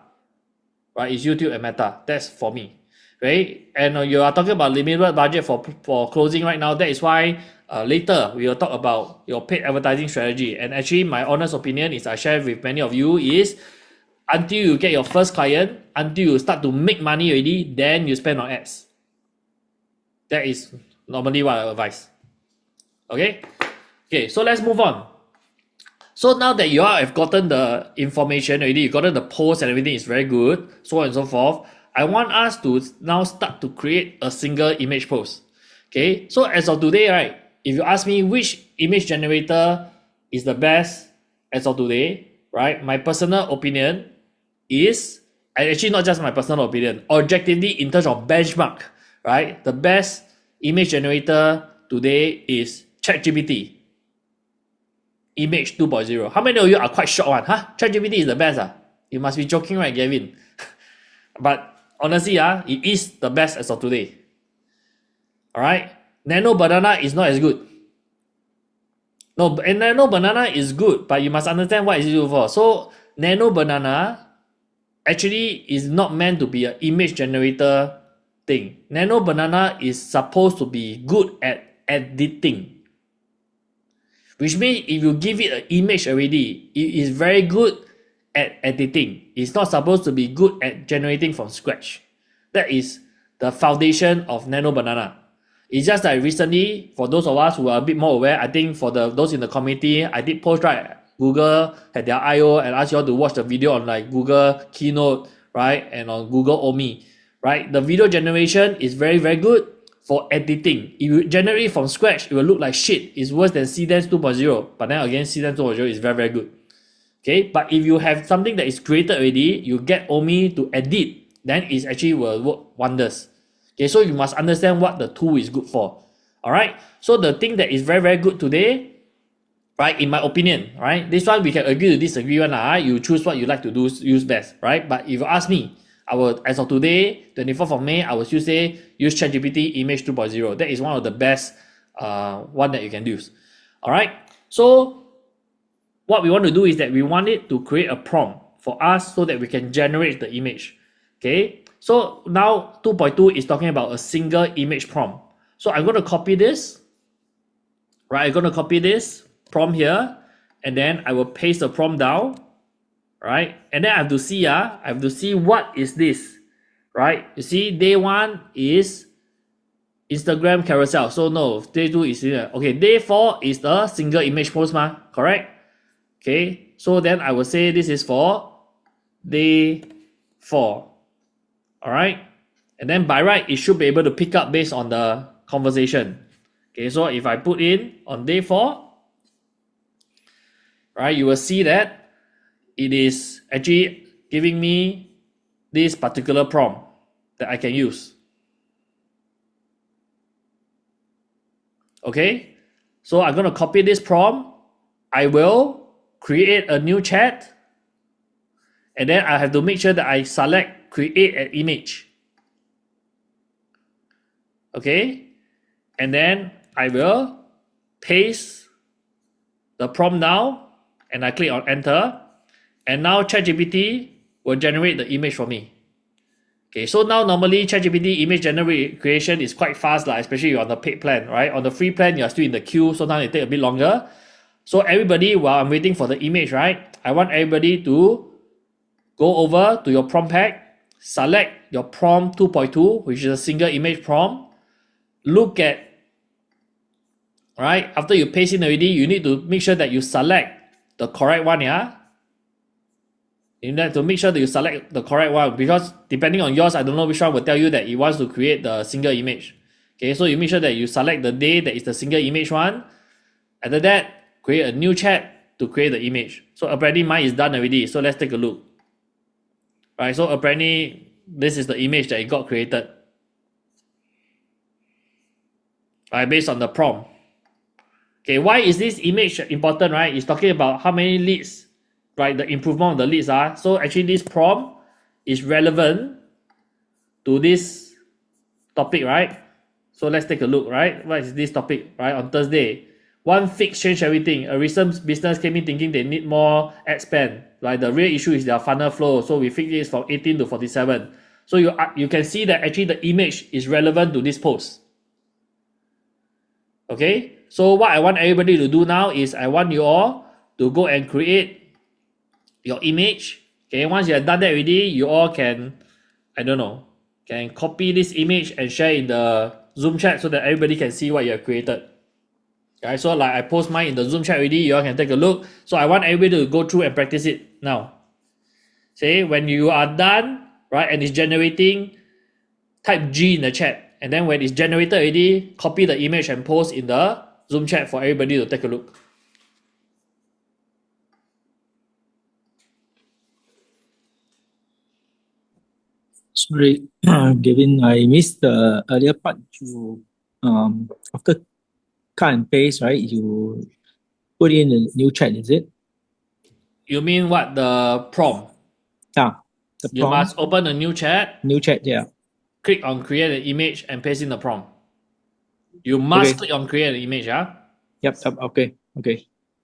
Right, it's YouTube and Meta. That's for me. Right? And you are talking about limited budget for closing right now. That is why later we will talk about your paid advertising strategy. And actually, my honest opinion is I share with many of you is until you get your first client, until you start to make money already, then you spend on ads. That is normally what I advise. Okay? Okay, so let's move on. So now that you all have gotten the information already, you gotten the post and everything is very good, so on and so forth, I want us to now start to create a single image post. Okay, so as of today, right, if you ask me which image generator is the best as of today, right, my personal opinion is, and actually not just my personal opinion, objectively in terms of benchmark, right, the best image generator today is ChatGPT. Image 2.0. How many of you are quite shocked one? ChatGPT is the best. You must be joking, right, Gavin? But honestly, it is the best as of today. Alright? Nano Banana is not as good. No, and Nano Banana is good, but you must understand what is it used for. So Nano Banana actually is not meant to be an image generator thing. Nano Banana is supposed to be good at editing. Which means if you give it an image already, it is very good at editing. It's not supposed to be good at generating from scratch. That is the foundation of Nano Banana. It's just that recently, for those of us who are a bit more aware, I think for those in the community, I did post, right, Google had their I.O. and asked you all to watch the video on like Google Keynote, right, and on Google OMA, right? The video generation is very, very good for editing. If you generate from scratch, it will look like shit. It's worse than CDance 2.0. But then again, CDance 2.0 is very, very good. Okay, but if you have something that is created already, you get OMI to edit, then it actually will work wonders. Okay, so you must understand what the tool is good for. Alright, so the thing that is very, very good today, right, in my opinion, right, this one we can agree to disagree one. You choose what you like to do, use best, right? But if you ask me, I will, as of today, 24th of May, I will still say use ChatGPT Image 2.0. That is one of the best one that you can use. Alright, so what we want to do is that we want it to create a prompt for us so that we can generate the image. Okay, So now 2.2 is talking about a single image prompt. So I'm going to copy this, right? I'm going to copy this prompt here, and then I will paste the prompt down, right? And then I have to see, I have to see what is this, right? You see, day 1 is Instagram carousel. So no, day 2 is here. Okay, day 4 is the single image post, correct? Okay, so then I will say this is for day 4. All right, and then by right it should be able to pick up based on the conversation. Okay, so if I put in on day 4, right, you will see that it is actually giving me this particular prompt that I can use. Okay, so I'm going to copy this prompt. I will create a new chat, and then I have to make sure that I select create an image. Okay, and then I will paste the prompt now, and I click on enter, and now ChatGPT will generate the image for me. Okay, so now normally ChatGPT image creation is quite fast, especially on the paid plan, right? On the free plan, you're still in the queue, so now it takes a bit longer. So everybody, while I'm waiting for the image, right, I want everybody to go over to your prompt pack, select your prompt 2.2, which is a single image prompt. Look at, right, after you paste in already, you need to make sure that you select the correct one, yeah? You need to make sure that you select the correct one, because depending on yours, I don't know which one will tell you that it wants to create the single image. Okay, so you make sure that you select the day that is the single image one. After that, create a new chat to create the image. So apparently mine is done already, so let's take a look. Right, so apparently this is the image that it got created. Right, based on the prompt. Okay, why is this image important, right? It's talking about how many leads, right? The improvement of the leads are. So actually this prompt is relevant to this topic, right? So let's take a look, right? What is this topic, right? On Thursday, one fix changed everything. A recent business came in thinking they need more ad spend. Right? The real issue is their funnel flow. So we fix this from 18 to 47. So you can see that actually the image is relevant to this post. Okay, so what I want everybody to do now is I want you all to go and create your image. Okay, once you have done that already, you all can, I don't know, can copy this image and share in the Zoom chat so that everybody can see what you have created. Okay, so like I post mine in the Zoom chat already, you all can take a look. So I want everybody to go through and practice it now. Say when you are done, right, and it's generating, type G in the chat. And then when it's generated already, copy the image and post in the Zoom chat for everybody to take a look. Sorry, Gavin, I missed the earlier part. You after cut and paste, right? You put in a new chat, is it? You mean what? The prompt? Yeah, the prompt. You must open a new chat. New chat, yeah. Click on create an image and paste in the prompt. You must click on create an image, yeah? Yep, okay,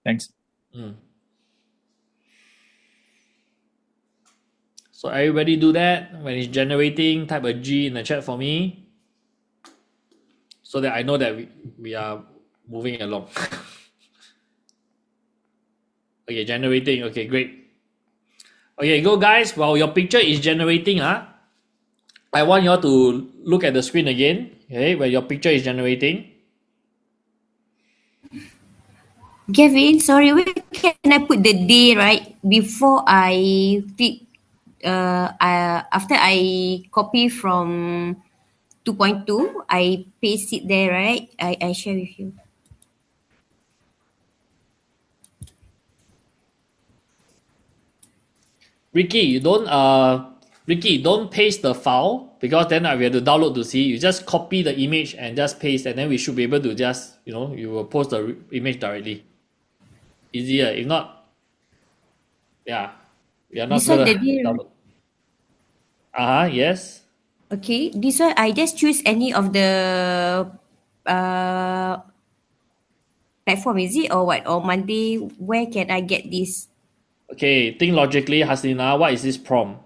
thanks. So everybody do that. When it's generating, type a G in the chat for me, so that I know that we are moving along. Okay, generating. Okay, great. Okay, go guys. While your picture is generating, I want you all to look at the screen again. Okay, where your picture is generating. Gavin, sorry, where can I put the day, right? Before I click, after I copy from 2.2, I paste it there, right? I share with you. Ricky, don't paste the file, because then we have to download to see. You just copy the image and just paste, and then we should be able to just, you will post the image directly. Easier. If not, yeah, we are not This one, gonna the day, right? download. Yes. Okay, this one I just choose any of the platform, is it, or what? Or Monday, where can I get this? Okay, think logically, Hasina. What is this prompt?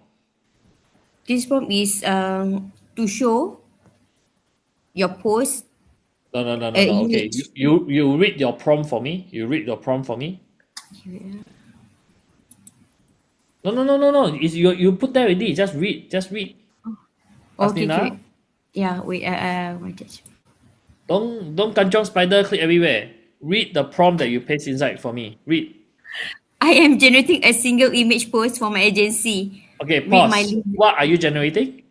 This prompt is to show your post. No. Okay, Image. you read your prompt for me. You read your prompt for me. No. Is you put there already. Just read. Just read. Okay, Hasnina, yeah, wait, wait, just- don't kanchong spider click everywhere. Read the prompt that you paste inside for me. Read. I am generating a single image post for my agency. Okay, Read my pause. link. What are you generating?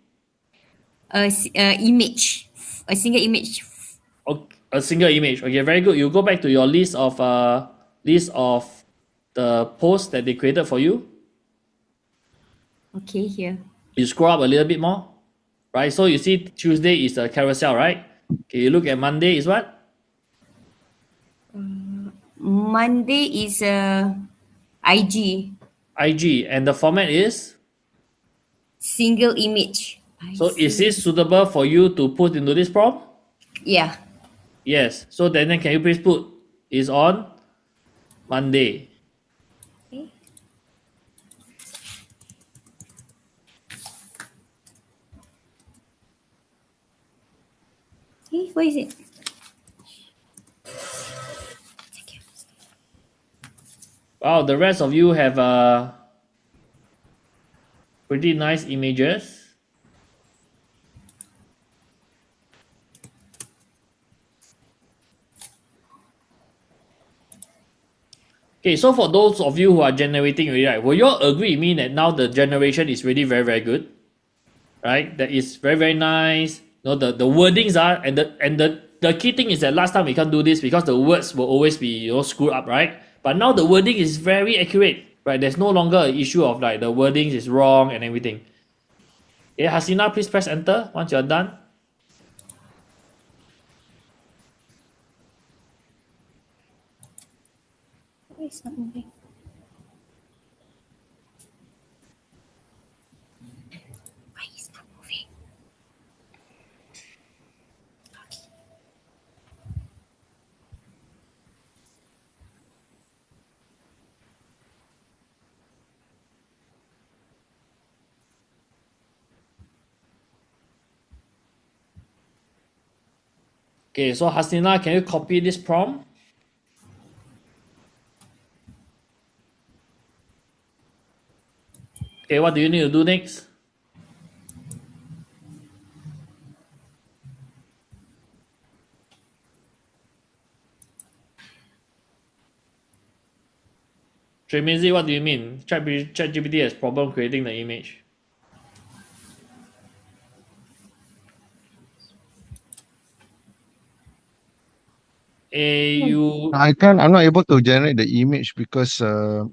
Image, a single image. Okay, a single image. Okay, very good. You go back to your list of the posts that they created for you. Okay, here. You scroll up a little bit more, right? So you see Tuesday is a carousel, right? Okay, you look at Monday is what? Monday is IG, IG, and the format is. single image. I So is see. this suitable for you to put into this prompt? Yeah. Yes. So then can you please put is on Monday? Okay. Hey, where is it? Wow, the rest of you have pretty nice images. Okay, so for those of you who are generating already, right, will you all agree with me that now the generation is really very, very good? Right? That is very, very nice. You know, the wordings are and the key thing is that last time we can't do this because the words will always be screwed up, right? But now the wording is very accurate, right? There's no longer an issue of like the wording is wrong and everything. Okay, Hasina, please press enter once you're done. Why it's not moving? Why it's not moving? Okay, so Hasina, can you copy this prompt? Okay, what do you need to do next? Trimizi, what do you mean? ChatGPT has problem creating the image. You I'm not able to generate the image because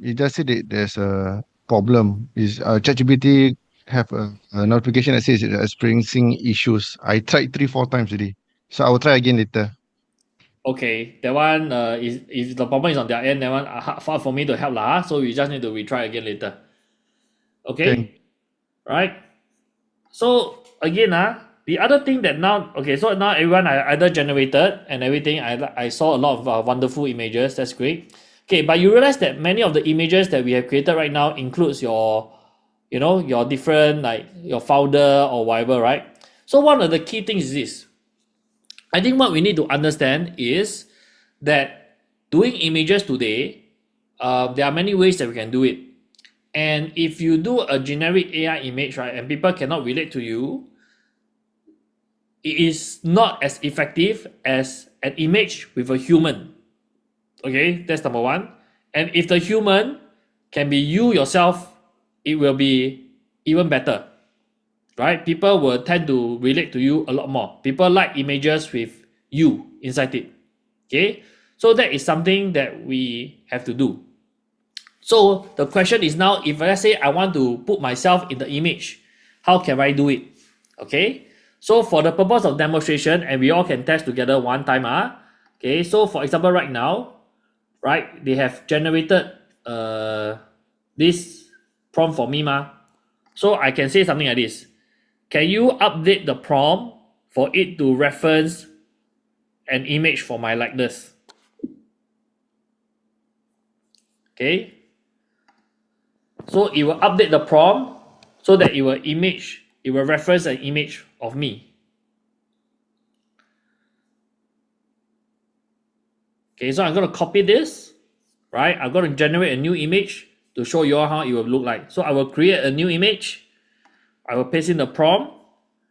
it just said that there's a problem. Is ChatGPT have a notification that says it's experiencing issues. I tried 3-4 times already, so I will try again later. okay? That one is if the problem is on their end, that one hard for me to help lah. So we just need to retry again later. Thank. Okay, right? So again, the other thing that now, okay, so now everyone I either generated and everything. I saw a lot of wonderful images. That's great. Okay, but you realize that many of the images that we have created right now includes your, your different like your founder or whatever, right? So one of the key things is this. I think what we need to understand is that doing images today, there are many ways that we can do it. And if you do a generic AI image, right, and people cannot relate to you, it is not as effective as an image with a human. Okay, that's number one. And if the human can be you yourself, it will be even better. Right? People will tend to relate to you a lot more. People like images with you inside it. Okay, so that is something that we have to do. So the question is now, if let's say I want to put myself in the image, how can I do it? Okay, so for the purpose of demonstration, and we all can test together one time. Okay, so for example, right now, right, they have generated this prompt for me. So I can say something like this. Can you update the prompt for it to reference an image for my likeness? Okay. So it will update the prompt so that it will image it will reference an image of me. Okay, so I'm going to copy this, right? I'm going to generate a new image to show you all how it will look like. So I will create a new image. I will paste in the prompt,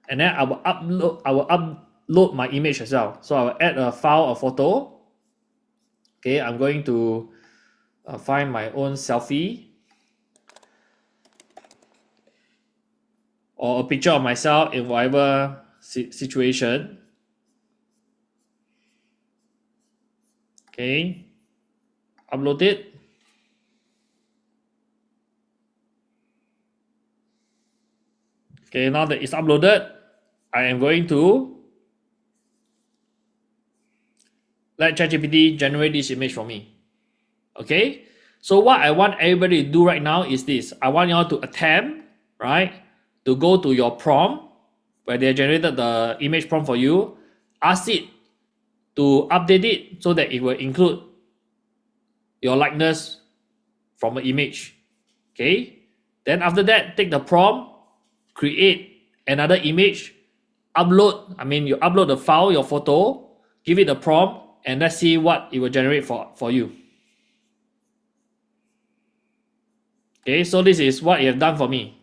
and then I will upload my image as well. So I will add a file, a photo. Okay, I'm going to find my own selfie or a picture of myself in whatever situation. Okay, upload it. Okay, now that it's uploaded, I am going to let ChatGPT generate this image for me. Okay, so what I want everybody to do right now is this. I want you all to attempt, right, to go to your prompt where they generated the image prompt for you. Ask it to update it so that it will include your likeness from an image. Okay, then after that, take the prompt, create another image, you upload the file, your photo, give it the prompt, and let's see what it will generate for you. Okay, so this is what it have done for me.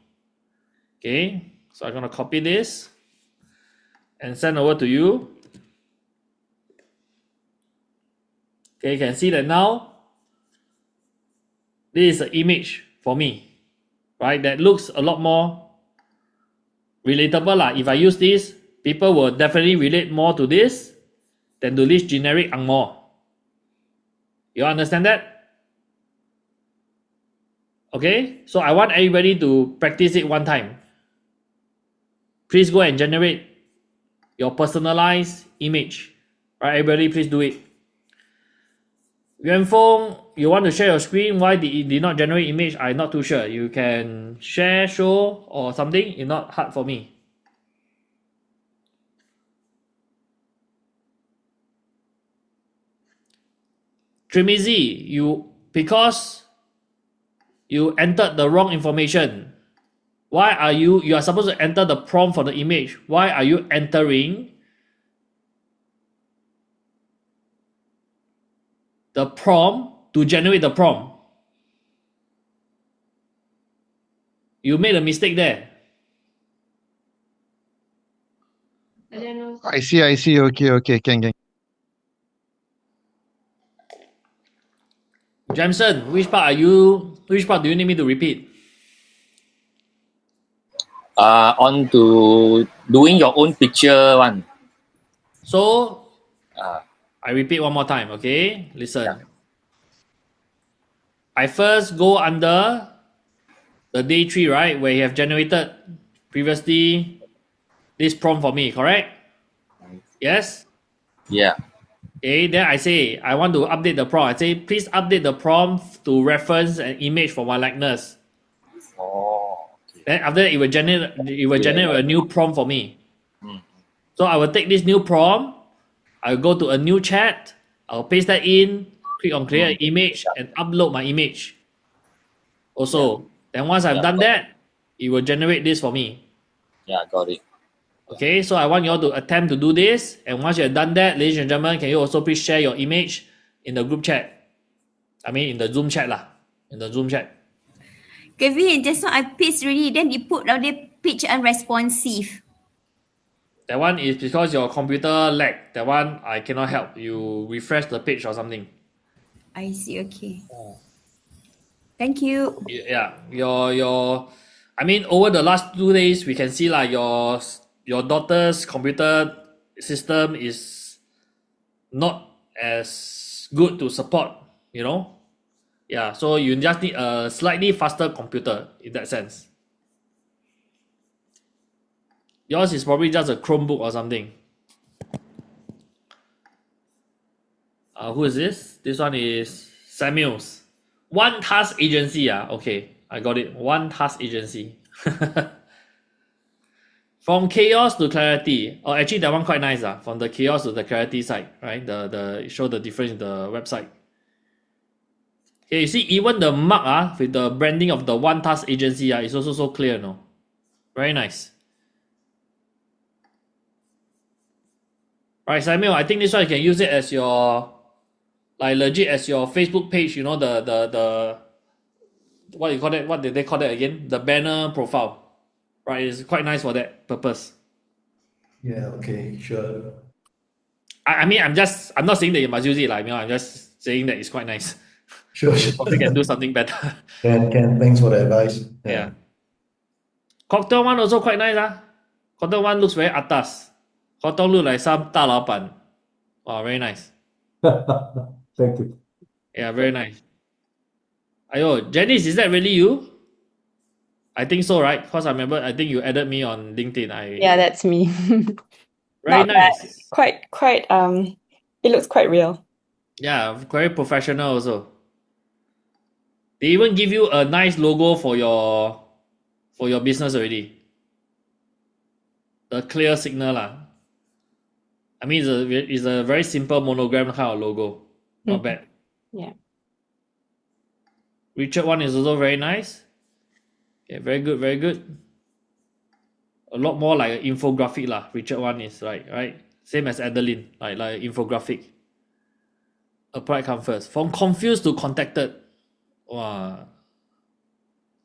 Okay, so I'm gonna copy this and send over to you. Okay, you can see that now this is an image for me, right? That looks a lot more relatable. If I use this, people will definitely relate more to this than to this generic angmo. You understand that? Okay, so I want everybody to practice it one time. Please go and generate your personalized image. Right, everybody, please do it. Yuan Feng, you want to share your screen? Why it did not generate image? I'm not too sure. You can share, show, or something. It's not hard for me. Trimizi, because you entered the wrong information. Why are you are supposed to enter the prompt for the image? Why are you entering the prompt to generate the prompt? You made a mistake there. I see. Okay. Can. Jamson, which part do you need me to repeat? On to doing your own picture one. So, I repeat one more time, okay? Listen. Yeah. I first go under the D3, right? Where you have generated previously this prompt for me, correct? Yes? Yeah. Okay, then I say, I want to update the prompt. I say, please update the prompt to reference an image for my likeness. Oh. Okay. Then after that, it will generate a new prompt for me. So I will take this new prompt, I'll go to a new chat, I'll paste that in, click on create an image, and upload my image. Also, then once I've done that, it will generate this for me. Yeah, got it. Okay, so I want you all to attempt to do this. And once you have done that, ladies and gentlemen, can you also please share your image in the group chat? In the Zoom chat lah. In the Zoom chat. Kevin, just now I paste already, then it put down the page unresponsive. That one is because your computer lag. That one I cannot help. You refresh the page or something. I see, okay. Thank you. Yeah, over the last 2 days, we can see like your daughter's computer system is not as good to support, Yeah, so you just need a slightly faster computer in that sense. Yours is probably just a Chromebook or something. Who is this? This one is Samuels. One task agency. Okay, I got it. One task agency. From chaos to clarity. Oh, actually that one quite nice. From the chaos to the clarity side, right? The show the difference in the website. Okay, you see even the mark with the branding of the one task agency is also so clear, no? Very nice. Right, Samuel, I think this one you can use it as your, like legit as your Facebook page, you know, the what you call that, what did they call that again? The banner profile. Right, it's quite nice for that purpose. Yeah, okay, sure. I mean, I'm not saying that you must use it, like, you know, I'm just saying that it's quite nice. Sure. You probably can do something better. Can. Thanks for the advice. Yeah. Cocktail one also quite nice, ah. Cocktail one looks very atas. Cocktail look like some 大老板. Wow, very nice. Thank you. Yeah, very nice. Ayo, Janice, is that really you? I think so, right? Because I think you added me on LinkedIn. Yeah, that's me. Very Not bad. nice. Quite it looks quite real. Yeah, very professional also. They even give you a nice logo for your business already. The clear signal lah. I mean, it's a very simple monogram kind of logo. Not bad. Yeah. Richard one is also very nice. Yeah, very good, very good. A lot more like an infographic lah. Richard one is like, right? Same as Adeline, like infographic. Applied come first. From confused to contacted. Wow.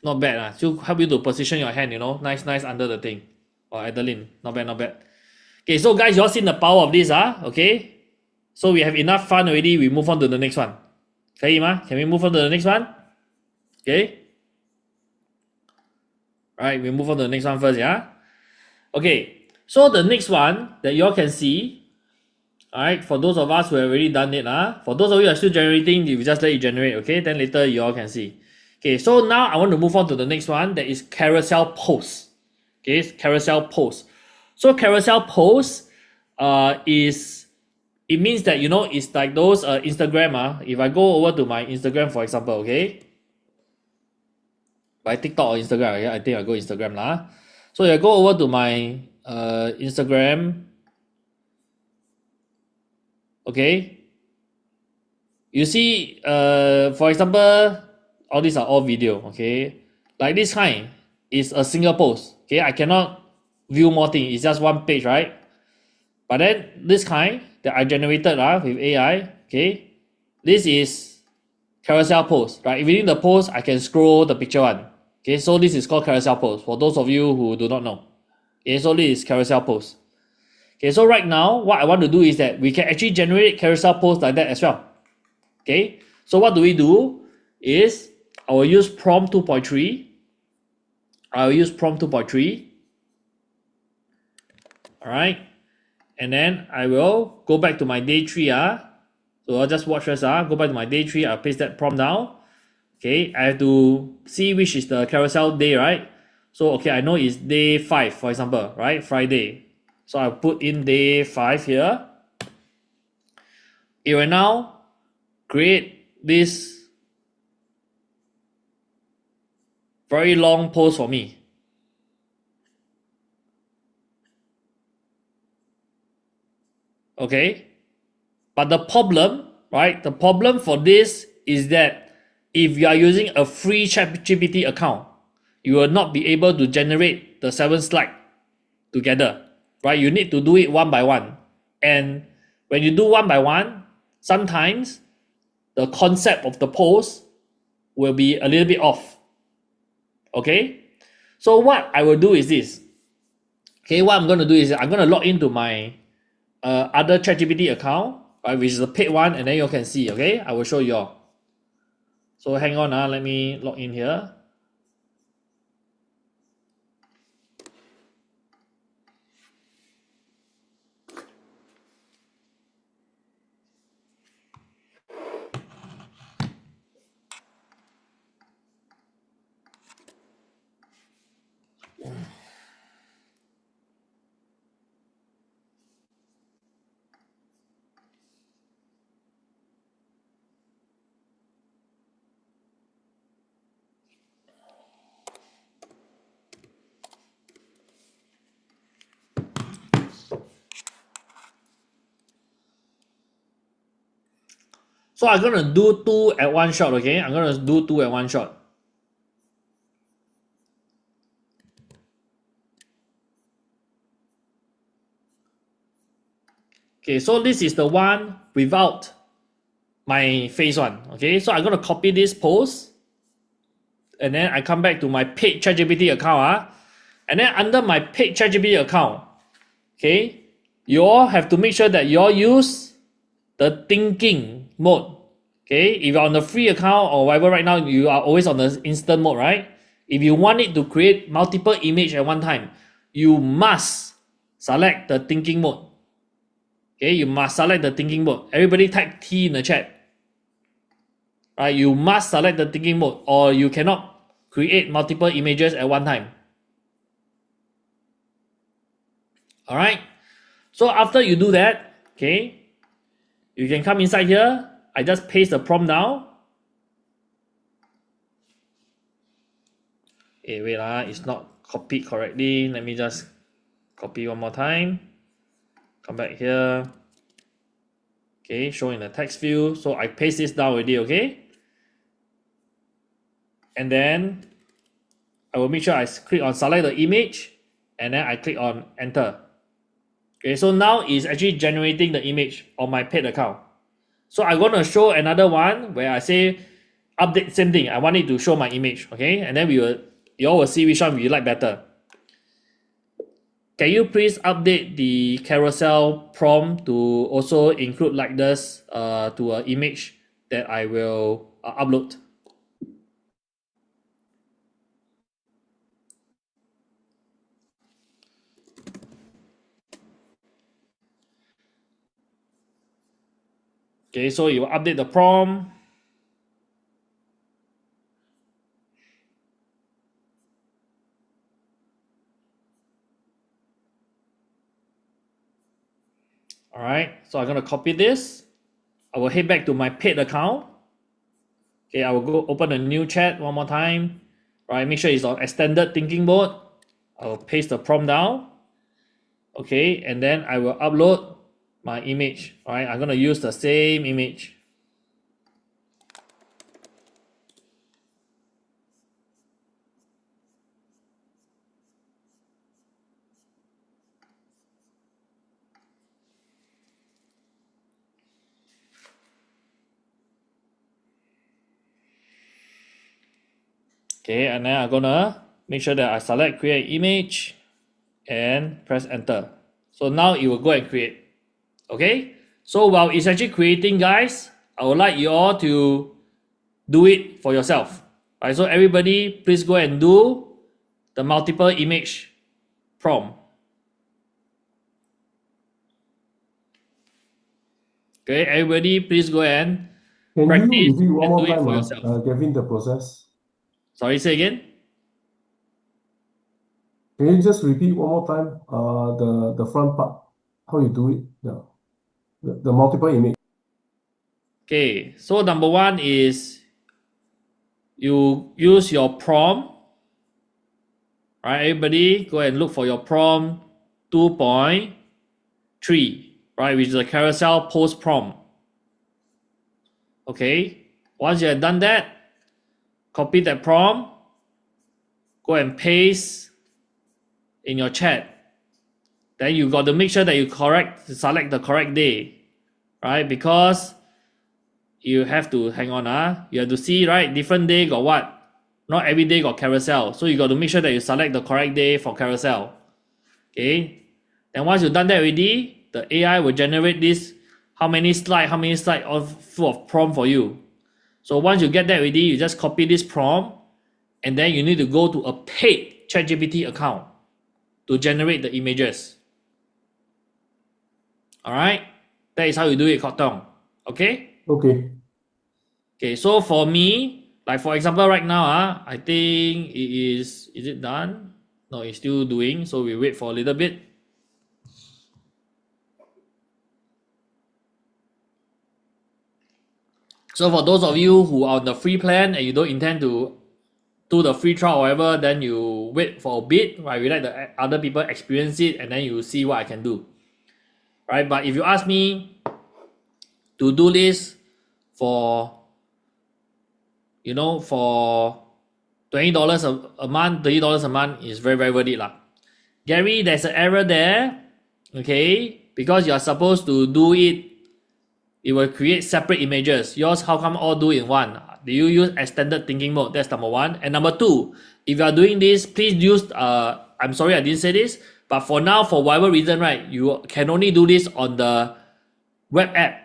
Not bad lah. To help you to position your hand, you know. Nice under the thing. Wow, Adeline. Not bad, not bad. Okay, so guys, you all seen the power of this, okay? So we have enough fun already. We move on to the next one. 可以吗? Can we move on to the next one? Okay. Alright, we move on to the next one first, yeah? Okay, so the next one that you all can see, alright, for those of us who have already done it, for those of you who are still generating, you just let it generate, okay? Then later you all can see. Okay, so now I want to move on to the next one, that is carousel post. Okay, carousel post. So carousel post it means that, you know, it's like those Instagram. If I go over to my Instagram, for example, okay? By TikTok or Instagram, okay? I think I go Instagram lah. So I go over to my Instagram. Okay. You see, for example, all these are all video, okay? Like this kind is a single post. Okay, I cannot view more things. It's just one page, right? But then this kind that I generated with AI, okay, this is carousel post, right? Within the post, I can scroll the picture one. Okay, so this is called carousel post for those of you who do not know. Okay, so this is carousel post. Okay, so right now, what I want to do is that we can actually generate carousel posts like that as well. Okay, so what do we do is I will use prompt 2.3. I will use prompt 2.3. All right, and then I will go back to my day 3. So I'll just watch first. Go back to my day 3. I'll paste that prompt down. Okay, I have to see which is the carousel day, right? So okay, I know it's day 5, for example, right? Friday. So I'll put in day 5 here. It will now create this very long post for me. Okay, but the problem, right? The problem for this is that if you are using a free ChatGPT account, you will not be able to generate the 7 slides together, right? You need to do it one by one. And when you do one by one, sometimes the concept of the post will be a little bit off. Okay? So what I will do is this. Okay, what I'm going to do is I'm going to log into my other ChatGPT account, right, which is the paid one, and then you can see, okay? I will show you all. So hang on, let me log in here. So I'm going to do 2 at one shot, okay? I'm going to do 2 at one shot. Okay, so this is the one without my face one. Okay, so I'm gonna copy this post, and then I come back to my paid ChatGPT account. And then under my paid ChatGPT account, okay, you all have to make sure that you all use the thinking mode. Okay, if you're on the free account or whatever right now, you are always on the instant mode, right? If you want it to create multiple images at one time, you must select the thinking mode. Okay, you must select the thinking mode. Everybody type T in the chat. Right, you must select the thinking mode or you cannot create multiple images at one time. Alright, so after you do that, okay, you can come inside here. I just paste the prompt down. Okay, wait, it's not copied correctly. Let me just copy one more time. Come back here. Okay, show in the text view. So I paste this down already, okay? And then I will make sure I click on select the image and then I click on enter. Okay, so now it's actually generating the image on my paid account. So I'm going to show another one where I say update, same thing. I want it to show my image, okay? And then you all will see which one you like better. Can you please update the carousel prompt to also include like this to an image that I will upload? Okay, so you update the prompt. All right, so I'm gonna copy this. I will head back to my paid account. Okay, I will go open a new chat one more time. All right, make sure it's on extended thinking mode. I will paste the prompt down. Okay, and then I will upload my image. All right, I'm gonna use the same image. Okay, and then I'm gonna make sure that I select create image and press enter. So now it will go and create. Okay, so while it's actually creating, guys, I would like you all to do it for yourself. All right, so everybody please go and do the multiple image prompt. Okay, everybody please go and Can practice you repeat one and more do it time, for yourself. Gavin, the process? Sorry, say again. Can you just repeat one more time the front part, how you do it? The multiple image. Okay, so number one is you use your prompt. Right, everybody go and look for your prompt 2.3, right, which is a carousel post prompt. Okay, once you have done that, copy that prompt, go and paste in your chat. Then you got to make sure that you select the correct day, right? Because you have to hang on, you have to see, right? Different day got what? Not every day got carousel, so you got to make sure that you select the correct day for carousel. Okay, then once you've done that already, the AI will generate this how many slides full of prompt for you. So once you get that ready, you just copy this prompt, and then you need to go to a paid ChatGPT account to generate the images. All right, that is how you do it, Kotong. Okay. Okay. Okay, so for me, like for example, right now, I think it is it done? No, it's still doing, so we wait for a little bit. So for those of you who are on the free plan and you don't intend to do the free trial or whatever, then you wait for a bit, right? We let the other people experience it and then you see what I can do. Right? But if you ask me to do this for, for $20 a month, $30 a month is very, very worth it. Gary, there's an error there. Okay. because you're supposed to do it, it will create separate images. Yours, how come all do in one? Do you use extended thinking mode? That's number one. And number two, if you are doing this, please use, I'm sorry I didn't say this, but for now, for whatever reason, right, you can only do this on the web app.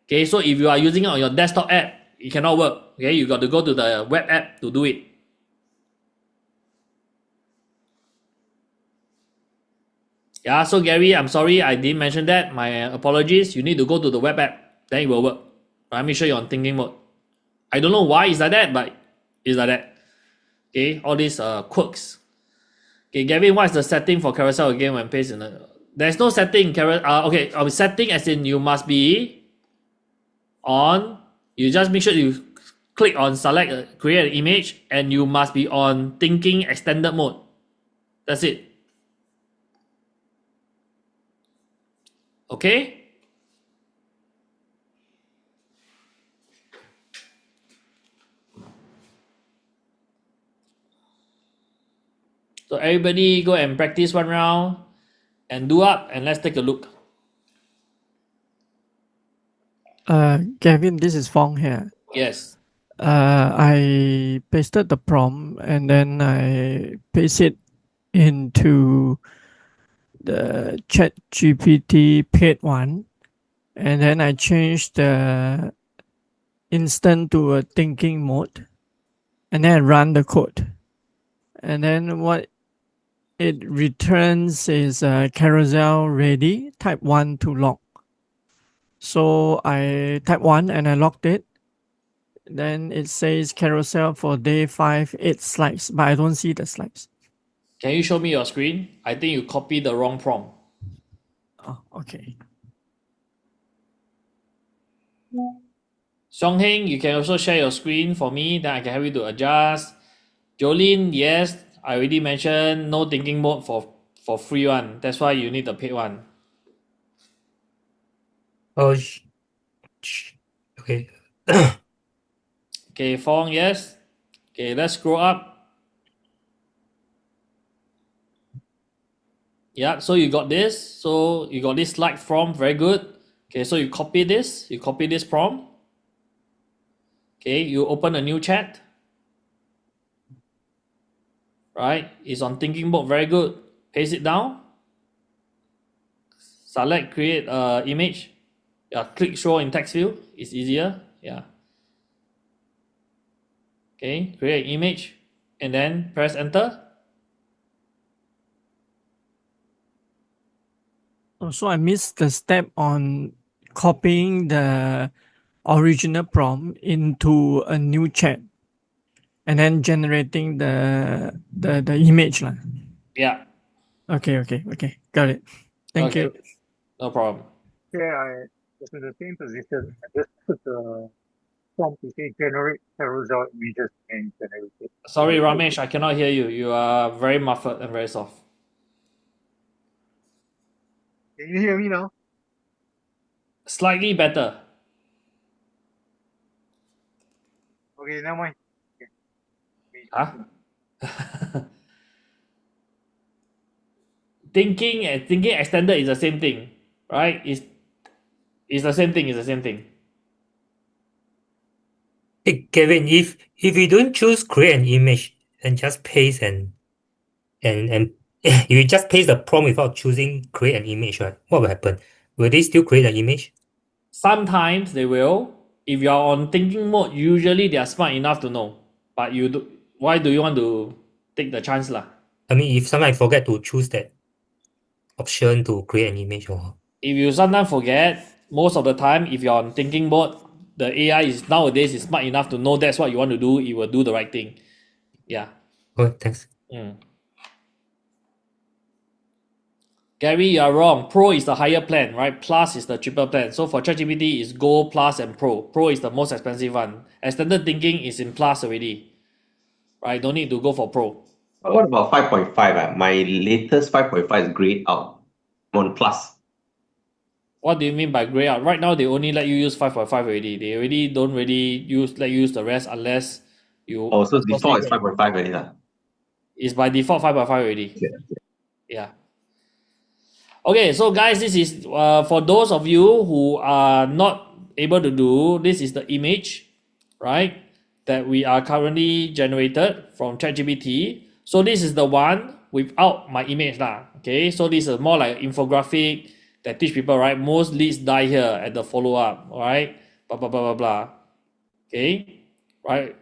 Okay, so if you are using it on your desktop app, it cannot work. Okay, you got to go to the web app to do it. Yeah, so Gary, I'm sorry I didn't mention that. My apologies. You need to go to the web app, then it will work. Right, make sure you're on thinking mode. I don't know why it's like that, but it's like that. Okay, all these quirks. Okay, Gavin, what is the setting for carousel again when paste in the... There's no setting. Okay, setting as in you must be on... You just make sure you click on select, create an image, and you must be on thinking extended mode. That's it. Okay? So everybody go and practice one round and do up, and let's take a look. Gavin, this is Fong here. Yes. I pasted the prompt and then I paste it into the ChatGPT paid one, and then I changed the instant to a thinking mode, and then I run the code, and then what it returns is carousel ready, type 1 to log. So I type 1 and I logged it. Then it says carousel for day 5, 8 slides, but I don't see the slides. Can you show me your screen? I think you copied the wrong prompt. Oh, okay. Song Heng, you can also share your screen for me, then I can help you to adjust. Jolene, yes, I already mentioned no thinking mode for free one. That's why you need the paid one. Oh, okay. Okay, Fong, yes. Okay, let's scroll up. Yeah, so you got this. So you got this slide from, very good. Okay, so you copy this prompt. Okay, you open a new chat. Right, it's on thinking mode, very good. Paste it down. Select create image. Yeah, click show in text view. It's easier. Yeah. Okay, create an image and then press enter. Oh, so I missed the step on copying the original prompt into a new chat and then generating the image lah. Yeah. Okay. Got it. Thank you. No problem. Yeah, I was in the same position. I just put the prompt to say generate carousel images and generate it. Sorry, Ramesh, I cannot hear you. You are very muffled and very soft. Can you hear me now? Slightly better. Okay, never mind. Huh? Thinking and thinking extended is the same thing, right? It's the same thing. It's the same thing. Hey, Kevin, if you don't choose create an image and just paste and you just paste the prompt without choosing create an image, right? What will happen? Will they still create an image? Sometimes they will. If you are on thinking mode, usually they are smart enough to know. But why do you want to take the chance lah? I mean, if sometimes I forget to choose that option to create an image, or if you sometimes forget, most of the time, if you're on thinking mode, the AI is nowadays is smart enough to know that's what you want to do. It will do the right thing. Yeah. Oh, thanks. Gary, you are wrong. Pro is the higher plan, right? Plus is the cheaper plan. So for ChatGPT, it's Gold, Plus, and Pro. Pro is the most expensive one. Extended thinking is in Plus already, right? Don't need to go for Pro. What about 5.5? My latest 5.5 is grayed out on Plus. What do you mean by grey out? Right now, they only let you use 5.5 already. They already don't really let you use the rest unless you... Oh, so default is 5.5 already lah. It's by default 5.5 already. Yeah. Okay, so guys, this is for those of you who are not able to do, this is the image, right, that we are currently generated from ChatGPT. So this is the one without my image lah. Okay, so this is more like infographic that teach people, right? Most leads die here at the follow-up, alright? Blah blah blah blah blah. Okay, right?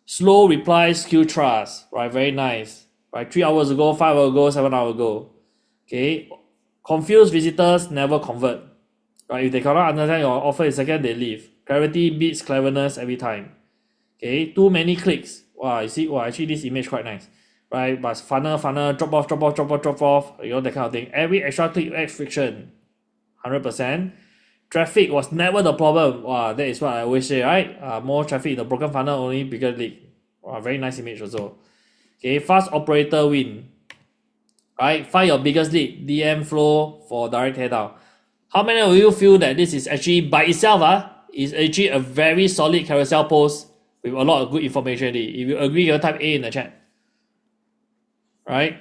Slow replies, skill trust, right? Very nice. Right, 3 hours ago, 5 hours ago, 7 hours ago. Okay. Confused visitors never convert. Right, if they cannot understand your offer in a second, they leave. Clarity beats cleverness every time. Okay, too many clicks. Wow, you see, wow, actually this image quite nice. Right, but funnel, drop off, you know, that kind of thing. Every extra click adds friction. 100%. Traffic was never the problem. Wow, that is what I always say, right? More traffic in the broken funnel, only bigger leak. Wow, very nice image also. Okay, fast operator win. Right, find your biggest lead, DM flow for direct head down. How many of you feel that this is actually by itself is actually a very solid carousel post with a lot of good information? If you agree, you type A in the chat. Right?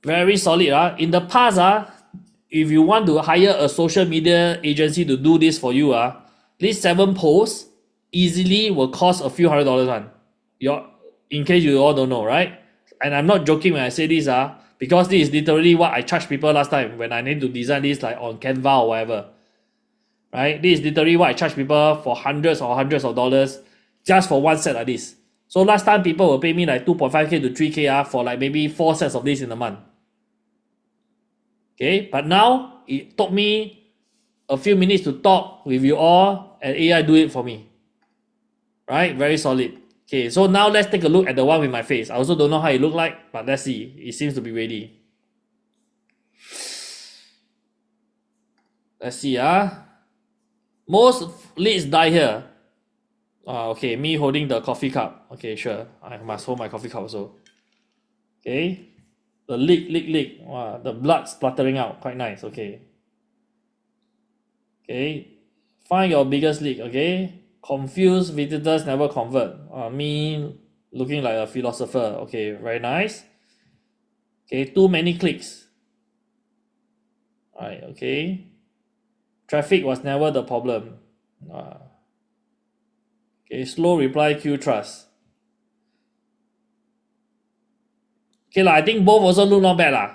Very solid. In the past, if you want to hire a social media agency to do this for you, these 7 posts easily will cost a few $100s. In case you all don't know, right? And I'm not joking when I say this, because this is literally what I charged people last time when I need to design this like on Canva or whatever. Right? This is literally what I charge people for hundreds of dollars just for one set like this. So last time people will pay me like 2.5k to 3k for like maybe 4 sets of this in a month. Okay, but now it took me a few minutes to talk with you all and AI do it for me. Right? Very solid. Okay, so now let's take a look at the one with my face. I also don't know how it look like, but let's see. It seems to be ready. Let's see. Most leads die here. Okay, me holding the coffee cup. Okay, sure. I must hold my coffee cup also. Okay. The leak. Wow, the blood spluttering out. Quite nice. Okay. Okay. Find your biggest leak. Okay. Confused visitors never convert. Me looking like a philosopher. Okay, very nice. Okay, too many clicks. Alright, okay. Traffic was never the problem. Okay, slow reply, queue trust. Okay I think both also look not bad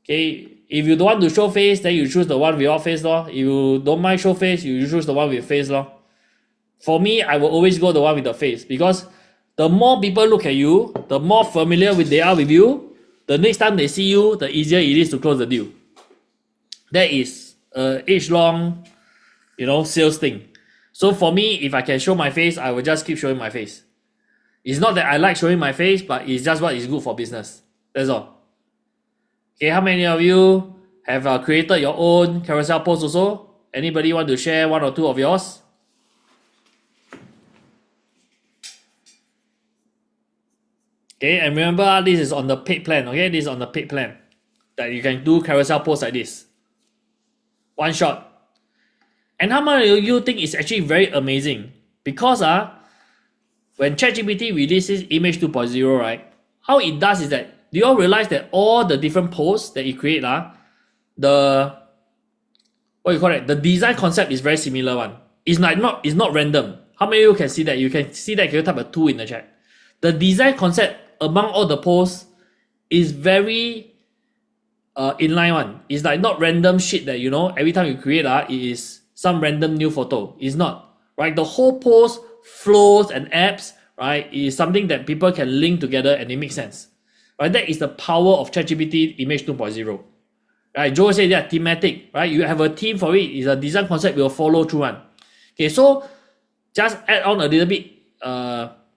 Okay, if you don't want to show face, then you choose the one without face If you don't mind show face, you choose the one with face For me, I will always go the one with the face, because the more people look at you, the more familiar they are with you, the next time they see you, the easier it is to close the deal. That is a age-long, sales thing. So for me, if I can show my face, I will just keep showing my face. It's not that I like showing my face, but it's just what is good for business. That's all. Okay, how many of you have created your own carousel post also? Anybody want to share 1 or 2 of yours? Okay, and remember, this is on the paid plan. Okay, this is on the paid plan that you can do carousel posts like this. One shot. And how many of you think it's actually very amazing? Because when ChatGPT releases Image 2.0, right? How it does is that, do you all realize that all the different posts that it creates, the design concept is very similar one. It's not random. How many of you can see that? You can see that. Can you type a 2 in the chat? The design concept among all the posts is very inline one. It's like not random shit that every time you create it is some random new photo. It's not, right? The whole post flows and apps, right, is something that people can link together and it makes sense. Right? That is the power of ChatGPT Image 2.0. Right? Joe said that thematic, right? You have a theme for it. It's a design concept will follow through one. Okay, so just add on a little bit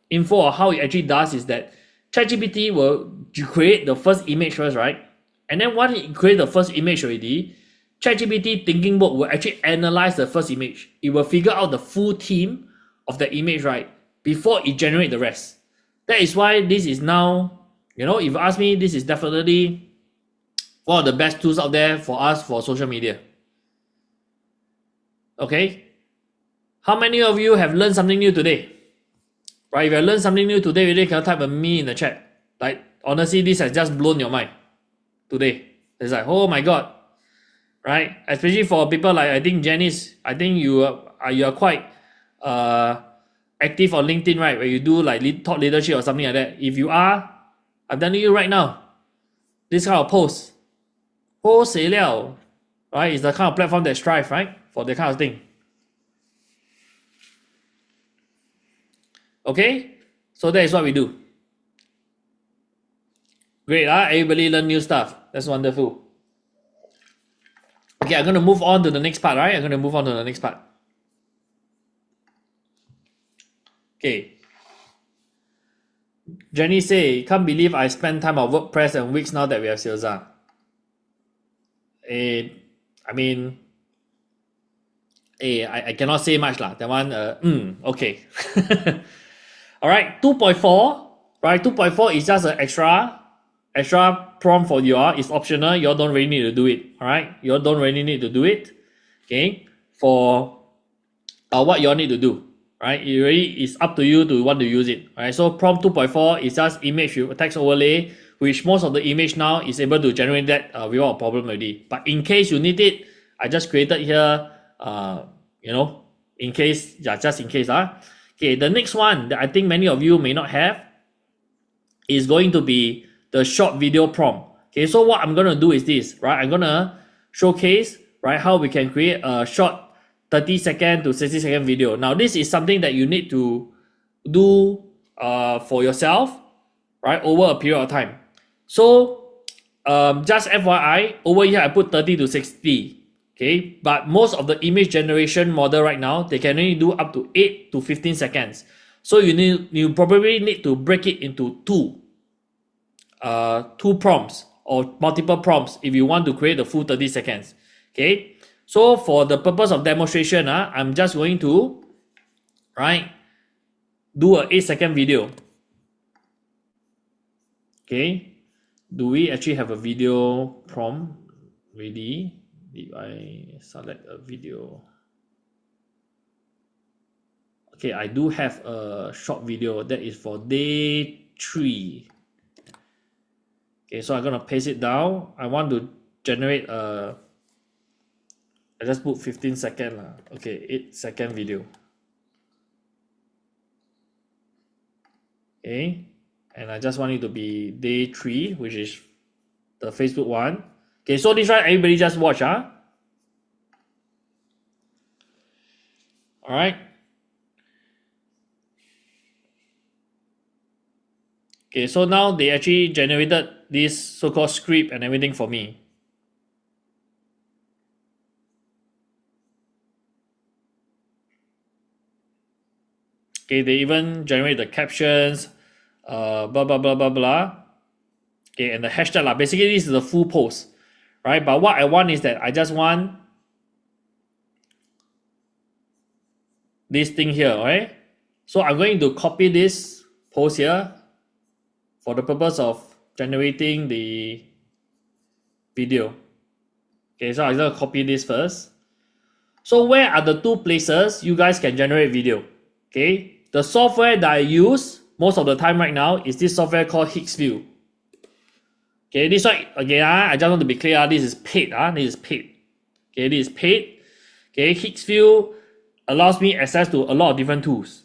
info on how it actually does is that ChatGPT will create the first image first, right? And then once it creates the first image already, ChatGPT thinking mode will actually analyze the first image. It will figure out the full theme of the image, right, before it generates the rest. That is why this is now, if you ask me, this is definitely one of the best tools out there for us for social media. Okay? How many of you have learned something new today? Right, if you have learned something new today, really can type a me in the chat. Like, honestly, this has just blown your mind today. It's like, oh my god, right? Especially for people like I think Janice, I think you are quite active on LinkedIn, right? Where you do like thought leadership or something like that. If you are, I'm telling you right now, this kind of post, right, is the kind of platform that strive, right, for that kind of thing. Okay, so that is what we do. Great, everybody learn new stuff. That's wonderful. Okay, I'm going to move on to the next part, right? I'm going to move on to the next part. Okay. Jenny say, can't believe I spent time on WordPress and Wix now that we have Salesa. I mean, I cannot say much lah. That one, okay. All right, 2.4, right? 2.4 is just an extra prompt for you all. It's optional. You all don't really need to do it. All right, you all don't really need to do it. Okay, for what you all need to do, right? It really is up to you to want to use it. Right, so prompt 2.4 is just image with text overlay, which most of the image now is able to generate that without a problem already. But in case you need it, I just created here. In case, just in case. Okay, the next one that I think many of you may not have is going to be the short video prompt. Okay, so what I'm gonna do is this, right? I'm gonna showcase, right, how we can create a short 30-second to 60-second video. Now, this is something that you need to do for yourself, right, over a period of time. So, just FYI, over here I put 30 to 60. Okay, but most of the image generation model right now, they can only do up to 8 to 15 seconds. So you probably need to break it into two prompts or multiple prompts if you want to create the full 30 seconds. Okay, so for the purpose of demonstration, I'm just going to, right, do a 8-second video. Okay, do we actually have a video prompt ready? Did I select a video? Okay, I do have a short video that is for day 3. Okay, so I'm gonna paste it down. I want to generate I just put 15 second lah. Okay, 8-second video. Okay, and I just want it to be day 3, which is the Facebook one. Okay, so this one everybody just watch. Alright. Okay, so now they actually generated this so-called script and everything for me. Okay, they even generate the captions, blah blah blah blah blah. Okay, and the hashtag lah. Basically, this is the full post, right? But what I want is that I just want this thing here, right? So I'm going to copy this post here for the purpose of generating the video. Okay, so I'm going to copy this first. So where are the two places you guys can generate video? Okay, the software that I use most of the time right now is this software called Hicksview. Okay, this one again, I just want to be clear, this is paid. This is paid. Okay, this is paid. Okay, Hicksview allows me access to a lot of different tools.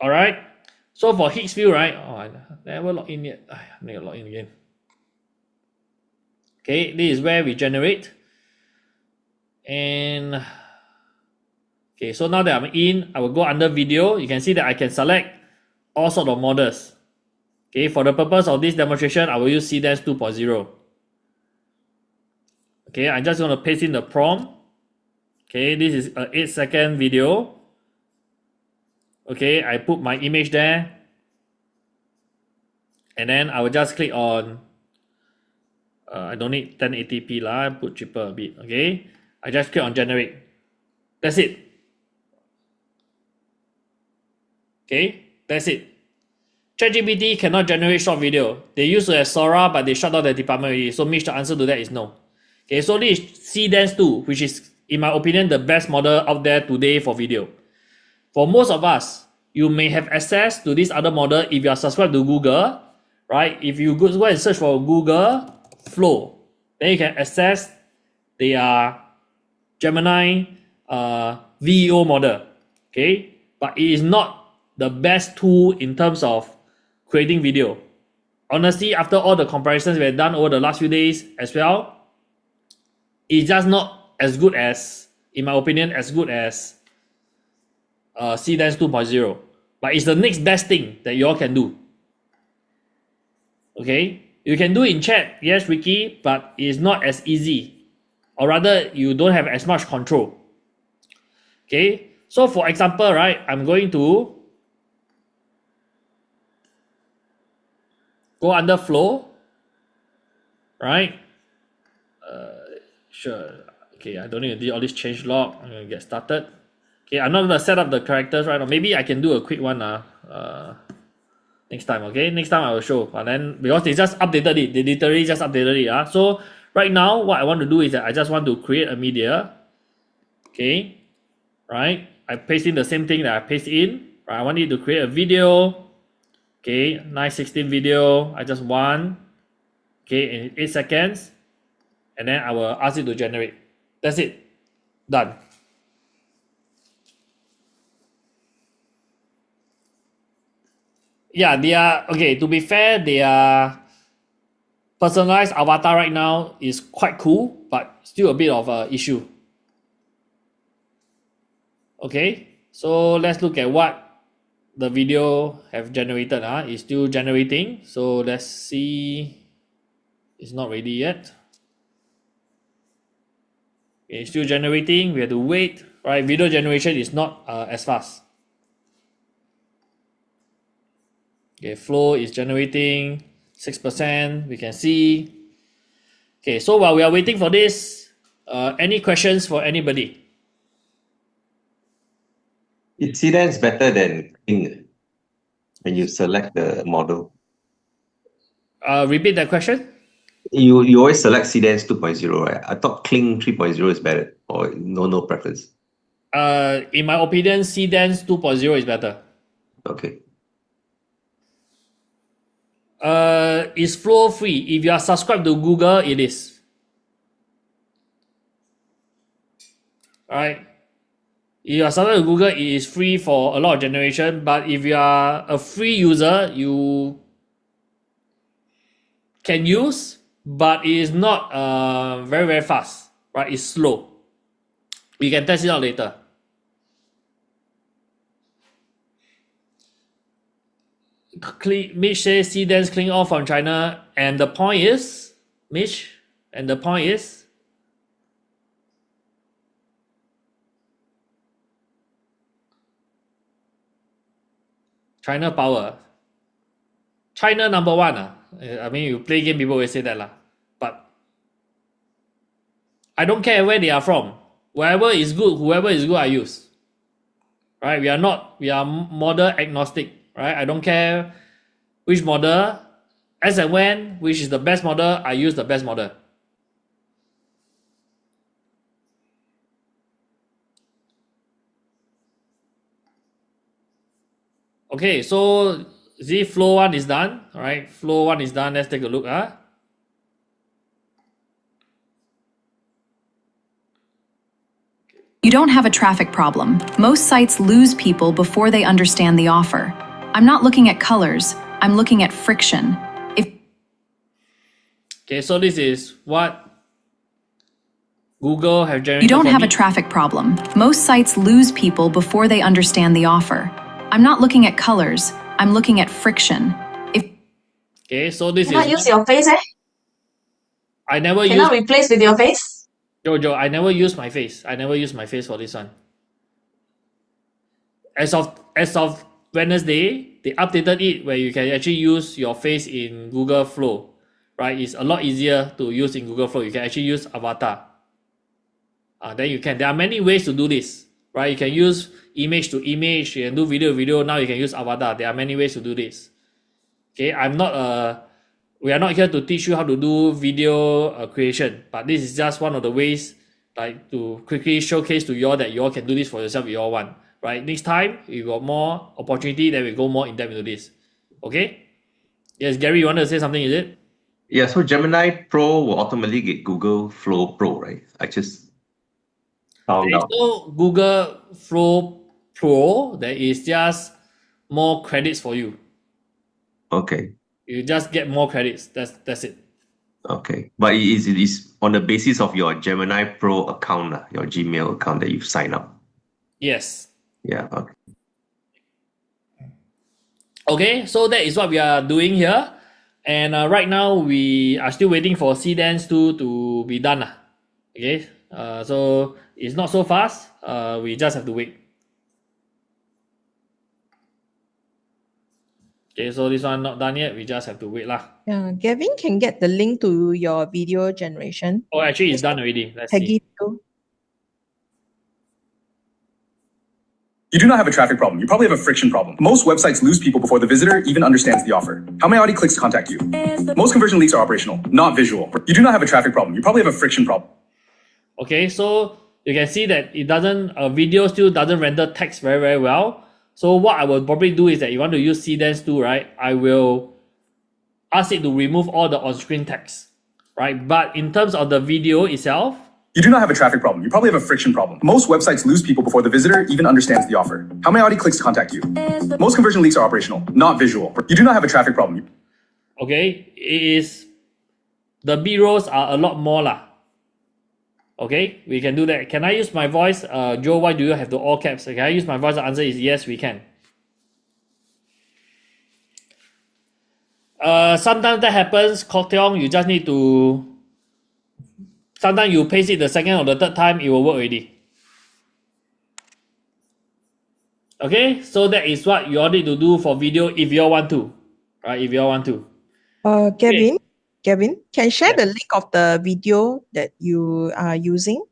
Alright, so for Hicksview, right? Oh, I never log in yet. I need to log in again. Okay, this is where we generate. And okay, so now that I'm in, I will go under video. You can see that I can select all sorts of models. Okay, for the purpose of this demonstration, I will use CDance 2.0. Okay, I'm just going to paste in the prompt. Okay, this is an 8-second video. Okay, I put my image there. And then I will just click on, I don't need 1080p lah, put cheaper a bit. Okay, I just click on generate. That's it. Okay, that's it. ChatGPT cannot generate short video. They used to have Sora, but they shut down the department already. So Mitch, the answer to that is no. Okay, so this is CDance 2, which is, in my opinion, the best model out there today for video. For most of us, you may have access to this other model if you are subscribed to Google, right? If you go and search for Google Flow, then you can access their Gemini VEO model. Okay, but it is not the best tool in terms of creating video. Honestly, after all the comparisons we've done over the last few days as well, it's just not as good as, in my opinion, as good as CDance 2.0. But it's the next best thing that you all can do. Okay, you can do it in chat, yes, Ricky, but it's not as easy, or rather, you don't have as much control. Okay, so for example, right, I'm going to go under flow, right? Sure. Okay, I don't need to do all this change log. I'm gonna get started. Okay, I'm not gonna set up the characters right now. Maybe I can do a quick one next time. Okay, next time I will show. But then because they just updated it, they literally just updated it. So right now, what I want to do is that I just want to create a media. Okay, right? I paste in the same thing that I paste in. Right, I want it to create a video. Okay, 9:16 video. I just want. Okay, in 8 seconds. And then I will ask it to generate. That's it. Done. Yeah, they are, okay, to be fair, their personalized avatar right now is quite cool, but still a bit of an issue. Okay, so let's look at what the video have generated. It's still generating. So let's see. It's not ready yet. It's still generating. We have to wait. Right, video generation is not as fast. Okay, flow is generating 6%. We can see. Okay, so while we are waiting for this, any questions for anybody? Is CDance better than Kling when you select the model? Repeat that question. You always select CDance 2.0, right? I thought Kling 3.0 is better, or no preference. In my opinion, CDance 2.0 is better. Okay. It's flow free. If you are subscribed to Google, it is. Alright. If you are subscribed to Google, it is free for a lot of generation. But if you are a free user, you can use, but it is not very fast. Right? It's slow. You can test it out later. Mitch says CDance clean off from China, and the point is, Mitch, and the point is, China power. China number one. I mean, you play game, people will say that. But I don't care where they are from. Wherever is good, whoever is good, I use. Right? We are model agnostic. Right? I don't care which model. As and when, which is the best model, I use the best model. Okay, so see, flow 1 is done. All right, flow 1 is done. Let's take a look. You don't have a traffic problem. Most sites lose people before they understand the offer. I'm not looking at colors. I'm looking at friction. Okay, so this is what Google have generated. You don't have me. a traffic problem. Most sites lose people before they understand the offer. I'm not looking at colors. I'm looking at friction. Okay, so this Cannot is. use your face, I never Cannot replace with your face? Jojo, I never use my face. I never use my face for this one. As of Wednesday, they updated it where you can actually use your face in Google Flow. Right? It's a lot easier to use in Google Flow. You can actually use avatar. Then you can. There are many ways to do this. Right? You can use image to image. You can do video to video. Now you can use avatar. There are many ways to do this. Okay, we are not here to teach you how to do video creation, but this is just one of the ways, like, to quickly showcase to you all that you all can do this for yourself if you all want. Right? Next time, you got more opportunity, then we go more in depth into this. Okay? Yes, Gary, you want to say something, is it? Yeah, so Gemini Pro will automatically get Google Flow Pro, right? I just found There is out. no Google Flow Pro. There is just more credits for you. Okay. You just get more credits. That's it. Okay. But it is on the basis of your Gemini Pro account, your Gmail account that you've signed up. Yes. Yeah. Okay. Okay, so that is what we are doing here. And right now we are still waiting for CDance 2 to be done. Okay, so it's not so fast. We just have to wait. Okay, so this one not done yet. We just have to wait lah. Gavin can get the link to your video generation. Oh, actually, it's done already. Let's Peggy see. too. You do not have a traffic problem. You probably have a friction problem. Most websites lose people before the visitor even understands the offer. How many already clicks to contact you? Most conversion leaks are operational, not visual. You do not have a traffic problem. You probably have a friction problem. Okay, so you can see that it doesn't, video still doesn't render text very, very well. So what I will probably do is that you want to use CDance 2, right? I will ask it to remove all the on-screen text, right? But in terms of the video itself, you do not have a traffic problem. You probably have a friction problem. Most websites lose people before the visitor even understands the offer. How many already clicks to contact you? Most conversion leaks are operational, not visual. You do not have a traffic problem. okay, it is, the B-rolls are a lot more lah. Okay, we can do that. Can I use my voice? Joe, why do you have the all caps? Can I use my voice? The answer is yes, we can. Sometimes that happens, Cocktail, you just need to, sometimes you paste it the second or the third time, it will work already. Okay, so that is what you all need to do for video if you all want to, right? If you all want to. Gavin, can share the link of the video that you are using?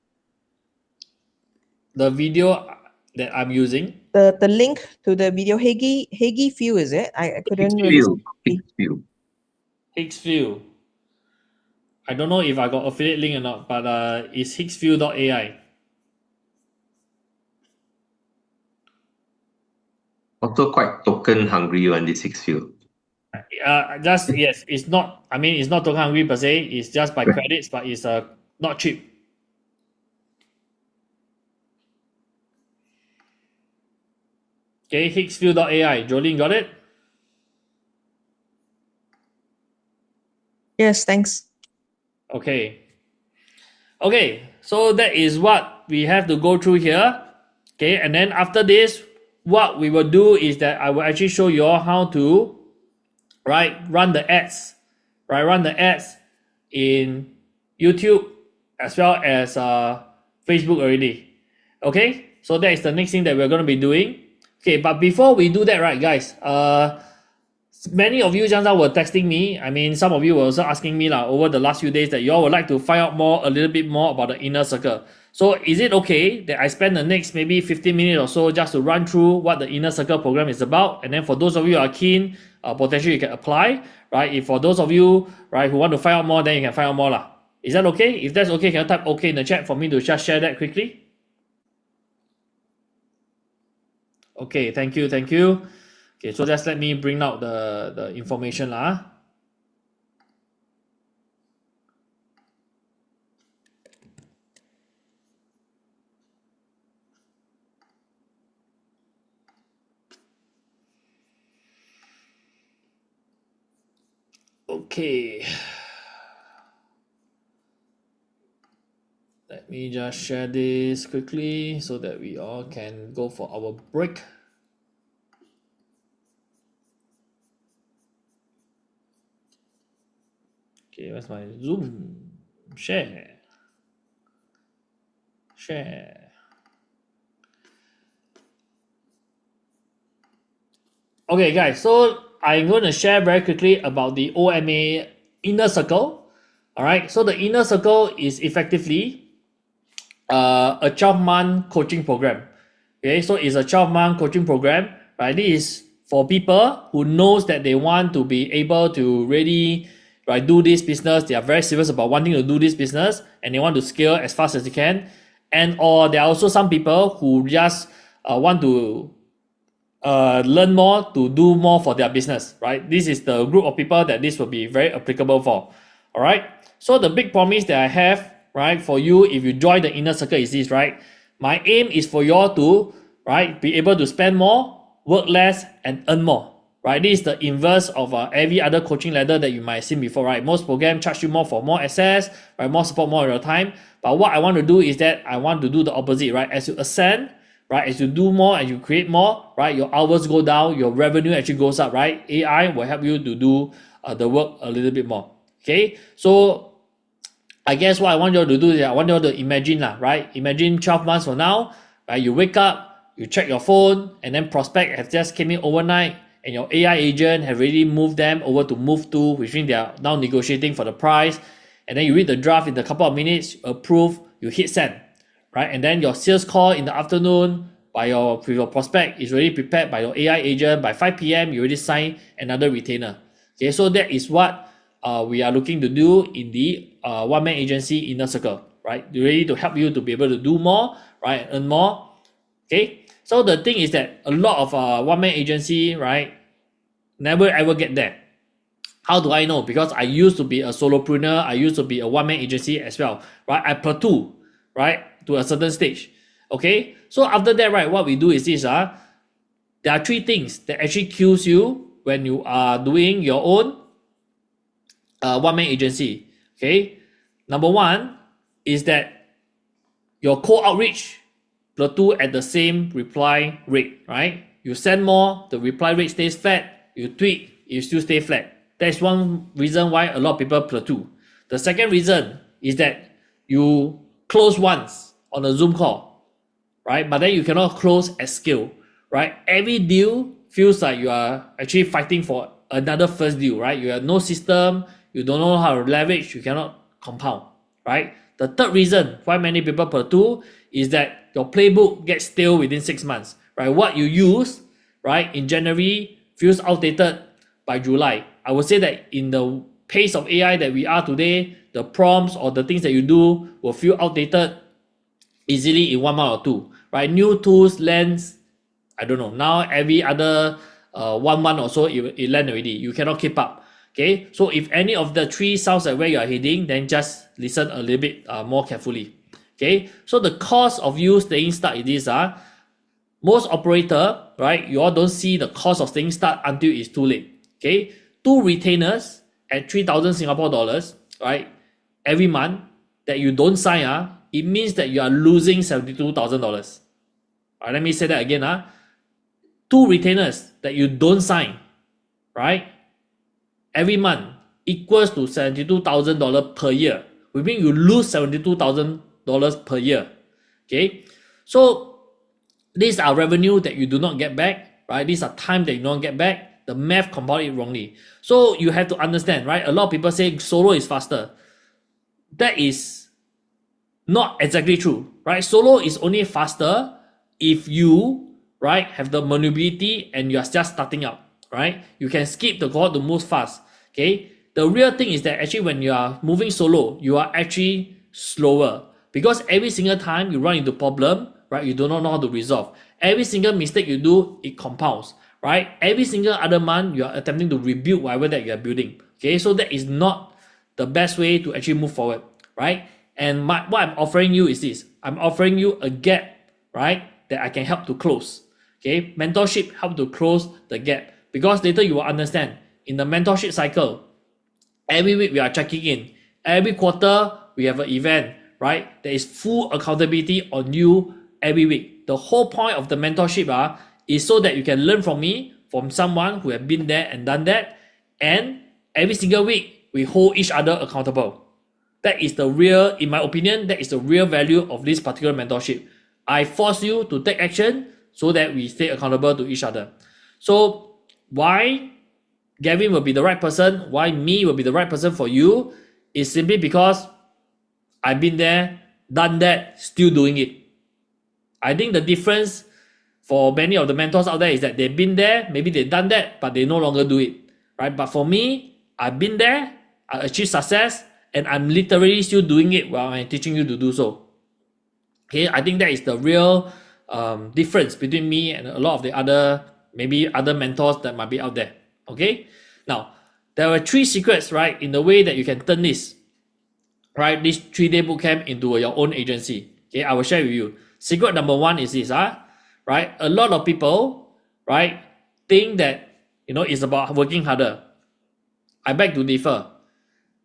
The video that I'm using? The link to the video, Heggy Few, is it? I couldn't really see. Hicksview. I don't know if I got affiliate link or not, but it's hicksview.ai. Also quite token hungry on this Hicksview. Just yes, it's not. I mean, it's not token hungry per se. It's just by credits, but it's not cheap. Okay, hicksview.ai. Jolene, got it? Yes, thanks. Okay. Okay, so that is what we have to go through here. Okay, and then after this, what we will do is that I will actually show you all how to, right, run the ads, right, run the ads in YouTube as well as Facebook already. Okay, so that is the next thing that we're going to be doing. Okay, but before we do that, right, guys, many of you just now were texting me. I mean, some of you were also asking me over the last few days that you all would like to find out a little bit more about the inner circle. So is it okay that I spend the next maybe 15 minutes or so just to run through what the inner circle program is about? And then for those of you who are keen, potentially you can apply, right? If for those of you, right, who want to find out more, then you can find out more lah. Is that okay? If that's okay, can you type okay in the chat for me to just share that quickly? Okay, thank you, thank you. Okay, so just let me bring out the information lah. Okay. Let me just share this quickly so that we all can go for our break. Okay, where's my Zoom? Share. Okay, guys, so I'm going to share very quickly about the OMA inner circle. All right, so the inner circle is effectively a 12-month coaching program. Okay, so it's a 12-month coaching program, right? This is for people who knows that they want to be able to really, right, do this business. They are very serious about wanting to do this business and they want to scale as fast as they can. And or there are also some people who just want to learn more to do more for their business, right? This is the group of people that this will be very applicable for. All right. So the big promise that I have, right, for you if you join the inner circle is this, right? My aim is for you all to, right, be able to spend more, work less, and earn more. Right, this is the inverse of every other coaching ladder that you might have seen before, right? Most programs charge you more for more access, right? More support, more of your time. But what I want to do is that I want to do the opposite, right? As you ascend, right? As you do more and you create more, right? Your hours go down, your revenue actually goes up, right? AI will help you to do the work a little bit more. Okay, so I guess what I want you all to do is I want you all to imagine, right? Imagine 12 months from now, right? You wake up, you check your phone, and then prospect has just came in overnight, and your AI agent have already moved them over to move to, which means they are now negotiating for the price. And then you read the draft in a couple of minutes, you approve, you hit send, right? And then your sales call in the afternoon with your prospect is already prepared by your AI agent. By 5 p.m., you already sign another retainer. Okay, so that is what we are looking to do in the one-man agency inner circle, right? Ready to help you to be able to do more, right? Earn more. Okay. So the thing is that a lot of one-man agency, right, never ever get there. How do I know? Because I used to be a solopreneur. I used to be a one-man agency as well, right? I plateau, right, to a certain stage. Okay. So after that, right, what we do is this. There are three things that actually kills you when you are doing your own one-man agency. Okay. Number one is that your cold outreach plateau at the same reply rate, right? You send more, the reply rate stays flat. You tweak, you still stay flat. That's one reason why a lot of people plateau. The second reason is that you close once on a Zoom call, right? But then you cannot close at scale, right? Every deal feels like you are actually fighting for another first deal, right? You have no system, you don't know how to leverage, you cannot compound, right? The third reason why many people plateau is that your playbook gets stale within 6 months, right? What you use, right, in January feels outdated by July. I would say that in the pace of AI that we are today, the prompts or the things that you do will feel outdated easily in 1 month or two, right? New tools lands, I don't know, now every other 1 month or so it land already. You cannot keep up. Okay, so if any of the three sounds like where you are heading, then just listen a little bit more carefully. Okay, so the cost of you staying stuck in this most operator, right, you all don't see the cost of staying stuck until it's too late. Okay, 2 retainers at 3,000 Singapore dollars, right, every month that you don't sign, it means that you are losing $72,000. Right, let me say that again. 2 retainers that you don't sign, right, every month equals to $72,000 per year. We mean you lose $72,000 per year. Okay, so these are revenue that you do not get back, right? These are time that you don't get back. The math compound it wrongly. So you have to understand, right? A lot of people say solo is faster. That is not exactly true, right? Solo is only faster if you, right, have the maneuverability and you are just starting up, right? You can skip the cohort to move fast. Okay, the real thing is that actually when you are moving solo, you are actually slower because every single time you run into problem, right, you do not know how to resolve. Every single mistake you do, it compounds, right? Every single other month, you are attempting to rebuild whatever that you are building. Okay, so that is not the best way to actually move forward, right? And what I'm offering you is this. I'm offering you a gap, right, that I can help to close. Okay, mentorship help to close the gap because later you will understand in the mentorship cycle, every week we are checking in. Every quarter we have an event, right? There is full accountability on you every week. The whole point of the mentorship is so that you can learn from me, from someone who have been there and done that. And every single week we hold each other accountable. That is the real, in my opinion, that is the real value of this particular mentorship. I force you to take action so that we stay accountable to each other. So why Gavin will be the right person, why me will be the right person for you, is simply because I've been there, done that, still doing it. I think the difference for many of the mentors out there is that they've been there, maybe they've done that, but they no longer do it, right? But for me, I've been there, I achieved success, and I'm literally still doing it while I'm teaching you to do so. Okay, I think that is the real difference between me and a lot of the other, maybe other mentors that might be out there. Okay, now there are 3 secrets, right, in the way that you can turn this, right, this 3-day bootcamp into your own agency. Okay, I will share with you. Secret number 1 is this, right? A lot of people, right, think that, it's about working harder. I beg to differ.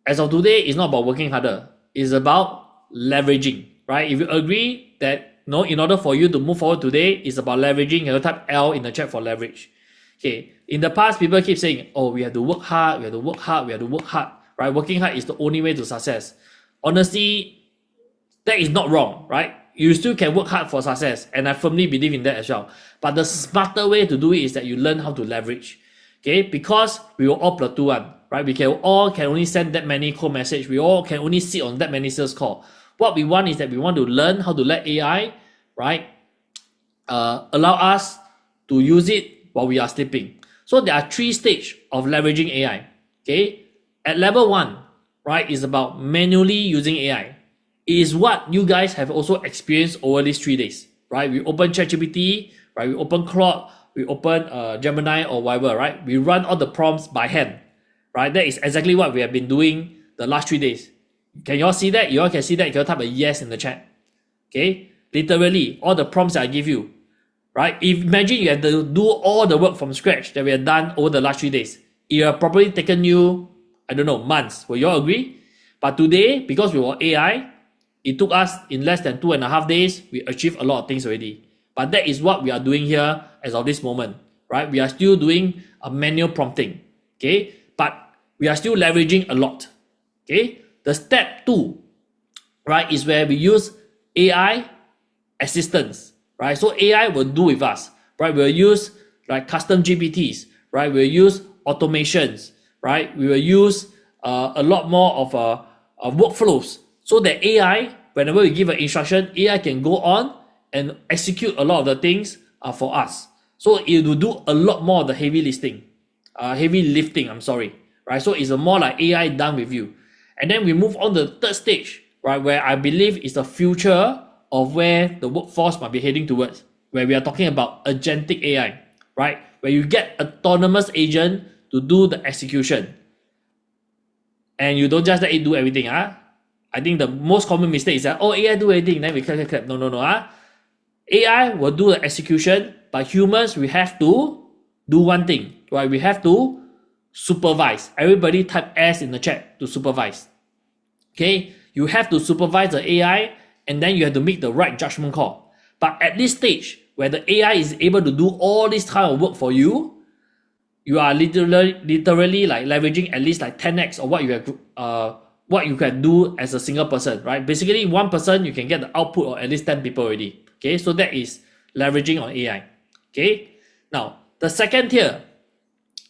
As of today, it's not about working harder. It's about leveraging, right? If you agree that, in order for you to move forward today, it's about leveraging, type L in the chat for leverage. Okay, in the past, people keep saying, oh, we have to work hard, we have to work hard, we have to work hard, right? Working hard is the only way to success. Honestly, that is not wrong, right? You still can work hard for success, and I firmly believe in that as well. But the smarter way to do it is that you learn how to leverage, okay? Because we will all platoon, right? We can only send that many call message. We all can only sit on that many sales call. What we want is that we want to learn how to let AI, right, allow us to use it while we are sleeping. So there are 3 stages of leveraging AI, okay? At level 1, right, is about manually using AI. It is what you guys have also experienced over these 3 days, right? We open ChatGPT, right? We open Claude, we open Gemini or whatever, right? We run all the prompts by hand, right? That is exactly what we have been doing the last 3 days. Can you all see that? You all can see that? You all type a yes in the chat. Okay? Literally, all the prompts I give you, right? Imagine you have to do all the work from scratch that we have done over the last 3 days. It have probably taken you, I don't know, months. Will you all agree? But today, because we were AI, it took us in less than 2.5 days, we achieved a lot of things already. But that is what we are doing here as of this moment, right? We are still doing a manual prompting, okay? But we are still leveraging a lot, okay? The step 2, right, is where we use AI assistance, right? So AI will do with us, right? We'll use like custom GPTs, right? We'll use automations, right? We will use a lot more of workflows so that AI, whenever we give an instruction, AI can go on and execute a lot of the things for us. So it will do a lot more of the heavy lifting, right? So it's more like AI done with you. And then we move on to the 3rd stage, right, where I believe is the future of where the workforce might be heading towards, where we are talking about agentic AI, right, where you get autonomous agent to do the execution. And you don't just let it do everything. I think the most common mistake is that, oh, AI do everything, then we clap. No. AI will do the execution, but humans, we have to do one thing, right? We have to supervise. Everybody type S in the chat to supervise. Okay, you have to supervise the AI, and then you have to make the right judgment call. But at this stage, where the AI is able to do all this kind of work for you, you are literally like leveraging at least like 10x of what you can do as a single person, right? Basically, one person you can get the output of at least 10 people already. Okay, so that is leveraging on AI. Okay, now the second tier,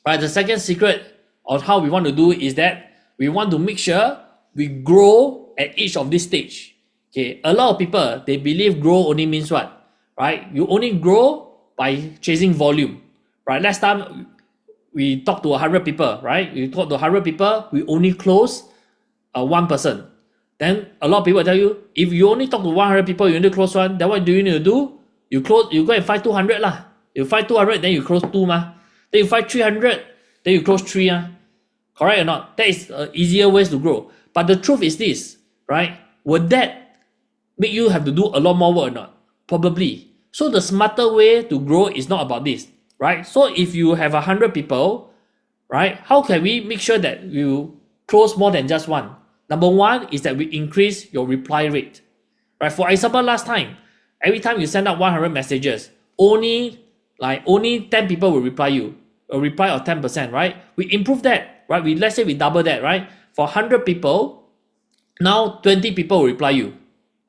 right? The second secret of how we want to do is that we want to make sure we grow at each of this stage. Okay, a lot of people, they believe grow only means what, right? You only grow by chasing volume, right? Last time we talked to 100 people, right? We talked to 100 people, we only close 1 person. Then a lot of people tell you, if you only talk to 100 people, you only close 1, then what do you need to do? You go and find 200 lah. You find 200, then you close 2 ma. Then you find 300, then you close 3 Correct or not? That is easier ways to grow. But the truth is this, right? Would that make you have to do a lot more work or not? Probably. So the smarter way to grow is not about this, right? So if you have 100 people, right, how can we make sure that you close more than just 1? Number 1 is that we increase your reply rate, right? For example, last time, every time you send out 100 messages, only 10 people will reply you, a reply of 10%, right? We improve that, right? Let's say we double that, right? For 100 people, now 20 people will reply you,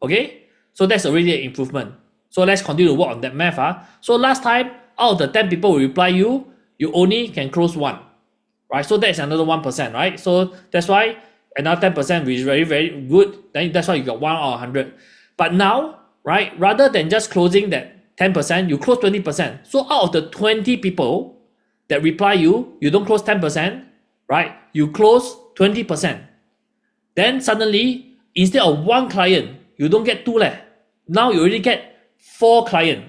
okay? So that's already an improvement. So let's continue to work on that math. So last time, out of the 10 people will reply you, you only can close 1, right? So that's another 1%, right? So that's why another 10%, which is very, very good. Then that's why you got 1 out of 100. But now, right, rather than just closing that 10%, you close 20%. So out of the 20 people that reply you, you don't close 10%, right? You close 20%. Then suddenly, instead of 1 client, you don't get 2 leh. Now you already get 4 clients,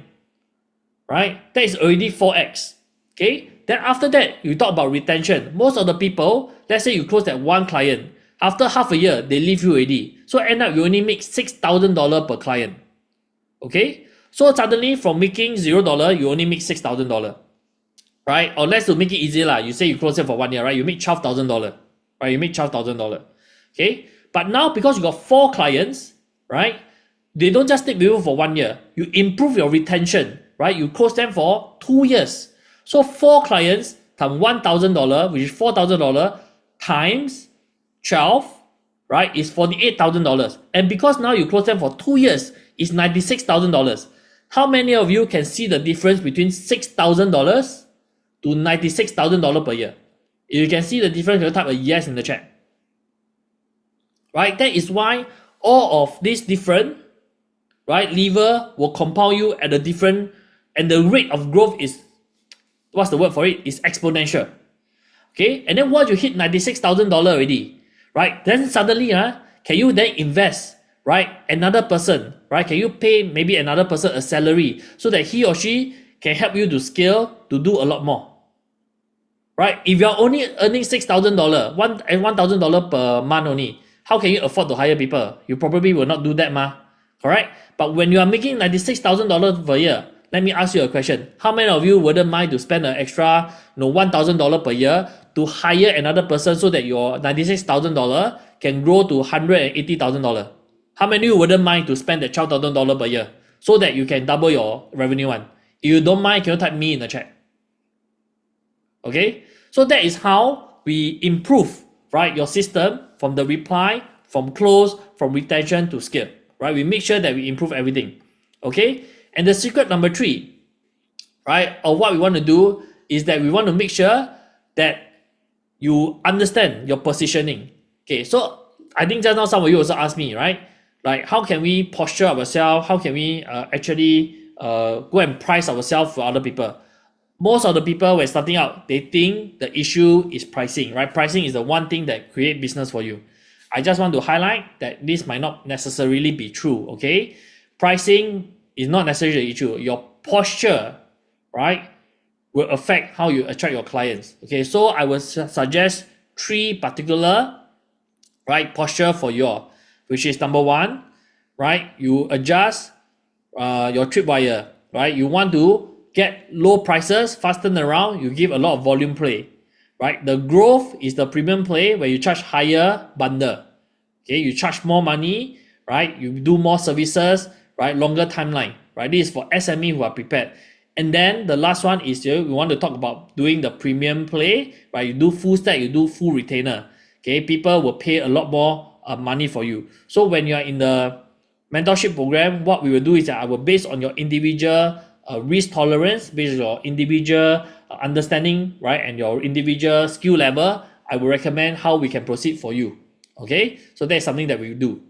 right? That is already 4x. Okay, then after that, you talk about retention. Most of the people, let's say you close that one client, after half a year, they leave you already. So end up you only make $6,000 per client. Okay, so suddenly from making $0, you only make $6,000, right? Or let's to make it easier lah. You say you close it for 1 year, right? You make $12,000, right? You make $12,000. Okay, but now because you got 4 clients, right? They don't just stick with you for 1 year. You improve your retention, right? You close them for 2 years. So 4 clients times $1,000, which is $4,000 times 12, right, is $48,000. And because now you close them for 2 years, it's $96,000. How many of you can see the difference between $6,000 to $96,000 per year? If you can see the difference, you type a yes in the chat. Right? That is why all of these different, right, lever will compound you at a different, and the rate of growth is, what's the word for it? Is exponential. Okay, and then once you hit $96,000 already, right, then suddenly can you then invest, right, another person, right? Can you pay maybe another person a salary so that he or she can help you to scale to do a lot more, right? If you're only earning $6,000, $1,000 per month only, how can you afford to hire people? You probably will not do that, correct? But when you are making $96,000 per year, let me ask you a question. How many of you wouldn't mind to spend an extra $1,000 per year to hire another person so that your $96,000 can grow to $180,000? How many of you wouldn't mind to spend that $12,000 per year so that you can double your revenue one? If you don't mind, can you type me in the chat? Okay, so that is how we improve, right, your system from the reply, from close, from retention to scale, right? We make sure that we improve everything. Okay, and the secret number 3, right, of what we want to do is that we want to make sure that you understand your positioning. Okay, so I think just now some of you also asked me, right, like how can we posture ourselves? How can we actually go and price ourselves for other people? Most of the people when starting out, they think the issue is pricing, right? Pricing is the one thing that create business for you. I just want to highlight that this might not necessarily be true, okay? Pricing is not necessarily the issue. Your posture, right, will affect how you attract your clients. Okay, so I would suggest 3 particular, right, posture for you, which is number 1, right, you adjust your tripwire, right? You want to get low prices, fast turnaround, you give a lot of volume play, right? The growth is the premium play where you charge higher bundle. Okay, you charge more money, right? You do more services, right? Longer timeline, right? This is for SME who are prepared. And then the last one is we want to talk about doing the premium play, right? You do full stack, you do full retainer. Okay, people will pay a lot more money for you. So when you are in the mentorship program, what we will do is that I will base on your individual risk tolerance, based on your individual understanding, right, and your individual skill level, I will recommend how we can proceed for you. Okay, so that's something that we do.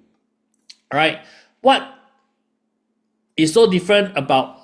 All right, what is so different about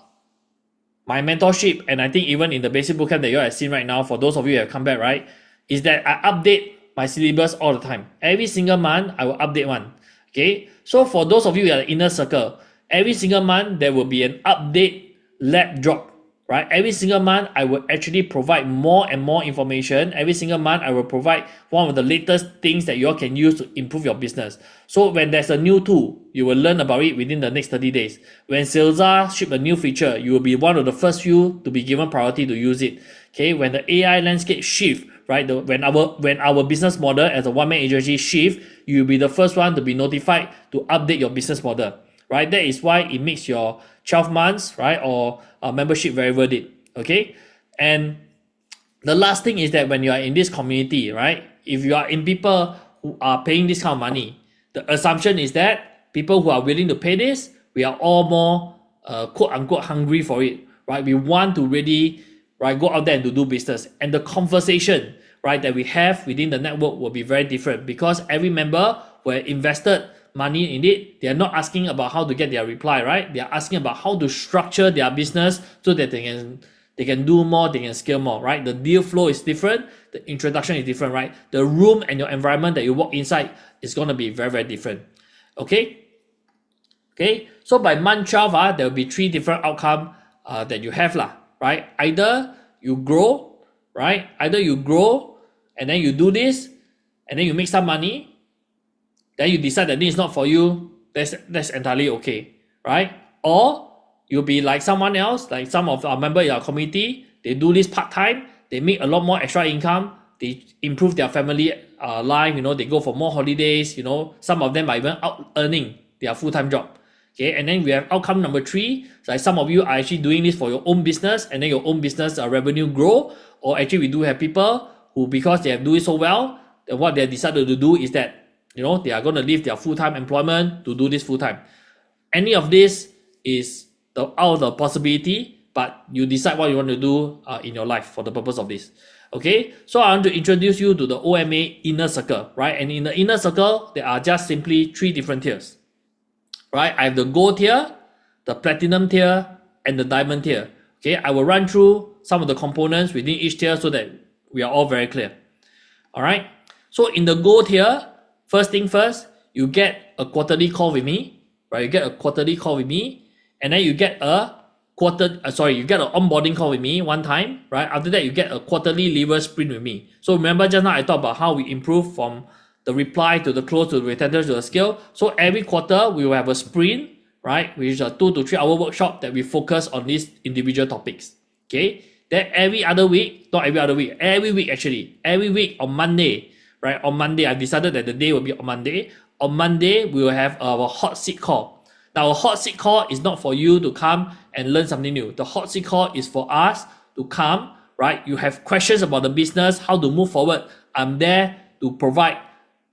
my mentorship, and I think even in the basic bootcamp that you have seen right now, for those of you who have come back, right, is that I update my syllabus all the time. Every single month, I will update one. Okay, so for those of you in the inner circle, every single month, there will be an update lab drop, right? Every single month, I will actually provide more and more information. Every single month, I will provide one of the latest things that you all can use to improve your business. So when there's a new tool, you will learn about it within the next 30 days. When Salesa ship a new feature, you will be one of the first few to be given priority to use it. Okay, when the AI landscape shift, right? When our business model as a one-man agency shift, you'll be the first one to be notified to update your business model, right? That is why it makes your 12 months, right, or membership very worth it. Okay, and the last thing is that when you are in this community, right, if you are in people who are paying this kind of money, the assumption is that people who are willing to pay this, we are all more quote unquote hungry for it, right? We want to really, right, go out there and to do business, and the conversation, right, that we have within the network will be very different because every member who have invested money in it, they are not asking about how to get their reply, right? They are asking about how to structure their business so that they can do more, they can scale more, right? The deal flow is different, the introduction is different, right? The room and your environment that you walk inside is going to be very, very different. Okay, so by month 12, there will be 3 different outcomes that you have, right? Either you grow, right? Either you grow and then you do this and then you make some money, then you decide that this is not for you, that's entirely okay, right? Or you'll be like someone else, like some of our members in our community, they do this part-time, they make a lot more extra income, they improve their family life, they go for more holidays, some of them are even out earning their full-time job. Okay, and then we have outcome number 3. Like some of you are actually doing this for your own business, and then your own business revenue grow. Or actually, we do have people who, because they have doing so well, then what they decided to do is that they are going to leave their full-time employment to do this full-time. Any of this is out of the possibility, but you decide what you want to do in your life for the purpose of this. Okay, so I want to introduce you to the OMA inner circle, right? And in the inner circle, there are just simply 3 different tiers. Right, I have the gold tier, the platinum tier, and the diamond tier. Okay, I will run through some of the components within each tier so that we are all very clear. All right, so in the gold tier, first thing first, you get a quarterly call with me, right? You get a quarterly call with me, and then you get a you get an onboarding call with me one time, right? After that, you get a quarterly liver sprint with me. So remember just now I talked about how we improve from the reply to the close to the retention to the scale. So every quarter we will have a sprint, right? Which is a 2 to 3 hour workshop that we focus on these individual topics. Okay. Then every week actually, every week on Monday, right? On Monday, I've decided that the day will be on Monday. On Monday, we will have our hot seat call. Now, a hot seat call is not for you to come and learn something new. The hot seat call is for us to come, right? You have questions about the business, how to move forward. I'm there to provide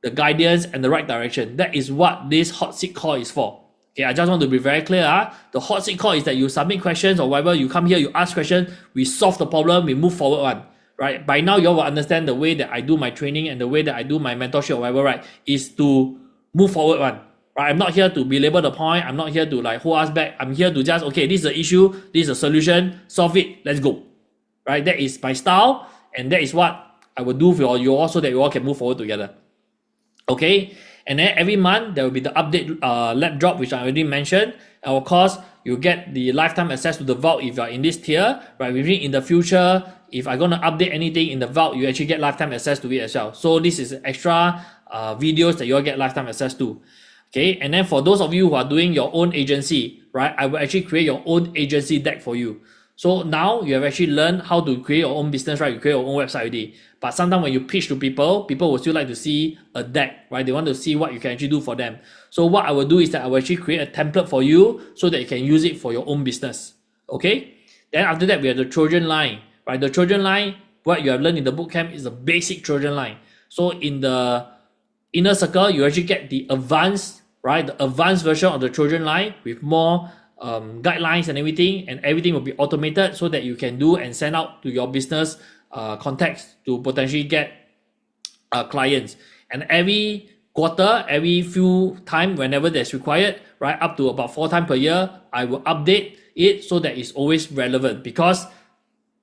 the guidance and the right direction. That is what this hot seat call is for. Okay, I just want to be very clear. The hot seat call is that you submit questions or whatever, you come here, you ask questions, we solve the problem, we move forward one. Right? By now, you all will understand the way that I do my training and the way that I do my mentorship or whatever, right? Is to move forward one. Right? I'm not here to belabor the point. I'm not here to hold us back. I'm here to just, okay, this is the issue, this is a solution, solve it, let's go. Right? That is my style, and that is what I will do for you all so that you all can move forward together. Okay, and then every month there will be the update lab drop, which I already mentioned, and of course you get the lifetime access to the vault if you are in this tier, right? Which means in the future, if I'm gonna update anything in the vault, you actually get lifetime access to it as well. So this is extra videos that you'll get lifetime access to. Okay, and then for those of you who are doing your own agency, right, I will actually create your own agency deck for you. So now you have actually learned how to create your own business, right? You create your own website already. But sometimes when you pitch to people will still like to see a deck, right? They want to see what you can actually do for them. So what I will do is that I will actually create a template for you so that you can use it for your own business. Okay? Then after that, we have the Trojan line, right? The Trojan line, what you have learned in the bootcamp is a basic Trojan line. So in the inner circle, you actually get the advanced, right? The advanced version of the Trojan line with more guidelines and everything will be automated so that you can do and send out to your business contacts to potentially get clients. And every quarter, every few time, whenever that's required, right, up to about 4 times per year, I will update it so that it's always relevant, because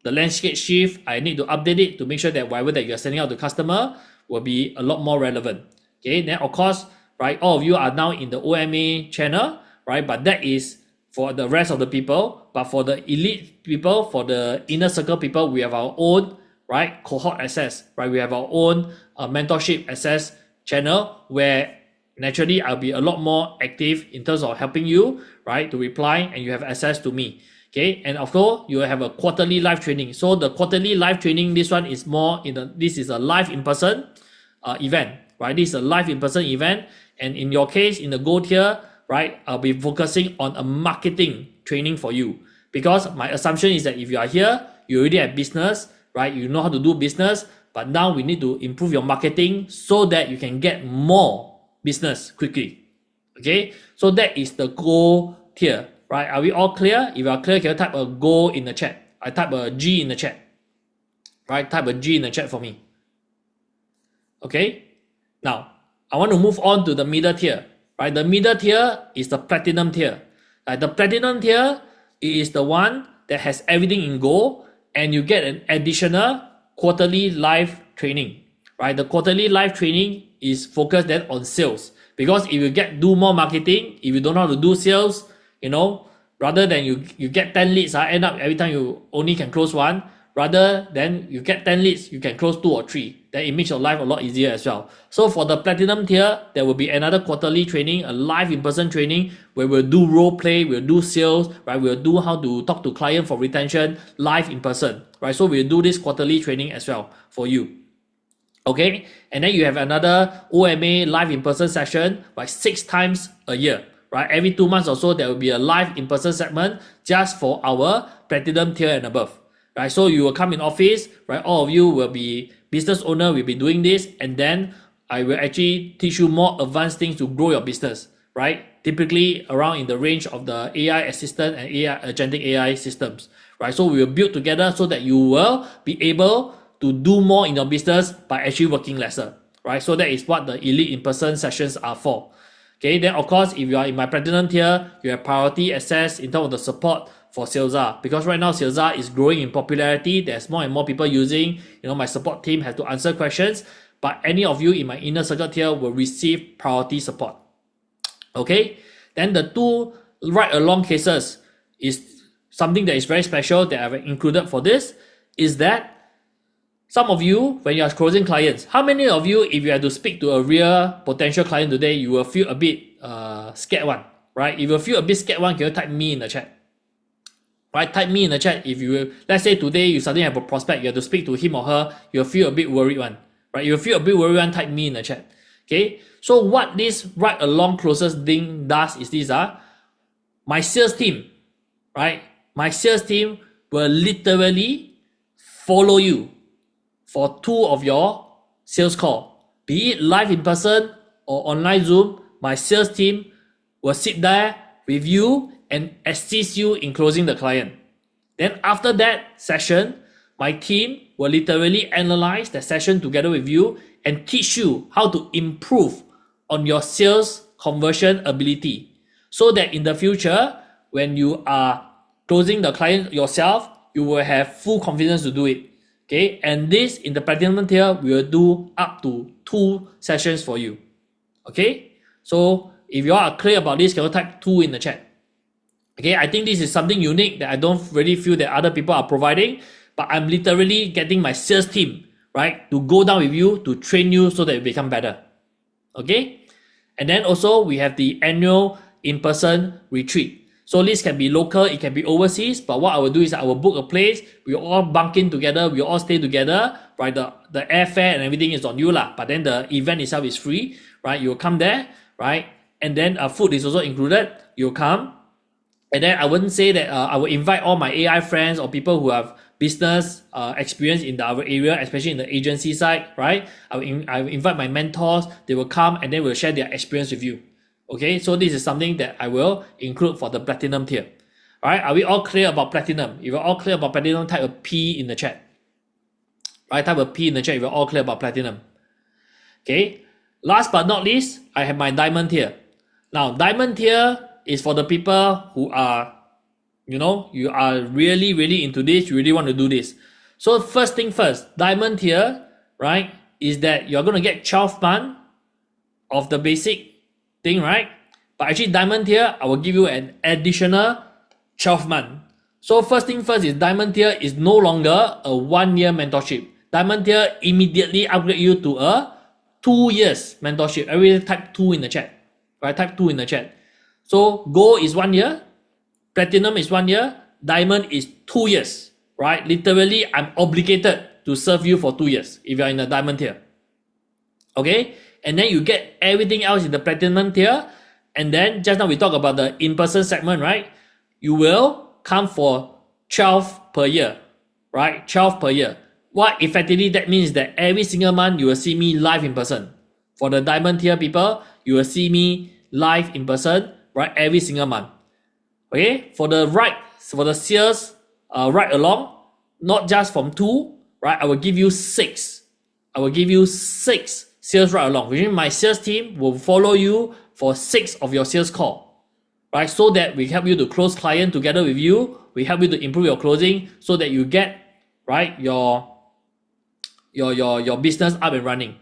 the landscape shift, I need to update it to make sure that whatever that you're sending out to customer will be a lot more relevant. Okay, then of course, right, all of you are now in the OMA channel, right, but that is for the rest of the people. But for the elite people, for the inner circle people, we have our own, right, cohort access, right? We have our own mentorship access channel where naturally I'll be a lot more active in terms of helping you, right, to reply, and you have access to me. Okay, and of course you will have a quarterly live training. So the quarterly live training, this one is more this is a live in-person event, right? This is a live in-person event, and in your case, in the gold tier, right, I'll be focusing on a marketing training for you, because my assumption is that if you are here, you already have business, right? You know how to do business, but now we need to improve your marketing so that you can get more business quickly. Okay, so that is the gold tier, right? Are we all clear? If you are clear, can you type a gold in the chat? I type a G in the chat, right? Type a G in the chat for me. Okay, now I want to move on to the middle tier. Right, the middle tier is the platinum tier. Right, the platinum tier is the one that has everything in gold, and you get an additional quarterly live training. Right, the quarterly live training is focused then on sales, because if you do more marketing, if you don't know how to do sales, rather than you get 10 leads, end up every time you only can close one, rather than you get 10 leads, you can close 2 or 3. Then it makes your life a lot easier as well. So for the platinum tier, there will be another quarterly training, a live in-person training where we'll do role play, we'll do sales, right? We'll do how to talk to client for retention live in person, right? So we'll do this quarterly training as well for you. Okay, and then you have another OMA live in-person session, like 6 times a year, right? Every 2 months or so, there will be a live in-person segment just for our platinum tier and above, right? So you will come in office, right? All of you will be business owner, will be doing this, and then I will actually teach you more advanced things to grow your business, right? Typically around in the range of the AI assistant and AI agentic AI systems, right? So we will build together so that you will be able to do more in your business by actually working lesser, right? So that is what the elite in-person sessions are for. Okay, then of course, if you are in my platinum tier, you have priority access in terms of the support for Salesa, because right now Salesa is growing in popularity. There's more and more people using, my support team has to answer questions, but any of you in my inner circle tier will receive priority support. Okay, then the 2 ride along cases is something that is very special that I've included for this, is that some of you, when you are closing clients, how many of you, if you had to speak to a real potential client today, you will feel a bit scared one, right? If you feel a bit scared one, can you type me in the chat? Right, type me in the chat. If you, let's say today you suddenly have a prospect, you have to speak to him or her, you'll feel a bit worried one, right? You'll feel a bit worried one, type me in the chat. Okay, so what this ride along closest thing does is this, my sales team, right? My sales team will literally follow you for 2 of your sales call, be it live in person or online Zoom. My sales team will sit there with you and assist you in closing the client. Then after that session, my team will literally analyze the session together with you and teach you how to improve on your sales conversion ability, so that in the future, when you are closing the client yourself, you will have full confidence to do it. Okay, and this in the platinum tier, we will do up to 2 sessions for you. Okay, so if you are clear about this, can you type 2 in the chat? Okay, I think this is something unique that I don't really feel that other people are providing, but I'm literally getting my sales team, right, to go down with you to train you so that you become better. Okay, and then also we have the annual in-person retreat. So this can be local, it can be overseas, but what I will do is I will book a place, we all bunk in together, we all stay together, right? The airfare and everything is on you lah, but then the event itself is free, right? You'll come there, right? And then food is also included. You'll come, and then I wouldn't say that I will invite all my AI friends or people who have business experience in our area, especially in the agency side, right? I will invite my mentors, they will come and they will share their experience with you. Okay, so this is something that I will include for the platinum tier. All right, are we all clear about platinum? If you're all clear about platinum, type a P in the chat. Right, type a P in the chat if you're all clear about platinum. Okay, last but not least, I have my diamond tier. Now, diamond tier is for the people who are, you are really, really into this, you really want to do this. So first thing first, diamond tier, right, is that you're going to get 12 months of the basic thing, right? But actually diamond tier, I will give you an additional 12 months. So first thing first is diamond tier is no longer a 1-year mentorship. Diamond tier immediately upgrade you to a 2 years mentorship. Everybody type 2 in the chat, right? Type 2 in the chat. So gold is 1 year, platinum is 1 year, diamond is 2 years, right? Literally, I'm obligated to serve you for 2 years if you're in the diamond tier. Okay? And then you get everything else in the platinum tier. And then just now we talk about the in-person segment, right? You will come for 12 per year, right? 12 per year. What effectively that means that every single month you will see me live in person. For the diamond tier people, you will see me live in person, right? Every single month. Okay? For the sales ride along, not just from 2, right? I will give you 6. I will give you 6 sales ride along, which means my sales team will follow you for 6 of your sales call, right? So that we help you to close client together with you. We help you to improve your closing so that you get, right, your business up and running.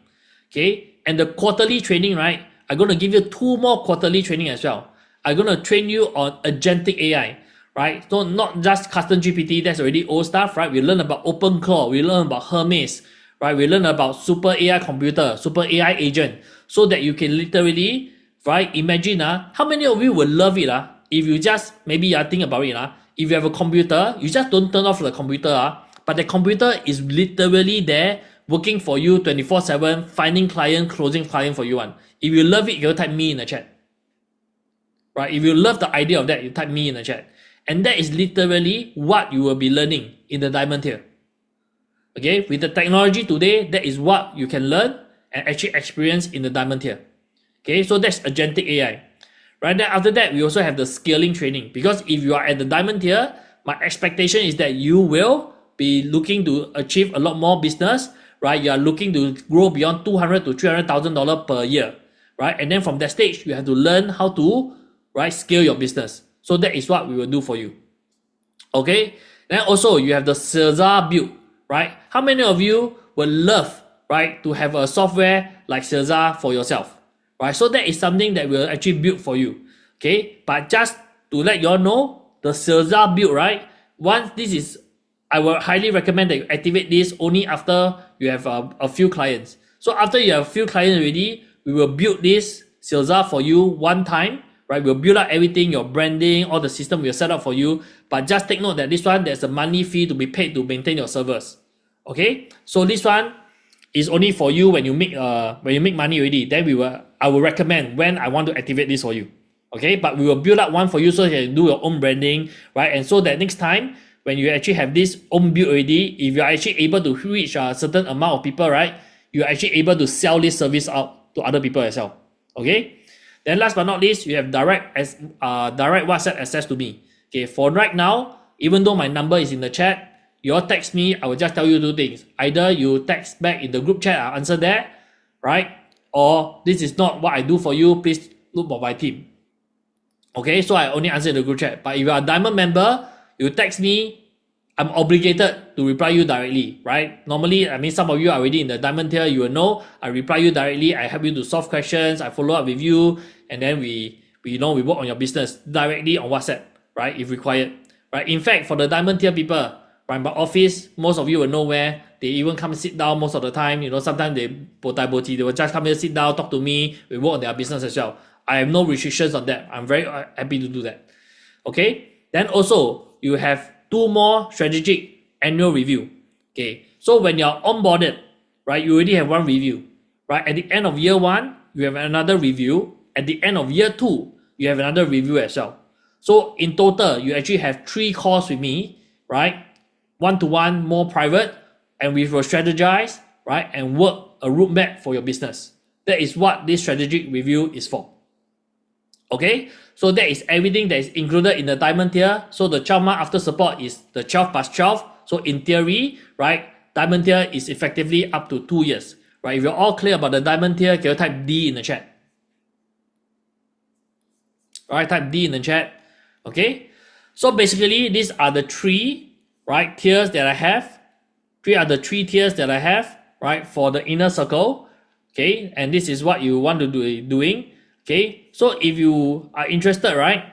Okay, and the quarterly training, right? I'm going to give you 2 more quarterly training as well. I'm going to train you on agentic AI, right? So not just custom GPT, that's already old stuff, right? We learn about OpenClaw, we learn about Hermes, right? We learn about super AI computer, super AI agent, so that you can literally, right? Imagine how many of you will love it if you just, maybe think about it if you have a computer, you just don't turn off the computer but the computer is literally there working for you 24/7, finding client, closing client for you. If you love it, you type me in the chat. Right? If you love the idea of that, you type me in the chat. And that is literally what you will be learning in the diamond tier. Okay, with the technology today, that is what you can learn and actually experience in the diamond tier. Okay, so that's agentic AI. Right, then after that, we also have the scaling training, because if you are at the diamond tier, my expectation is that you will be looking to achieve a lot more business, right? You are looking to grow beyond $200,000 to $300,000 per year, right? And then from that stage, you have to learn how to, right, scale your business. So that is what we will do for you. Okay, then also you have the Caesar build, right? How many of you would love, right, to have a software like Caesar for yourself, right? So that is something that we'll actually build for you. Okay, but just to let you all know, the Caesar build, right? Once this is, I will highly recommend that you activate this only after you have a few clients. So after you have a few clients already, we will build this Caesar for you one time, right? We'll build up everything, your branding, all the system we'll set up for you. But just take note that this one, there's a monthly fee to be paid to maintain your servers. Okay, so this one is only for you when you make money already. Then I will recommend when I want to activate this for you. Okay, but we will build up one for you so you can do your own branding, right? And so that next time when you actually have this own build already, if you're actually able to reach a certain amount of people, right, you're actually able to sell this service out to other people as well. Okay, then last but not least, you have direct WhatsApp access to me. Okay, for right now, even though my number is in the chat, you all text me, I will just tell you two things. Either you text back in the group chat, I'll answer there, right? Or this is not what I do for you, please look for my team. Okay, so I only answer in the group chat. But if you are a diamond member, you text me, I'm obligated to reply you directly, right? Normally, I mean, some of you are already in the diamond tier, you will know, I reply you directly, I help you to solve questions, I follow up with you, and then we work on your business directly on WhatsApp, right? If required, right? In fact, for the diamond tier people, right, my office, most of you will know where they even come sit down most of the time. Sometimes they will just come here, sit down, talk to me, we work on their business as well. I have no restrictions on that. I'm very happy to do that. Okay, then also you have 2 more strategic annual review. Okay, so when you're onboarded, right, you already have 1 review, right? At the end of year 1, you have another review. At the end of year 2, you have another review as well. So in total, you actually have 3 calls with me, right? 1-to-1, more private, and we will strategize, right, and work a roadmap for your business. That is what this strategic review is for. Okay, so that is everything that is included in the diamond tier. So the 12 month after support is the 12 plus 12. So in theory, right, diamond tier is effectively up to 2 years, right? If you're all clear about the diamond tier, can you type D in the chat? All right, type D in the chat. Okay, so basically these are the 3, right, tiers that I have. 3 are the 3 tiers that I have, right, for the inner circle. Okay, and this is what you want to do doing. Okay, so if you are interested, right,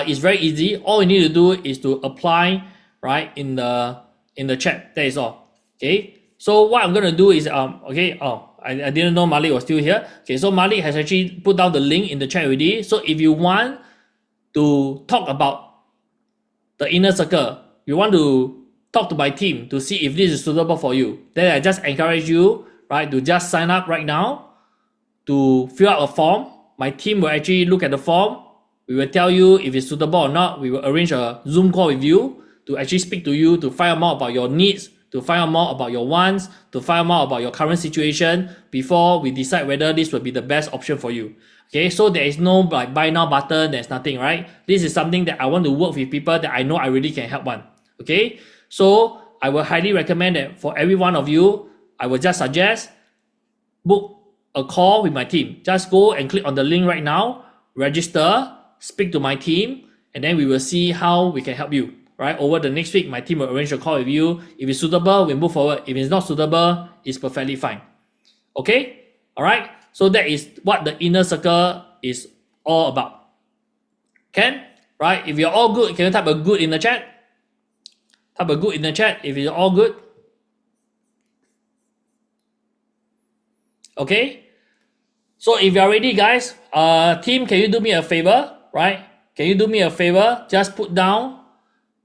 it's very easy. All you need to do is to apply, right, in the chat. That is all. Okay, so what I'm gonna do is I didn't know Malik was still here. Okay, so Malik has actually put down the link in the chat already. So if you want to talk about the inner circle, you want to talk to my team to see if this is suitable for you, then I just encourage you, right, to just sign up right now to fill out a form. My team will actually look at the form. We will tell you if it's suitable or not. We will arrange a Zoom call with you to actually speak to you, to find out more about your needs, to find out more about your wants, to find out more about your current situation before we decide whether this will be the best option for you. Okay, so there is no like buy now button, there's nothing, right? This is something that I want to work with people that I know I really can help one. Okay, so I will highly recommend that for every one of you, I will just suggest book a call with my team. Just go and click on the link right now, register, speak to my team, and then we will see how we can help you, right? Over the next week, my team will arrange a call with you. If it's suitable, we move forward. If it's not suitable, it's perfectly fine. Okay, all right, so that is what the inner circle is all about. Can? right? If you're all good, can you type a good in the chat? Type a good in the chat if you're all good. Okay. So if you're ready, guys, team, can you do me a favor, right? Can you do me a favor? Just put down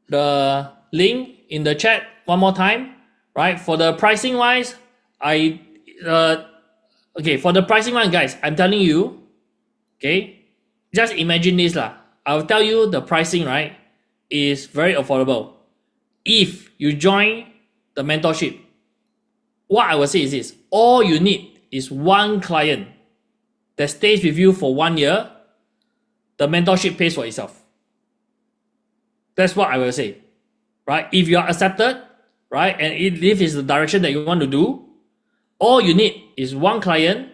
the link in the chat one more time, right? For the pricing wise, okay, for the pricing one, guys, I'm telling you, okay, just imagine this lah. I'll tell you the pricing, right, is very affordable. If you join the mentorship, what I will say is this: all you need is one client that stays with you for 1 year. The mentorship pays for itself. That's what I will say, right? If you are accepted, right, and if this is the direction that you want to do, all you need is one client,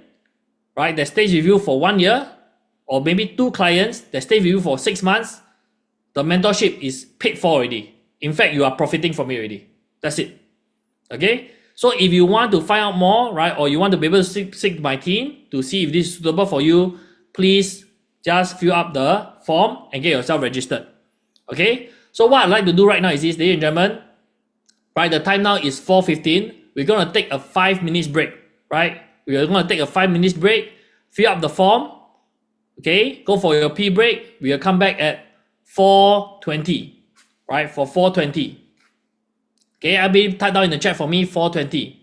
right, that stays with you for 1 year, or maybe 2 clients that stay with you for 6 months. The mentorship is paid for already. In fact, you are profiting from it already. That's it. Okay. So if you want to find out more, right, or you want to be able to seek my team to see if this is suitable for you, please just fill up the form and get yourself registered. Okay. So what I'd like to do right now is this, ladies and gentlemen, right, the time now is 4:15. We're going to take a 5 minutes break, right? We are going to take a 5 minutes break, fill up the form, okay, go for your pee break. We'll come back at 4:20, right, for 4:20. Okay, I'll be type down in the chat for me, 4:20.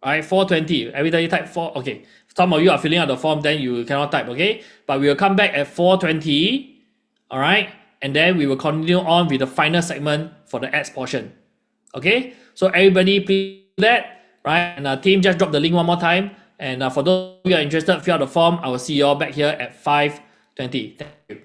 Alright, 4:20. Every time you type 4, okay. Some of you are filling out the form, then you cannot type, okay? But we will come back at 4:20, alright? And then we will continue on with the final segment for the ads portion. Okay? So everybody please do that, right? And team, just drop the link one more time. And for those who are interested, fill out the form. I will see you all back here at 5:20. Thank you.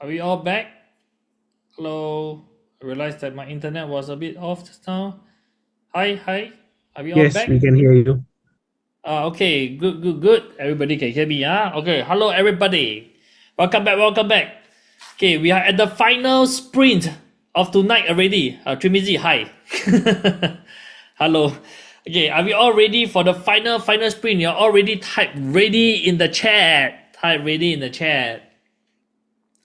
Are we all back? Hello. I realized that my internet was a bit off just now. Hi. Are we all Yes, back? we can hear you. Okay, good. Everybody can hear me. Okay, hello everybody. Welcome back. Okay, we are at the final sprint of tonight already. Trimizi, hi. Hello. Okay, are we all ready for the final sprint? You're already typed ready in the chat. Type ready in the chat.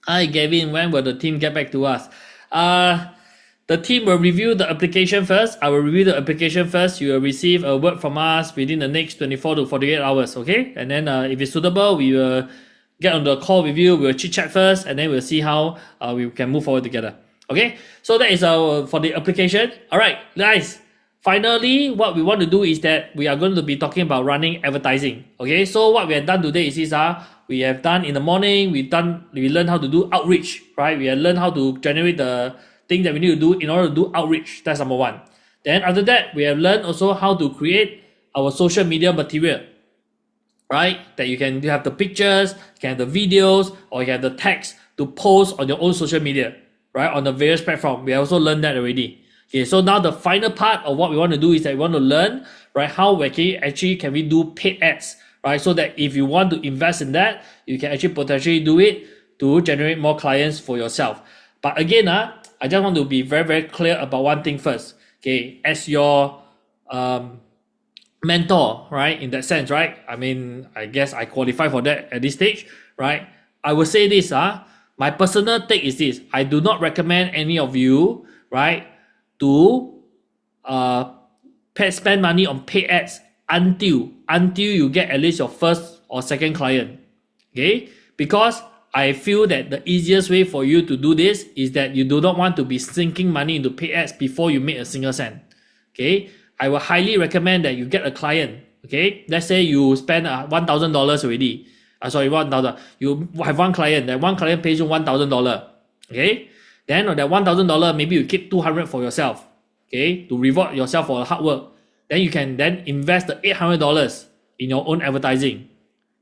Hi Gavin, when will the team get back to us? The team will review the application first. I will review the application first. You will receive a word from us within the next 24 to 48 hours, okay? And then if it's suitable, we will get on the call with you. We'll chit chat first, and then we'll see how we can move forward together. Okay? So that is for the application. All right, guys. Finally, what we want to do is that we are going to be talking about running advertising. Okay, so what we have done today is this, we have done in the morning, we learned how to do outreach, right? We have learned how to generate the thing that we need to do in order to do outreach. That's number one. Then after that, we have learned also how to create our social media material, right? That you can have the pictures, you can have the videos, or you have the text to post on your own social media, right? On the various platforms. We also learned that already. Okay, so now the final part of what we want to do is that we want to learn, right, how we can we do paid ads, right? So that if you want to invest in that, you can actually potentially do it to generate more clients for yourself. But again, I just want to be very, very clear about one thing first. Okay, as your mentor, right, in that sense, right? I mean, I guess I qualify for that at this stage, right? I will say this, my personal take is this: I do not recommend any of you, right, to spend money on paid ads until you get at least your first or second client. Okay, because I feel that the easiest way for you to do this is that you do not want to be sinking money into paid ads before you make a single cent. Okay, I will highly recommend that you get a client. Okay, let's say you spend $1,000 already. Sorry, 1,000. You have one client. That one client pays you $1,000. Okay, then on that $1,000, maybe you keep 200 for yourself. Okay, to reward yourself for hard work. Then you can then invest the $800 in your own advertising.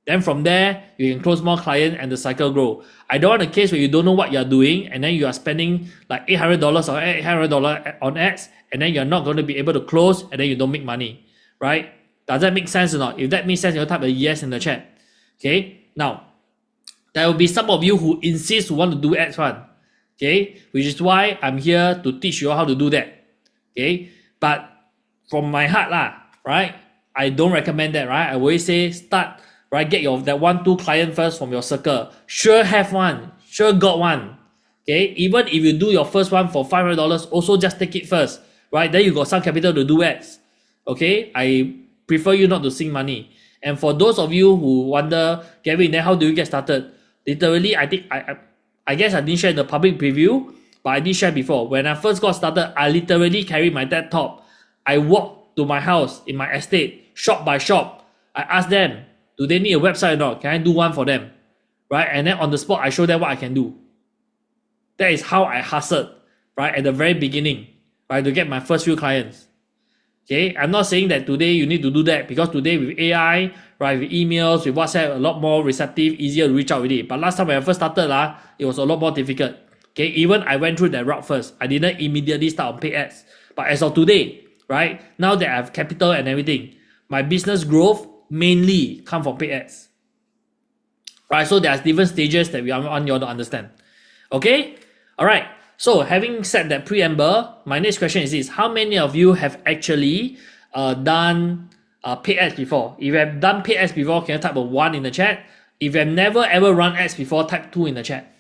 Then from there, you can close more clients and the cycle grow. I don't want a case where you don't know what you're doing and then you are spending like $800 or $800 on ads and then you're not going to be able to close and then you don't make money, right? Does that make sense or not? If that makes sense, you'll type a yes in the chat. Okay, now, there will be some of you who insist who want to do ads one. Okay, which is why I'm here to teach you how to do that. Okay, but from my heart right, I don't recommend that, right? I always say start, right, get that 1-2 client first from your circle. Sure have one, sure got one. Okay, even if you do your first one for $500, also just take it first, right? Then you got some capital to do ads. Okay, I prefer you not to sink money. And for those of you who wonder, Gavin, then how do you get started? Literally, I think I guess I didn't share in the public preview, but I did share before. When I first got started, I literally carried my laptop. I walked to my house in my estate, shop by shop. I asked them, do they need a website or not? Can I do one for them? Right? And then on the spot, I show them what I can do. That is how I hustled, right, at the very beginning, right, to get my first few clients. Okay, I'm not saying that today you need to do that because today with AI, right, with emails, with WhatsApp, a lot more receptive, easier to reach out with it. But last time when I first started, it was a lot more difficult. Okay, even I went through that route first. I didn't immediately start on paid ads. But as of today, right, now that I have capital and everything, my business growth mainly come from paid ads. Right, so there's different stages that we want you all to understand. Okay, all right. So having said that preamble, my next question is this: how many of you have actually done paid ads before? If you have done paid ads before, can you type a 1 in the chat? If you have never ever run ads before, type 2 in the chat.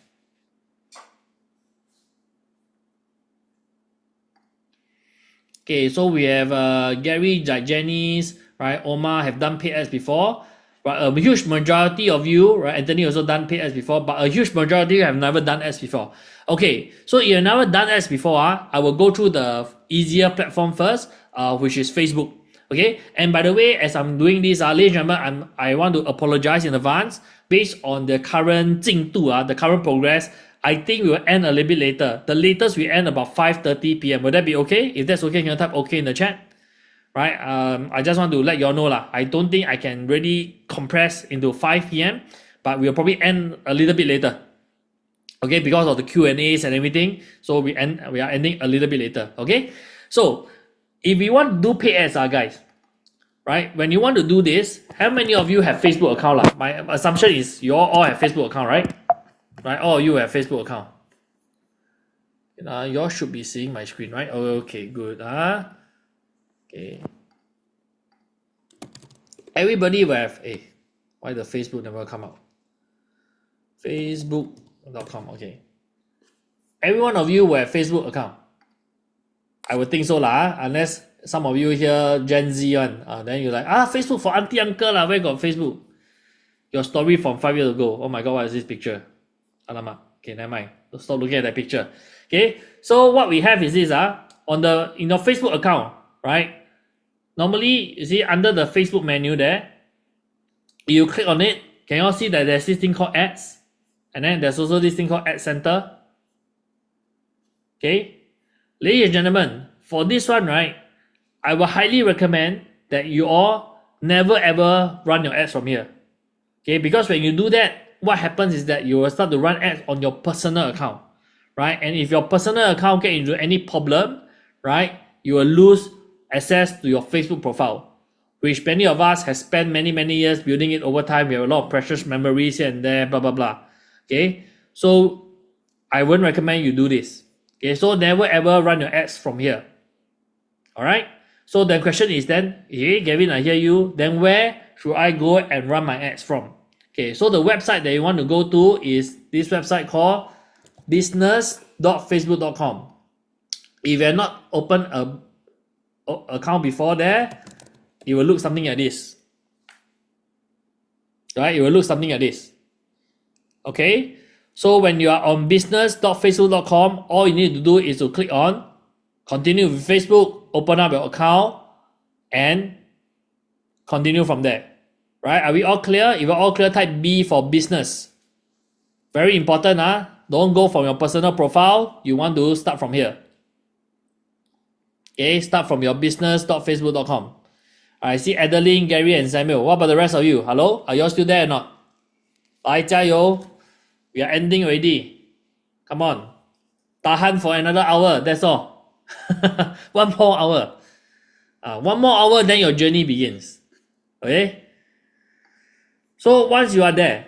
Okay, so we have Gary, Janice, right? Omar have done paid ads before. But a huge majority of you, right? Anthony also done paid ads before, but a huge majority have never done ads before. Okay, so if you've never done ads before, I will go through the easier platform first, which is Facebook. Okay, and by the way, as I'm doing this, ladies and gentlemen, I want to apologize in advance based on the current 进度, the current progress. I think we will end a little bit later. The latest we end about 5:30 p.m. Will that be okay? If that's okay, can you type okay in the chat? Right, I just want to let you all know I don't think I can really compress into 5 p.m. but we'll probably end a little bit later. Okay, because of the Q&As and everything. So we are ending a little bit later. Okay, so if we want to do paid ads, guys, right? When you want to do this, how many of you have Facebook account? My assumption is you all have Facebook account, right? Right, all of you have Facebook account. You all should be seeing my screen, right? Okay, good. Okay. Everybody will have why the Facebook never come out? Facebook.com. Okay. Every one of you will have Facebook account. I would think so lah, unless some of you here Gen Z one. Then you're like, Facebook for auntie uncle lah. Where got Facebook? Your story from 5 years ago. Oh my god, what is this picture? Alamak. Okay, never mind. Stop looking at that picture. Okay, so what we have is this in your Facebook account, right? Normally, you see under the Facebook menu there, you click on it. Can you all see that there's this thing called ads? And then there's also this thing called ad center. Okay, ladies and gentlemen, for this one, right, I will highly recommend that you all never ever run your ads from here. Okay, because when you do that, what happens is that you will start to run ads on your personal account, right? And if your personal account get into any problem, right, you will lose access to your Facebook profile, which many of us have spent many years building it over time. We have a lot of precious memories here and there, blah blah blah. Okay, so I wouldn't recommend you do this. Okay, so never ever run your ads from here. All right. So the question is then, hey Gavin, I hear you. Then where should I go and run my ads from? Okay, so the website that you want to go to is this website called business.facebook.com. If you have not opened a account before there, it will look something like this. Right? It will look something like this. Okay? So when you are on business.facebook.com, all you need to do is to click on continue with Facebook, open up your account, and continue from there. Right? Are we all clear? If you're all clear, type B for business. Very important, don't go from your personal profile. You want to start from here. Okay, start from your business.facebook.com. I see Adeline, Gary, and Samuel. What about the rest of you? Hello? Are you all still there or not? 来加油. We are ending already. Come on. Tahan for another hour. That's all. One more hour. One more hour, then your journey begins. Okay? So once you are there,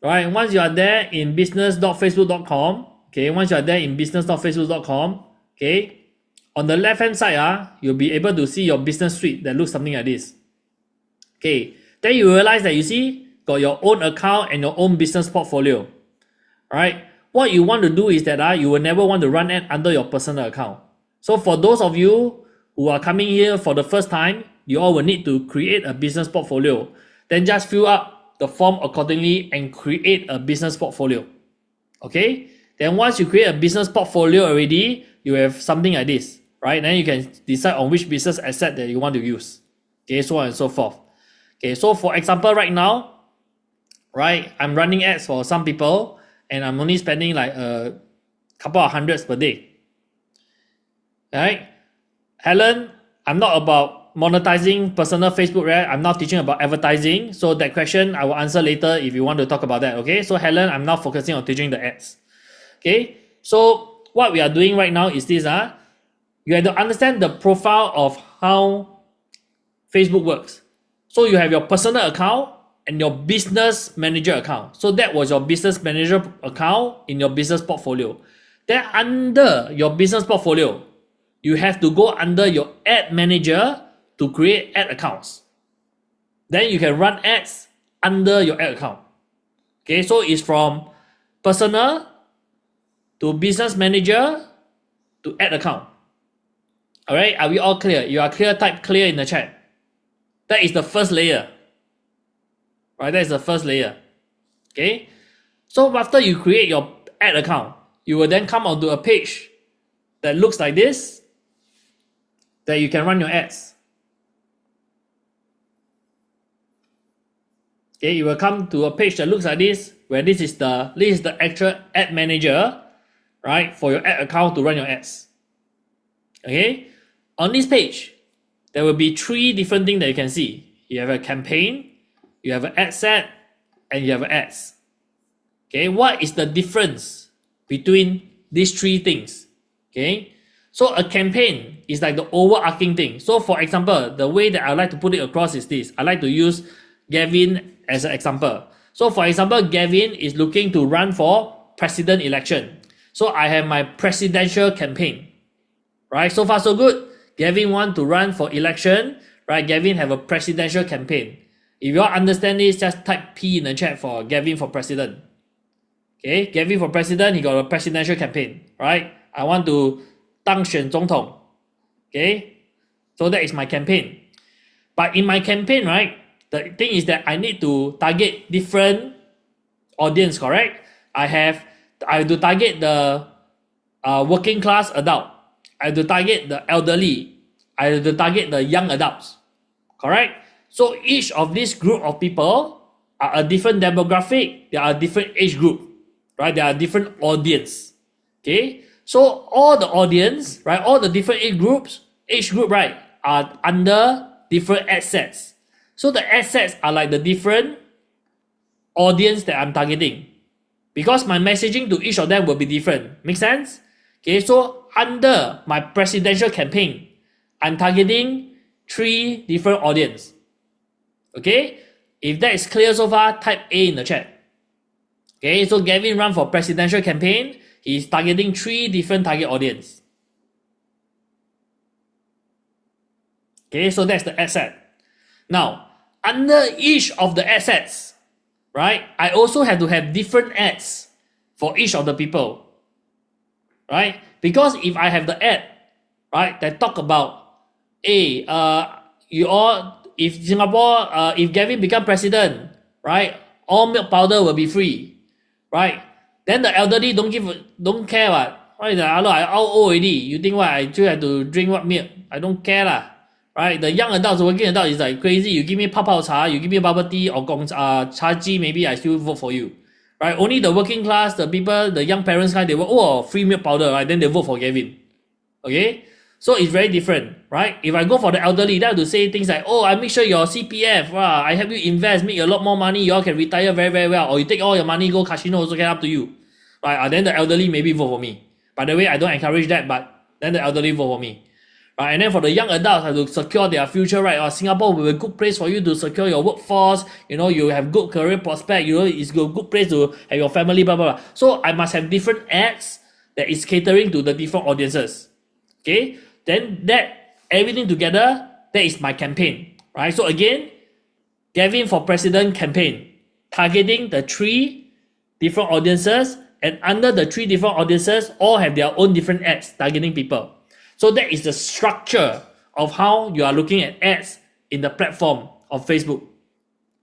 right? Once you are there in business.facebook.com, okay? Once you are there in business.facebook.com, okay? On the left-hand side, you'll be able to see your business suite that looks something like this. Okay, then you realize that you see, got your own account and your own business portfolio. Alright, what you want to do is that you will never want to run it under your personal account. So for those of you who are coming here for the first time, you all will need to create a business portfolio. Then just fill up the form accordingly and create a business portfolio. Okay, then once you create a business portfolio already, you have something like this. Right, then you can decide on which business asset that you want to use. Okay, so on and so forth. Okay, so for example, right now, right, I'm running ads for some people and I'm only spending like a couple of hundreds per day. Right, Helen, I'm not about monetizing personal Facebook, right? I'm not teaching about advertising. So that question I will answer later if you want to talk about that. Okay, so Helen, I'm now focusing on teaching the ads. Okay, so what we are doing right now is this. You have to understand the profile of how Facebook works. So you have your personal account and your business manager account. So that was your business manager account in your business portfolio. Then under your business portfolio, you have to go under your ad manager to create ad accounts. Then you can run ads under your ad account. Okay, so it's from personal to business manager to ad account. Alright, are we all clear? You are clear, type clear in the chat. That is the first layer. Right, that is the first layer. Okay, so after you create your ad account, you will then come onto a page that looks like this, that you can run your ads. Okay, you will come to a page that looks like this, where this is the actual ad manager, right, for your ad account to run your ads. Okay, on this page, there will be 3 different things that you can see. You have a campaign, you have an ad set, and you have ads. Okay, what is the difference between these three things. Okay, so a campaign is like the overarching thing. So for example, the way that I like to put it across is this. I like to use Gavin as an example. So for example, Gavin is looking to run for president election. So I have my presidential campaign, right? So far so good. Gavin want to run for election, right? Gavin have a presidential campaign. If you all understand this, just type P in the chat for Gavin for president. Okay, Gavin for president, he got a presidential campaign, right? I want to 当选总统. Okay, so that is my campaign. But in my campaign, right, the thing is that I need to target different audience, correct? I have to target the working class adult. I have to target the elderly. I have to target the young adults, correct? So each of this group of people are a different demographic. They are a different age group, right? They are different audience. Okay, so all the audience, right? All the different age group, right, are under different ad sets. So the ad sets are like the different audience that I'm targeting, because my messaging to each of them will be different. Make sense? Okay, so under my presidential campaign, I'm targeting 3 different audience. Okay, if that is clear so far, type A in the chat. Okay, so Gavin run for presidential campaign. He's targeting 3 different target audience. Okay, so that's the asset. Now, under each of the assets, right, I also have to have different ads for each of the people, right? Because if I have the ad, right, that talk about, hey, if Singapore, if Gavin become president, right, all milk powder will be free, right? Then the elderly don't care what. Right? I old already. You think what? I still have to drink what milk? I don't care lah. Right? The young adults, working adults is like crazy. You give me 泡泡茶, you give me bubble tea or cha ji, maybe I still vote for you. Right? Only the working class, the people, the young parents kind, they vote, free milk powder, right? Then they vote for Gavin. Okay? So it's very different, right? If I go for the elderly, they have to say things like, I make sure your CPF, I help you invest, make a lot more money, you all can retire very, very well. Or you take all your money, go casino, also get up to you. Right? Then the elderly maybe vote for me. By the way, I don't encourage that, but then the elderly vote for me. Right? And then for the young adults, have to secure their future, right? Singapore will be a good place for you to secure your workforce. You have good career prospect. It's a good place to have your family, blah, blah, blah. So I must have different ads that is catering to the different audiences. Okay? Then everything together, that is my campaign. Right? So again, Gavin for President campaign, targeting the 3 different audiences, and under the 3 different audiences, all have their own different ads targeting people. So that is the structure of how you are looking at ads in the platform of Facebook.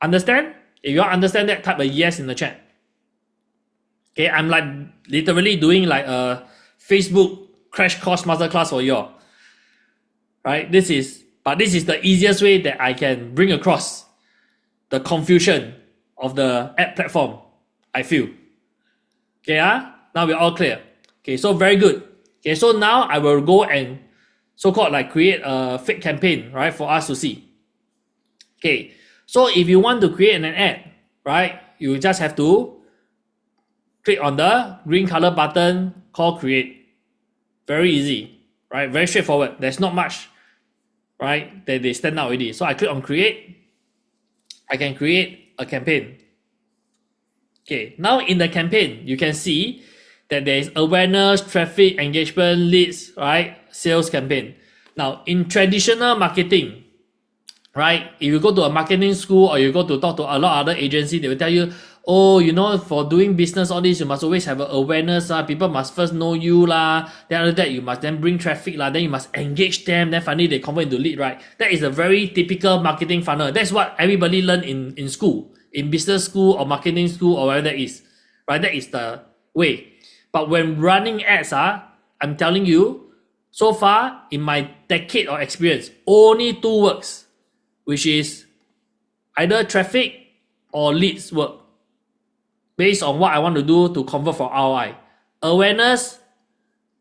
Understand? If you all understand that, type a yes in the chat. Okay, I'm like literally doing like a Facebook crash course masterclass for you all. Right? This is the easiest way that I can bring across the confusion of the ad platform, I feel. Okay, now we're all clear. Okay, so very good. Okay, so now I will go and so-called like create a fake campaign, right, for us to see. Okay, so if you want to create an ad, right, you just have to click on the green color button called create. Very easy, right? Very straightforward. There's not much, right, that they stand out already. So I click on create. I can create a campaign. Okay, now in the campaign, you can see that there is awareness, traffic, engagement, leads, right? Sales campaign. Now, in traditional marketing, right? If you go to a marketing school or you go to talk to a lot of other agencies, they will tell you, for doing business, all this, you must always have an awareness. People must first know you. Then after that, you must then bring traffic. Then you must engage them. Then finally, they convert into lead, right? That is a very typical marketing funnel. That's what everybody learn in school, in business school or marketing school or whatever that is, right? That is the way. But when running ads, I'm telling you, so far in my decade of experience, only 2 works, which is either traffic or leads work, based on what I want to do to convert for ROI. Awareness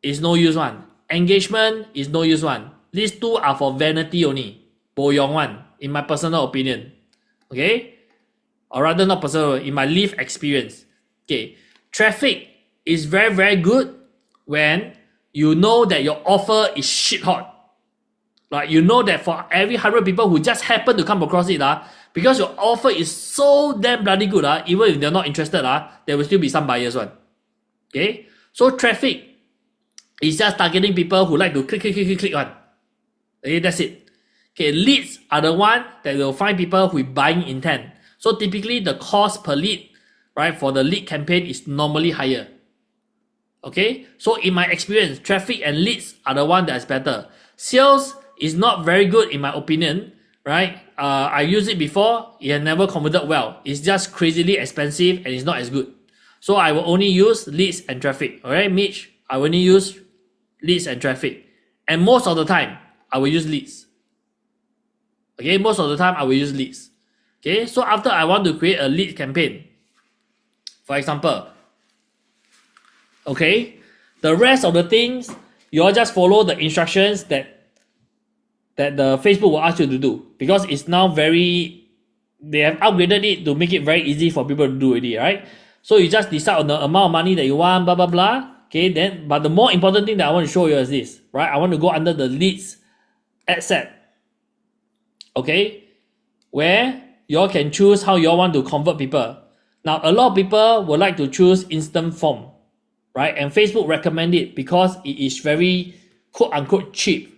is no use one. Engagement is no use one. These 2 are for vanity only. Bo yong one, in my personal opinion. Okay? Or rather not personal, in my live experience. Okay. Traffic is very, very good when you know that your offer is shit hot. Like, you know that for every 100 people who just happen to come across it, because your offer is so damn bloody good, even if they're not interested, there will still be some buyers one. Okay? So traffic is just targeting people who like to click one. Okay, that's it. Okay, leads are the one that will find people with buying intent. So typically the cost per lead, right, for the lead campaign is normally higher. Okay, so in my experience, traffic and leads are the one that's better. Sales is not very good in my opinion, right? I used it before, it has never converted well. It's just crazily expensive and it's not as good. So I will only use leads and traffic. Alright, Mitch, I will only use leads and traffic. And most of the time, I will use leads. Okay, most of the time I will use leads. Okay, so after I want to create a lead campaign, for example, okay, the rest of the things, you all just follow the instructions that the Facebook will ask you to do, because it's now they have upgraded it to make it very easy for people to do already, right? So you just decide on the amount of money that you want, blah, blah, blah. Okay, then, but the more important thing that I want to show you is this, right? I want to go under the leads ad set. Okay, where you all can choose how you all want to convert people. Now, a lot of people would like to choose instant form, right? And Facebook recommend it because it is very quote unquote cheap.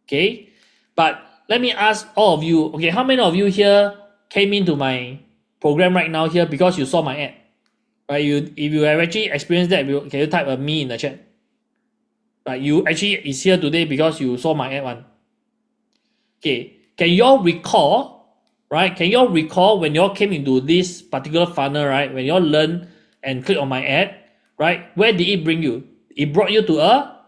Okay, but let me ask all of you, okay, how many of you here came into my program right now here because you saw my ad? Right, if you have actually experienced that, can you type a me in the chat? Right, you actually is here today because you saw my ad one. Okay, can you all recall, right? Can you all recall when you all came into this particular funnel, right? When you all learn and click on my ad, right? Where did it bring you? It brought you to a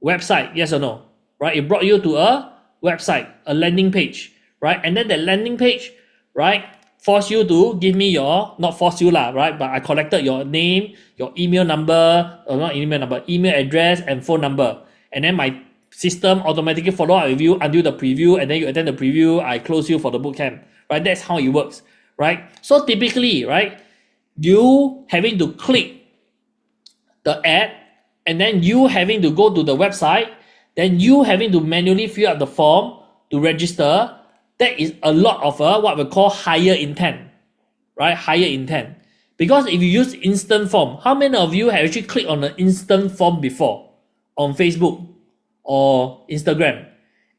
website, yes or no? Right, it brought you to a website, a landing page, right? And then the landing page, right, force you to give me your, not force you lah, right? But I collected your name, your email number, or not email number, email address and phone number. And then my system automatically follow up with you until the preview, and then you attend the preview, I close you for the bootcamp, right? That's how it works, right? So typically, right, you having to click the ad, and then you having to go to the website, then you having to manually fill out the form to register, that is a lot of what we call higher intent, right? Higher intent. Because if you use instant form, how many of you have actually clicked on an instant form before on Facebook or Instagram?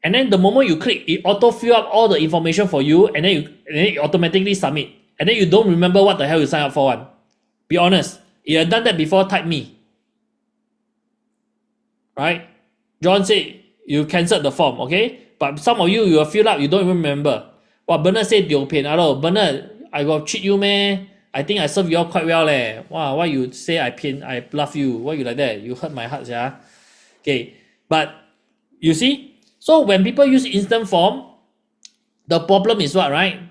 And then the moment you click, it auto fill up all the information for you, and then it automatically submit. And then you don't remember what the hell you signed up for one. Be honest. If you have done that before, type me. Right? John said you cancelled the form, okay? But some of you will fill up, you don't even remember. Well, Bernard said you pain. Hello, Bernard, I got cheat you, man. I think I serve you all quite well, leh. Wow, why you say I bluff you? Why you like that? You hurt my heart, yeah. Okay, but you see, so when people use instant form, the problem is what, right?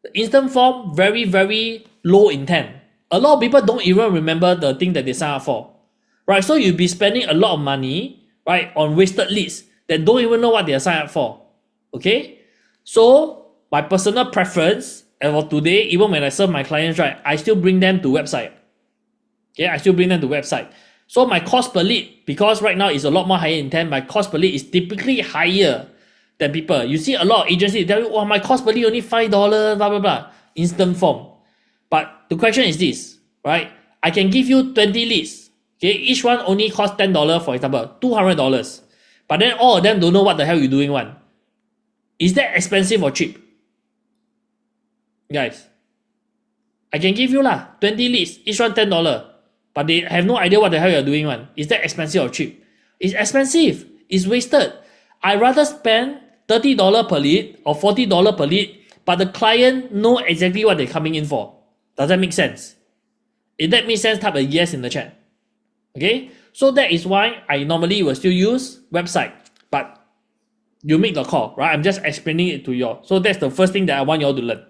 The instant form, very, very low intent. A lot of people don't even remember the thing that they sign up for, right? So you'll be spending a lot of money, right, on wasted leads that don't even know what they are signed up for. Okay, so my personal preference, and for today, even when I serve my clients, right, I still bring them to website. Okay, I still bring them to website. So my cost per lead, because right now it's a lot more higher intent, my cost per lead is typically higher than people. You see a lot of agencies tell you, oh, my cost per lead only $5, blah, blah, blah, instant form. But the question is this, right? I can give you 20 leads. Okay, each one only costs $10, for example, $200. But then all of them don't know what the hell you're doing one. Is that expensive or cheap? Guys, I can give you 20 leads, each one $10. But they have no idea what the hell you're doing one. Is that expensive or cheap? It's expensive. It's wasted. I'd rather spend $30 per lead or $40 per lead, but the client know exactly what they're coming in for. Does that make sense? If that makes sense, type a yes in the chat. Okay? So that is why I normally will still use website, but you make the call, right? I'm just explaining it to you all. So that's the first thing that I want you all to learn.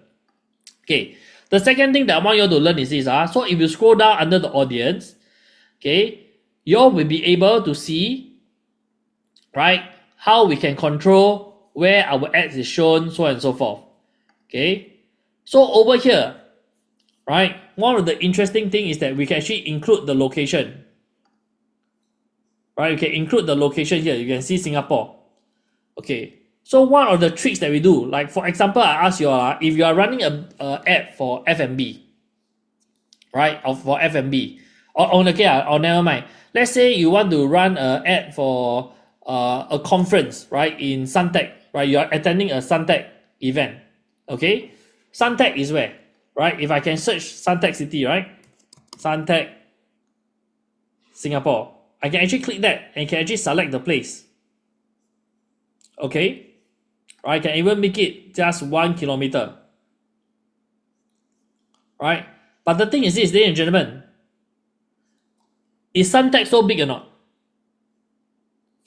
Okay. The second thing that I want you all to learn is this. So if you scroll down under the audience, okay, you all will be able to see, right, how we can control where our ads is shown, so on and so forth. Okay. So over here, right, one of the interesting thing is that we can actually include the location. Right, you can include the location here. You can see Singapore. Okay, so one of the tricks that we do, like for example, I ask you all, if you are running a ad for F&B, right, or for F&B, or never mind. Let's say you want to run an ad for a conference, right, in Suntec, right? You are attending a Suntec event. Okay, Suntec is where, right? If I can search Suntec City, right, Suntec Singapore, I can actually click that and can actually select the place. Okay, I can even make it just 1 kilometer. Right, but the thing is this, ladies and gentlemen, is Suntec so big or not?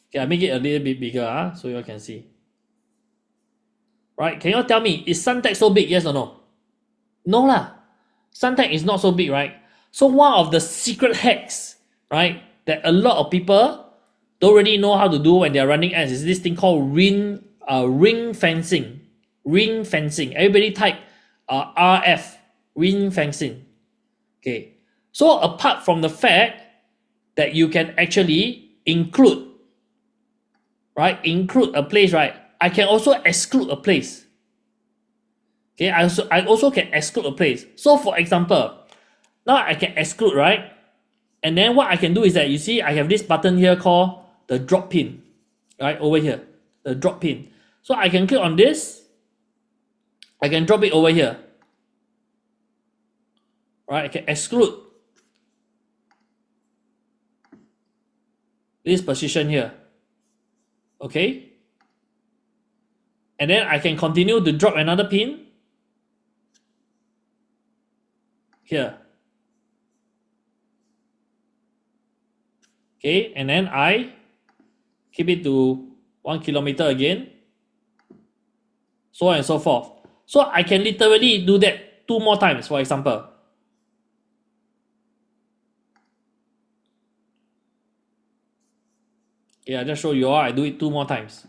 Okay, I make it a little bit bigger so you all can see. Right, can you all tell me, is Suntec so big, yes or no? No lah, Suntec is not so big, right? So one of the secret hacks, right, that a lot of people don't really know how to do when they're running ads is this thing called ring fencing. Ring fencing. Everybody type RF, ring fencing. Okay, so apart from the fact that you can actually include a place, right, I can also exclude a place. Okay, I also can exclude a place. So for example, now I can exclude, right? And then what I can do is that, you see, I have this button here called the drop pin, right, over here, the drop pin. So I can click on this, I can drop it over here, right? I can exclude this position here, okay? And then I can continue to drop another pin here. Okay, and then I keep it to 1 kilometer again, so on and so forth. So I can literally do that 2 more times, for example. Yeah, I just show you all, I do it 2 more times.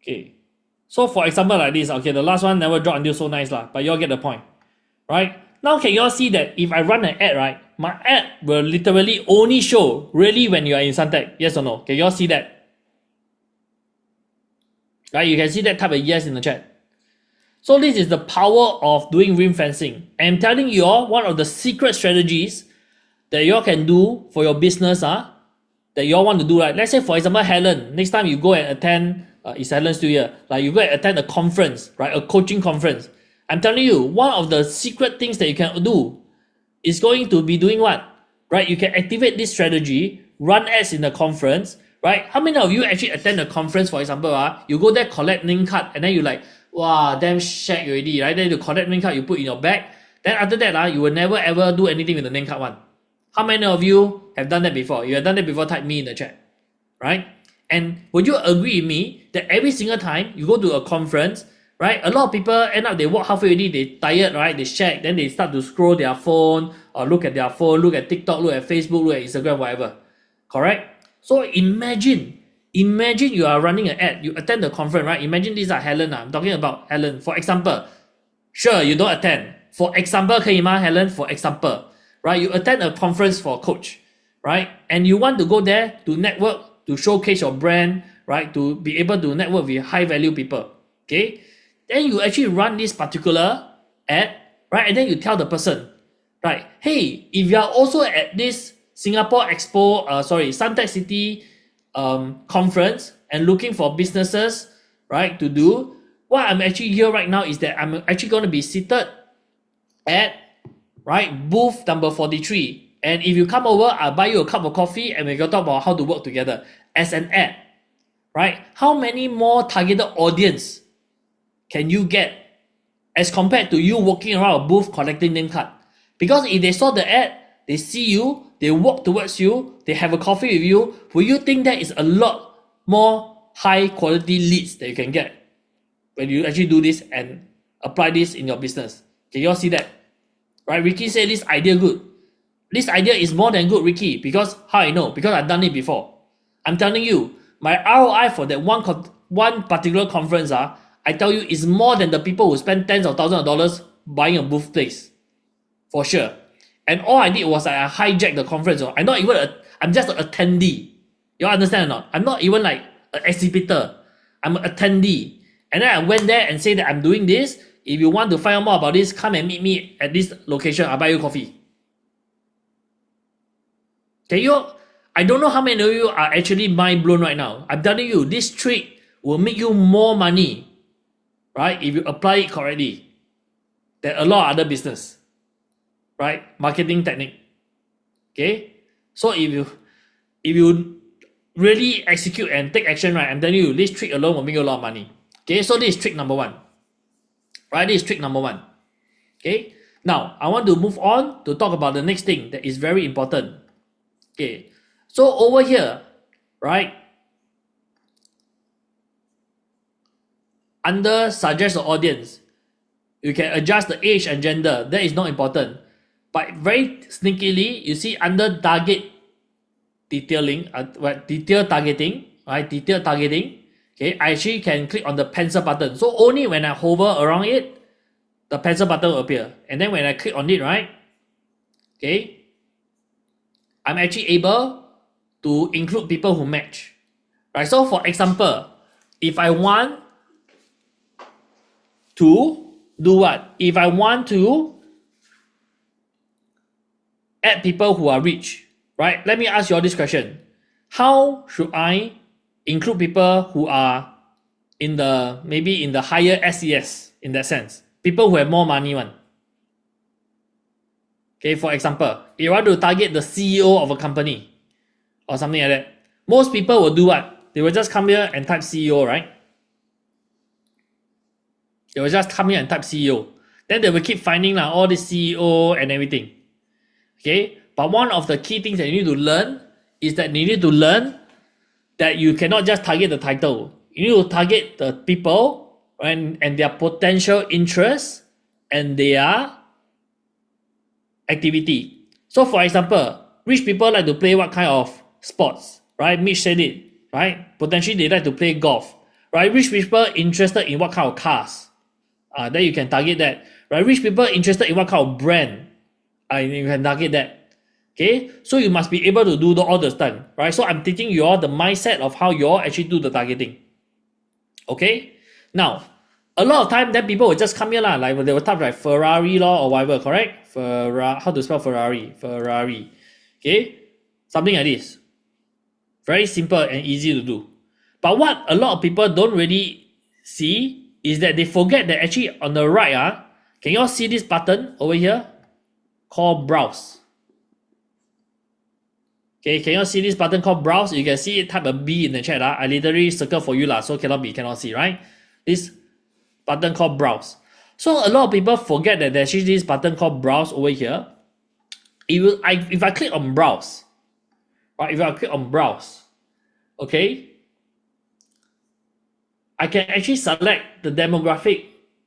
Okay, so for example like this, okay, the last one never draw until so nice lah, but you all get the point, right? Now can you all see that if I run an ad, right, my ad will literally only show really when you are in Suntec, yes or no? Can you all see that? Right, you can see that, type a yes in the chat. So this is the power of doing ring fencing. I'm telling you all one of the secret strategies that you all can do for your business, that you all want to do, right? Let's say for example, Helen, next time you go and attend, is Helen still here? Like you go and attend a conference, right? A coaching conference. I'm telling you, one of the secret things that you can do is going to be doing what? Right? You can activate this strategy, run ads in the conference, right? How many of you actually attend a conference, for example, you go there, collect name card, and then you like, wow, damn shag already, right? Then you collect name card, you put in your bag. Then after that, you will never ever do anything with the name card one. How many of you have done that before? You have done that before, type me in the chat, right? And would you agree with me that every single time you go to a conference, right, a lot of people end up, they walk halfway already, they tired, right, they shag, then they start to scroll their phone, or look at their phone, look at TikTok, look at Facebook, look at Instagram, whatever, correct? So imagine you are running an ad, you attend the conference, right? Imagine these are Helen, I'm talking about Helen. For example, sure, you don't attend. For example, 可以吗, Helen? For example, right? You attend a conference for a coach, right? And you want to go there to network, to showcase your brand, right? To be able to network with high value people, okay? Then you actually run this particular ad, right? And then you tell the person, right? Hey, if you are also at this Singapore Expo, Suntec City conference and looking for businesses, right, to do, what I'm actually here right now is that I'm actually going to be seated at, right, booth number 43. And if you come over, I'll buy you a cup of coffee and we can talk about how to work together as an ad, right? How many more targeted audience can you get as compared to you walking around a booth collecting name card? Because if they saw the ad, they see you, they walk towards you, they have a coffee with you, will you think that is a lot more high quality leads that you can get? when you actually do this and apply this in your business. Can you all see that? Right? Ricky said this idea good. This idea is more than good, Ricky, because how I know? Because I've done it before. I'm telling you, my ROI for that one particular conference, I tell you, is more than the people who spend tens of thousands of dollars buying a booth place, for sure. And all I did was I hijacked the conference. I'm just an attendee. You all understand or not? I'm not even like an exhibitor. I'm an attendee. And then I went there and said that I'm doing this. If you want to find out more about this, come and meet me at this location. I'll buy you coffee. I don't know how many of you are actually mind blown right now. I'm telling you, this trick will make you more money, right? If you apply it correctly, than a lot of other business, right? Marketing technique. Okay, so if you really execute and take action, right? I'm telling you, this trick alone will make you a lot of money. Okay, so this is trick number one, right? This is trick number one. Okay, now I want to move on to talk about the next thing that is very important. Okay, so over here, right, under suggest the audience, you can adjust the age and gender. That is not important. But very sneakily, you see under target detailing, detail targeting, right? Detail targeting. Okay, I actually can click on the pencil button. So only when I hover around it, the pencil button will appear. And then when I click on it, right? Okay, I'm actually able to include people who match. Right? So for example, if I want to do what? If I want to add people who are rich, right? Let me ask you all this question. How should I include people who are maybe in the higher SES in that sense? People who have more money one. Okay, for example, if you want to target the CEO of a company or something like that, most people will do what? They will just come here and type CEO, right? They will just come here and type CEO. Then they will keep finding all the CEO and everything. Okay, but one of the key things that you need to learn is that you need to learn that you cannot just target the title. You need to target the people and their potential interests and their activity. So for example, rich people like to play what kind of sports, right? Mitch said it, right? Potentially they like to play golf, right? Rich people interested in what kind of cars. Then you can target that, right? Rich people interested in what kind of brand. You can target that. Okay, so you must be able to do all the stuff, right? So I'm teaching you all the mindset of how you all actually do the targeting. Okay, now a lot of time then people will just come here like they will type like Ferrari or whatever, correct? How to spell Ferrari? Ferrari. Okay, something like this. Very simple and easy to do. But what a lot of people don't really see is that they forget that actually on the right, can you all see this button over here called browse? Okay, can you see this button called browse? You can see it, type a B in the chat. I literally circle for you so cannot see, right? This button called browse. So a lot of people forget that there's actually this button called browse over here. If I click on browse, right? If I click on browse, okay, I can actually select the demographic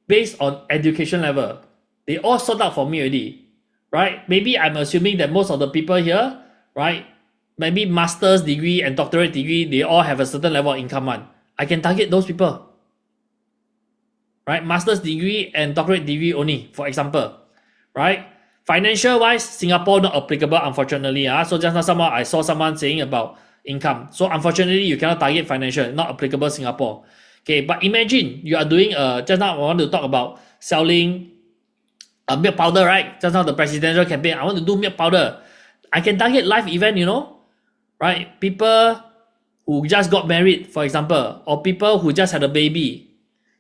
based on education level. They all sort out for me already, right? Maybe I'm assuming that most of the people here, right, maybe master's degree and doctorate degree, they all have a certain level of income one. I can target those people, right? Master's degree and doctorate degree only, for example, right? Financial wise, Singapore not applicable, unfortunately. So just now I saw someone saying about income. So unfortunately, you cannot target financial, not applicable Singapore. Okay, but imagine you are doing just now I want to talk about selling a milk powder, right? Just now the presidential campaign, I want to do milk powder. I can target live event, right? People who just got married, for example, or people who just had a baby.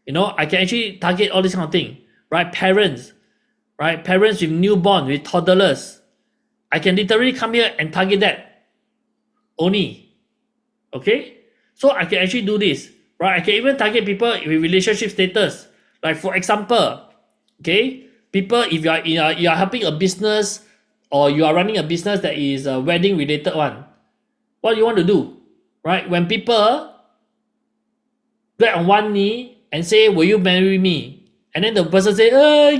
I can actually target all this kind of thing, right? Parents, right? Parents with newborn, with toddlers. I can literally come here and target that only. Okay? So I can actually do this, right? I can even target people with relationship status. Like for example, okay, people, if you are helping a business or you are running a business that is a wedding related one, what do you want to do, right? When people get on one knee and say, will you marry me? And then the person say,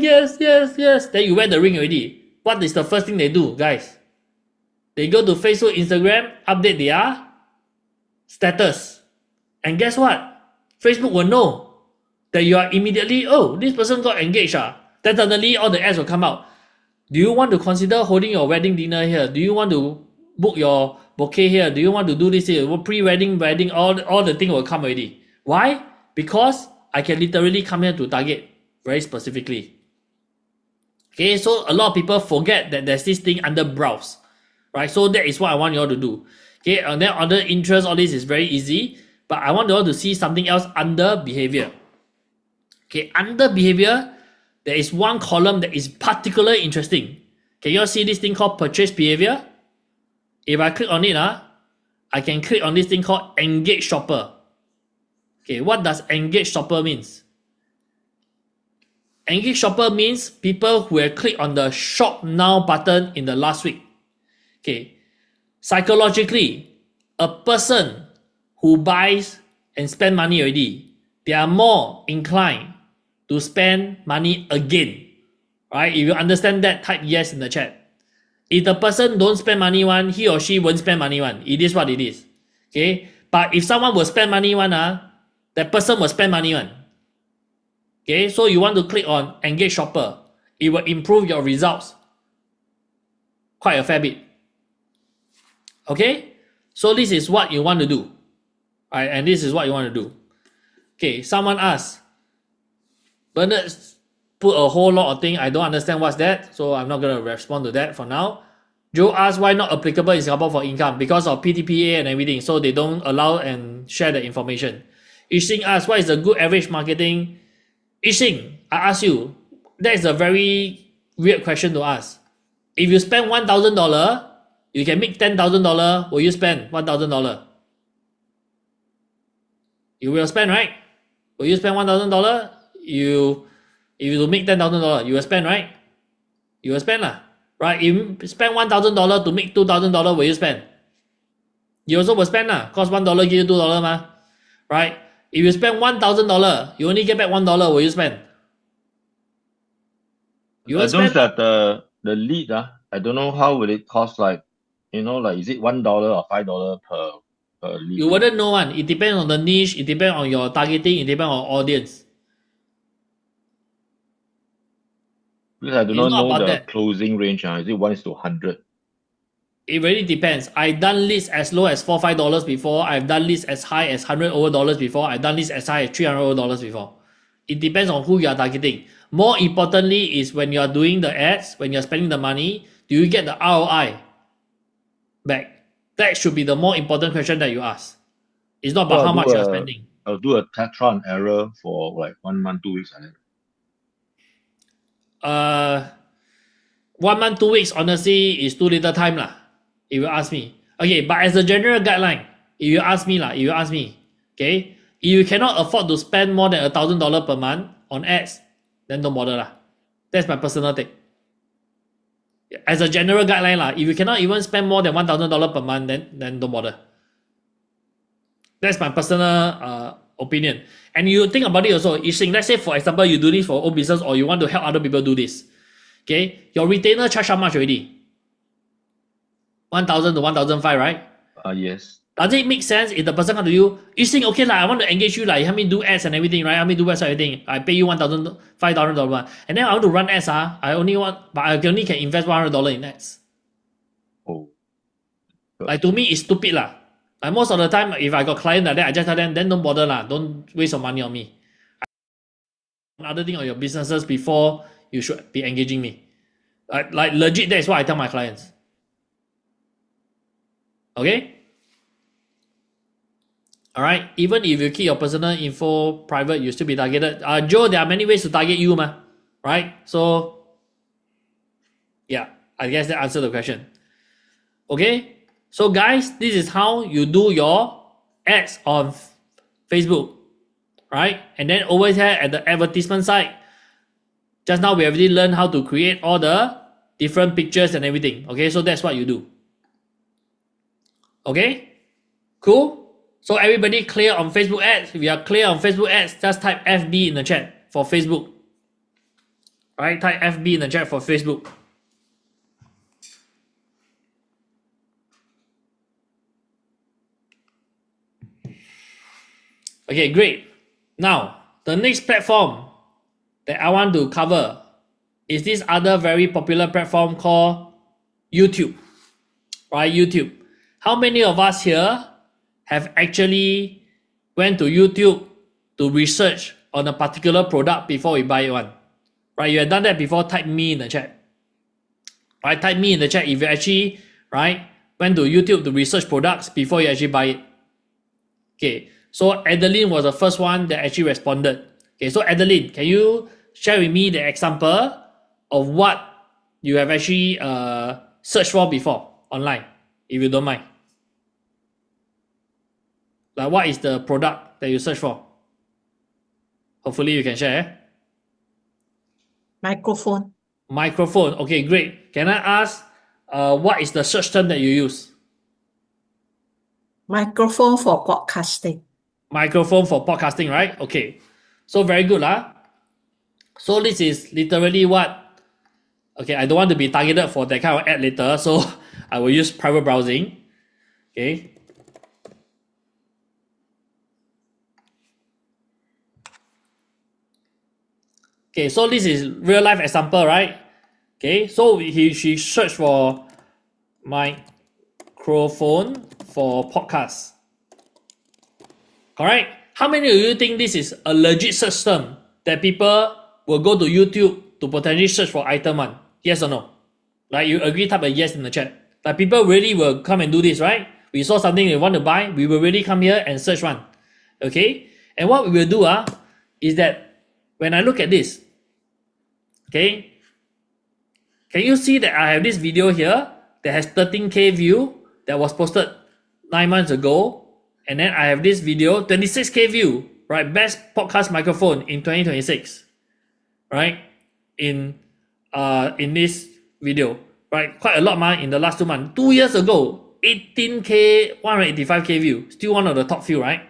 yes, yes, yes. Then you wear the ring already. What is the first thing they do, guys? They go to Facebook, Instagram, update their status. And guess what? Facebook will know that you are immediately, oh, this person got engaged. Then suddenly all the ads will come out. Do you want to consider holding your wedding dinner here? Do you want to book your bouquet here? Do you want to do this here? Pre-wedding, wedding, all the thing will come already. Why? Because I can literally come here to target very specifically. Okay, so a lot of people forget that there's this thing under browse, right? So that is what I want you all to do. Okay, and then other interests, all this is very easy, but I want you all to see something else under behavior. Okay, under behavior, there is one column that is particularly interesting. Can you all see this thing called purchase behavior? If I click on it, I can click on this thing called engage shopper. Okay, what does engage shopper means? Engage shopper means people who have clicked on the shop now button in the last week. Okay, psychologically, a person who buys and spend money already, they are more inclined to spend money again. Right? If you understand that, type yes in the chat. If the person don't spend money one, he or she won't spend money one. It is what it is. Okay, but if someone will spend money one, that person will spend money one. Okay, so you want to click on engage shopper. It will improve your results quite a fair bit. Okay, so this is what you want to do. Alright, and this is what you want to do. Okay, someone asked, Bernard put a whole lot of things. I don't understand what's that, so I'm not going to respond to that for now. Joe asked why not applicable in Singapore for income because of PTPA and everything, so they don't allow and share the information. Yixing asked what is the good average marketing. Yixing, I ask you, that is a very weird question to ask. If you spend $1,000, you can make $10,000. Will you spend $1,000? You will spend, right? Will you spend $1,000? If you make $10,000, you will spend, right? You will spend, right? If you spend $1,000 to make $2,000, will you spend? You also will spend, because $1 give you $2, right? If you spend $1,000, you only get back $1, will you spend? You will spend. Those that the lead, I don't know how will it cost, like, is it $1 or $5 per lead? You wouldn't know one. It depends on the niche, it depends on your targeting, it depends on audience. Because I do not know the closing range. Is it 1:100? It really depends. I've done leads as low as $4-5 before. I've done leads as high as $100 before. I've done leads as high as $300 before. It depends on who you are targeting. More importantly is when you are doing the ads, when you're spending the money, do you get the ROI back? That should be the more important question that you ask. It's not about how much you are spending. I'll do a trial and error for like 1 month, 2 weeks. 1 month, 2 weeks, honestly, is too little time if you ask me. Okay, but as a general guideline, if you ask me, okay, if you cannot afford to spend more than $1,000 per month on ads, then don't bother That's my personal take. As a general guideline, if you cannot even spend more than $1,000 per month, then don't bother. That's my personal opinion. And you think about it also. Let's say, for example, you do this for own business or you want to help other people do this. Okay, your retainer charge how much already? 1,000 to 1,500, right? Yes. Does it make sense if the person come to you, okay, I want to engage you, help me do ads and everything, right? Help me do website and everything. I pay you $1,000, $5,000, and then I want to run ads, but I only can invest $100 in ads. Oh. To me, it's stupid most of the time, if I got client like that, I just tell them, then don't bother don't waste your money on me. Another thing on your businesses before you should be engaging me. Legit, that's what I tell my clients. Okay? Alright, even if you keep your personal info private, you still be targeted. Joe, there are many ways to target you, right? So, yeah, I guess that answers the question. Okay? So guys, this is how you do your ads on Facebook, right? And then over here at the advertisement side, just now we already learned how to create all the different pictures and everything. Okay, so that's what you do. Okay, cool. So everybody clear on Facebook ads? If you are clear on Facebook ads, just type FB in the chat for Facebook. Alright, type FB in the chat for Facebook. Okay, great. Now, the next platform that I want to cover is this other very popular platform called YouTube. Right, YouTube. How many of us here have actually went to YouTube to research on a particular product before we buy one? Right, you have done that before, type me in the chat. Right, type me in the chat if you actually, right, went to YouTube to research products before you actually buy it. Okay, so Adeline was the first one that actually responded. Okay, so Adeline, can you share with me the example of what you have actually searched for before online, if you don't mind? Like, what is the product that you search for? Hopefully you can share. Microphone. Microphone. Okay, great. Can I ask what is the search term that you use? Microphone for podcasting. Microphone for podcasting, right? Okay. So very good. So this is literally what... Okay, I don't want to be targeted for that kind of ad later, so I will use private browsing. Okay. Okay, so this is real life example, right? Okay, so she searched for microphone for podcast. Correct? How many of you think this is a legit search term that people will go to YouTube to potentially search for item one? Yes or no? Like, you agree, type a yes in the chat. Like, people really will come and do this, right? We saw something we want to buy, we will really come here and search one. Okay? And what we will do is that when I look at this, okay, can you see that I have this video here that has 13k view that was posted 9 months ago, and then I have this video 26k view, right? Best podcast microphone in 2026, right? In this video, right? Quite a lot in the last 2 months. 2 years ago, 18k, 185k view, still one of the top few, right?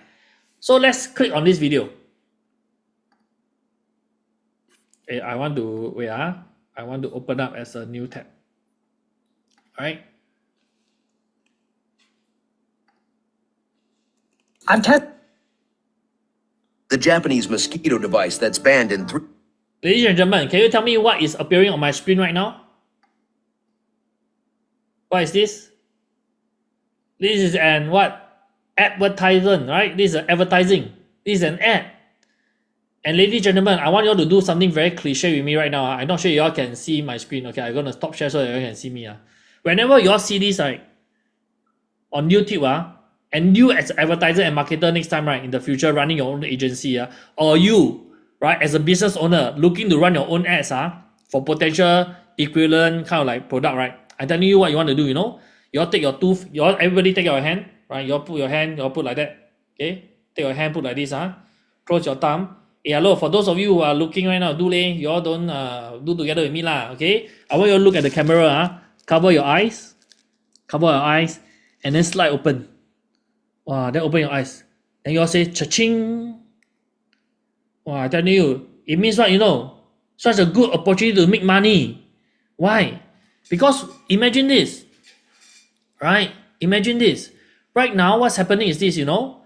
So let's click on this video. I want to wait. I want to open up as a new tab. All right. I'm testing the Japanese mosquito device that's banned in 3. Ladies and gentlemen, can you tell me what is appearing on my screen right now? What is this? This is an what? Advertisement, right? This is an advertising. This is an ad. And ladies and gentlemen, I want you all to do something very cliche with me right now. I'm not sure you all can see my screen. Okay, I'm going to stop share so that you all can see me. Whenever you all see this, right, on YouTube, and you as an advertiser and marketer next time, right, in the future, running your own agency, or you, right, as a business owner, looking to run your own ads, for potential equivalent kind of like product, right? I'm telling you what you want to do, you know? You all take your tooth, everybody take your hand, right? You all put your hand, you all put like that, okay? Take your hand, put like this, close your thumb. Hello, for those of you who are looking right now, you all don't do together with me, okay? I want you to look at the camera, cover your eyes, and then slide open. Wow, then open your eyes. Then you all say, cha-ching. Wow, I tell you, it means what, you know? Such a good opportunity to make money. Why? Because imagine this, right? Imagine this. Right now, what's happening is this, you know?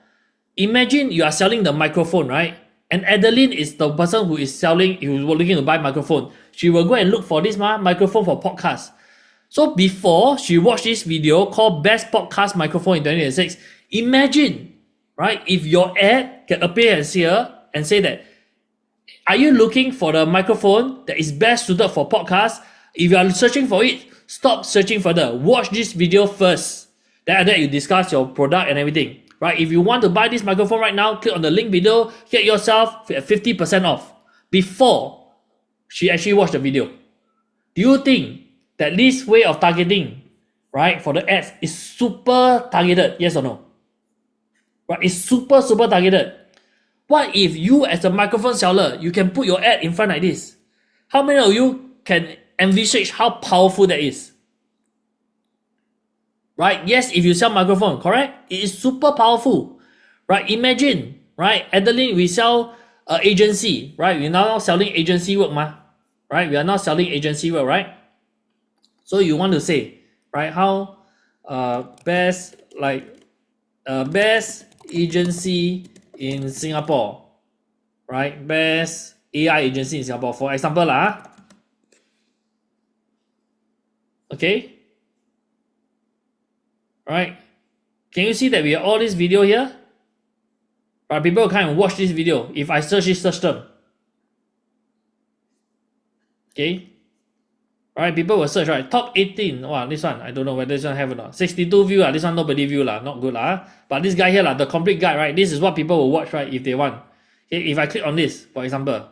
Imagine you are selling the microphone, right? And Adeline is the person who is looking to buy microphone. She will go and look for this microphone for podcast. So before she watched this video called Best Podcast Microphone in 2026, imagine, right, if your ad can appear as here and say that, are you looking for the microphone that is best suited for podcast? If you are searching for it, stop searching further. Watch this video first. Then after that, you discuss your product and everything. Right? If you want to buy this microphone right now, click on the link below, get yourself 50% off before she actually watched the video. Do you think that this way of targeting, right, for the ads is super targeted? Yes or no? Right? It's super targeted. What if you as a microphone seller, you can put your ad in front like this? How many of you can envisage how powerful that is? Right? Yes, if you sell microphone, correct? It is super powerful. right? Imagine, right? Adeline, we sell agency, right? We're now selling agency work, right? We are now selling agency work, right? So you want to say, right? How best best agency in Singapore, right? Best AI agency in Singapore, for example, okay, right? Can you see that we have all this video here? Right, people will come and watch this video if I search term. Okay, right, people will search, right? Top 18. Wow, this one I don't know whether this one have or not. 62 view this one nobody view not good But this guy here the complete guide, right? This is what people will watch, right? If they want. Okay, if I click on this, for example,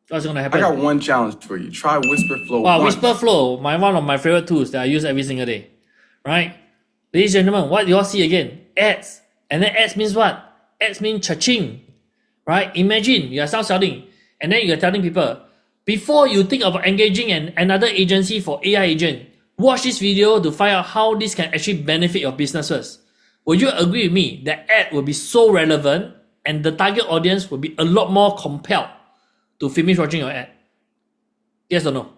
what's gonna happen? I got one challenge for you. Try Whisper Flow. Wow, once. Whisper Flow, one of my favorite tools that I use every single day. Right? Ladies and gentlemen, what you all see again? Ads. And then ads means what? Ads means cha-ching. Right? Imagine you are selling and then you're telling people, before you think of engaging another agency for AI agent, watch this video to find out how this can actually benefit your business first. Would you agree with me that ad will be so relevant and the target audience will be a lot more compelled to finish watching your ad? Yes or no?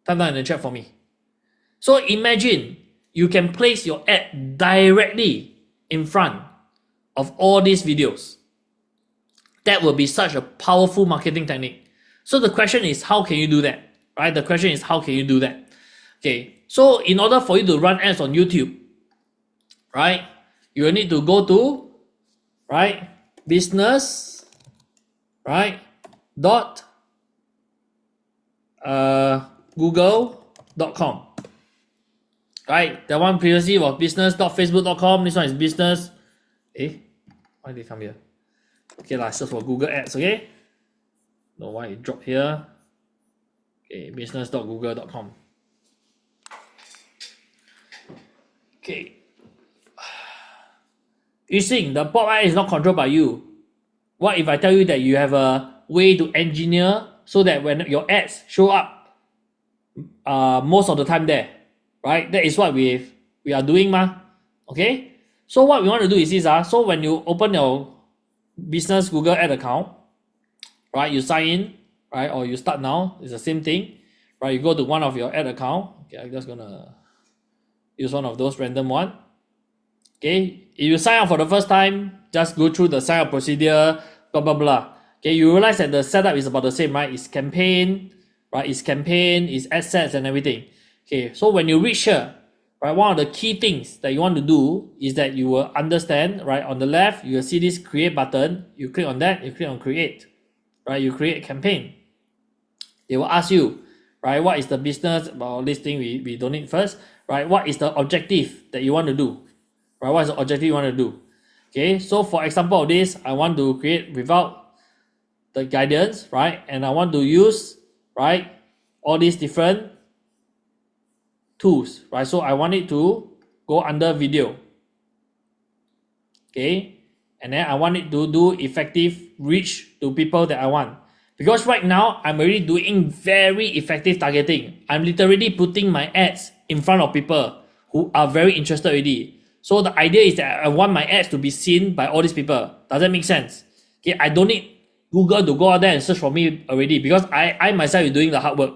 Type down in the chat for me. So imagine you can place your ad directly in front of all these videos. That will be such a powerful marketing technique. So the question is, how can you do that? Right? The question is, how can you do that? Okay. So in order for you to run ads on YouTube, right, you will need to go to, right, business, right, dot google.com. Right, that one previously was business.facebook.com. This one is business. Why did it come here? Okay, search for Google Ads, okay? No, why it dropped here? Okay, business.google.com. Okay. You see, the pop ad is not controlled by you. What if I tell you that you have a way to engineer so that when your ads show up most of the time there, right? That is what we are doing, okay? So what we want to do is this, so when you open your business Google ad account, right, you sign in, right, or you start now, it's the same thing, right? You go to one of your ad account. Okay, I'm just gonna use one of those random one. Okay, if you sign up for the first time, just go through the sign up procedure, blah blah blah. Okay, you realize that the setup is about the same, right? It's campaign, right? It's campaign, it's assets and everything. Okay, so when you reach here, right, one of the key things that you want to do is that you will understand, right, on the left, you will see this create button. You click on that, you click on create, right? You create a campaign. They will ask you, right, what is the business about this thing we don't need first, right? What is the objective that you want to do, right? What is the objective you want to do? Okay, so for example of this, I want to create without the guidance, right? And I want to use, right, all these different tools, right? So I want it to go under video. Okay, and then I want it to do effective reach to people that I want. Because right now, I'm already doing very effective targeting. I'm literally putting my ads in front of people who are very interested already. So the idea is that I want my ads to be seen by all these people. Does that make sense? Okay, I don't need Google to go out there and search for me already because I myself is doing the hard work.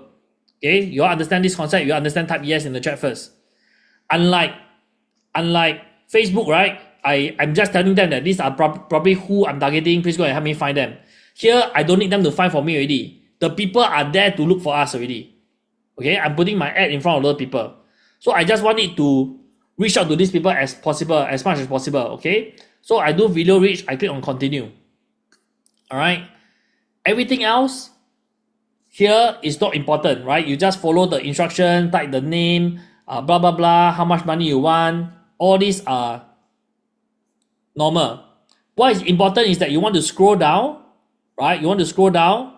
Okay, you all understand this concept? You understand? Type yes in the chat first. Unlike Facebook, right? I'm just telling them that these are probably who I'm targeting. Please go and help me find them. Here, I don't need them to find for me already. The people are there to look for us already. Okay, I'm putting my ad in front of those people. So I just want it to reach out to these people as much as possible. Okay, so I do video reach. I click on continue. All right. Everything else here is not important, right? You just follow the instruction, type the name, blah blah blah, how much money you want. All these are normal. What is important is that you want to scroll down, right? You want to scroll down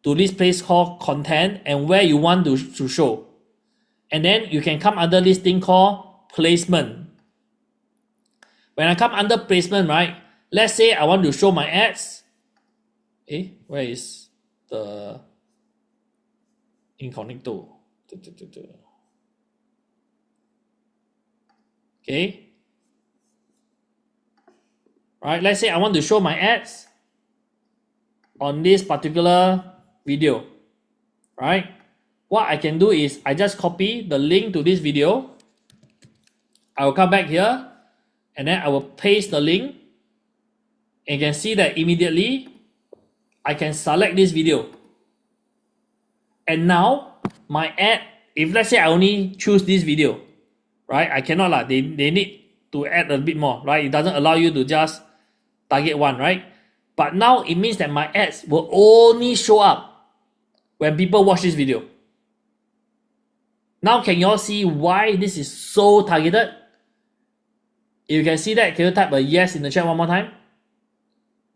to this place called content and where you want to show. And then you can come under this thing called placement. When I come under placement, right? Let's say I want to show my ads. Where is the incognito? Okay. Right, let's say I want to show my ads on this particular video. Right? What I can do is I just copy the link to this video. I will come back here and then I will paste the link. And you can see that immediately I can select this video. And now my ad, if let's say I only choose this video, right? I cannot lah. They need to add a bit more, right? It doesn't allow you to just target one, right? But now it means that my ads will only show up when people watch this video. Now can you all see why this is so targeted? If you can see that, can you type a yes in the chat one more time?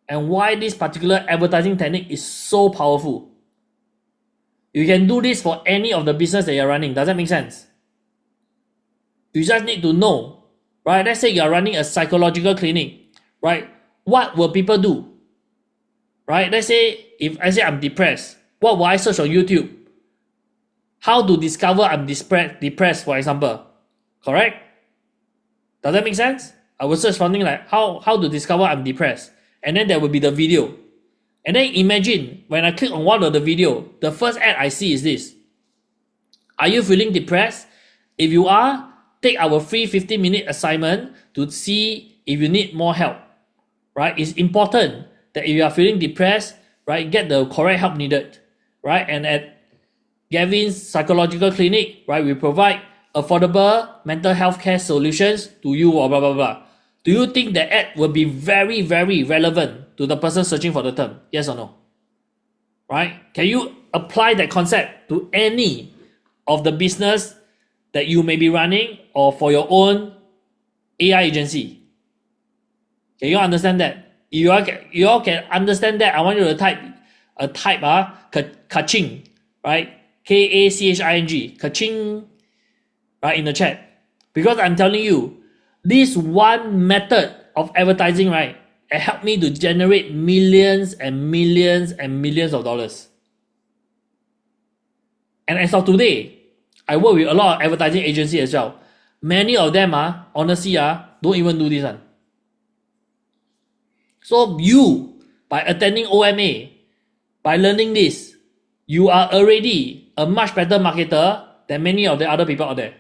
And why this particular advertising technique is so powerful. You can do this for any of the business that you're running. Does that make sense? You just need to know, right? Let's say you're running a psychological clinic, right? What will people do? Right? Let's say if I say I'm depressed, what will I search on YouTube? How to discover I'm depressed, for example. Correct? Does that make sense? I will search something like how to discover I'm depressed. And then there will be the video. And then imagine when I click on one of the video, the first ad I see is this. Are you feeling depressed? If you are, take our free 15-minute assignment to see if you need more help. Right? It's important that if you are feeling depressed, right, get the correct help needed. Right? And at Gavin's Psychological Clinic, right, we provide affordable mental health care solutions to you, blah, blah, blah, blah. Do you think the ad will be very, very relevant to the person searching for the term? Yes or no? Right? Can you apply that concept to any of the business that you may be running or for your own AI agency? Can you understand that? If you all can understand that, I want you to type kaching, right? Kaching, kaching, right, in the chat. Because I'm telling you, this one method of advertising, right, it helped me to generate millions and millions and millions of dollars. And as of today, I work with a lot of advertising agencies as well. Many of them, honestly, don't even do this one. So you, by attending OMA, by learning this, you are already a much better marketer than many of the other people out there.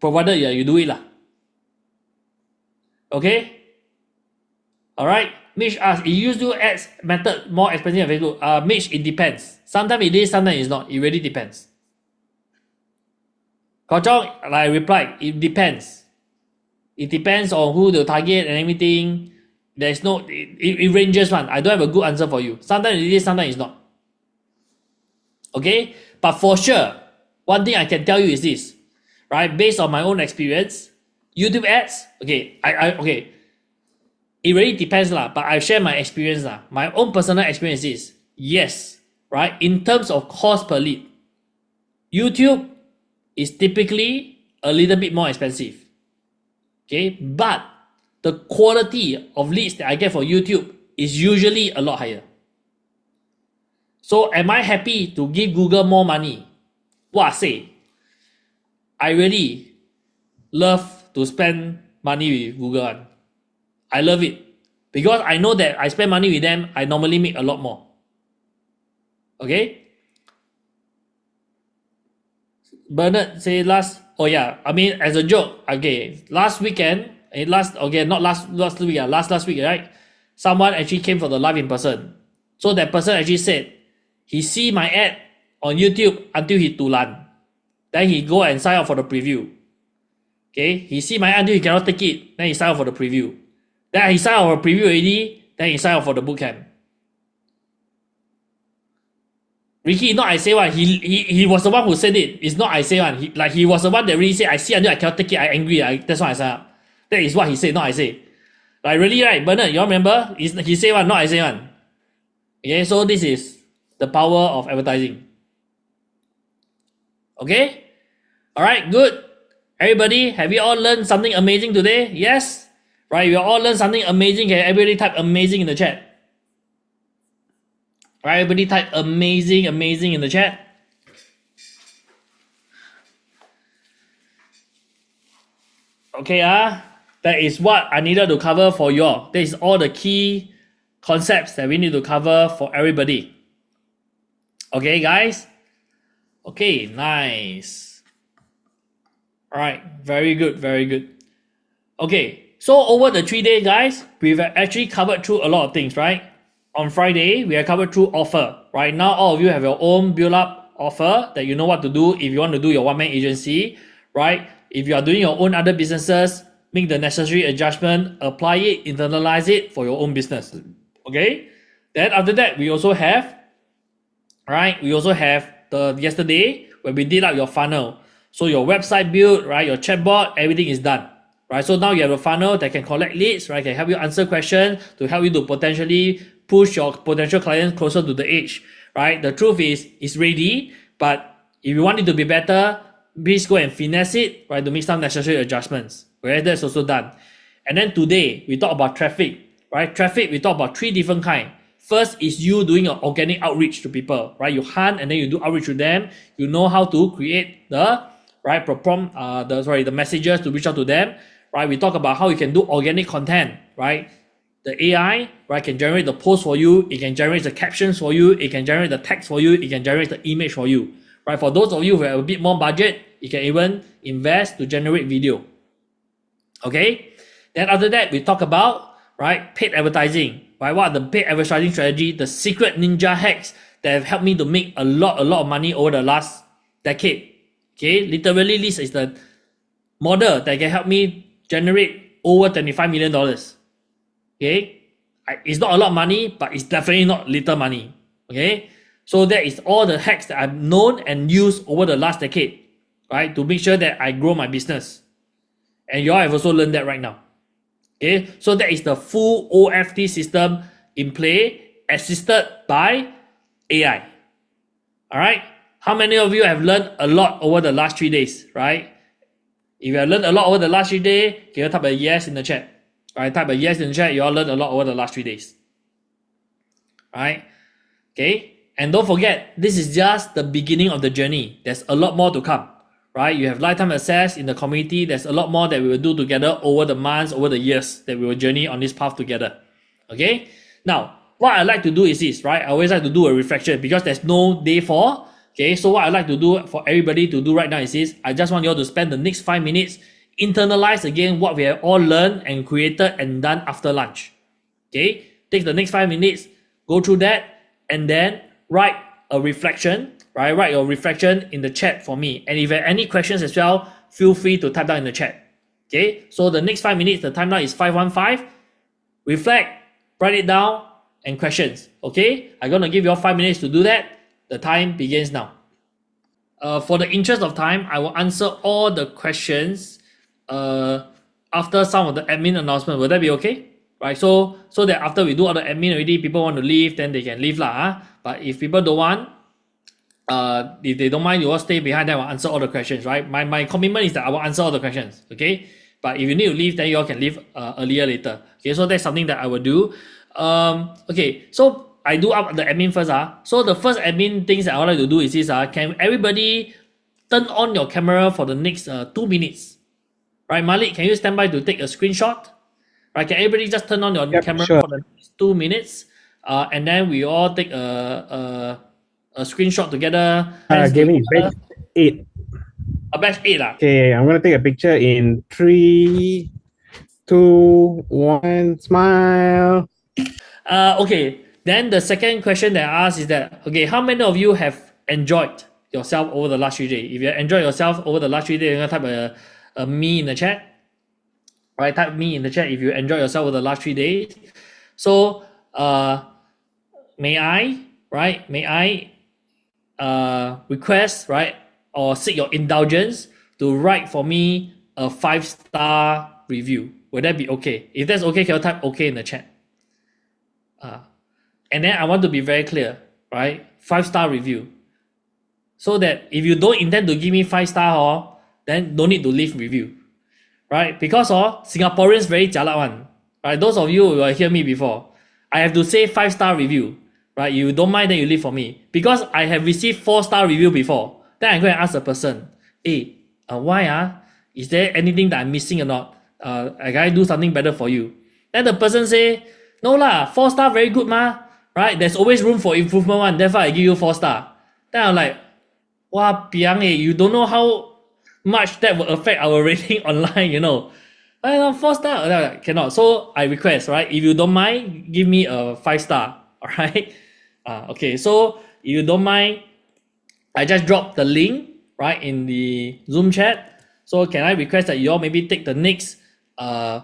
Provided you do it lah. Okay? Alright? Mitch asks, you use your ads method more expensive than Facebook? Mitch, it depends. Sometimes it is, sometimes it's not. It really depends. Kojong, like I replied, it depends. It depends on who the target and everything. There's no, it ranges one. I don't have a good answer for you. Sometimes it is, sometimes it's not. Okay? But for sure, one thing I can tell you is this. Right? Based on my own experience, YouTube ads, okay, okay. It really depends lah, but I share my experience lah. My own personal experience is, yes, right? In terms of cost per lead, YouTube is typically a little bit more expensive. Okay, but the quality of leads that I get for YouTube is usually a lot higher. So am I happy to give Google more money? What I say, I really love to spend money with Google. I love it because I know that I spend money with them, I normally make a lot more. Okay? Bernard say oh yeah, I mean as a joke, okay, last weekend, last week, right? Someone actually came for the live in person. So that person actually said, he see my ad on YouTube until he tulan. Then he go and sign up for the preview. Okay? He see my ad until he cannot take it, then he sign up for the preview. Then he signed up for a preview already, then he signed up for the bootcamp. Ricky, not I say one. He was the one who said it. It's not I say one. He was the one that really said, I see until I cannot take it, I angry. That's why I sign up. That is what he said, not I say. Like really, right? Bernard, you all remember? He say one, not I say one. Okay, so this is the power of advertising. Okay? Alright, good. Everybody, have you all learned something amazing today? Yes? Right, you all learned something amazing. Can everybody type amazing in the chat? Right, everybody type amazing in the chat. Okay, that is what I needed to cover for you all. That is all the key concepts that we need to cover for everybody. Okay, guys? Okay, nice. All right, very good, very good. Okay, so over the 3 days, guys, we've actually covered through a lot of things, right? On Friday, we have covered through offer. Right now, all of you have your own build-up offer that you know what to do if you want to do your one-man agency, right? If you are doing your own other businesses, make the necessary adjustment, apply it, internalize it for your own business. Okay? Then after that, we also have the yesterday when we did out your funnel. So your website built, right? Your chatbot, everything is done. Right? So now you have a funnel that can collect leads, right? Can help you answer questions to help you to potentially push your potential clients closer to the edge. Right? The truth is it's ready, but if you want it to be better, please go and finesse it, right? To make some necessary adjustments. Okay, that's also done. And then today we talk about traffic, right? Traffic, we talk about 3 different kinds. First is you doing an organic outreach to people, right? You hunt and then you do outreach to them. You know how to create the right the messages to reach out to them, right? We talk about how you can do organic content, right? The AI, right, can generate the post for you. It can generate the captions for you. It can generate the text for you. It can generate the image for you, right? For those of you who have a bit more budget, you can even invest to generate video. Okay. Then after that, we talk about, right, paid advertising, right? What are the paid advertising strategy, the secret ninja hacks that have helped me to make a lot of money over the last decade. Okay. Literally, this is the model that can help me generate over $25 million. Okay. It's not a lot of money, but it's definitely not little money. Okay. So that is all the hacks that I've known and used over the last decade, right? To make sure that I grow my business. And you all have also learned that right now. Okay, so that is the full OFT system in play, assisted by AI. All right, how many of you have learned a lot over the last 3 days, right? If you have learned a lot over the last 3 days, can you type a yes in the chat? All right, type a yes in the chat. You all learned a lot over the last 3 days. All right, okay, and don't forget, this is just the beginning of the journey. There's a lot more to come. Right, you have lifetime access in the community. There's a lot more that we will do together over the months, over the years that we will journey on this path together. Okay, now what I like to do is this, right? I always like to do a reflection because there's no day 4. Okay, so what I like to do for everybody to do right now is this. I just want you all to spend the next 5 minutes, internalize again what we have all learned and created and done after lunch. Okay, take the next 5 minutes, go through that, and then write a reflection. Right, write your reflection in the chat for me. And if you have any questions as well, feel free to type down in the chat. Okay, so the next 5 minutes, the timeline is 515. Reflect, write it down, and questions. Okay, I'm gonna give you all 5 minutes to do that. The time begins now. For the interest of time, I will answer all the questions after some of the admin announcement. Will that be okay? Right, so that after we do all the admin already, people want to leave, then they can leave lah. But if people don't want, if they don't mind, you all stay behind, then I'll answer all the questions, right? My commitment is that I will answer all the questions, okay? But if you need to leave, then you all can leave earlier later. Okay, so that's something that I will do. Okay, so I do up the admin first. So the first admin things that I would like to do is this. Can everybody turn on your camera for the next 2 minutes? Right, Malik, can you stand by to take a screenshot? Right, can everybody just turn on your camera for the next 2 minutes? And then we all take a screenshot together. Gavin, batch 8. A batch 8 lah. Okay, I'm gonna take a picture in 3, 2, 1, smile. Okay, then the second question that I asked is that, okay, how many of you have enjoyed yourself over the last 3 days? If you enjoyed yourself over the last 3 days, you're gonna type a me in the chat. Right, type me in the chat if you enjoyed yourself over the last 3 days. So, may I request, right, or seek your indulgence to write for me a 5-star review? Would that be okay? If that's okay, can you type okay in the chat? And then I want to be very clear, right? 5-star review. So that if you don't intend to give me 5-star, then don't need to leave review. Right? Because Singaporeans very jialat one. Right? Those of you who will hear me before, I have to say 5-star review. Right? You don't mind, then you leave for me. Because I have received 4-star review before. Then I go and ask the person, hey, why Is there anything that I'm missing or not? Can I do something better for you? Then the person say, no lah, 4-star very good ma, right? There's always room for improvement one, therefore I give you 4-star. Then I'm like, wow, piang you don't know how much that will affect our rating online, you know. 4-star, like, cannot. So I request, right? If you don't mind, give me a 5-star, all right? Okay, so if you don't mind, I just drop the link, right, in the Zoom chat. So can I request that you all maybe take the next 2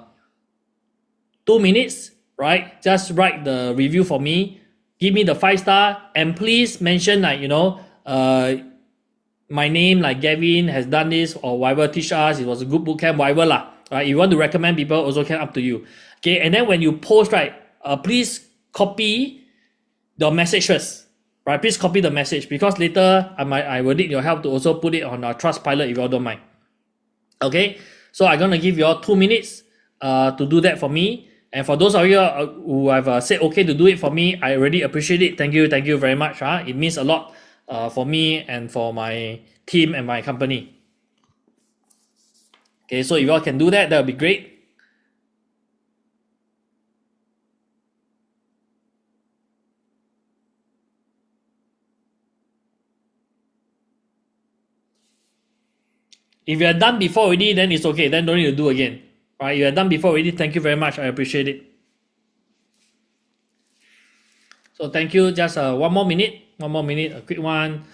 minutes, right? Just write the review for me, give me the 5-star, and please mention like, you know, my name, like Gavin has done this or whatever, teach us, it was a good bootcamp, whatever lah. Right? If you want to recommend people, also can, up to you. Okay, and then when you post, right, please copy the message first. Right, please copy the message because later I will need your help to also put it on our Trustpilot if you all don't mind. Okay, so I'm gonna give you all 2 minutes to do that for me. And for those of you who have said okay to do it for me, I really appreciate it. Thank you very much. It means a lot for me and for my team and my company. Okay, so if you all can do that, that would be great. If you are done before already, then it's okay. Then don't need to do again. Right? You are done before already. Thank you very much. I appreciate it. So thank you. Just one more minute. One more minute. A quick one.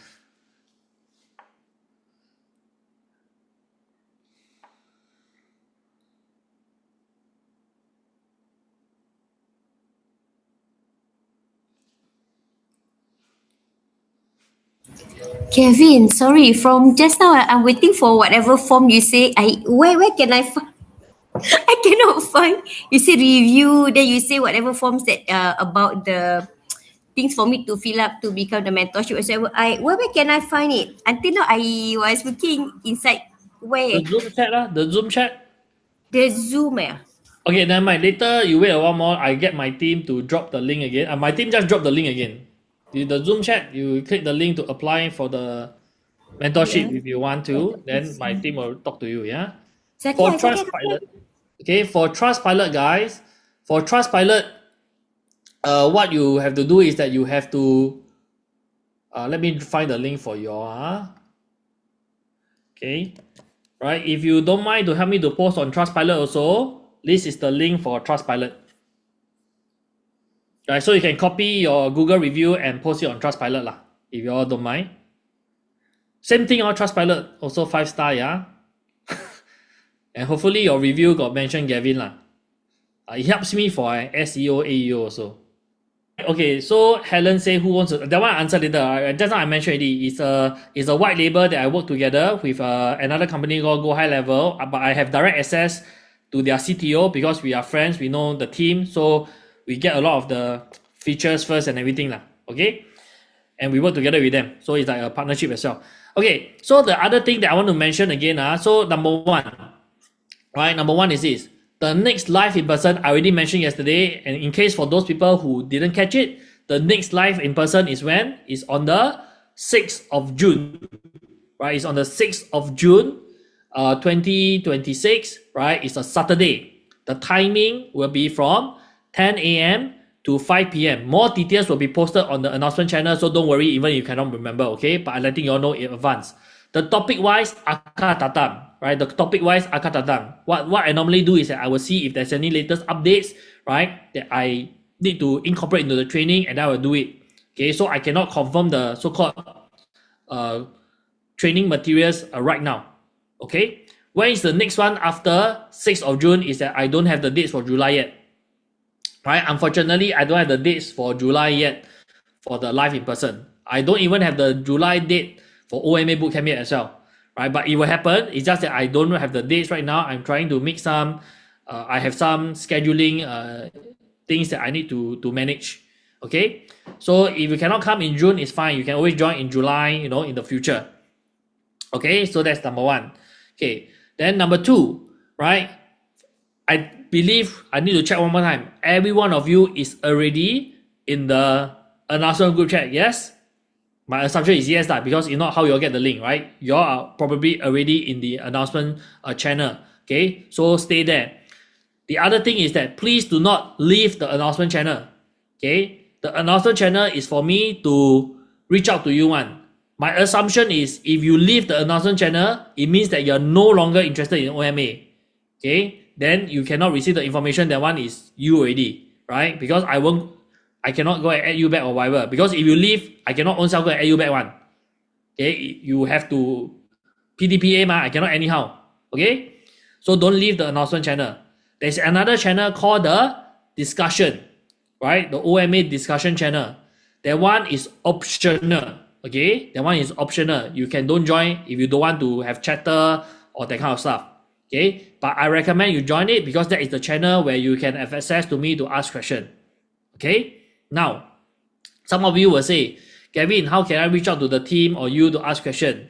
Kevin, sorry, from just now I'm waiting for whatever form you say. Where can I find? I cannot find. You say review, then you say whatever forms that about the things for me to fill up to become the mentorship. So where can I find it? Until now I was looking inside where The Zoom chat lah. The Zoom chat. the Zoom Okay, never mind. Later you wait a while more. I get my team to drop the link again. My team just dropped the link again. The Zoom chat, you click the link to apply for the mentorship if you want to. Then my team will talk to you. Yeah. For Trustpilot. Okay, for Trustpilot guys, for Trustpilot, what you have to do is that you have to let me find the link for you all. Okay, right, if you don't mind to help me to post on Trustpilot also, this is the link for Trustpilot. Right, so you can copy your Google review and post it on Trustpilot lah, if you all don't mind. Same thing on Trustpilot, also 5-star, yeah. And hopefully your review got mentioned Gavin lah. It helps me for SEO, AEO also. Okay, so Helen say who wants to, that one I answered later. Just now I mentioned already, it's a white label that I work together with another company called Go High Level, but I have direct access to their CTO because we are friends, we know the team, so we get a lot of the features first and everything lah. Okay, and we work together with them, so it's like a partnership as well. Okay, so the other thing that I want to mention again, so number one is this. The next live in person, I already mentioned yesterday, and in case for those people who didn't catch it, the next live in person is when? It's on the 6th of June, right? It's on the 6th of June, 2026, right? It's a Saturday. The timing will be from 10 a.m. to 5 p.m. More details will be posted on the announcement channel, so don't worry even if you cannot remember, okay? But I'm letting you all know in advance. The topic-wise, Akar Tatam, right? The topic-wise, Akar Tatam. What I normally do is that I will see if there's any latest updates, right? That I need to incorporate into the training, and I will do it. Okay, so I cannot confirm the so-called training materials right now. Okay, when is the next one after 6th of June is that I don't have the dates for July yet. Right? Unfortunately, I don't have the dates for July yet for the live in person. I don't even have the July date for OMA Bootcamp yet as well, right? But it will happen. It's just that I don't have the dates right now. I'm trying to make some. I have some scheduling things that I need to manage. Okay, so if you cannot come in June, it's fine. You can always join in July. You know, in the future. Okay, so that's number one. Okay, then number two, right? I believe I need to check one more time. Every one of you is already in the announcement group chat. Yes. My assumption is yes, because if not, how you'll get the link, right? You all are probably already in the announcement channel. Okay, so stay there. The other thing is that please do not leave the announcement channel. Okay, the announcement channel is for me to reach out to you one. My assumption is if you leave the announcement channel, it means that you're no longer interested in OMA. Okay, then you cannot receive the information. That one is you already, right? Because I cannot go and add you back or whatever. Because if you leave, I cannot own self go and add you back one. Okay, you have to PDPA I cannot anyhow. Okay, so don't leave the announcement channel. There's another channel called the discussion, right? The OMA discussion channel. That one is optional. Okay, that one is optional. You can don't join if you don't want to have chatter or that kind of stuff. Okay, but I recommend you join it because that is the channel where you can have access to me to ask questions. Okay, now some of you will say, Gavin, how can I reach out to the team or you to ask questions?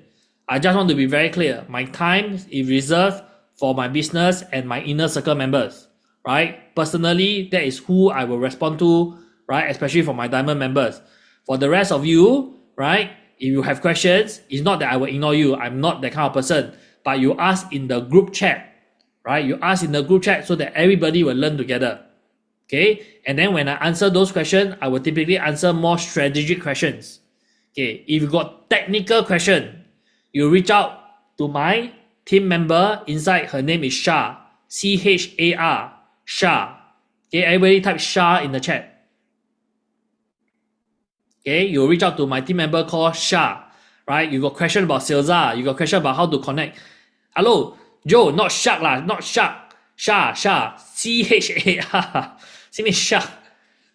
I just want to be very clear. My time is reserved for my business and my inner circle members, right? Personally, that is who I will respond to, right? Especially for my diamond members. For the rest of you, right? If you have questions, it's not that I will ignore you. I'm not that kind of person. But you ask in the group chat, right? You ask in the group chat so that everybody will learn together. Okay, and then when I answer those questions, I will typically answer more strategic questions. Okay, if you got technical question, you reach out to my team member inside. Her name is Shah, Char, Shah. Okay, everybody type Shah in the chat. Okay, you reach out to my team member called Shah, right? You got question about sales, you got question about how to connect. Hello, Joe, not Shark lah, not Shark. Shah, Char. See me shark.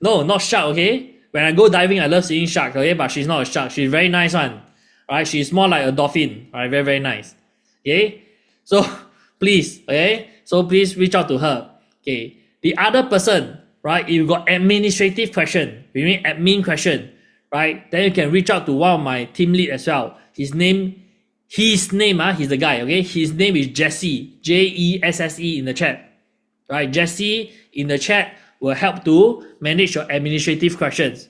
No, not shark, okay? When I go diving, I love seeing shark, okay? But she's not a shark. She's very nice one. Right? She's more like a dolphin. Right? Very, very nice. Okay? So please, okay? So please reach out to her. Okay. The other person, right? If you got administrative question, we mean admin question, right? Then you can reach out to one of my team lead as well. His name, he's the guy, okay? His name is Jesse, Jesse in the chat. Right? Jesse in the chat will help to manage your administrative questions.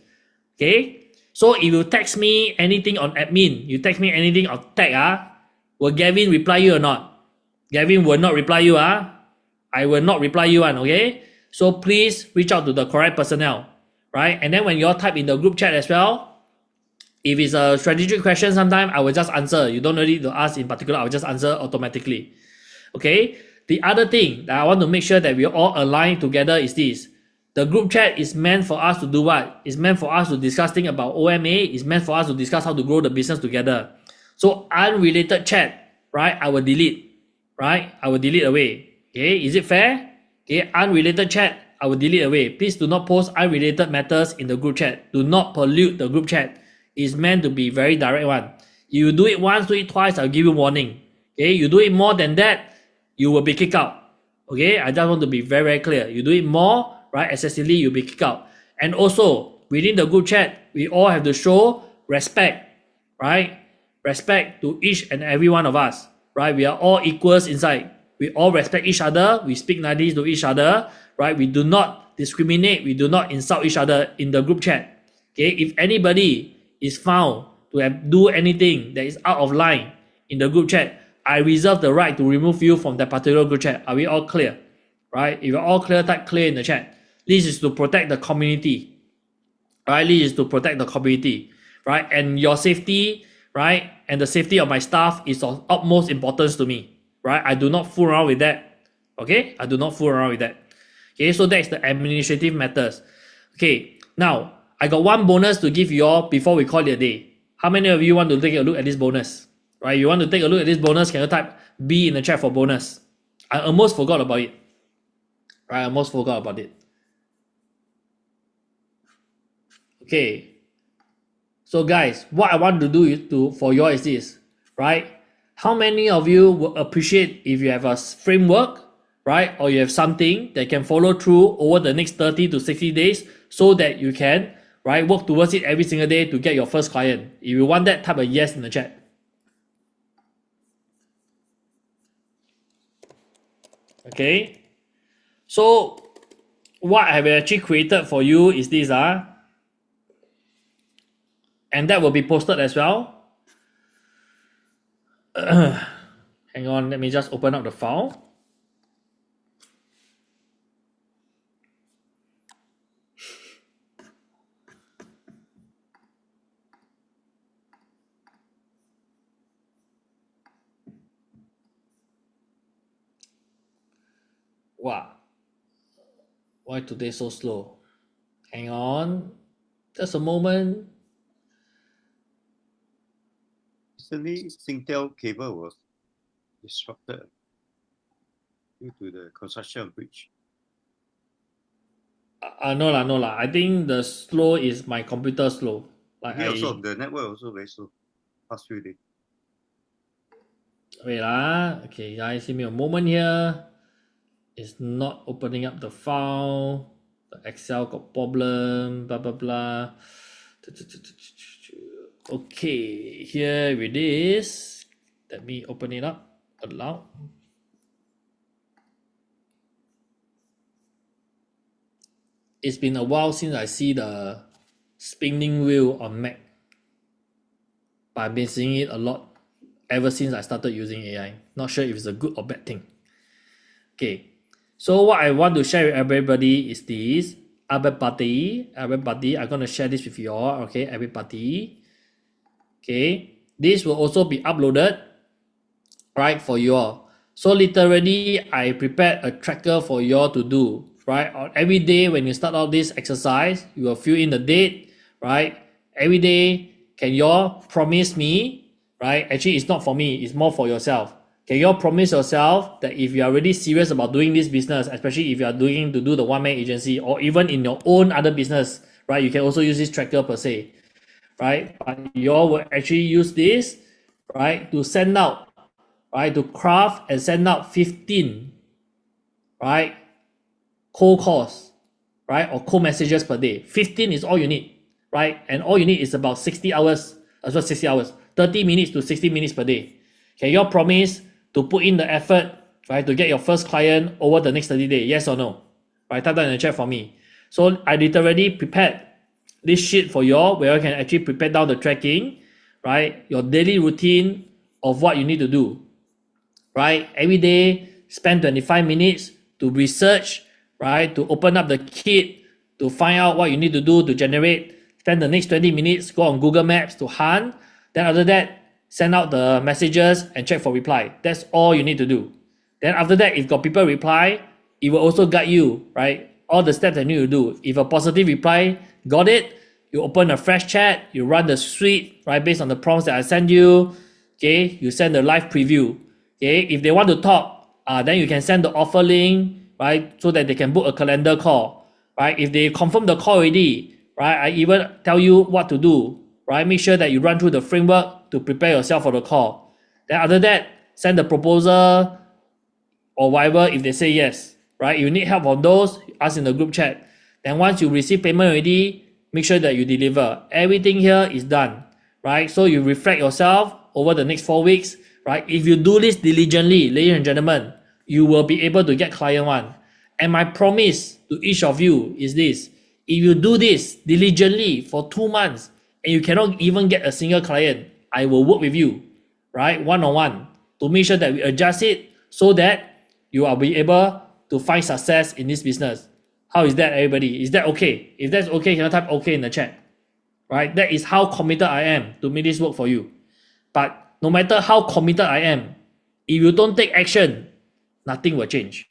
Okay? So if you text me anything on admin, you text me anything on tech, will Gavin reply you or not? Gavin will not reply you, I will not reply you, okay? So please reach out to the correct personnel, right? And then when you all type in the group chat as well, if it's a strategic question, sometimes I will just answer. You don't need to ask in particular, I will just answer automatically. Okay? The other thing that I want to make sure that we all align together is this. The group chat is meant for us to do what? It's meant for us to discuss things about OMA. It's meant for us to discuss how to grow the business together. So unrelated chat, right? I will delete, right? I will delete away. Okay, is it fair? Okay, unrelated chat, I will delete away. Please do not post unrelated matters in the group chat. Do not pollute the group chat. It's meant to be very direct one. You do it once, do it twice, I'll give you warning. Okay, you do it more than that, you will be kicked out. Okay, I just want to be very, very clear. You do it more, right, excessively, you'll be kicked out. And also, within the group chat, we all have to show respect, right? Respect to each and every one of us, right? We are all equals inside. We all respect each other. We speak nicely to each other, right? We do not discriminate. We do not insult each other in the group chat. Okay, if anybody is found to do anything that is out of line in the group chat, I reserve the right to remove you from that particular group chat. Are we all clear? Right? If you're all clear, type clear in the chat. This is to protect the community. Right? This is to protect the community. Right? And your safety, right? And the safety of my staff is of utmost importance to me. Right? I do not fool around with that. Okay? I do not fool around with that. Okay, so that's the administrative matters. Okay, now I got one bonus to give you all before we call it a day. How many of you want to take a look at this bonus? Right? You want to take a look at this bonus? Can you type B in the chat for bonus? I almost forgot about it. Right? I almost forgot about it. Okay. So guys, what I want to do for you all is this, right? How many of you will appreciate if you have a framework, right? Or you have something that can follow through over the next 30 to 60 days so that you can, right, work towards it every single day to get your first client. If you want that, type a yes in the chat. Okay. So what I have actually created for you is this. and that will be posted as well. Hang on, let me just open up the file. Wow, why today so slow? Hang on, just a moment. Recently, Singtel cable was disrupted due to the construction bridge. No lah. I think the slow is my computer slow. Like Here also, the network also very slow past few days. Wait okay guys, give me a moment here. It's not opening up the file. The Excel got problem, blah blah blah. Okay, here it is. Let me open it up. Allow. It's been a while since I see the spinning wheel on Mac, but I've been seeing it a lot ever since I started using AI. Not sure if it's a good or bad thing. Okay, so what I want to share with everybody is this. Everybody, I'm going to share this with you all. Okay, everybody. Okay, this will also be uploaded, right, for you all. So literally, I prepared a tracker for you all to do, right? Every day when you start out this exercise, you will fill in the date, right? Every day, can you all promise me, right? Actually, it's not for me, it's more for yourself. Can you all promise yourself that if you are really serious about doing this business, especially if you are doing to do the one-man agency or even in your own other business, right? You can also use this tracker per se, right? But you all will actually use this, right, to send out, right, to craft and send out 15, right, cold calls, right, or cold messages per day. 15 is all you need, right? And all you need is about 60 hours, 30 minutes to 60 minutes per day. Can you all promise to put in the effort, right, to get your first client over the next 30 days? Yes or no? Right, type down in the chat for me. So I literally prepared this sheet for you all where you can actually prepare down the tracking, right, your daily routine of what you need to do, right? Every day, spend 25 minutes to research, right, to open up the kit, to find out what you need to do to generate. Spend the next 20 minutes, go on Google Maps to hunt. Then after that, send out the messages and check for reply. That's all you need to do. Then after that, if got people reply, it will also guide you, right? All the steps that you need to do. If a positive reply, got it, you open a fresh chat, you run the suite, right, based on the prompts that I send you. Okay, you send the live preview. Okay, if they want to talk, then you can send the offer link, right, so that they can book a calendar call, right? If they confirm the call already, right, I even tell you what to do, right? Make sure that you run through the framework to prepare yourself for the call. Then after that, send the proposal or whatever if they say yes, right? You need help on those, ask in the group chat. Then once you receive payment already, make sure that you deliver. Everything here is done, right? So you reflect yourself over the next 4 weeks, right? If you do this diligently, ladies and gentlemen, you will be able to get client one. And my promise to each of you is this: if you do this diligently for 2 months and you cannot even get a single client, I will work with you, right, one-on-one, to make sure that we adjust it so that you will be able to find success in this business. How is that, everybody? Is that okay? If that's okay, can you type okay in the chat? Right? That is how committed I am to make this work for you. But no matter how committed I am, if you don't take action, nothing will change.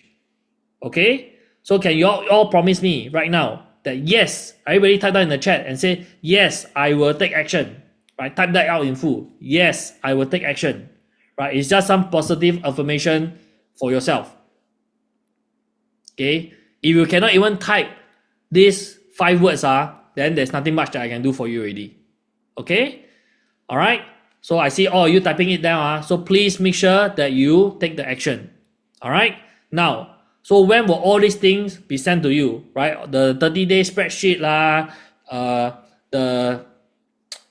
Okay? So can you all promise me right now that yes, everybody type down in the chat and say, yes, I will take action. Right? Type that out in full. Yes, I will take action. Right? It's just some positive affirmation for yourself. Okay? If you cannot even type these 5 words, then there's nothing much that I can do for you already. Okay? Alright? So I see all of you typing it down. So please make sure that you take the action. Alright? Now, so when will all these things be sent to you? Right? The 30-day spreadsheet the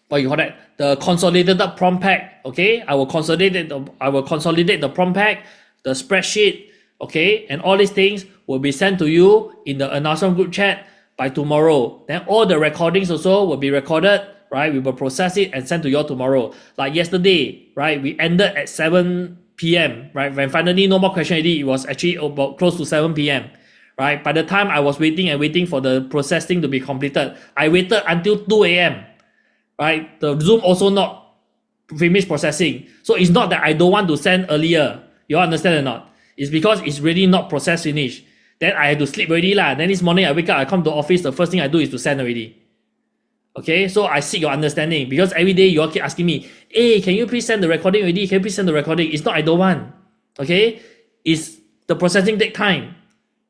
what you call that? The consolidated prompt pack. Okay? I will consolidate the prompt pack, the spreadsheet, okay, and all these things will be sent to you in the announcement group chat by tomorrow. Then all the recordings also will be recorded, right, we will process it and send to you all tomorrow. Like yesterday, right, we ended at 7 p.m., right, when finally no more question already, it was actually about close to 7 p.m., right. By the time I was waiting for the processing to be completed, I waited until 2 a.m., right. The Zoom also not finished processing. So it's not that I don't want to send earlier. You all understand or not? It's because it's really not processed finished. Then I had to sleep already lah. Then this morning I wake up, I come to office, the first thing I do is to send already. Okay, so I seek your understanding because every day you all keep asking me, hey, can you please send the recording already? Can you please send the recording? It's not I don't want. Okay, it's the processing take time.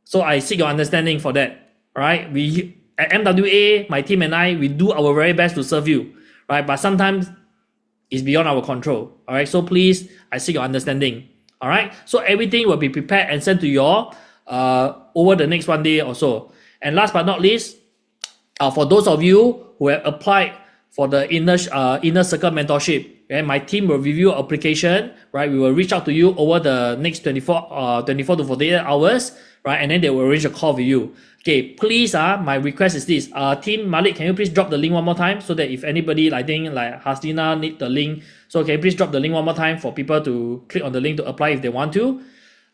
So I seek your understanding for that. All right, we at MWA, my team and I, we do our very best to serve you. Right, but sometimes it's beyond our control. All right, so please, I seek your understanding. All right, so everything will be prepared and sent to you all over the next 1 day or so. And last but not least, for those of you who have applied for the inner circle mentorship, okay, my team will review your application, right? We will reach out to you over the next 24 to 48 hours, right? And then they will arrange a call with you. Okay, please, my request is this. Team Malik, can you please drop the link one more time so that if anybody, I think like Hasina need the link, so can you please drop the link one more time for people to click on the link to apply if they want to.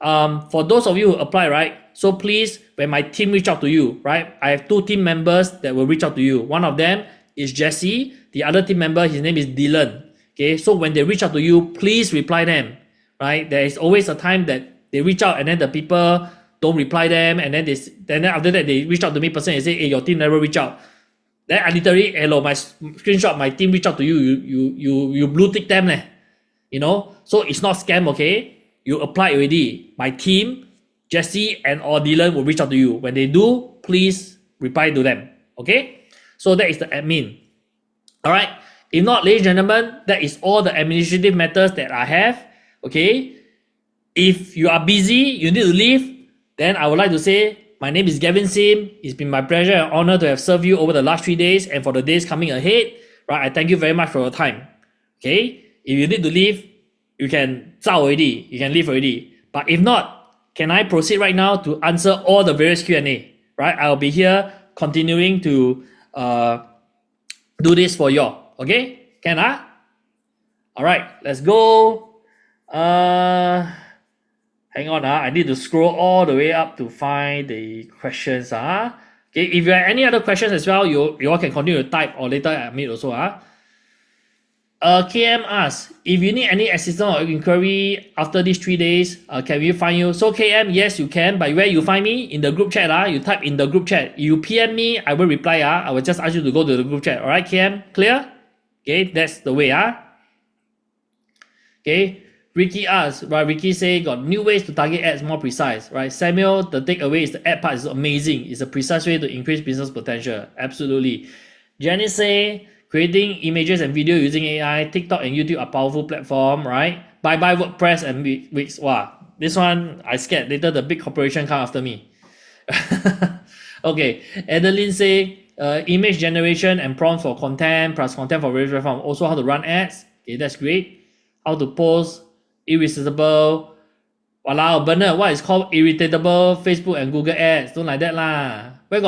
For those of you who apply, right? So please, when my team reach out to you, right? I have 2 team members that will reach out to you. One of them is Jesse. The other team member, his name is Dylan. Okay, so when they reach out to you, please reply them, right? There is always a time that they reach out and then the people don't reply them, and then after that they reach out to me personally and say, hey, your team never reach out. Then I literally, hello, my screenshot, my team reach out to you, you blue tick them, you know? So it's not scam, okay? You apply already. My team, Jesse and or Dylan will reach out to you. When they do, please reply to them, okay? So that is the admin. All right. If not, ladies and gentlemen, that is all the administrative matters that I have, okay? If you are busy, you need to leave, then I would like to say, my name is Gavin Sim. It's been my pleasure and honor to have served you over the last 3 days and for the days coming ahead. Right, I thank you very much for your time. Okay, if you need to leave, you can zao already. You can leave already. But if not, can I proceed right now to answer all the various Q&A? Right, I'll be here continuing to do this for you. Okay, can I? All right, let's go. Hang on, I need to scroll all the way up to find the questions. Okay, if you have any other questions as well, you all can continue to type or later I meet also. KM asks, if you need any assistance or inquiry after these 3 days, can we find you? So KM, yes, you can, but where you find me? In the group chat. You type in the group chat. You PM me, I will reply. I will just ask you to go to the group chat. All right, KM, clear? Okay, that's the way. Okay. Ricky asks, right? Ricky say got new ways to target ads more precise, right? Samuel, the takeaway is the ad part is amazing. It's a precise way to increase business potential. Absolutely. Jenny say creating images and video using AI, TikTok and YouTube are powerful platform, right? Bye bye WordPress and Wix. Wow, this one I scared later the big corporation come after me. Okay, Adeline say image generation and prompts for content plus content for various platforms. Also how to run ads. Okay, that's great. How to post irresistible. Walao, Bernard, what is called irritatable Facebook and Google ads? Don't like that lah. Where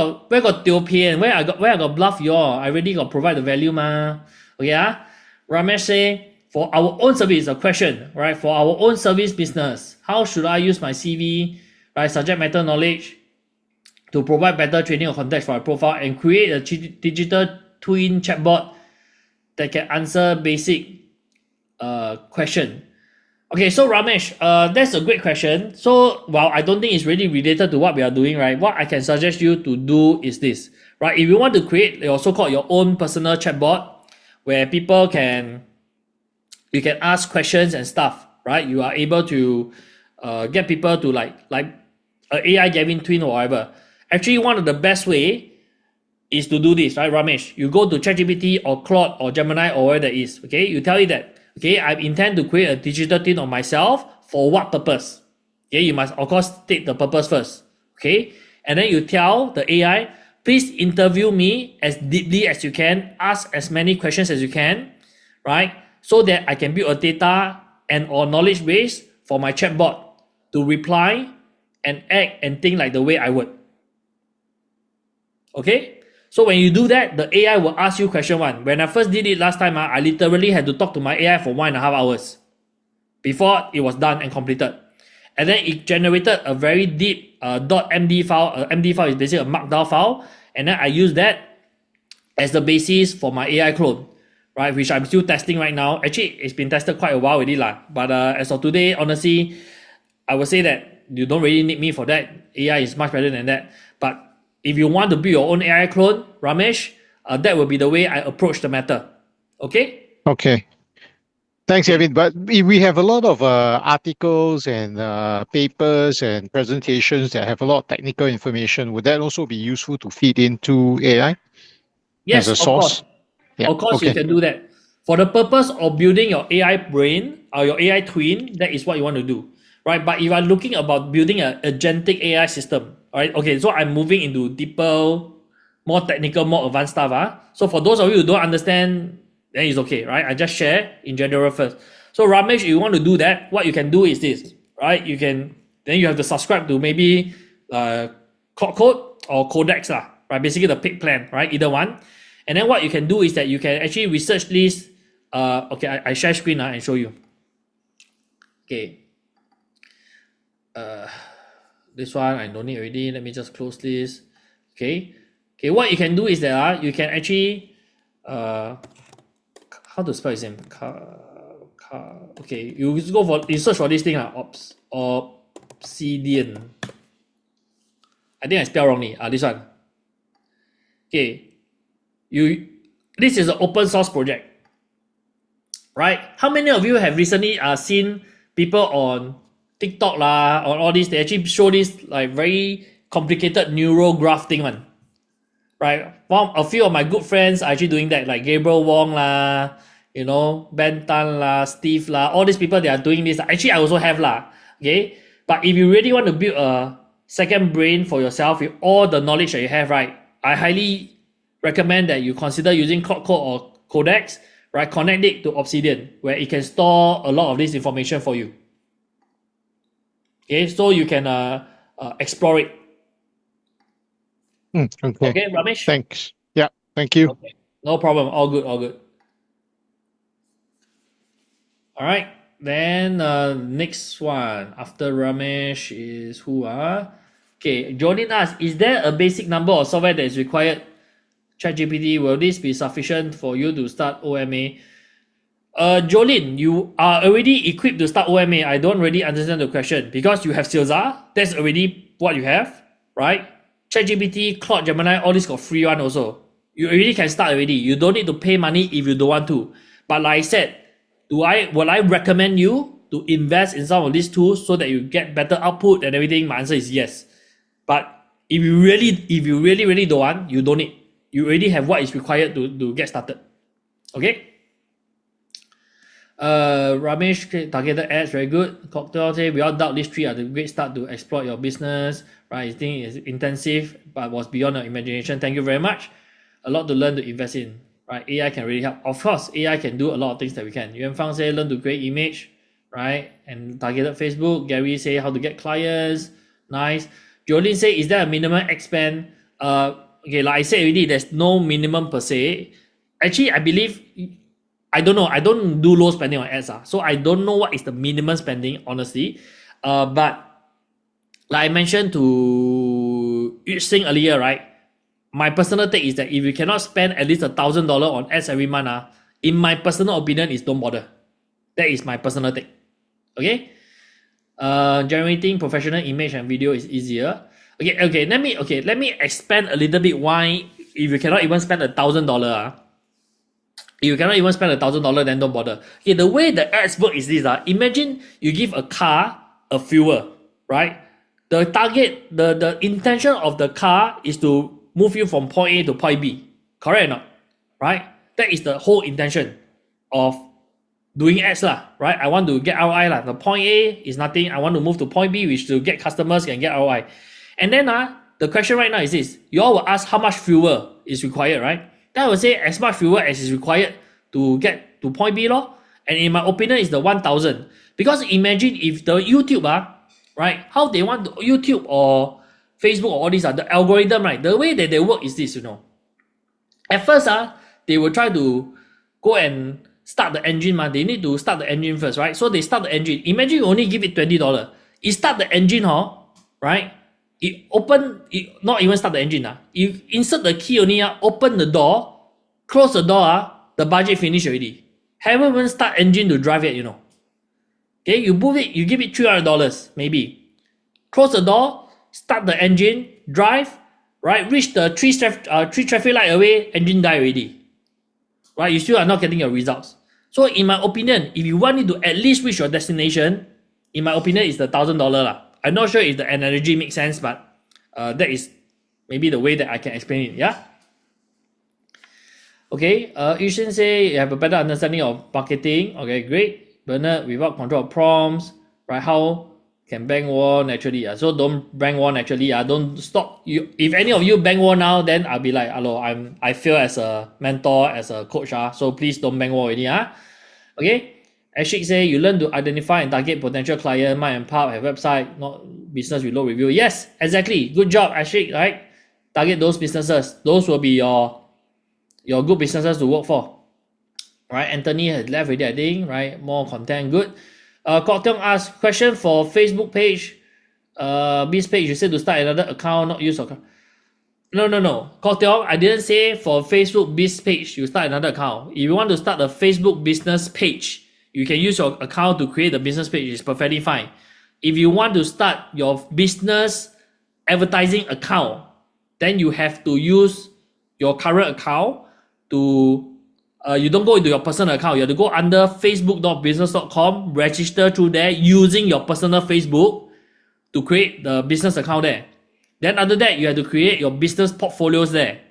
got tio pian? Where I got bluff y'all? I already got provide the value ma. Okay, Ramesh say for our own service, a question, right? For our own service business, how should I use my CV, right? Subject matter knowledge to provide better training or context for my profile and create a digital twin chatbot that can answer basic question. Okay, so Ramesh, that's a great question. So while I don't think it's really related to what we are doing, right? What I can suggest you to do is this, right? If you want to create your so-called your own personal chatbot where people can ask questions and stuff, right? You are able to get people to like a AI Gavin twin or whatever. Actually, one of the best way is to do this, right, Ramesh? You go to ChatGPT or Claude or Gemini or whatever that is, okay? You tell it that, okay, I intend to create a digital twin of myself for what purpose? Okay, you must of course state the purpose first, okay? And then you tell the AI, please interview me as deeply as you can, ask as many questions as you can, right? So that I can build a data and or knowledge base for my chatbot to reply and act and think like the way I would. Okay? So when you do that, the AI will ask you question one. When I first did it last time, I literally had to talk to my AI for 1.5 hours before it was done and completed. And then it generated a very deep .md file. MD file is basically a markdown file. And then I use that as the basis for my AI clone, right? Which I'm still testing right now. Actually, it's been tested quite a while already lah. But as of today, honestly, I would say that you don't really need me for that. AI is much better than that. But if you want to build your own AI clone, Ramesh, that will be the way I approach the matter. Okay? Okay. Thanks, Kevin. But we have a lot of articles and papers and presentations that have a lot of technical information. Would that also be useful to feed into AI Yes, as a of source? course. Yeah. Of course, Okay. you can do that. For the purpose of building your AI brain or your AI twin, that is what you want to do, right? But if you are looking about building an agentic AI system, all right? Okay, so I'm moving into deeper, more technical, more advanced stuff. So for those of you who don't understand, then it's okay, right? I just share in general first. So Ramesh, if you want to do that, what you can do is this, right? Then you have to subscribe to maybe Code or Codex, right? Basically the paid plan, right? Either one. And then what you can do is that you can actually research this. Okay, I share screen and show you. Okay. This one I don't need already. Let me just close this. Okay. Okay, what you can do is that you can actually how to spell his name? Okay, you search for this thing, Obsidian. I think I spelled wrongly. This one. Okay. This is an open source project, right? How many of you have recently seen people on TikTok or all this? They actually show this like very complicated neural graph thing, one, right? A few of my good friends are actually doing that, like Gabriel Wong Ben Tan Steve all these people, they are doing this. Actually, I also have okay. But if you really want to build a second brain for yourself with all the knowledge that you have, right? I highly recommend that you consider using Cloud Code or Codex, right? Connect it to Obsidian, where it can store a lot of this information for you. Okay, so you can explore it. Okay, Ramesh? Thanks. Yeah, thank you. Okay. No problem. All good, all good. All right, then next one after Ramesh is who? Okay, Jolene asks, is there a basic number of software that is required? ChatGPT, will this be sufficient for you to start OMA? Jolene, you are already equipped to start OMA. I don't really understand the question because you have Silza. That's already what you have, right? ChatGPT, Claude, Gemini, all this got free one also. You already can start already. You don't need to pay money if you don't want to. But like I said, would I recommend you to invest in some of these tools so that you get better output and everything? My answer is yes. But if you really don't want, you don't need. You already have what is required to get started. Okay? Ramesh, targeted ads, very good. Cocktail say, without doubt, these three are the great start to exploit your business. Right? I think it's intensive, but was beyond your imagination. Thank you very much. A lot to learn to invest in. Right? AI can really help. Of course, AI can do a lot of things that we can. Yuan Fang say, learn to create image, right? And targeted Facebook. Gary say, how to get clients. Nice. Jolene say, is there a minimum expand? Okay, like I said already, there's no minimum per se. Actually, I believe, I don't know. I don't do low spending on ads. So I don't know what is the minimum spending, honestly. But like I mentioned to Yu Sing earlier, right? My personal take is that if you cannot spend at least $1,000 on ads every month, in my personal opinion, is don't bother. That is my personal take. Okay? Generating professional image and video is easier. Okay. Let me expand a little bit why if you cannot even spend $1,000, if you cannot even spend $1,000, then don't bother. Okay, the way the ads work is this. Imagine you give a car a fuel, right? The target, the intention of the car is to move you from point A to point B. Correct or not? Right? That is the whole intention of doing ads, right? I want to get ROI. The point A is nothing. I want to move to point B, which to get customers and get ROI. And then the question right now is this. You all will ask how much fuel is required, right? Then I will say as much fuel as is required to get to point B. And in my opinion, it's the 1,000. Because imagine if the YouTube, right? How they want to, YouTube or Facebook or all these the algorithm, right? The way that they work is this, At first, they will try to go and start the engine. They need to start the engine first, right? So they start the engine. Imagine you only give it $20. You start the engine, right? It not even start the engine. You insert the key only, open the door, close the door, the budget finish already. Haven't even start engine to drive yet, Okay, you move it, you give it $300, maybe. Close the door, start the engine, drive, right? Reach the three traffic light away, engine die already. Right? You still are not getting your results. So in my opinion, if you want it to at least reach your destination, in my opinion, it's the $1,000. I'm not sure if the analogy makes sense, but that is maybe the way that I can explain it. Yeah. Okay. Yushin say you have a better understanding of marketing. Okay, great. Bernard, without control of prompts, right? How can bank war naturally? So don't bank war naturally. Don't stop. You, if any of you bank war now, then I'll be like, hello, I feel as a mentor, as a coach. So please don't bank war already. Okay. Ashik say you learn to identify and target potential client. Mind and Pub have website, not business with low review. Yes, exactly. Good job, Ashik. Right? Target those businesses. Those will be your good businesses to work for. Right? Anthony has left already, I think. Right? More content. Good. Kok Tiong asked question for Facebook page. Biz page. You said to start another account, not use account. No. Kok Tiong, I didn't say for Facebook Biz page you start another account. If you want to start a Facebook business page, you can use your account to create the business page. It's perfectly fine. If you want to start your business advertising account, then you have to use your current account to you don't go into your personal account. You have to go under facebook.business.com, register through there using your personal Facebook to create the business account there. Then after that, you have to create your business portfolios there.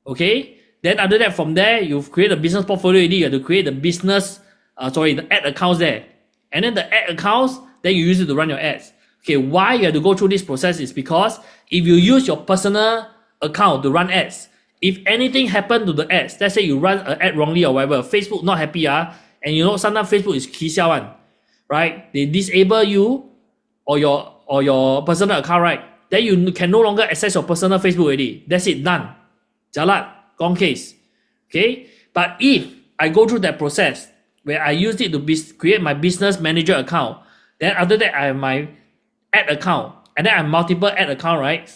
Okay? Then after that, from there, you've created a business portfolio already. You have to create the business, the ad accounts there. And then the ad accounts, then you use it to run your ads. Okay, why you have to go through this process is because if you use your personal account to run ads, if anything happened to the ads, let's say you run an ad wrongly or whatever, Facebook not happy, and sometimes Facebook is kisiao one, right? They disable you or your personal account, right? Then you can no longer access your personal Facebook already. That's it, done. Jalat, gone case. Okay? But if I go through that process where I use it to create my business manager account, then after that I have my ad account, and then I have multiple ad account, right?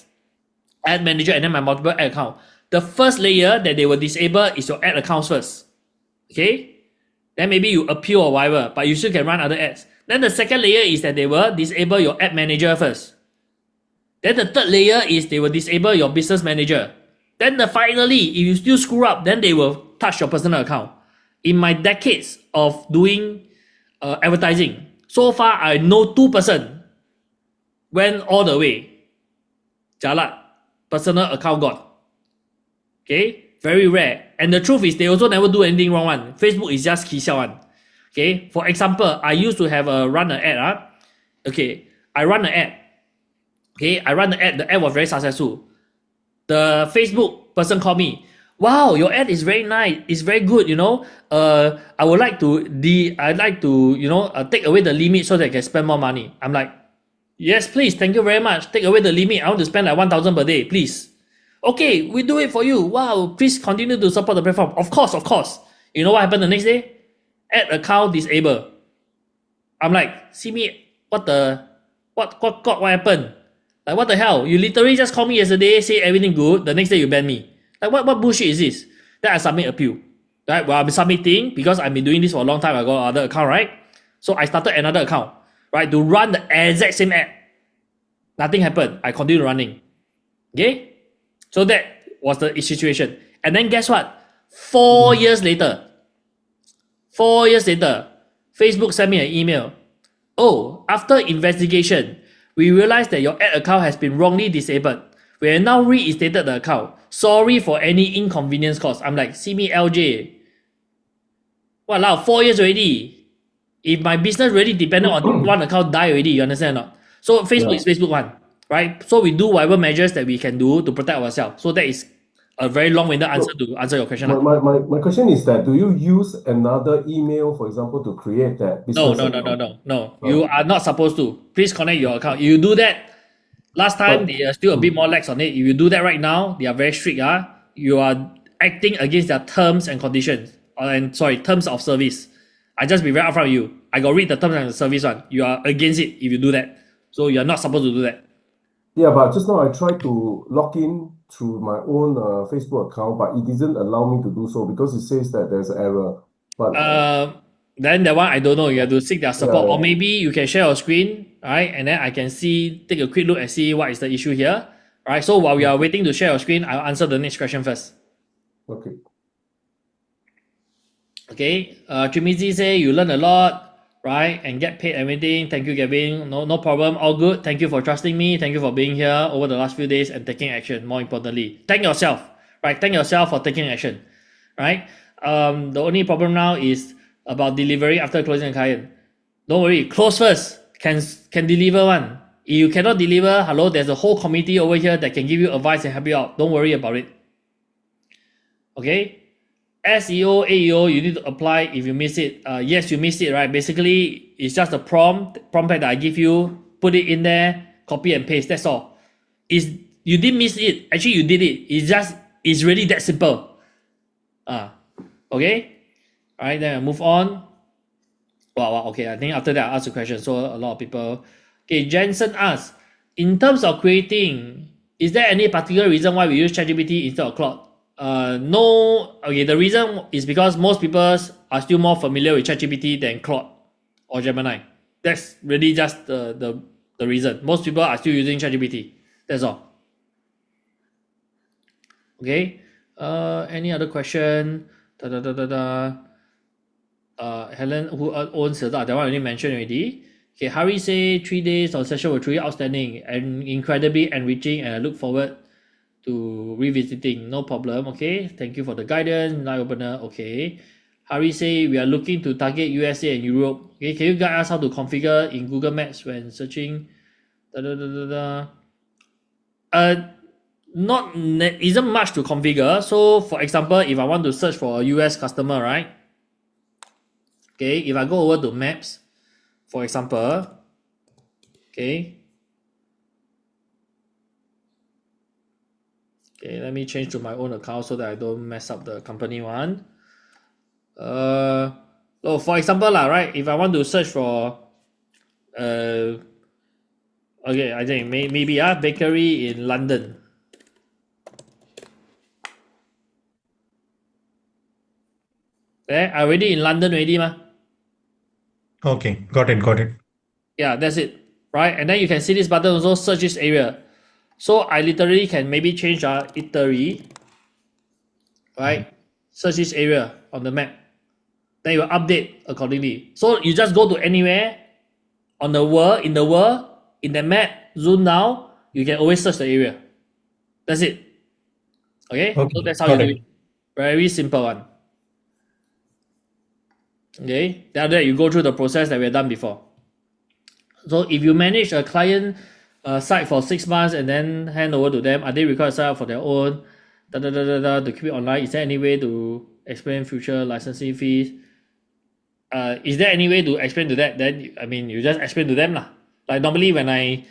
Ad manager and then my multiple ad account. The first layer that they will disable is your ad accounts first. Okay? Then maybe you appeal or whatever, but you still can run other ads. Then the second layer is that they will disable your ad manager first. Then the third layer is they will disable your business manager. Then finally, if you still screw up, then they will touch your personal account. In my decades of doing advertising, so far I know 2% went all the way. Jalat, personal account gone. Okay, very rare. And the truth is they also never do anything wrong one. Facebook is just kisiao one. Okay, for example, I used to have run an ad. Okay, I run an ad. Okay, I run the ad. The ad was very successful. The Facebook person called me. Wow, your ad is very nice. It's very good. I would like to take away the limit so that I can spend more money. I'm like, yes, please. Thank you very much. Take away the limit. I want to spend like 1,000 per day, please. Okay, we do it for you. Wow, please continue to support the platform. Of course. You know what happened the next day? Ad account disabled. I'm like, see me, what happened? Like, what the hell? You literally just called me yesterday, say everything good, the next day you ban me. Like, what bullshit is this? Then I submit appeal. Right? Well, I'm submitting because I've been doing this for a long time. I got another account, right? So I started another account, right? To run the exact same ad. Nothing happened. I continued running. Okay? So that was the situation. And then guess what? 4 years later, Facebook sent me an email. Oh, after investigation, we realized that your ad account has been wrongly disabled. We have now reinstated the account. Sorry for any inconvenience caused. I'm like, see me LJ. Wow, 4 years already. If my business really depended on one account die already, you understand or not? So Facebook is Facebook one. Right? So we do whatever measures that we can do to protect ourselves. So that is a very long-winded answer to answer your question. My question is that do you use another email, for example, to create that business account? No. You are not supposed to. Please connect your account. You do that. Last time they are still a bit more lax on it. If you do that right now, they are very strict. You are acting against their terms and conditions, terms of service. I just be very upfront with you. I got read the terms and service one. You are against it if you do that. So you're not supposed to do that. Yeah, but just now I tried to log in through my own Facebook account, but it didn't allow me to do so because it says that there's an error. But Then that one I don't know. You have to seek their support, yeah. or maybe you can share your screen, right? And then I can take a quick look and see what is the issue here, right? So while we are waiting to share your screen, I'll answer the next question first. Okay. Okay. Trimizi say you learn a lot, right? And get paid everything. Thank you, Gavin. No problem. All good. Thank you for trusting me. Thank you for being here over the last few days and taking action. More importantly, thank yourself, right? Thank yourself for taking action, right? The only problem now is about delivery after closing a client. Don't worry, close first. Can deliver one. If you cannot deliver, hello, there's a whole committee over here that can give you advice and help you out. Don't worry about it. Okay. SEO, AEO, you need to apply if you miss it. Yes, you missed it, right? Basically, it's just a prompt that I give you. Put it in there, copy and paste. That's all. You didn't miss it. Actually, you did it. It's really that simple. Okay. All right, then I move on. Wow. Okay, I think after that I'll ask a question. So a lot of people. Okay, Jensen asks, in terms of creating, is there any particular reason why we use ChatGPT instead of Claude? No. Okay, the reason is because most people are still more familiar with ChatGPT than Claude or Gemini. That's really just the reason. Most people are still using ChatGPT. That's all. Okay. Any other question? Helen, who owns that one I already mentioned already. Okay, Hari say 3 days of session were truly outstanding and incredibly enriching, and I look forward to revisiting. No problem. Okay, thank you for the guidance. Eye opener. Okay. Hari say we are looking to target USA and Europe. Okay, can you guide us how to configure in Google Maps when searching? Isn't much to configure. So for example, if I want to search for a US customer, right? Okay, if I go over to Maps, for example, okay, let me change to my own account so that I don't mess up the company one. So for example, right, if I want to search for, okay, I think maybe bakery in London. I already in London already, ma. Okay, got it. Yeah, that's it, right? And then you can see this button also, search this area. So I literally can maybe change Italy, right? Search this area on the map. Then you will update accordingly. So you just go to anywhere on the world, in the map, zoom down, you can always search the area. That's it. Okay? So that's how you do it. Very simple one. Okay? Then after that, you go through the process that we have done before. So if you manage a client site for 6 months and then hand over to them, are they required to sign up for their own to keep it online? Is there any way to explain future licensing fees? Is there any way to explain to that? Then I mean, you just explain to them lah. Like normally when I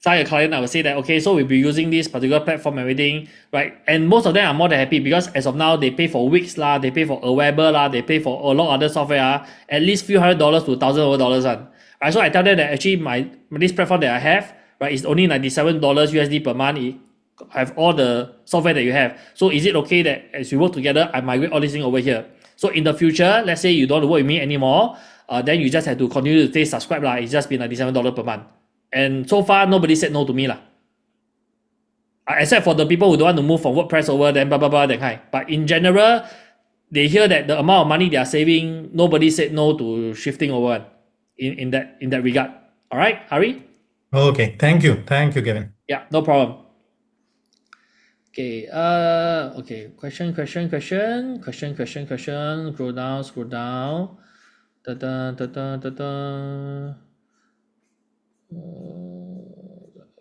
sign a client, I would say that okay, so we'll be using this particular platform and everything, right? And most of them are more than happy because as of now they pay for Wix lah, they pay for Aweber lah, they pay for a lot of other software at least few $100 to $1,000 one. Right, so I tell them that actually this platform that I have, right, is only $97 USD per month. It have all the software that you have. So is it okay that as we work together, I migrate all this thing over here? So in the future, let's say you don't want to work with me anymore, then you just have to continue to stay subscribed lah. It's just been $97 per month. And so far, nobody said no to me lah. Except for the people who don't want to move from WordPress over, then blah blah blah that kind. But in general, they hear that the amount of money they are saving, nobody said no to shifting over in that regard. All right, Hari? Okay, thank you, Kevin. Yeah, no problem. Okay, okay, question. Scroll down.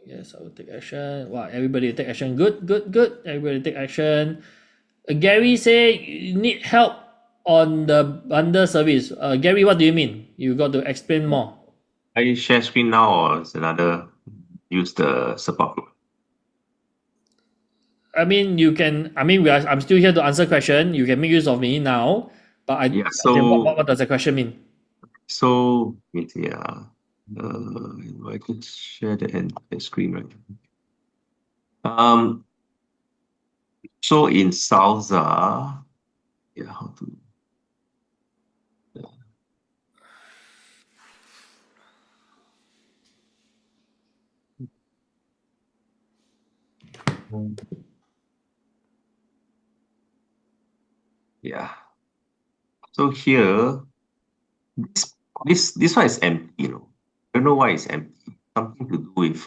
Yes, I will take action. Wow, everybody take action. Good. Everybody take action. Gary say you need help on the bundle service. Gary, what do you mean? You got to explain more. I share screen now or is another use the support group? I mean, you can. I mean, I'm still here to answer question. You can make use of me now. But Yeah. okay, what So does the question mean? yeah. I could share the entire screen, right? So in Salsa, yeah, how to. Yeah. So here, this one is empty, you know. I don't know why it's empty. Something to do with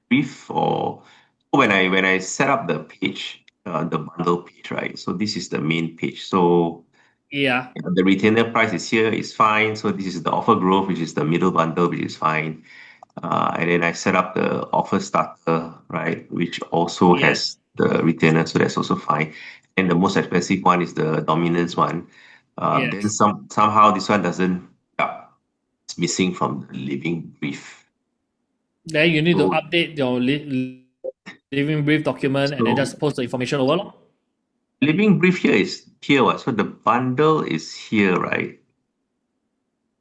brief or when I set up the page, the bundle page, right? So this is the main page. So Yeah. the retainer price is here, is fine. So this is the offer growth, which is the middle bundle, which is fine. And then I set up the offer starter, right, which also Yes. has the retainer, so that's also fine. And the most expensive one is the dominance one. Then Yes. somehow this one doesn't, it's missing from the living brief. Then you need to So, update your living brief document and then so just post the information over. Lor. living brief here is here, what? So the bundle is here, right?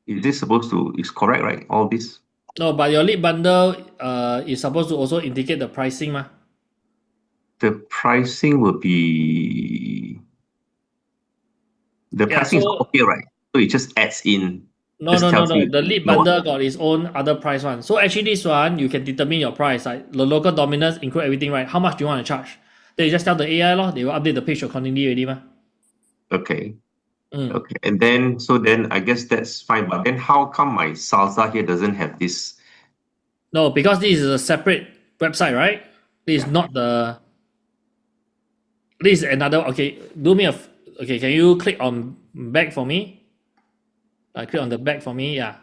Is this supposed to is correct, right? All this. No, but your lead bundle is supposed to also indicate the pricing, mah. The pricing will be the Yeah, pricing is all so here, right? So it just adds in, no, just no, no, tells no. you The lead no. bundle got its own other price one. So actually, this one you can determine your price. Like the local dominance include everything, right? How much do you want to charge? Then you just tell the AI, lor. They will update the page accordingly, already, mah. Okay. Mm. Okay. And then I guess that's fine. But then how come my salsa here doesn't have this? No, because this is a separate website, right? This is not the. This is another. Okay, do me a. Okay, can you click on back for me? Click on the back for me. Yeah.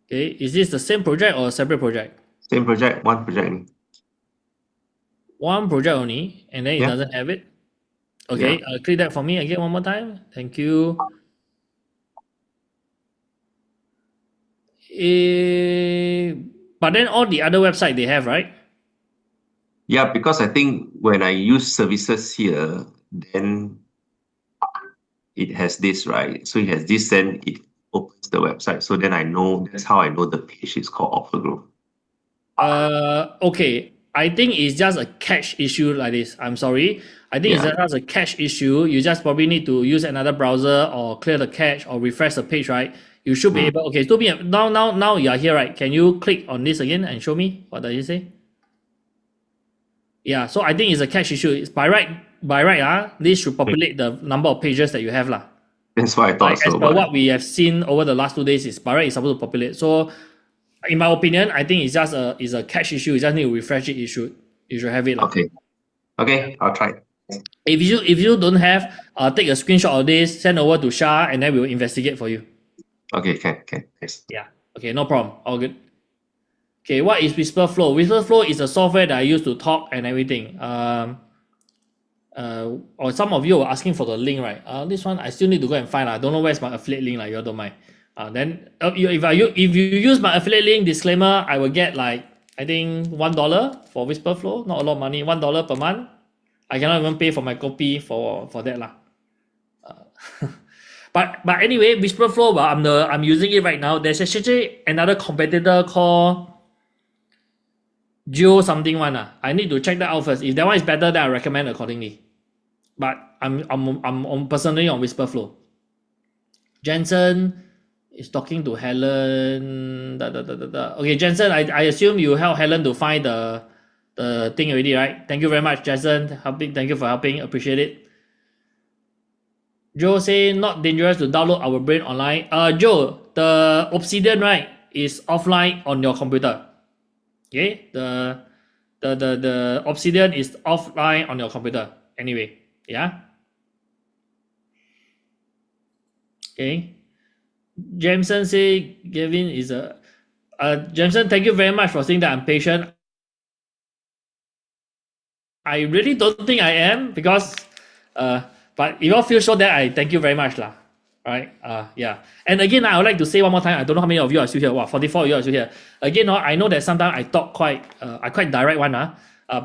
Okay, is this the same project or a separate project? Same project, one project. One project only, and then it Yeah. doesn't have it. Okay, click that for me again one more time. Thank you. But then all the other website they have, right? Yeah, because I think when I use services here, then it has this, right? So it has this, then it opens the website. So then I know, that's how I know the page is called Offer Group. Okay. I think it's just a cache issue like this. I'm sorry. I think it's just a cache issue. You just probably need to use another browser or clear the cache or refresh the page, right? You should be able. Okay, now you are here, right? Can you click on this again and show me what does it say? Yeah, so I think it's a cache issue. It's by right, this should populate the number of pages that you have, lah. That's what I thought so. As per what we have seen over the last 2 days, is by right it's supposed to populate. So, in my opinion, I think it's just a cache issue. You just need to refresh it. You should have it, lah. Okay, I'll try. If you don't have, take a screenshot of this, send over to Shah, and then we'll investigate for you. Okay, can. Yes. Yeah. Okay, no problem. All good. Okay, what is WhisperFlow? WhisperFlow is a software that I use to talk and everything. Or some of you were asking for the link, right? This one I still need to go and find. I don't know where's my affiliate link, like you all don't mind. Then if you use my affiliate link, disclaimer, I will get like I think $1 for WhisperFlow. Not a lot of money, $1 per month. I cannot even pay for my copy for that lah. But anyway, WhisperFlow, I'm using it right now. There's actually another competitor called Geo something one. I need to check that out first. If that one is better, then I recommend accordingly. But I'm personally on WhisperFlow. Jensen is talking to Helen. Okay, Jensen, I assume you help Helen to find the thing already, right? Thank you very much, Jensen. Thank you for helping. Appreciate it. Joe say not dangerous to download our brain online. Joe, the Obsidian, right, is offline on your computer. Okay, the Obsidian is offline on your computer. Anyway, yeah. Okay. Jameson say Gavin is a. Jameson, thank you very much for saying that I'm patient. I really don't think I am because, but if you all feel so, that I thank you very much lah. Right? Yeah. And again, I would like to say one more time. I don't know how many of you are still here. Wow, 44 of you are still here. Again, I know that sometimes I talk quite direct one.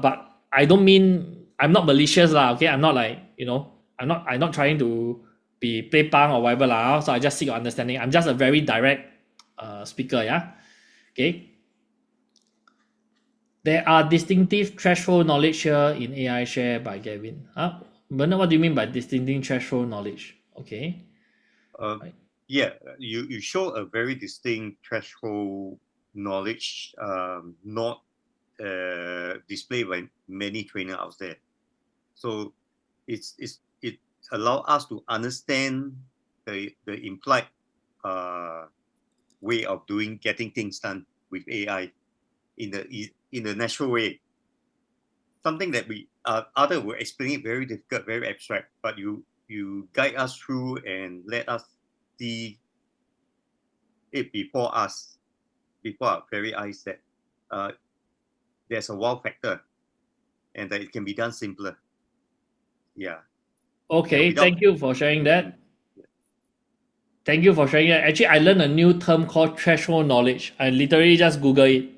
but I don't mean I'm not malicious lah. Okay, I'm not like I'm not trying to be play punk or whatever lah. So I just seek your understanding. I'm just a very direct speaker. Yeah. Okay. There are distinctive threshold knowledge here in AI share by Gavin. Bernard, what do you mean by distinctive threshold knowledge? Okay. Yeah, you show a very distinct threshold knowledge, not displayed by many trainers out there. So it allows us to understand the implied way of getting things done with AI in the natural way. Something that we other will explain it very difficult, very abstract, but you guide us through and let us see it before our very eyes that there's a wow factor and that it can be done simpler. Yeah. Okay, thank you for sharing that. Thank you for sharing that. Actually, I learned a new term called threshold knowledge. I literally just Google it.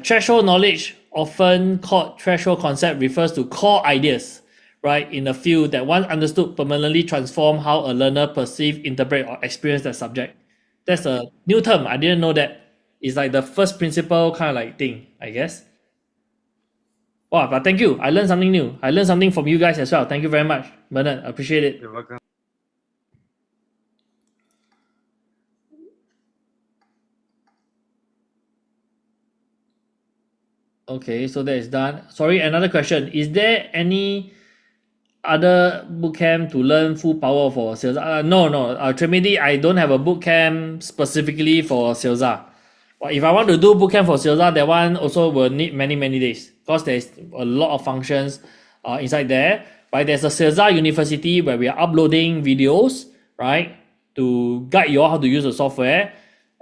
Threshold knowledge, often called threshold concept, refers to core ideas, right, in a field that once understood permanently transform how a learner perceive, interpret, or experience the subject. That's a new term. I didn't know that. It's like the first principle kind of like thing, I guess. Wow, but thank you. I learned something new. I learned something from you guys as well. Thank you very much, Bernard. Appreciate it. You're welcome. Okay, so that is done. Sorry, another question. Is there any other bootcamp to learn full power for sales? No. Trimidi, I don't have a bootcamp specifically for sales. But if I want to do bootcamp for sales, that one also will need many days because there's a lot of functions inside there. Right? There's a sales university where we are uploading videos, right, to guide you all how to use the software.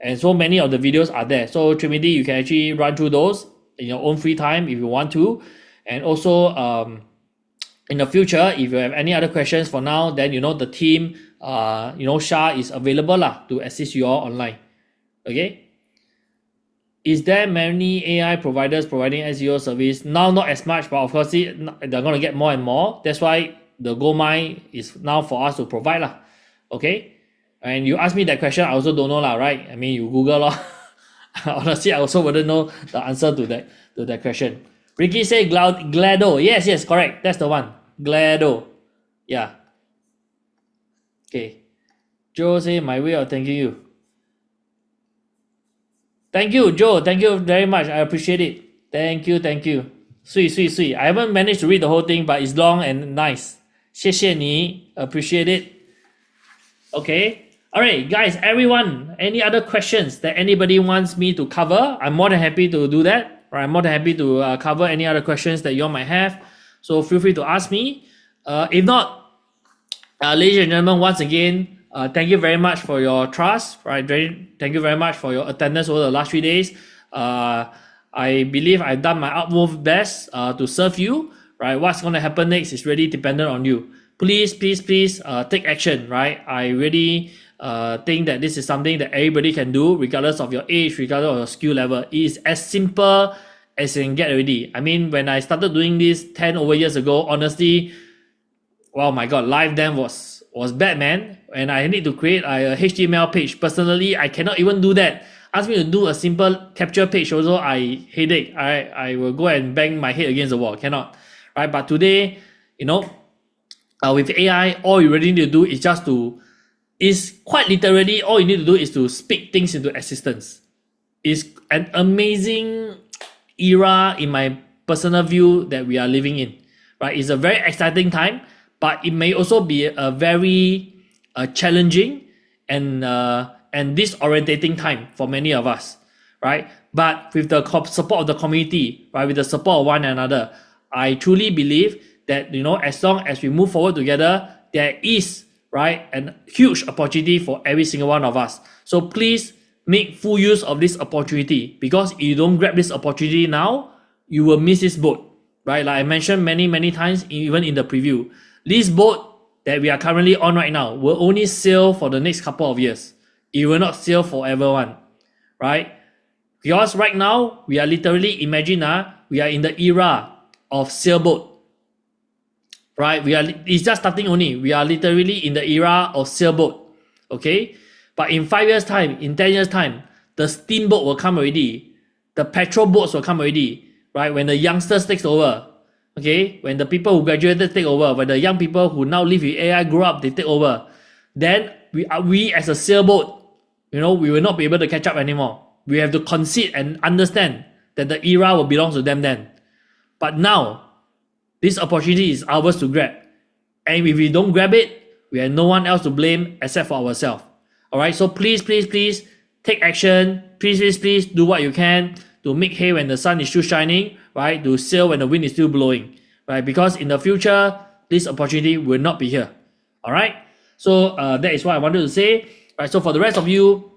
And so many of the videos are there. So Trimidi, you can actually run through those in your own free time if you want to. And also in the future, if you have any other questions for now, then the team Shah is available to assist you all online. Okay. Is there many AI providers providing SEO service? Now not as much, but of course they're going to get more and more. That's why the GoMy is now for us to provide okay. And you ask me that question, I also don't know right? I mean, you Google Honestly, I also wouldn't know the answer to that question. Ricky say Glado. Yes, correct. That's the one. Glado. Yeah. Okay. Joe say my way of thanking you. Thank you, Joe. Thank you very much. I appreciate it. Thank you. Sweet. I haven't managed to read the whole thing, but it's long and nice. 谢谢你. Appreciate it. Okay. All right, guys, everyone, any other questions that anybody wants me to cover? I'm more than happy to do that. Right? I'm more than happy to cover any other questions that you all might have. So feel free to ask me. If not, ladies and gentlemen, once again, thank you very much for your trust. Right? Thank you very much for your attendance over the last 3 days. I believe I've done my utmost best to serve you. Right? What's going to happen next is really dependent on you. Please take action. Right? I really think that this is something that everybody can do regardless of your age, regardless of your skill level. It is as simple as you can get already. I mean, when I started doing this 10 over years ago, honestly, wow, my God, life then was bad, man. And I need to create a HTML page. Personally, I cannot even do that. Ask me to do a simple capture page also, I headache. I will go and bang my head against the wall. Cannot. Right? But today, with AI, all you really need to do is quite literally all you need to do is to speak things into existence. It's an amazing era in my personal view that we are living in. Right? It's a very exciting time, but it may also be a very challenging and disorientating time for many of us. Right? But with the support of the community, right, with the support of one another, I truly believe that as long as we move forward together, there is a huge opportunity for every single one of us. So please make full use of this opportunity, because if you don't grab this opportunity now, you will miss this boat. Right? Like I mentioned many times, even in the preview, this boat that we are currently on right now will only sail for the next couple of years. It will not sail forever one. Right? Because right now, we are literally, imagine we are in the era of sailboat. Right? It's just starting only. We are literally in the era of sailboat. Okay? But in 5 years' time, in 10 years' time, the steamboat will come already. The petrol boats will come already. Right? When the youngsters takes over. Okay? When the people who graduated take over. When the young people who now live with AI grow up, they take over. Then we as a sailboat, we will not be able to catch up anymore. We have to concede and understand that the era will belong to them then. But now, this opportunity is ours to grab. And if we don't grab it, we have no one else to blame except for ourselves. Alright, so please take action. Please do what you can to make hay when the sun is still shining, right? To sail when the wind is still blowing, right? Because in the future, this opportunity will not be here. Alright, so that is what I wanted to say. Right, so for the rest of you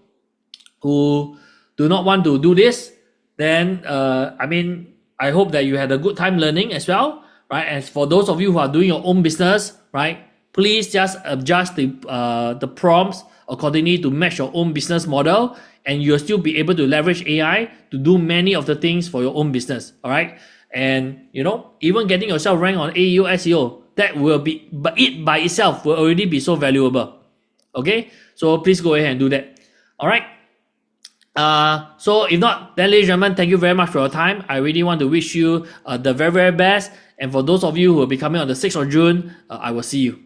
who do not want to do this, then I hope that you had a good time learning as well, right? As for those of you who are doing your own business, right, please just adjust the prompts accordingly to match your own business model, and you'll still be able to leverage AI to do many of the things for your own business. All right, and even getting yourself ranked on AEO SEO, that will be, but it by itself will already be so valuable. Okay, so please go ahead and do that. All right. So if not, then ladies and gentlemen, thank you very much for your time. I really want to wish you the very, very best. And for those of you who will be coming on the 6th of June, I will see you.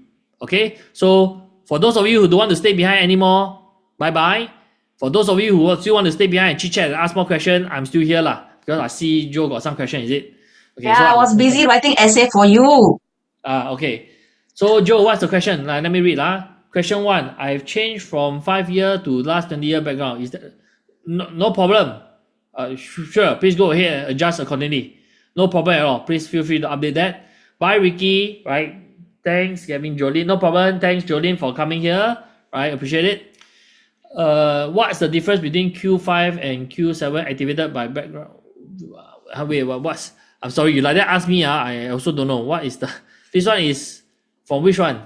Okay? So for those of you who don't want to stay behind anymore, bye-bye. For those of you who still want to stay behind and chit-chat and ask more questions, I'm still here lah. Because I see Joe got some question, is it? Okay, Yeah, so I was busy writing essay for you. Okay. So Joe, what's the question? Let me read lah. Question 1. I've changed from 5-year to last 20-year background. Is that no problem? Sure, please go ahead and adjust accordingly. No problem at all. Please feel free to update that. Bye, Ricky. Right. Thanks, Gavin, Jolene. No problem. Thanks, Jolene, for coming here. Right. Appreciate it. What's the difference between Q5 and Q7 activated by background? Wait, what's? I'm sorry, you like that ask me. I also don't know. What is the? This one is from which one?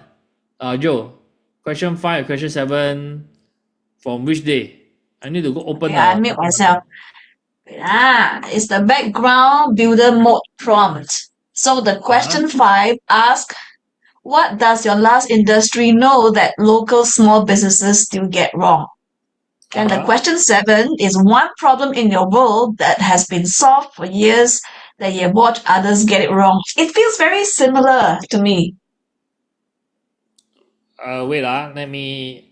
Joe. Question 5, question 7. From which day? I need to go open. Yeah, I mute myself. It's the background builder mode prompt. So the question 5 asks, what does your last industry know that local small businesses still get wrong? And the question 7 is one problem in your world that has been solved for years that you have watched others get it wrong. It feels very similar to me. Wait, let me.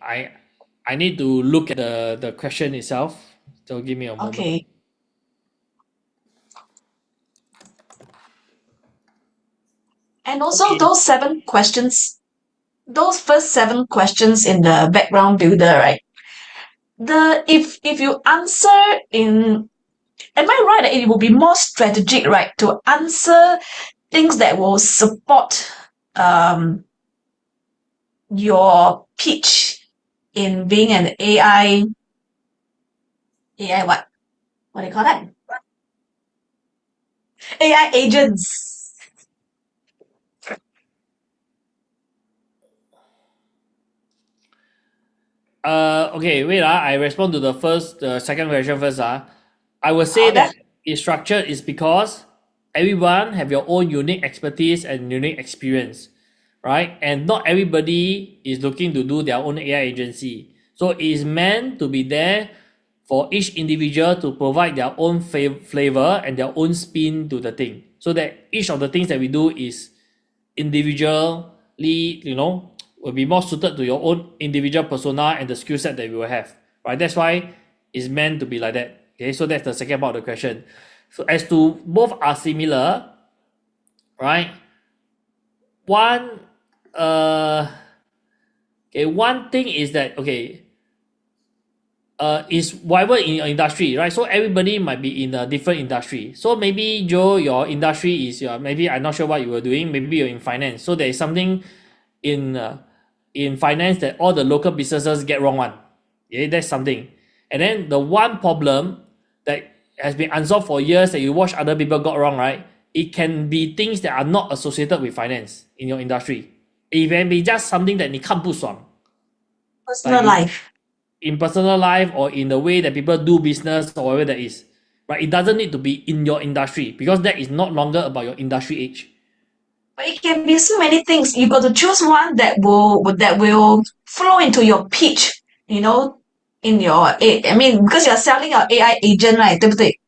I need to look at the question itself. So give me a moment. Okay. And also those 7 questions, those first 7 questions in the background builder, right? If you answer in, am I right that it will be more strategic, right, to answer things that will support your pitch in being an AI what? What do you call that? AI agents. Okay, wait. I respond to the second question first. I will say that it's structured is because everyone have your own unique expertise and unique experience, right? And not everybody is looking to do their own AI agency. So it is meant to be there for each individual to provide their own flavor and their own spin to the thing. So that each of the things that we do is individually, will be more suited to your own individual persona and the skill set that you will have, right? That's why it's meant to be like that. Okay, so that's the second part of the question. So as to both are similar, right? One thing is that is whatever in your industry, right? So everybody might be in a different industry. So maybe Joe, your industry is maybe I'm not sure what you were doing. Maybe you're in finance. So there is something in finance that all the local businesses get wrong one. Yeah, that's something. And then the one problem that has been unsolved for years that you watch other people got wrong, right? It can be things that are not associated with finance in your industry. It can be just something that 你看不爽. Personal life. In personal life or in the way that people do business or whatever that is. Right? right? It doesn't need to be in your industry because that is not longer about your industry age. But it can be so many things. You got to choose one that will flow into your pitch, in your I mean, because you're selling your AI agent, right? 对不对?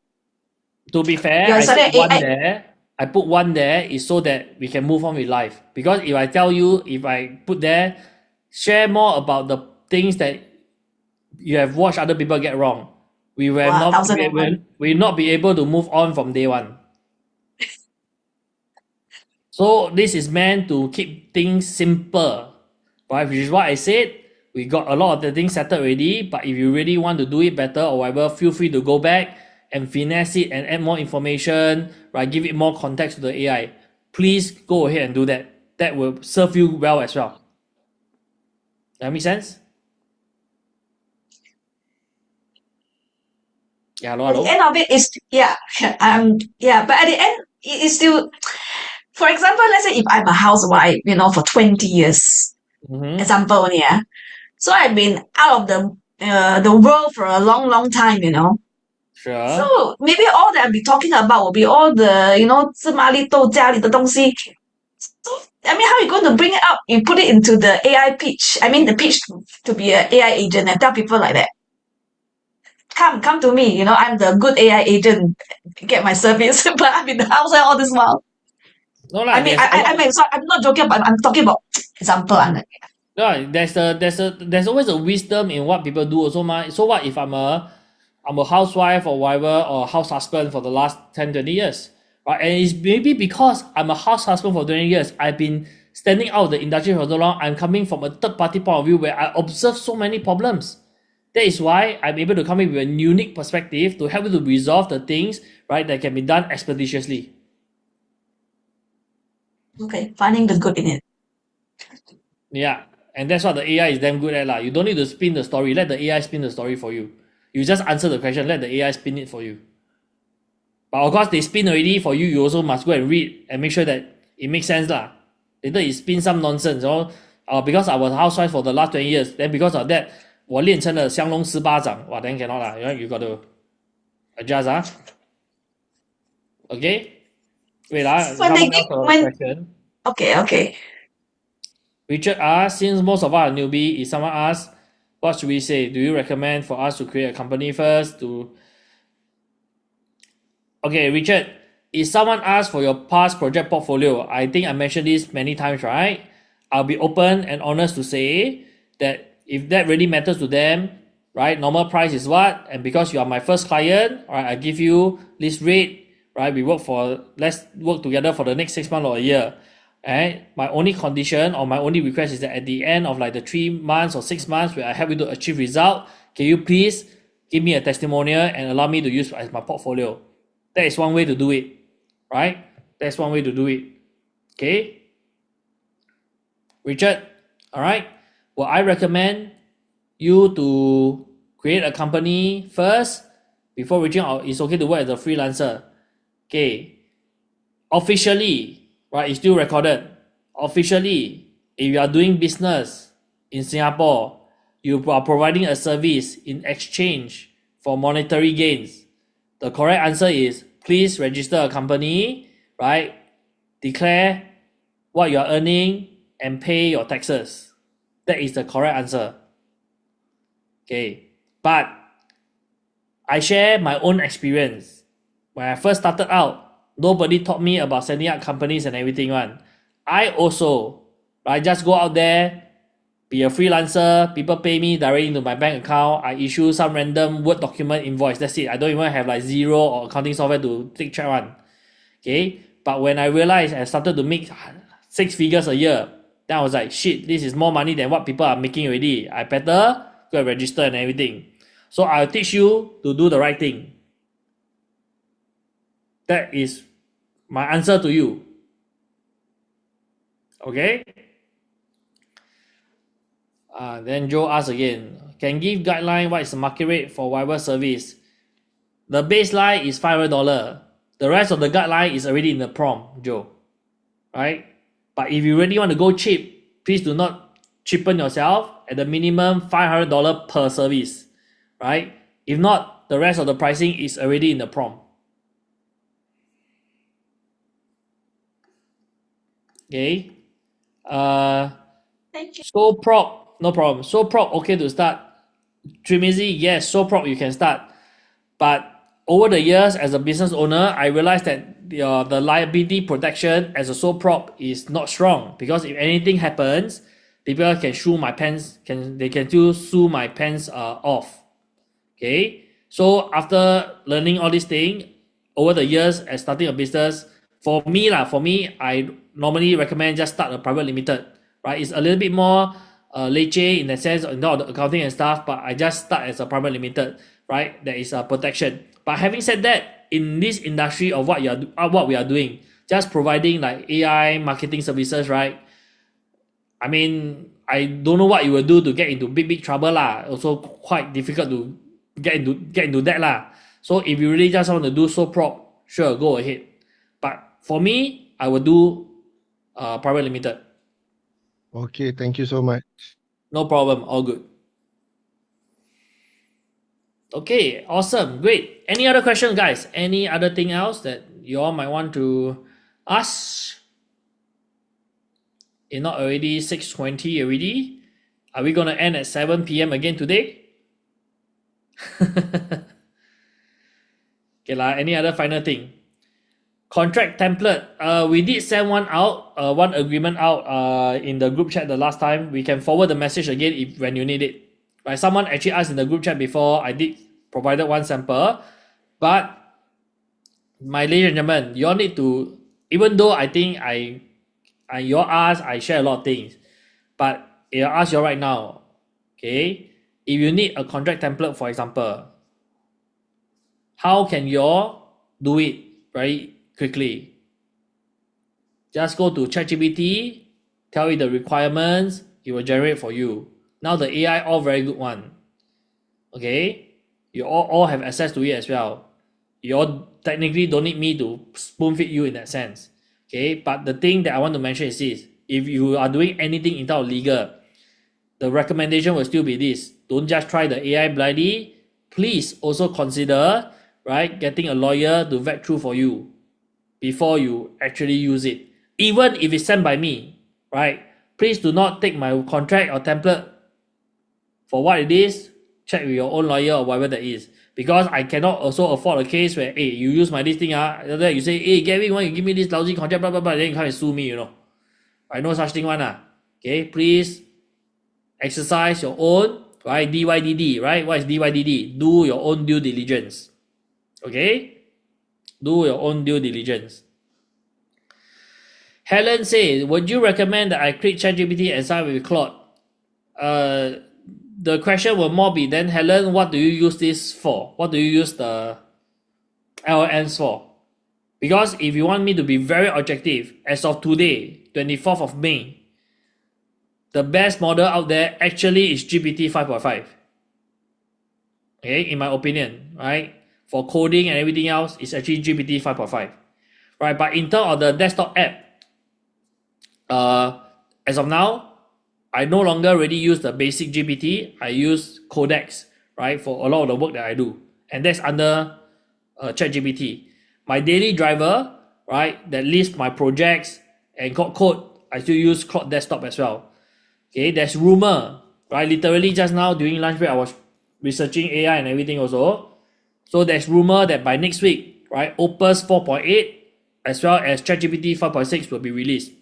To be fair, You're I selling put one AI. there. I put one there is so that we can move on with life. Because if I tell you, if I put there, share more about the things that you have watched other people get wrong, we will Wow, not 1001. we will not be able to move on from day one. So this is meant to keep things simple, right? Which is what I said. We got a lot of the things settled already, but if you really want to do it better or whatever, feel free to go back and finesse it and add more information, right? Give it more context to the AI. Please go ahead and do that. That will serve you well as well. That make sense? Yeah, hello, At the hello. end of it is, but at the end, it is still, for example, let's say if I'm a housewife, for 20 years, example only, yeah. So I've been out of the world for a long, long time, Sure. So maybe all that I'll be talking about will be all the, 芝麻绿豆家里的东西. So, I mean, how are you going to bring it up? You put it into the AI pitch. I mean, the pitch to be an AI agent and tell people like that. Come to me. I'm the good AI agent. Get my service, but I'm in the house all this while. No, I mean, I'm not joking, but I'm talking about example. No, there's always a wisdom in what people do also, ma. So what if I'm a housewife or whatever or house husband for the last 10, 20 years, right? And it's maybe because I'm a house husband for 20 years, I've been standing out of the industry for so long, I'm coming from a third party point of view where I observe so many problems. That is why I'm able to come in with a unique perspective to help you to resolve the things, right, that can be done expeditiously. Okay, finding the good in it. Yeah, and that's what the AI is damn good at lah. You don't need to spin the story. Let the AI spin the story for you. You just answer the question. Let the AI spin it for you. But of course, they spin already for you. You also must go and read and make sure that it makes sense lah. Later it spin some nonsense. Because I was a housewife for the last 20 years. Then because of that, 我练成了降龙十八掌. Wow, then cannot lah. You got to adjust Okay. Wait question. Okay. Richard asks, since most of us are newbie, if someone asks, what should we say? Do you recommend for us to create a company first? Okay, Richard, if someone asks for your past project portfolio, I think I mentioned this many times, right? I'll be open and honest to say that if that really matters to them, right, normal price is what? And because you are my first client, all right, I give you this rate, right? Let's work together for the next 6 months or a year. Right? My only condition or my only request is that at the end of like the 3 months or 6 months where I help you to achieve result, can you please give me a testimonial and allow me to use as my portfolio? That is one way to do it, right? That's one way to do it. Okay, Richard. All right. Well, I recommend you to create a company first before reaching out. It's okay to work as a freelancer. Okay. Officially, right? It's still recorded. Officially, if you are doing business in Singapore, you are providing a service in exchange for monetary gains. The correct answer is please register a company, right? Declare what you are earning and pay your taxes. That is the correct answer. Okay, but I share my own experience. When I first started out, nobody taught me about setting up companies and everything. I also, right, just go out there, be a freelancer, people pay me directly into my bank account, I issue some random Word document invoice, that's it. I don't even have like Xero or accounting software to take track on. Okay, but when I realized I started to make 6 figures a year, then I was like, shit, this is more money than what people are making already. I better go and register and everything. So I'll teach you to do the right thing. That is my answer to you. Okay? Then Joe asks again, can give guideline what is the market rate for whatever service? The baseline is $500. The rest of the guideline is already in the prompt, Joe. Right? But if you really want to go cheap, please do not cheapen yourself. At the minimum $500 per service. Right? If not, the rest of the pricing is already in the prompt. Okay. Thank you. So prop, no problem. So prop, okay to start. Trimizi, yes, so prop you can start. But over the years, as a business owner, I realized that the liability protection as a sole prop is not strong, because if anything happens, people can sue my pants. They can still sue my pants off. Okay, so after learning all these things over the years as starting a business, for me, I normally recommend just start a private limited. Right, it's a little bit more leceh in the sense of not the accounting and stuff, but I just start as a private limited. Right, there is a protection. But having said that, in this industry of what we are doing, just providing like AI marketing services, right? I mean, I don't know what you will do to get into big trouble lah. Also quite difficult to get into that lah. So if you really just want to do sole prop, sure, go ahead. But for me, I will do private limited. Okay, thank you so much. No problem, all good. Okay, awesome, great. Any other question, guys? Any other thing else that you all might want to ask? It's not already 6:20 already. Are we gonna end at 7 p.m. again today? Okay lah. Any other final thing? Contract template. We did send one out. One agreement out. In the group chat the last time. We can forward the message again when you need it. Right? Someone actually asked in the group chat before. I did provided one sample, but my ladies and gentlemen, you all need to. Even though I think you all ask, I share a lot of things, but I ask you all right now. Okay, if you need a contract template, for example, how can you all do it very quickly? Just go to ChatGPT, tell it the requirements, it will generate for you. Now the AI all very good one. Okay, you all have access to it as well. You all technically don't need me to spoon feed you in that sense. Okay, but the thing that I want to mention is this: if you are doing anything in terms of legal, the recommendation will still be this: don't just try the AI blindly. Please also consider, right, getting a lawyer to vet through for you before you actually use it. Even if it's sent by me, right? Please do not take my contract or template for what it is. Check with your own lawyer or whatever that is. Because I cannot also afford a case where, hey, you use my this thing, after that you say, hey, Gavin, why you give me this lousy contract, blah, blah, blah, then you come and sue me, I know such thing one. Okay, please exercise your own, right? DYDD, right? What is DYDD? Do your own due diligence. Okay? Do your own due diligence. Helen says, would you recommend that I create ChatGPT and sign with Claude? The question will more be then, Helen, what do you use this for? What do you use the LLMs for? Because if you want me to be very objective, as of today, 24th of May, the best model out there actually is GPT 5.5. Okay, in my opinion, right? For coding and everything else, it's actually GPT 5.5. Right, but in terms of the desktop app, as of now, I no longer really use the basic GPT. I use Codex, right, for a lot of the work that I do. And that's under ChatGPT. My daily driver, right, that lists my projects and code, I still use Claude Desktop as well. Okay, there's rumor, right? Literally just now during lunch break, I was researching AI and everything also. So there's rumor that by next week, right, Opus 4.8 as well as ChatGPT 5.6 will be released.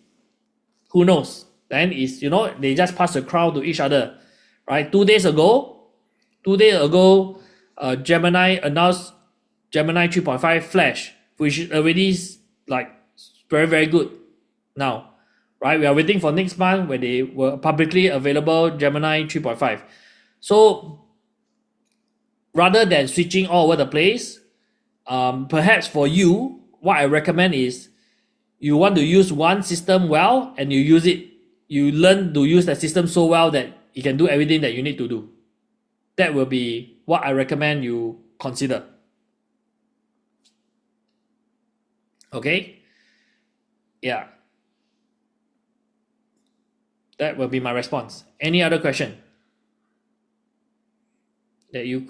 Who knows? Then is, they just pass the crown to each other, right? 2 days ago, Gemini announced Gemini 3.5 Flash, which is already like very, very good now, right? We are waiting for next month when they were publicly available Gemini 3.5. So rather than switching all over the place, perhaps for you, what I recommend is you want to use one system well and you learn to use that system so well that you can do everything that you need to do. That will be what I recommend you consider. Okay? Yeah. That will be my response. Any other question that you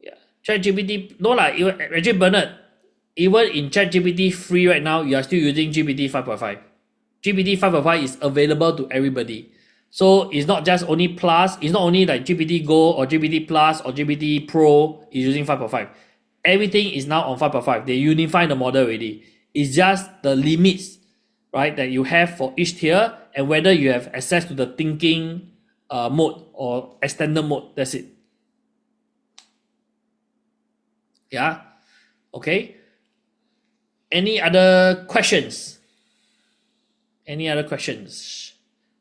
Yeah, ChatGPT. No lah. Actually, Bernard, even in ChatGPT free right now, you are still using GPT 5.5. GPT 5.5 is available to everybody. So it's not just only Plus. It's not only like GPT Go or GPT Plus or GPT Pro is using 5.5. Everything is now on 5.5. They unify the model already. It's just the limits, right, that you have for each tier and whether you have access to the thinking mode or extended mode. That's it. Yeah. Okay. Any other questions? Any other questions?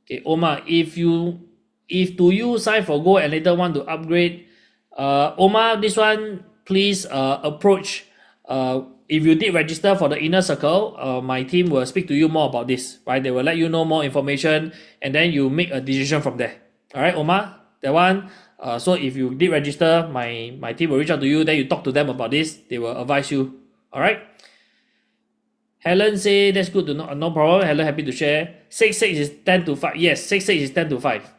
Okay, Oma, if do you sign for Go and later want to upgrade, Oma, this one please approach. If you did register for the inner circle, my team will speak to you more about this, right? They will let you know more information and then you make a decision from there. All right, Oma, that one. So if you did register, my team will reach out to you. Then you talk to them about this. They will advise you. All right. Helen say that's good to know. No problem. Helen happy to share. 6-6 is 10 to 5. Yes, 6-6 is 10 to 5.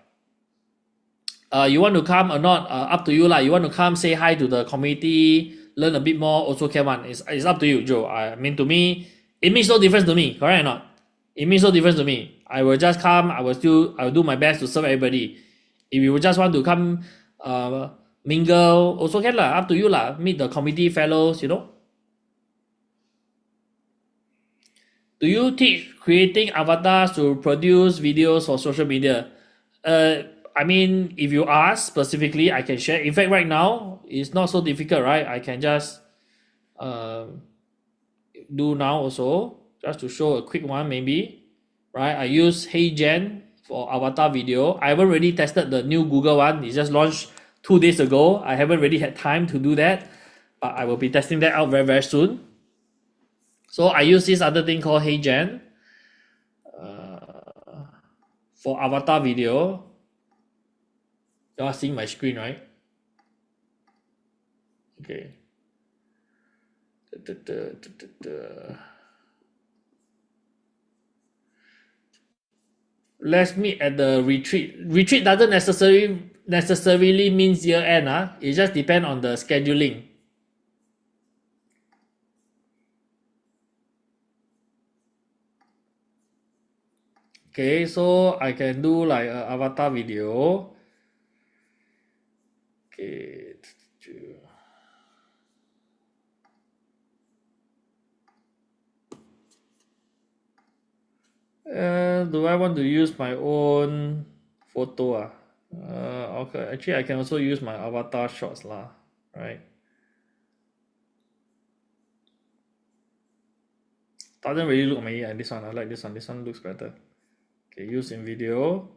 You want to come or not? Up to you lah. You want to come say hi to the community, learn a bit more, also can one. It's up to you, Joe. I mean, to me, it makes no difference to me. Correct or not? It makes no difference to me. I will just come. I will do my best to serve everybody. If you just want to come, mingle, also can lah. Up to you lah. Meet the community fellows, you know. Do you teach creating avatars to produce videos for social media? I mean, if you ask specifically, I can share. In fact, right now, it's not so difficult, right? I can just do now also, just to show a quick one maybe, right? I use HeyGen for avatar video. I haven't really tested the new Google one. It just launched 2 days ago. I haven't really had time to do that, but I will be testing that out very, very soon. So I use this other thing called HeyGen for avatar video. You are seeing my screen, right? Okay. Let's meet at the retreat. Retreat doesn't necessarily means year end. It just depends on the scheduling. Okay, so I can do like an avatar video. Okay. Do I want to use my own photo? Okay, actually I can also use my avatar shots lah, right? Doesn't really look me. This one, I like this one. This one looks better. Okay, use in video.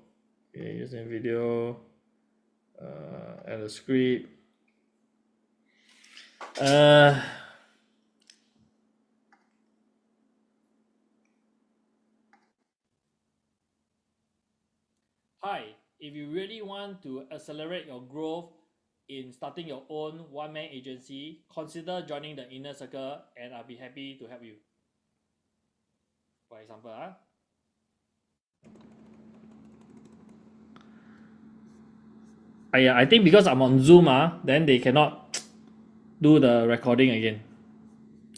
Okay, use in video. Add a script. Hi, if you really want to accelerate your growth in starting your own one-man agency, consider joining the inner circle and I'll be happy to help you. For example, I think because I'm on Zoom, then they cannot do the recording again.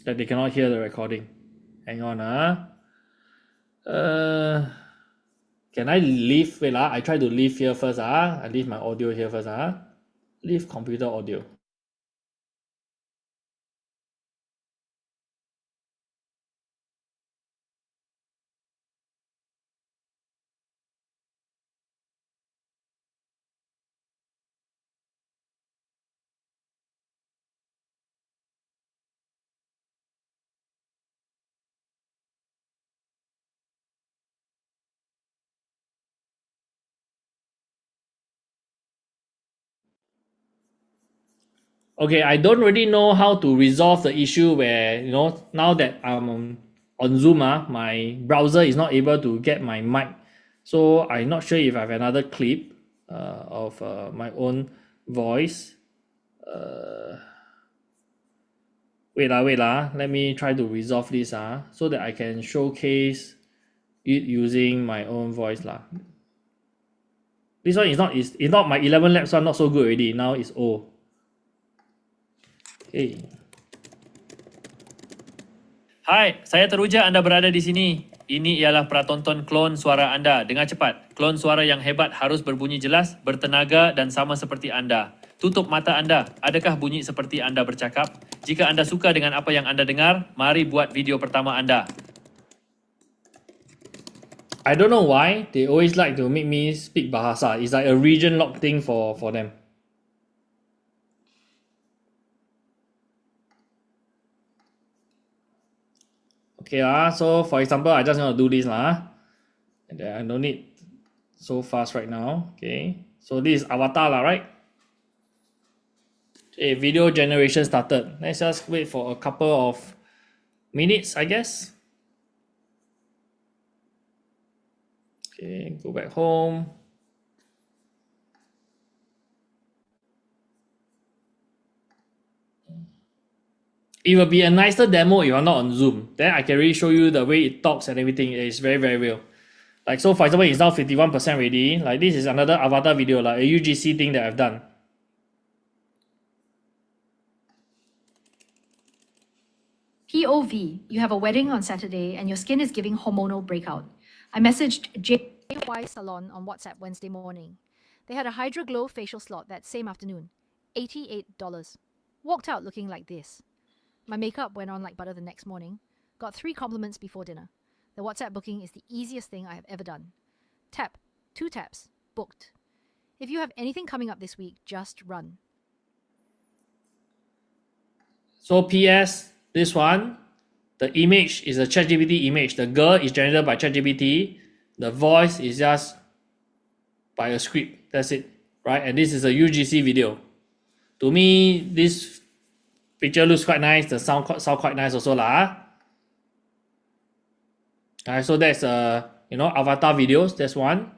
That they cannot hear the recording. Hang on, can I leave? Wait, I try to leave here first. I leave my audio here first. Leave computer audio. Okay, I don't really know how to resolve the issue where, now that I'm on Zoom, my browser is not able to get my mic. So I'm not sure if I have another clip of my own voice. Wait, let me try to resolve this so that I can showcase it using my own voice . This one is not my 11 Labs one, not so good already. Now it's O. Okay. Hai, saya teruja anda berada di sini. Ini ialah pratonton klon suara anda. Dengar cepat. Klon suara yang hebat harus berbunyi jelas, bertenaga dan sama seperti anda. Tutup mata anda. Adakah bunyi seperti anda bercakap? Jika anda suka dengan apa yang anda dengar, mari buat video pertama anda. I don't know why they always like to make me speak Bahasa. It's like a region lock thing for them. Okay, so for example, I just want to do this and then I don't need so fast right now. Okay, so this is avatar right? Okay, video generation started. Let's just wait for a couple of minutes, I guess. Okay, go back home. It will be a nicer demo if you're not on Zoom. Then I can really show you the way it talks and everything. It's very, very real. Like, so for example, it's now 51% ready. Like, this is another avatar video, like a UGC thing that I've done. POV, you have a wedding on Saturday and your skin is giving hormonal breakout. I messaged JY Salon on WhatsApp Wednesday morning. They had a Hydra Glow facial slot that same afternoon. $88. Walked out looking like this. My makeup went on like butter the next morning. Got 3 compliments before dinner. The WhatsApp booking is the easiest thing I have ever done. Tap, 2 taps, booked. If you have anything coming up this week, just run. So PS, this one, the image is a ChatGPT image. The girl is generated by ChatGPT. The voice is just by a script. That's it, right? And this is a UGC video. To me, this picture looks quite nice. The sound quite nice also lah. Alright, so that's avatar videos. That's one.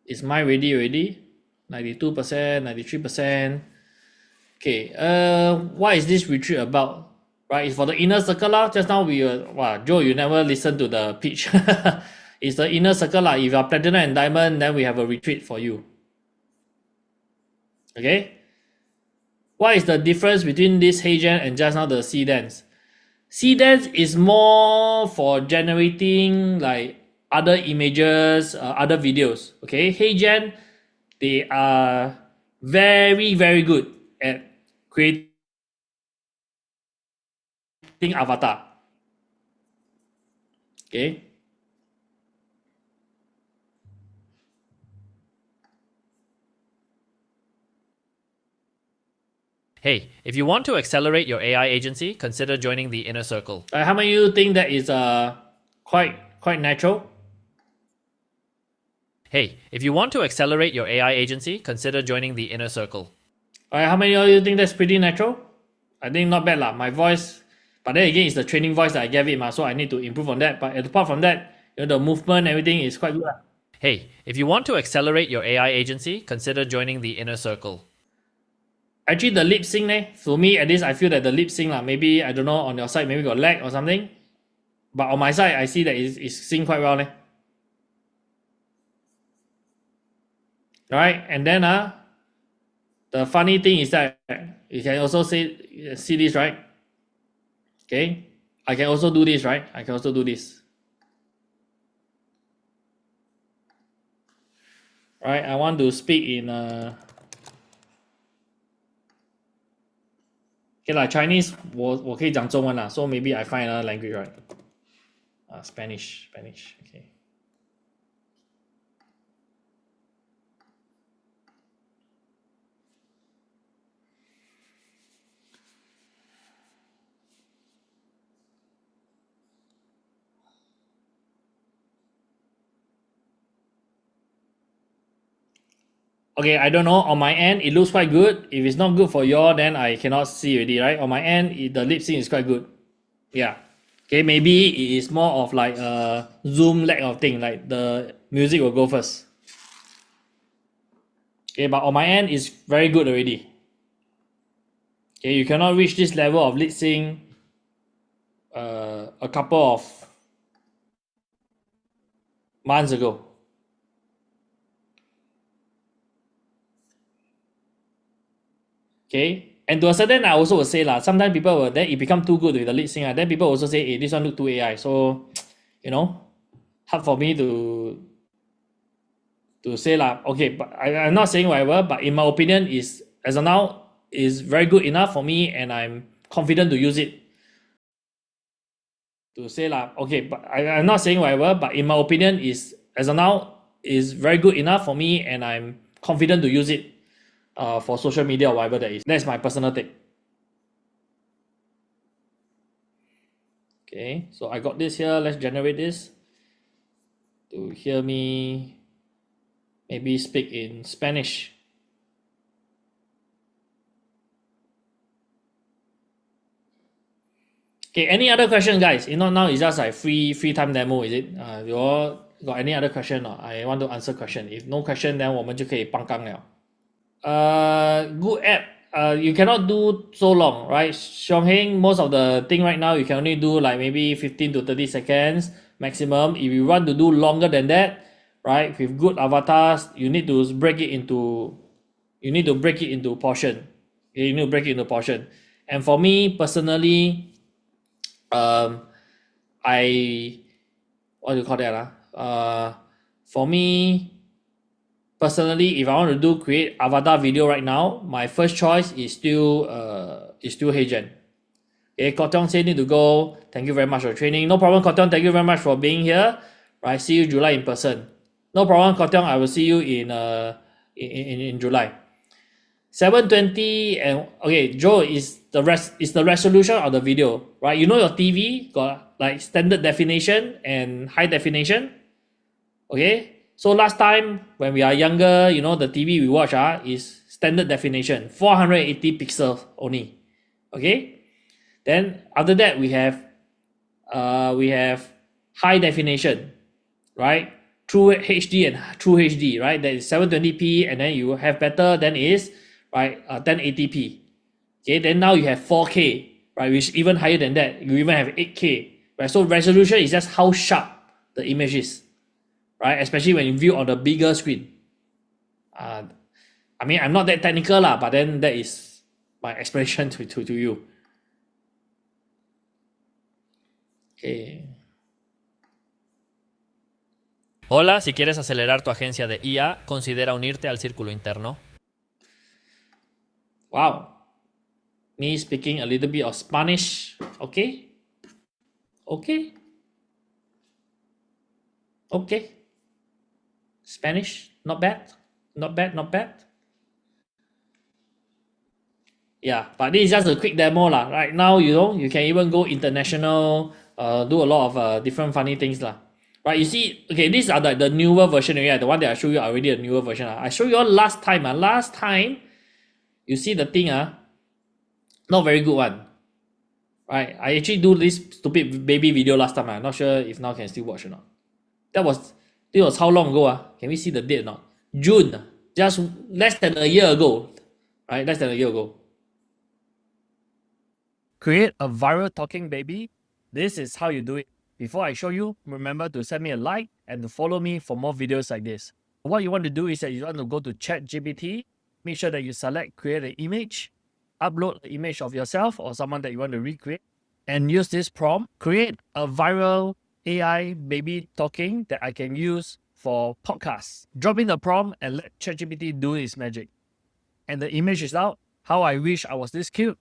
Is mine ready already? 92%, 93%. Okay. What is this retreat about? Right, it's for the inner circle lah. Just now Joe, you never listened to the pitch. It's the inner circle lah. If you are platinum and diamond, then we have a retreat for you. Okay. What is the difference between this HeyGen and just now the CDance? CDance is more for generating like other images, other videos. Okay, HeyGen, they are very, very good at creating avatar. Okay. Hey, if you want to accelerate your AI agency, consider joining the inner circle. How many of you think that is quite natural? Hey, if you want to accelerate your AI agency, consider joining the inner circle. How many of you think that's pretty natural? I think not bad lah. My voice, but then again, it's the training voice that I gave it, so I need to improve on that. But apart from that, the movement, everything is quite good. Hey, if you want to accelerate your AI agency, consider joining the inner circle. Actually, the lip sync, for me at least, I feel that the lip sync, maybe, I don't know, on your side, maybe got lag or something. But on my side, I see that it's synced quite well. Alright, and then the funny thing is that you can also see this, right? Okay, I can also do this, right? I can also do this. Right, I want to speak in okay lah, Chinese 我可以讲中文啦 so maybe I find another language, right? Spanish, okay. Okay, I don't know. On my end, it looks quite good. If it's not good for you all, then I cannot see already, right? On my end, the lip sync is quite good. Yeah. Okay, maybe it is more of like a Zoom lag of thing, like the music will go first. Okay, but on my end, it's very good already. Okay, you cannot reach this level of lip sync a couple of months ago. Okay, and to a certain, I also will say lah. Sometimes people will then it become too good with the lead sync. Then people also say, "Hey, this one look too AI." So, hard for me to say lah. Okay, but I'm not saying whatever. But in my opinion, is as of now is very good enough for me, and I'm confident to use it. To say lah. Okay, but I'm not saying whatever. But in my opinion, is as of now is very good enough for me, and I'm confident to use it. For social media or whatever that is. That's my personal take. Okay, so I got this here. Let's generate this to hear me maybe speak in Spanish. Okay, any other question, guys? If not, now it's just like free time demo, is it? You all got any other question or I want to answer question? If no question, then 我们就可以帮杠了。Good app. You cannot do so long, right? Xiong Heng, most of the thing right now you can only do like maybe 15 to 30 seconds maximum. If you want to do longer than that, right, with good avatars, you need to break it into portion. Okay, you need to break it into portion. And for me personally, what do you call that? For me personally, if I want to create avatar video right now, my first choice is still Heijen. Okay, Kotong say need to go. Thank you very much for training. No problem, Kotong. Thank you very much for being here. Right, see you July in person. No problem, Kotong. I will see you in July. 720 and okay, Joe is the resolution of the video, right? You know your TV got like standard definition and high definition. Okay. So last time when we are younger, the TV we watch is standard definition, 480 pixels only. Okay. Then after that we have high definition, right? True HD and True HD, right? That is 720p, and then you have better than is right 1080p. Okay. Then now you have 4K, right? Which is even higher than that. You even have 8K, right? So resolution is just how sharp the image is. Right, especially when you view on the bigger screen. I mean, I'm not that technical lah, but then that is my explanation to you. Okay. Hola, si quieres acelerar tu agencia de IA, considera unirte al círculo interno. Wow. Me speaking a little bit of Spanish. Okay. Spanish, not bad. Yeah, but this is just a quick demo lah. Right now, you can even go international, do a lot of different funny things lah. Right, you see, okay, these are the newer version already. The one that I show you are already a newer version. I showed you all last time. Last time, you see the thing, not very good one. Right, I actually do this stupid baby video last time. I'm not sure if now can still watch or not. This was how long ago? Can we see the date or not? June, just less than a year ago. Right, less than a year ago. Create a viral talking baby. This is how you do it. Before I show you, remember to send me a like and to follow me for more videos like this. What you want to do is that you want to go to ChatGPT, make sure that you select create an image, upload an image of yourself or someone that you want to recreate, and use this prompt, create a viral AI baby talking that I can use for podcasts. Drop in the prompt and let ChatGPT do its magic. And the image is out. How I wish I was this cute.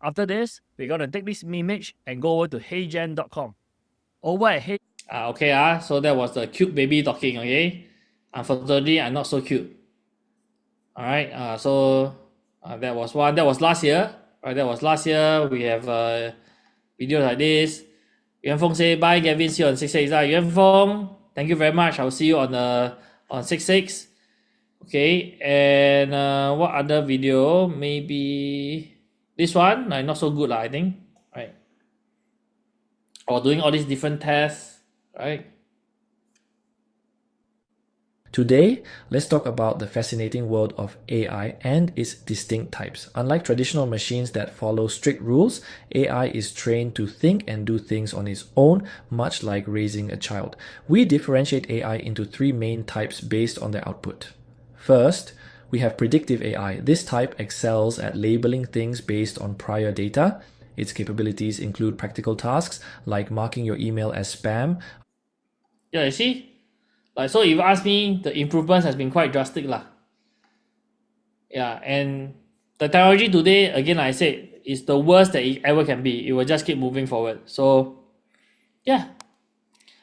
After this, we're going to take this image and go over to heygen.com. Over at Hey. Okay, so that was the cute baby talking, okay? Unfortunately, I'm not so cute. Alright, so that was one. That was last year. Right, that was last year. We have videos like this. Yuan Feng say bye, Gavin. See you on 6/6. Yuan Feng, thank you very much. I'll see you on 6/6. Okay, and what other video? Maybe this one. Not so good, I think. Right. Or doing all these different tests, right? Today, let's talk about the fascinating world of AI and its distinct types. Unlike traditional machines that follow strict rules, AI is trained to think and do things on its own, much like raising a child. We differentiate AI into three main types based on their output. First, We have predictive AI. This type excels at labeling things based on prior data. Its capabilities include practical tasks like marking your email as spam. Yeah, you see? Like, so if you ask me, the improvements has been quite drastic lah. Yeah, and the technology today, again, like I said, is the worst that it ever can be. It will just keep moving forward. So, yeah.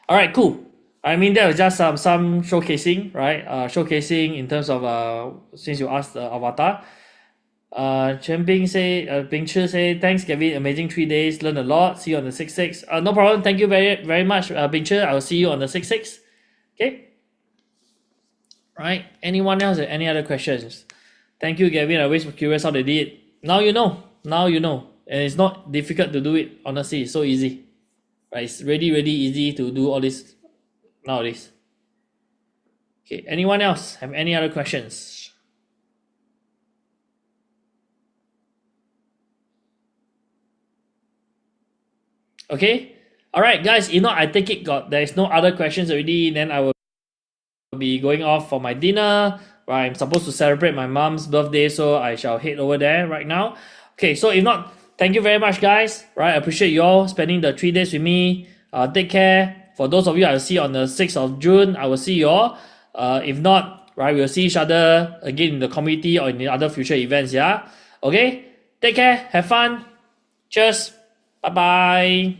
All right, cool. I mean, that was just some showcasing, right? Showcasing in terms of since you asked the avatar. Chen Bing say, Bing Chi say, thanks, Kevin. Amazing 3 days. Learn a lot. See you on the 6/6. No problem. Thank you very much, Bing Chi. I will see you on the 6/6. Okay. Right. Anyone else? Any other questions? Thank you, Gavin. I always curious how they did it. Now you know. Now you know. And it's not difficult to do it. Honestly, it's so easy. Right? It's really, really easy to do all this nowadays. Okay. Anyone else have any other questions? Okay. All right, guys. You know, I take it there is no other questions already. Then I will be going off for my dinner. Right, I'm supposed to celebrate my mom's birthday, so I shall head over there right now. Okay, so if not, thank you very much, guys. Right, I appreciate you all spending the 3 days with me. Take care. For those of you I will see on the 6th of June, I will see you all. If not, right, we'll see each other again in the community or in the other future events. Yeah. Okay. Take care. Have fun. Cheers. Bye bye.